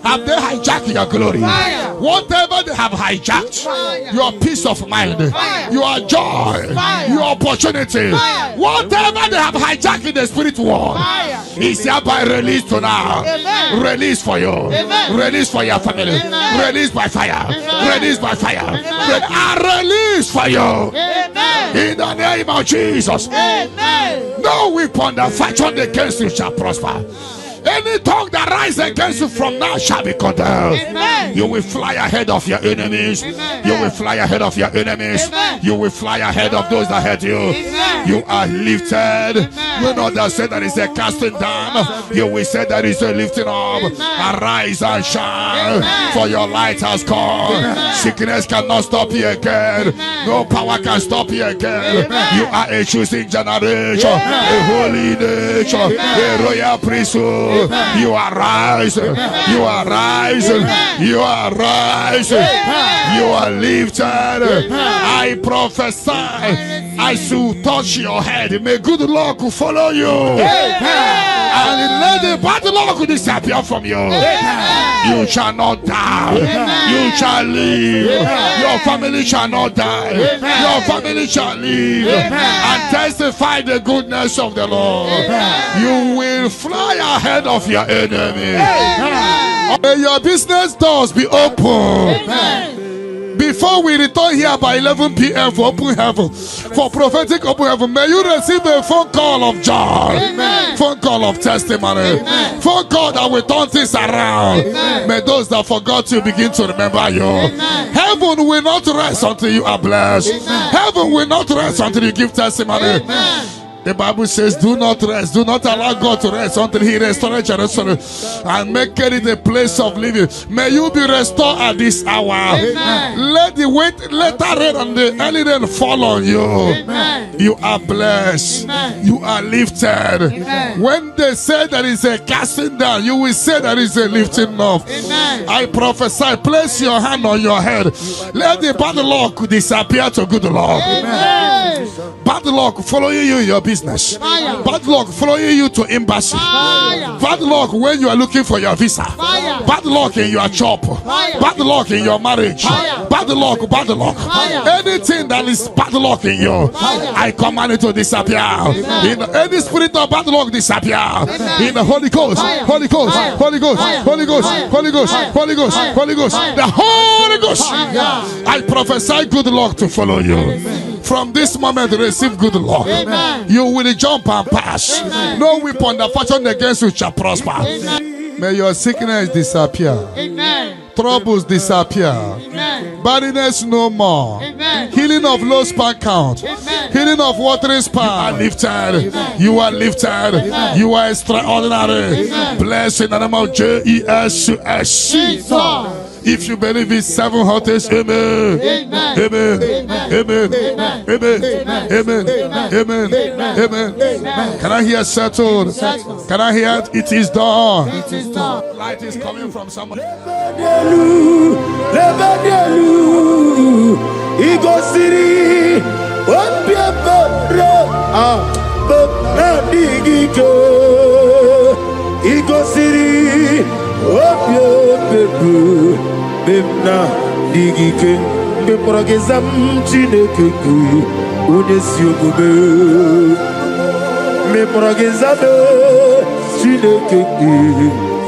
Have they hijacked your glory? Fire. Whatever they have hijacked, fire. Your peace of mind, fire. Your joy, fire. Your opportunity, fire. Whatever they have hijacked in the spirit world, fire. Is hereby released to now. Amen. Release for you. Amen. Release for your family. Amen. Release by fire. Amen. Release by fire. Release for you. Amen. In the name of Jesus. Amen. No weapon that fashioned against you shall prosper. Any tongue that rises against you from now shall be condemned. Amen. You will fly ahead of your enemies. Amen. You will fly ahead of your enemies. Amen. You will fly ahead of those that hurt you. Amen. You are lifted. Amen. You know that say that is a casting down. You will say that is a lifting up. Amen. Arise and shine. Amen. For your light has come. Amen. Sickness cannot stop you again. Amen. No power can stop you again. Amen. You are a choosing generation. Amen. A holy nation. Amen. A royal priesthood. Amen. You are rising. Amen. You are rising. Amen. You are rising. Amen. You are lifted. Amen. I prophesy. I should touch your head. May good luck follow you. Amen. And let the bad luck disappear from you. Amen. You shall not die. Amen. You shall live. Amen. Your family shall not die. Amen. Your family shall live. Amen. And testify the goodness of the Lord. Amen. You will fly ahead of your enemy. Amen. May your business doors be open. Amen. Before we return here by 11 p.m. for open heaven, for prophetic open heaven, may you receive a phone call of joy. Amen. Phone call of testimony. Amen. Phone call that will turn things around. Amen. May those that forgot you begin to remember you. Amen. Heaven will not rest until you are blessed. Amen. Heaven will not rest until you give testimony. Amen. The Bible says, do not rest. Do not allow God to rest until He restores Jerusalem and make it a place of living. May you be restored at this hour. Amen. Let the latter rain and the early rain fall on you. Amen. You are blessed. Amen. You are lifted. Amen. When they say there is a casting down, you will say there is a lifting up. Amen. I prophesy, place your hand on your head. Let the bad luck disappear to good luck. Amen. Bad luck following you in your business. Fire. Bad luck following you to embassy. Fire. Bad luck when you are looking for your visa. Fire. Bad luck in your job. Fire. Bad luck in your marriage. Fire. Bad luck, bad luck. Fire. Anything that is bad luck in you, fire. I command it to disappear. In any spirit of bad luck disappear. Amen. In the Holy Ghost, fire. Holy Ghost, fire. Holy Ghost, fire. Holy Ghost, fire. Holy Ghost, fire. Holy Ghost, fire. Holy Ghost, fire. The Holy Ghost. Fire. I prophesy good luck to follow you. Amen. From this moment, receive good luck. Amen. You will jump and pass. Amen. No weapon that fashioned against you shall prosper. Amen. May your sickness disappear. Amen. Troubles disappear. Amen. Barrenness no more. Amen. Healing of low sperm count. Amen. Healing of watering sperm. You are lifted. Amen. You are lifted. Amen. You are extraordinary. Amen. Blessed in the name of Jesus. If you believe it, 7 hottest. Amen. Amen. Amen. Amen. Amen. Amen. Amen. Can I hear settled? Can I hear it is done? It is done. Light is coming from someone. Ego City, Opia Nadigiko, Ego City, Opia Bebna Digike, Beprogezam Chineke, Unesiobe, Meprogezame Chineke,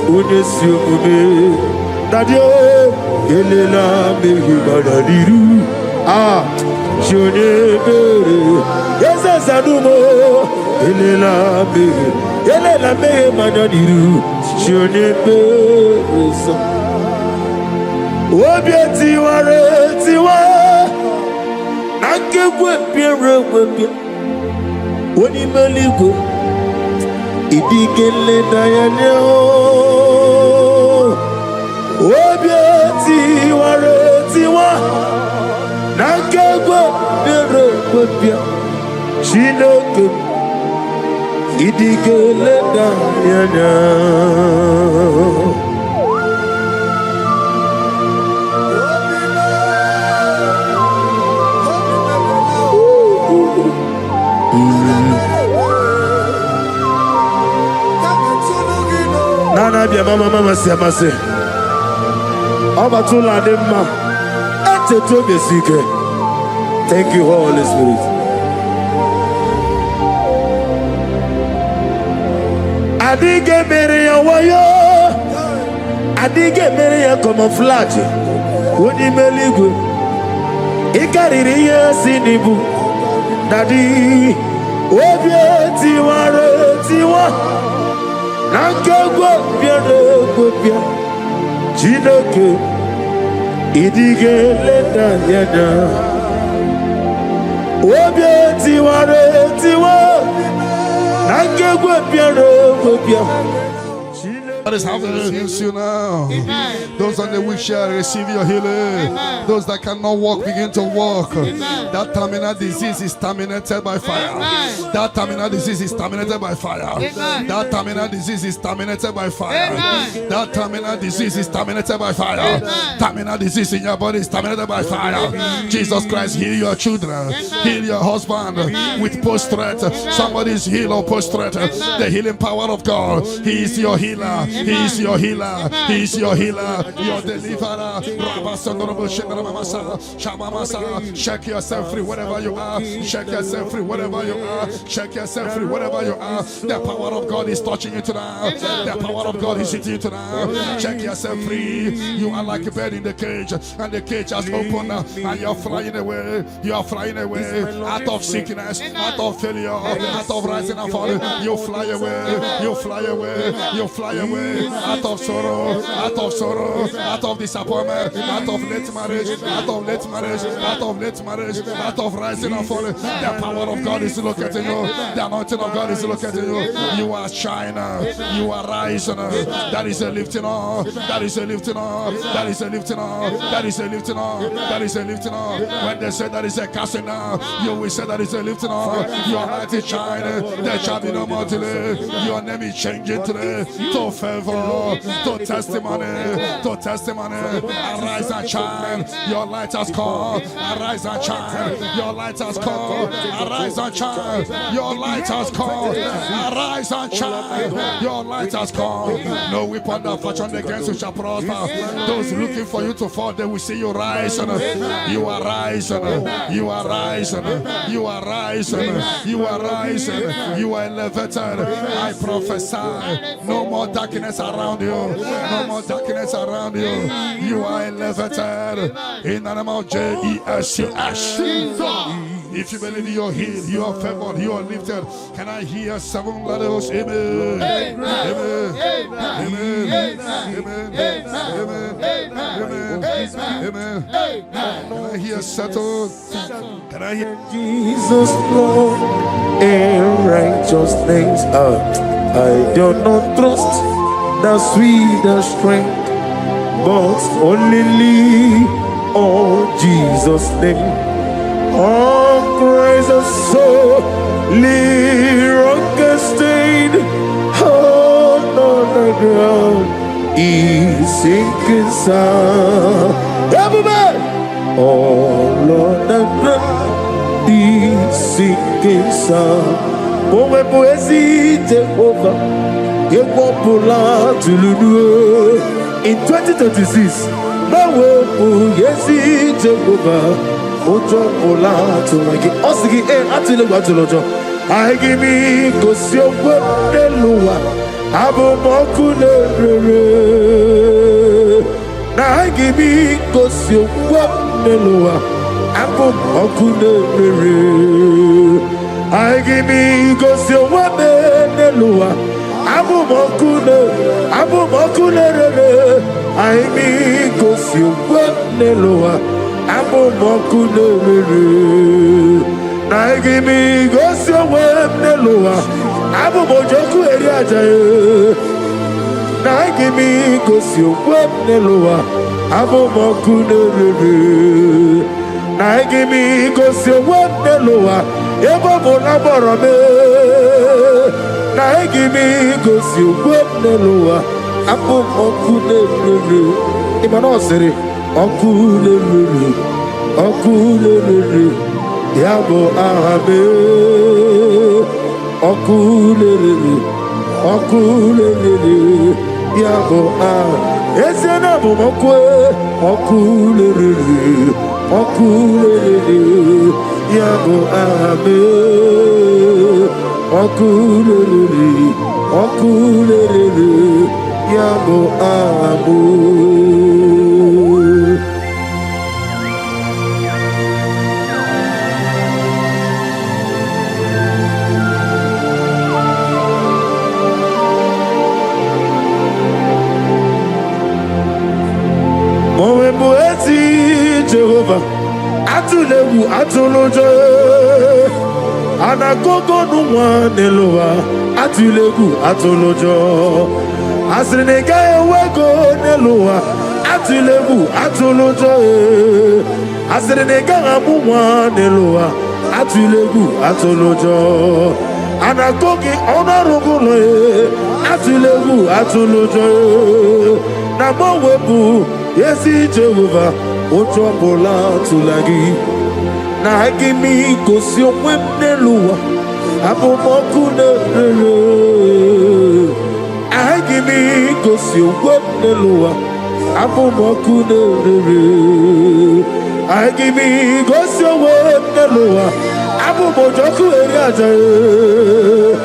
Unesiobe, Nadio, Elena Mehibadadiru. Shonebe, Yesa Sadumo, Elela me Manadiru, Shonebe, Obieti Ware, Tiwa, Nanke Wepia, Onimeligo, Idikele Diane, Obieti Ware, Tiwa. Nakego bere kwapia Chinoke Idigele danyana Nana bia mama siamase Obatula demma Thank you, Holy Spirit. Adige Maria Wayo, Adige Maria camouflage. Woni meligo, Ikariria sinibu. Nadi, Obieti Ware Tiwa, Nankego Bia, Chinoke. Idige leda yada Obieti Ware Tiwa Nangegwe Bia God is having to use you now. Amen. Those on the wheelchair receive your healing. Amen. Those that cannot walk begin to walk. Amen. That terminal disease is terminated by fire. Amen. That terminal disease is terminated by fire. Amen. That terminal disease is terminated by fire. Amen. That terminal disease is terminated by fire. Amen. Terminal disease in your body is terminated by fire. Amen. Jesus Christ, heal your children. Amen. Heal your husband. Amen. With post-threat. Somebody is healed or post-threat. The healing power of God. He is your healer. He is your healer. He is your healer. Your deliverer. Shake yourself free wherever you are. Shake yourself free wherever you are. Shake yourself free wherever you are. The power of God is touching you tonight. The power of God is hitting you tonight. Shake yourself free. You are like a bird in the cage, and the cage has opened, and you're flying away. You are flying away out of sickness, out of failure, out of rising and falling. You fly away. You fly away. You fly away. Out of sorrow, out of disappointment, out of late marriage, out of late marriage, out of rising and falling. The power of God is locating you. The anointing of God is locating you. You are shining. You are rising. That is a lifting up. That is a lifting up. That is a lifting up. That is a lifting up. That is a lifting up. When they say that is a casting down, you will say that is a lifting up. Your light is shining. There shall be no more delay. Your name is changing today to favor, to testimony, to testimony. Arise and shine. Your light has come. Arise and shine. Your light has come. Arise and shine. Your light has come. Arise and shine. Your light has come. No weapon that fashion against you shall prosper. Those looking for you to fall, they will see you rise. You are rising. You are rising. You are rising. You are rising. You are elevated. I prophesy. No more darkness around you. No more darkness around you. You are elevated. In the name of Jesus. If you believe you are healed, you are favored, you are lifted. Can I hear 7 letters? Amen. Amen. Amen. Amen. Amen. Amen. Amen. Can I hear settled? Can I hear Jesus Lord and righteousness? I don't know trust the sweet strength but only on Jesus' name. On Christ the solid rock stayed on the ground. He's sinking sound. Everybody! Oh Lord, the ground is sinking sound. Oh, my poesy take over. You won't pull out to Lulu. In 2026, no way will you take over. Ojo pull out to my game. Osigi, actually, what to Lojo. I give me go see your web, Nelua. Abo Mokule. Now I give me go see your web, Nelua. Abo Mokule. I give me go see your web, Nelua. Abo Mokule. I me go see your web, Nelua. Abo Mokule. Now give me go see your web, Nelua. Abo Mojoku Eriajaye. Now give me go see your web, Nelua. Abo Mokule. Now give me go see your web, Nelua. Ebo Molaborame. Now give me go see your web, Nelua. Abo Mokule. Imano Siri. Okulele, Yabo Ahabe, Okulele, Yabo Ah, Esenabo Mokwe, Okulele, Yabo Ahabe, Okulele, Yabo Ahabu. Jehovah, Atulewu, Atulojo, Anagogo Nuwa Neloa, Atulewu, Atulojo, Asrinega Ewego Neloa, Atulewu, Atulojo, Asrinega Amuwa Neloa, Atulewu, Atulojo, Anagogi Honorable, Atulewu, Atulojo, Namowebu, Yes, Jehovah. Ojo bola tulagi na agimi kosi omwenelua abo mokune agimi kosi omwenelua abo mokune agimi kosi omwenelua abo mojoku eriajaye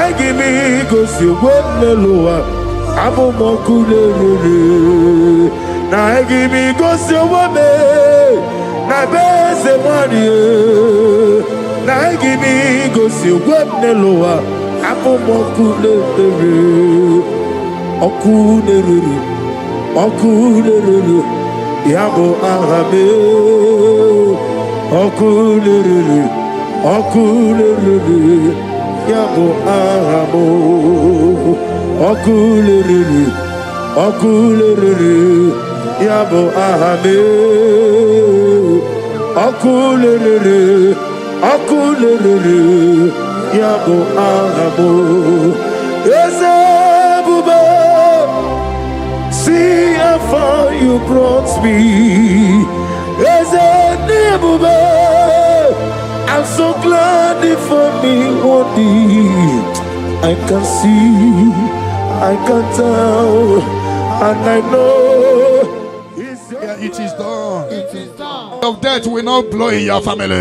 agimi kosi omwenelua abo mokune na give me go see woman, na bese money. Na give me go see woman loa. Apo mokule, okule, yabo arabe, okule, yabo arabo, okule. Yabo Ahame, Okulele, Yabo Ahabo, Ezebube, see how far you brought me, Ezebube, I'm so glad for me, one day I can see, I can tell, and I know. It is done. It is done. Of death will not blow in your family.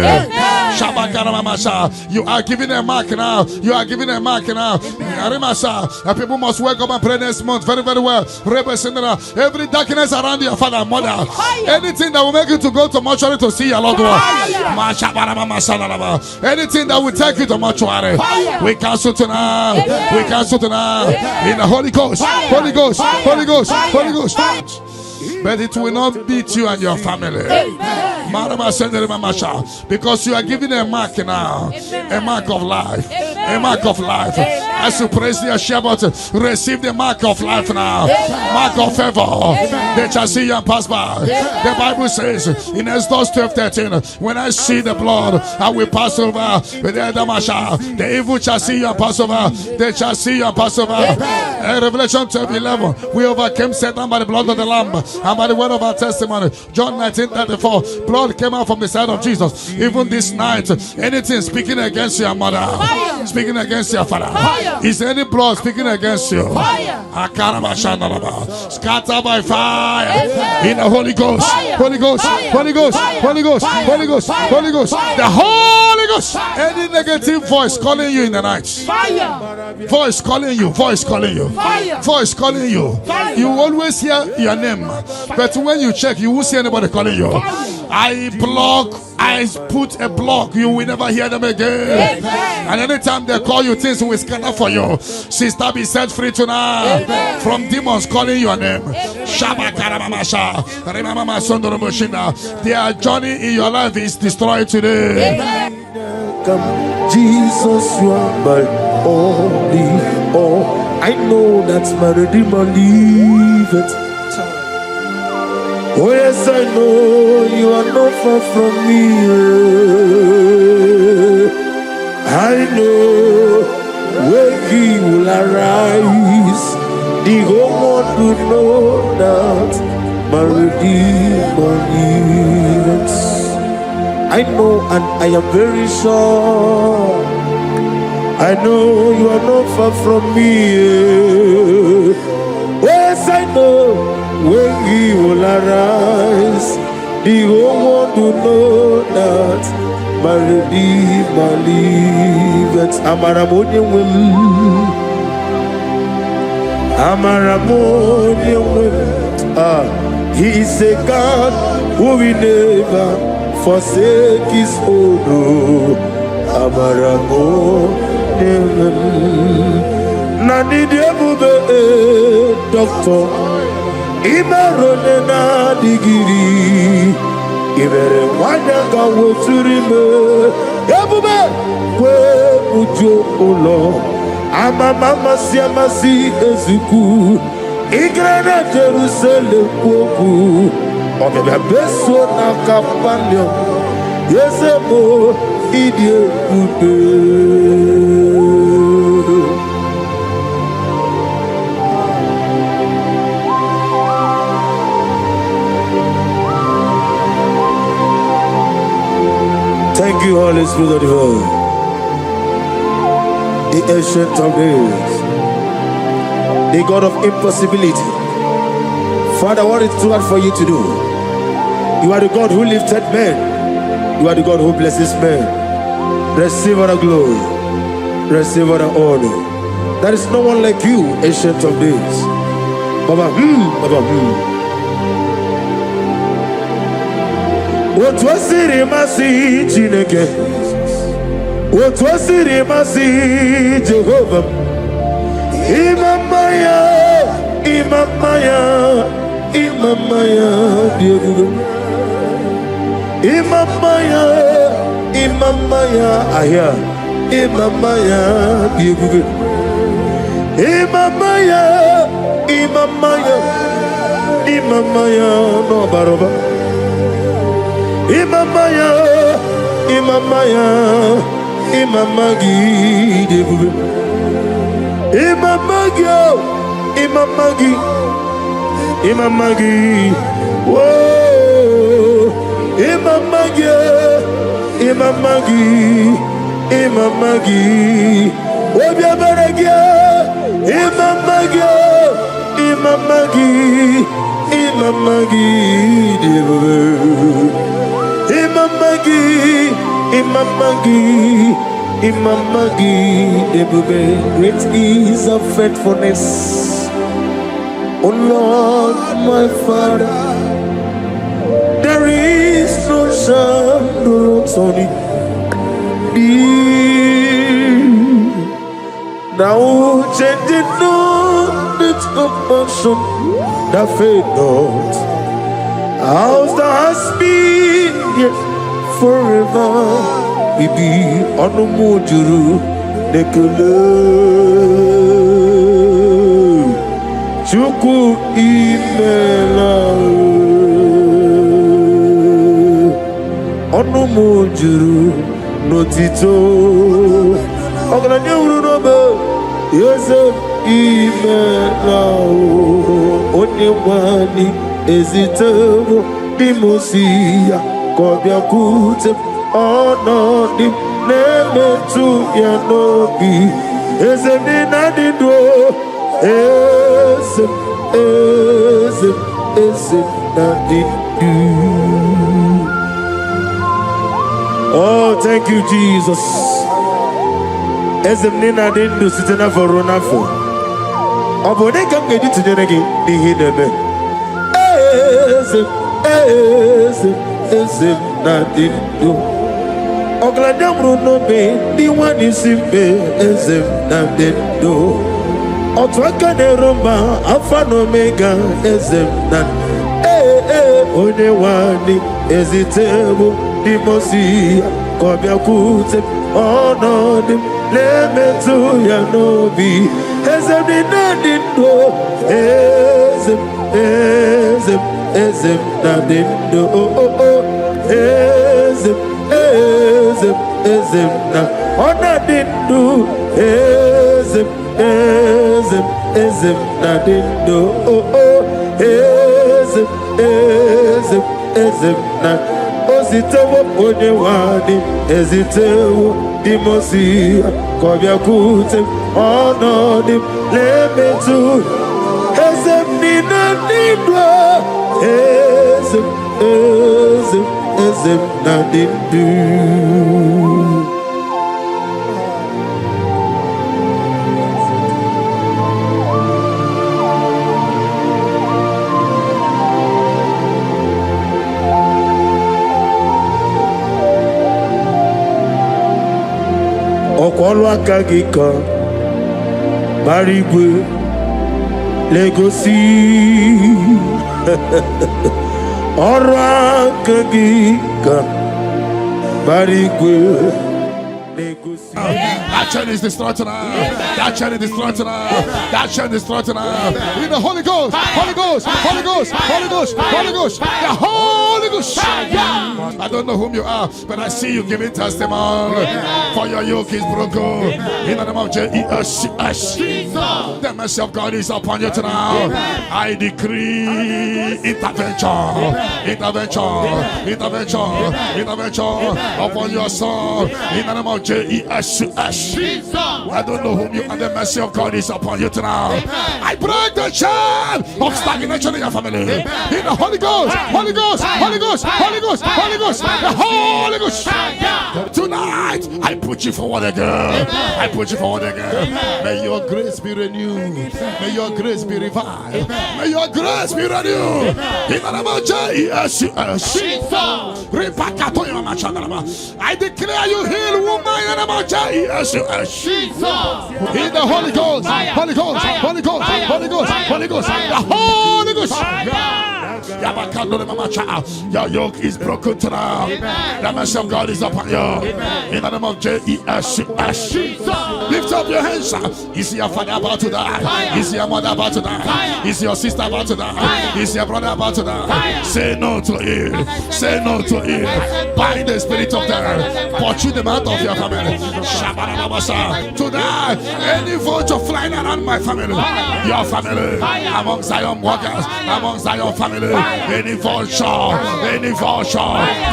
You are giving a mark now. You are giving a mark now. People must wake up and pray next month very, very well. Every darkness around your father and mother, anything that will make you to go to mortuary to see your loved one, anything that will take you to mortuary, we cancel tonight. We cancel tonight in the Holy Ghost. Holy Ghost. Holy Ghost. Holy Ghost. But it will not beat you and your family. Because you are giving a mark now. A mark of life. A mark of life. As you praise the share button, receive the mark of life now. Mark of favor. They shall see you and pass by. The Bible says in Exodus 12:13, when I see the blood, I will pass over. The evil shall see you and pass over. They shall see you and pass over. Revelation 12:11, we overcame Satan by the blood of the Lamb and by the word of our testimony. John 19:34, blood came out from the side of Jesus. Even this night, anything speaking against your mother, speaking against your father, is any blood speaking against you? Scatter by fire in the Holy Ghost. Holy Ghost, Holy Ghost, Holy Ghost, Holy Ghost, Holy Ghost, the Holy Ghost. Any negative voice calling you in the night, voice calling you, voice calling you, voice calling you. You always hear your name, but when you check, you won't see anybody calling you. I put a block. You will never hear them again. And anytime they call you, things will scatter for you. Sister, be set free tonight from demons calling your name. Their journey in your life is destroyed today. Come, Jesus, you are my only all. I know that's my Redeemer, leave it. Oh yes, I know you are not far from me. I know when He will arise, the whole world will know that my Redeemer lives. I know and I am very sure. I know you are not far from me. Yes, I know when He will arise, the whole world will know that my Redeemer liveth. Amaramonium women. He is a God who will never forsake His own. Amaramonium. Nani diabube doctor. Imerone na digiri. Ibere wanyanga woturime. Ebube kwe ujo ulo. Mama siamasi ezuku. Igrana Jerusalem kwoku. Obebe beso na kapalyo. Yesebo idie kude. Thank you, Holy Spirit of the Lord, the ancient of days, the God of impossibility. Father, what is too hard for you to do? You are the God who lifted men. You are the God who blesses men. Receive all the glory. Receive all the honor. There is no one like you, ancient of days. Baba, Baba, What was it, Masi Chineke? What was it, Masi Jehovah? Imamaya, Imamaya, Imamaya, Imamaya, Imamaya, Aya, Imamaya, Imamaya, Imamaya, Imamaya, no Baroba. Imamaya, Imamaya, Imamagi, Debube. Imamagi, Imamagi, Imamagi, whoa, Imamagi, Imamagi, Imamagi, Obiabaragi, Imamagi, Imamagi, Imamagi, Debube. Imamagi, Imamagi, Imamagi, Debube. Great is of faithfulness, O Lord, my Father. There is no shadow on it. Now changing not its compassion that fade not. How's the husband? Yes, forever we be on the mojuru. nekele Chukwu imela ọnụ m juru n'otito ọgaranya wuru n'obe eze imela onye nwanyị ezitewo dị m si ya ka ọ bịakwute ọnọdụ m na-emetụ ya n'obi eze ndị na-adị ndụ eze na-adị ndụ. Oh, thank you, Jesus. Eze ndị na-adị ndụ site n'afọ ruo n'afọ. Ọ bụ onye ka m ga-eji tụnyere gị n'ihe ị na-eme? Eze na-adị ndụ. Ọgaranya mụrụ n'obe ndị nwanyị si mbe eze na-adị ndụ. Otu aka na-eru mba alfa na omega eze na onye nwanyị ezitewo dị mosi ka ọ bịakwute ọnọdụ m na-emetụ ya n'obi eze dị na-adị ndụ eze na-adị ndụ eze na ọ na-adị ndụ eze na-adị ndụ eze na ozitewo onye nwanyị ezitewo dị mosi ka ọ bịakwute ọnọdụ m na-emetụ eze m niile dị ndụ eze m na-adị ndụ. Ọkwa ọlụ aka gị ka bara igwe na-egosi ọrụ aka gị ka bara igwe na-egosi. That chain is destroyed tonight. That chain is destroyed tonight. That chain is destroyed tonight. In the Holy Ghost, Holy Ghost, Holy Ghost, Holy Ghost, Holy Ghost, the Holy Ghost. I don't know whom you are, but I see you giving testimony. For your yoke is broken. In the name of Jesus, the mercy of God is upon you tonight. I decree intervention, intervention, intervention, intervention upon your soul. In the name of Jesus. I don't know whom you are. The mercy of God is upon you tonight. I break the chain of stagnation in your family. In the Holy Ghost, Holy Ghost, Holy Ghost, Holy Ghost, Holy Ghost, the Holy Ghost. Tonight, I put you forward again. I put you forward again. May your grace be renewed. May your grace be revived. May your grace be renewed. In the name of Jesus. I declare you heal, woman. In the name of Jesus. In the Holy Ghost, Holy Ghost, Holy Ghost, Holy Ghost, Holy Ghost, the Holy Ghost. Your yoke is broken tonight. The mercy of God is upon you. In the name of Jesus. Lift up your hands. Is your father about to die? Is your mother about to die? Is your sister about to die? Is your brother about to die? Say no to it. Say no to it. Bind the spirit of death. Pursue them out of your family. Tonight, any vulture flying around my family, your family, among Zion workers, among Zion family, any vulture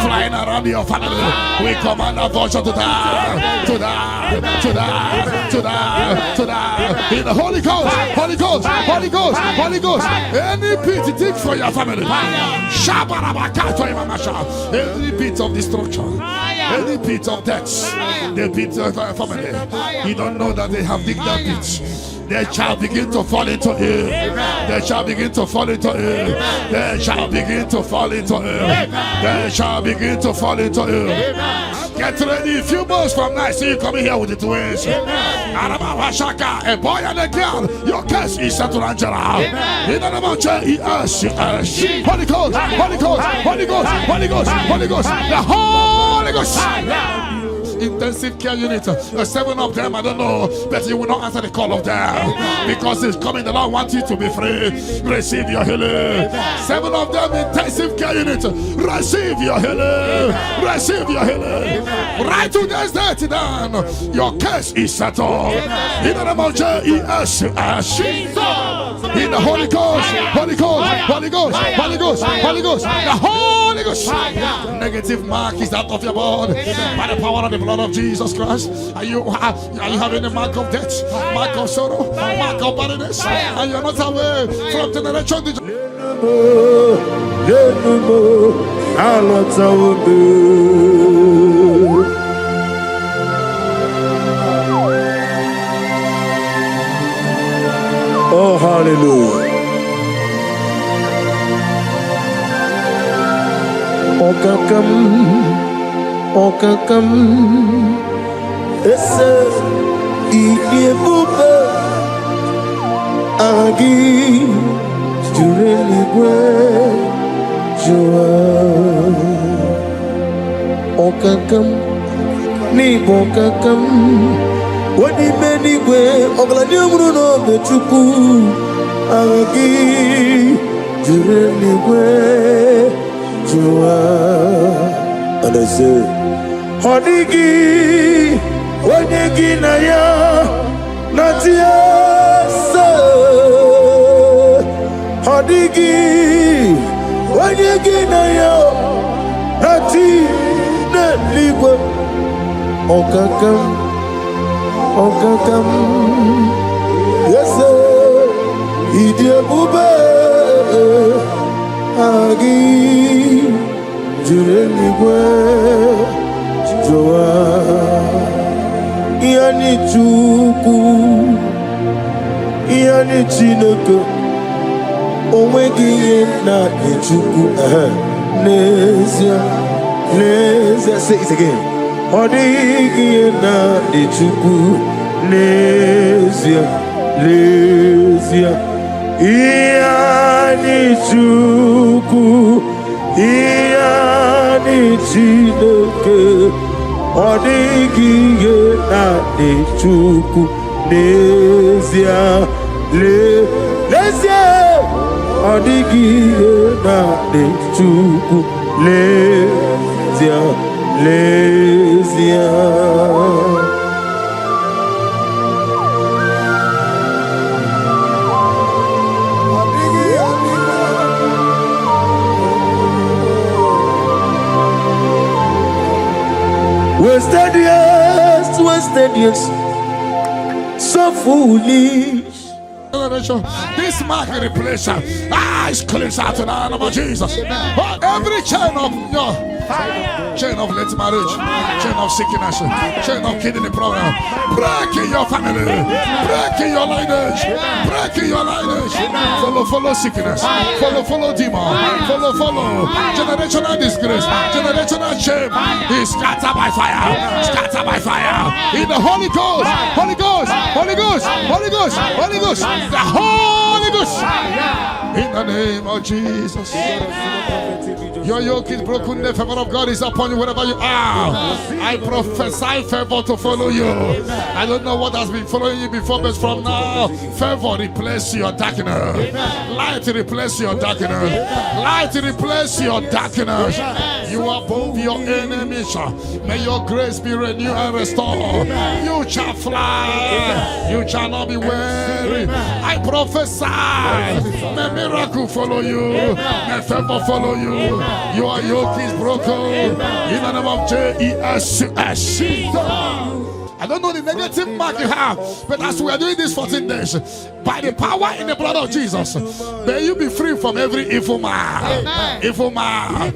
flying around your family, we command a vulture to die, to die, to die, to die, to die. In the Holy Ghost, Holy Ghost, Holy Ghost, Holy Ghost. Any pit dig for your family, any pit of destruction, any pit of death, the pit of your family. You don't know that they have digged that pit. They shall begin to fall into it. They shall begin to fall into it. They shall begin to fall into it. They shall begin to fall into it. Get ready. A few months from now, see you coming here with the twins. A boy and a girl. Your case is settled, Angela. In the name of Jesus. Holy Ghost, Holy Ghost, Holy Ghost, Holy Ghost, Holy Ghost, the Holy Ghost. intensive care unit. 7 of them, I don't know, but you will not answer the call of them because it's coming. The Lord wants you to be free. Receive your healing. 7 of them, intensive care unit. Receive your healing. Receive your healing. Right to this day, down. Your case is settled. In the name of Jesus. In the Holy Ghost, Holy Ghost, Holy Ghost, Holy Ghost, Holy Ghost, the Holy Ghost. Negative mark is out of your body by the power of the blood of Jesus Christ. Are you having a mark of death, mark of sorrow, mark of barrenness, and you're not away from generation to generation? Oh, hallelujah. Okakam, esse iebube agi jureligwe joa. Okakam ni bokakam. Wadi meni gwe oglani umruno bechuku agi jureligwe joa. And I say, Hodigi, Wadigi Naya, Natia, Hodigi, Wadigi Naya, Nati, Netliwa, Okakam, yes, sir, Idia Bube, Agi. Jureligwe joa yani chuku yani chineke onwegi na chuku nezia say it again odigi na chuku nezia yani chuku yani chineke odigi na chuku nezia odigi na chuku nezia wasted years, so foolish. This mark replacer, it's cleansed out in the name of Jesus. But every chain of late marriage, chain of sickness, chain of kidney problem, break in your family, break in your lineage, break in your lineage. Follow sickness, follow demon, follow generational disgrace, generational shame. Is scattered by fire, in the Holy Ghost, Holy Ghost, Holy Ghost, Holy Ghost, Holy Ghost, the Holy Ghost. In the name of Jesus. Your yoke is broken, the favor of God is upon you wherever you are. I prophesy favor to follow you. I don't know what has been following you before, but from now, favor replace your darkness. Light replace your darkness. Light replace your darkness. You are above your enemies. May your grace be renewed and restored. You shall fly. You shall not be weary. I prophesy. May miracle follow you. May favor follow you. Your yoke is broken. In the name of Jesus. I don't know the negative mark you have, but as we are doing this 14 days, by the power in the blood of Jesus, may you be free from every evil man. Evil man.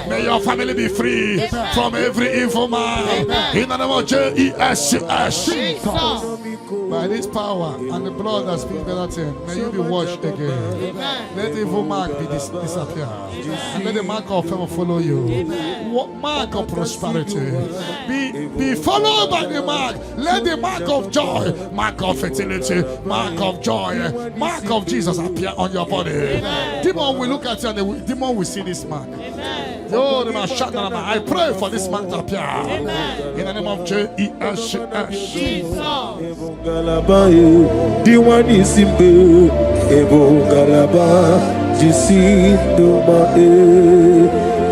May your family be free from every evil man. In the name of Jesus. By this power and the blood that speaks better things, may you be washed again. Let the evil mark be disappear. And let the mark of favor follow you. Mark of prosperity. Be followed by the mark. Let the mark of joy, mark of fertility, mark of joy, mark of Jesus appear on your body. Demon will look at you and the demon will see this mark. I pray for this man to appear. In the name of Jesus.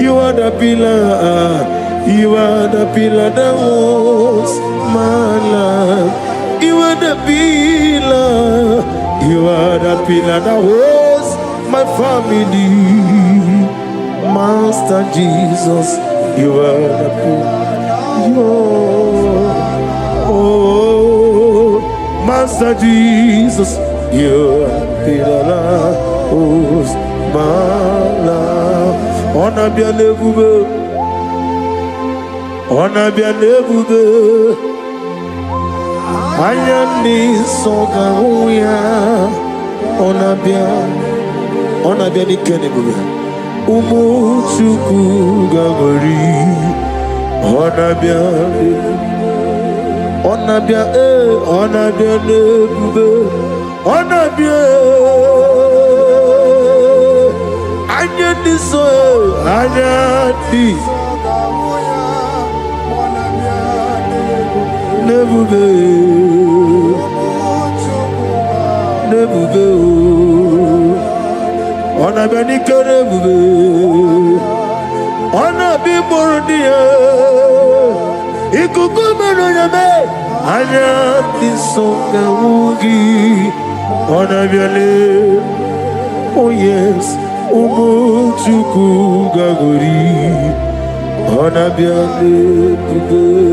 You are the pillar. You are the pillar that holds my life. You are the pillar. You are the pillar that holds my family. Master Jesus, you are the pillar. Oh, Master Jesus, you are the pillar that holds my life. On a bien élevé. On a bien élevé, ayani songaouya. On a bien élevé, umuchuku gagori. On a bien élevé, on a bien élevé, on a bien. Ayani so, ayani. Nebuve, on a bien nebuve, on a bien mordia, ikukumeno yame, anya tisonga ugi, on a bien le, oh yes, umuchuku gagori, on a bien nebuve.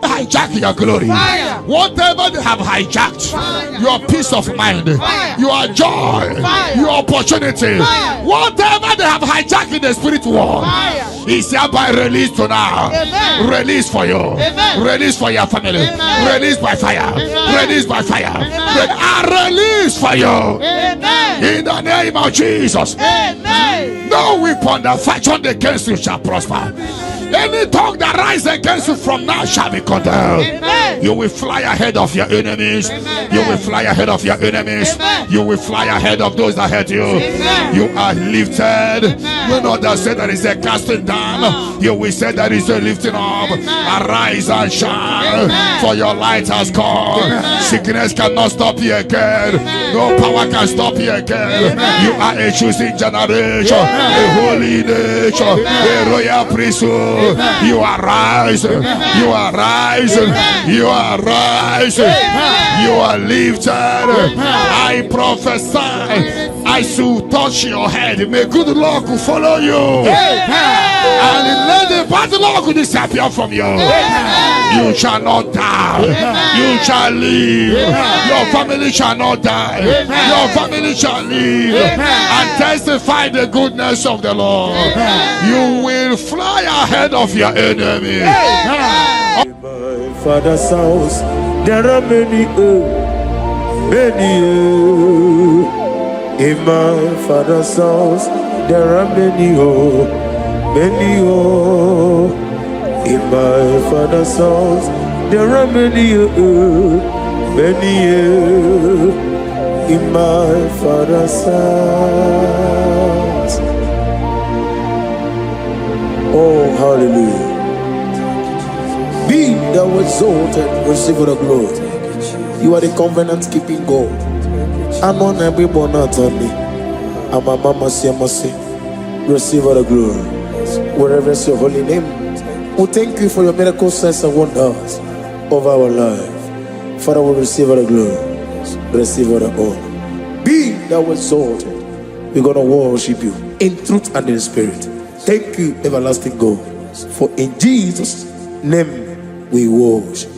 Hijack your glory. Fire. Whatever they have hijacked, Fire. your peace of mind, Fire. your joy, Fire. your opportunity, Fire. whatever they have hijacked in the spirit world, Fire. is hereby released to now. Amen. Release for you. Amen. Release for your family. Amen. Release by fire. Amen. Release by fire. Amen. Release for you. Amen. In the name of Jesus. Amen. No weapon that fashioned against you shall prosper. Any tongue that rises against you from now shall be condemned. Amen. You will fly ahead of your enemies. Amen. You will fly ahead of your enemies. Amen. You will fly ahead of those that hurt you. Amen. You are lifted. Amen. You know that say there is a casting down. No. You will say there is a lifting up. Amen. Arise and shine, Amen. for your light has come. Amen. Sickness cannot stop you again. Amen. No power can stop you again. Amen. You are a choosing generation, a holy nation, a royal priesthood. You are rising. You are rising. You are rising. You are lifted. I prophesy. I should touch your head. May good luck follow you. And let the bad luck disappear from you. You shall not die. You shall live. Your family shall not die. Your family shall live and testify the goodness of the Lord. You will fly ahead of your enemy. In my father's house, there are many. In my father's house, there are many. Many. In my father's house, there are many. Many. In my father's house. Oh, hallelujah. Be thou exalted, receive the glory. You are the covenant keeping God. I'm on every born out on me. I'm a mama, see, receive the glory. Wherever is your holy name. We thank you for your miracle signs and wonders over our life. Father, we receive the glory. Receive the honor. Be thou exalted. We're going to worship you in truth and in spirit. Thank you, everlasting God. For in Jesus' name we worship.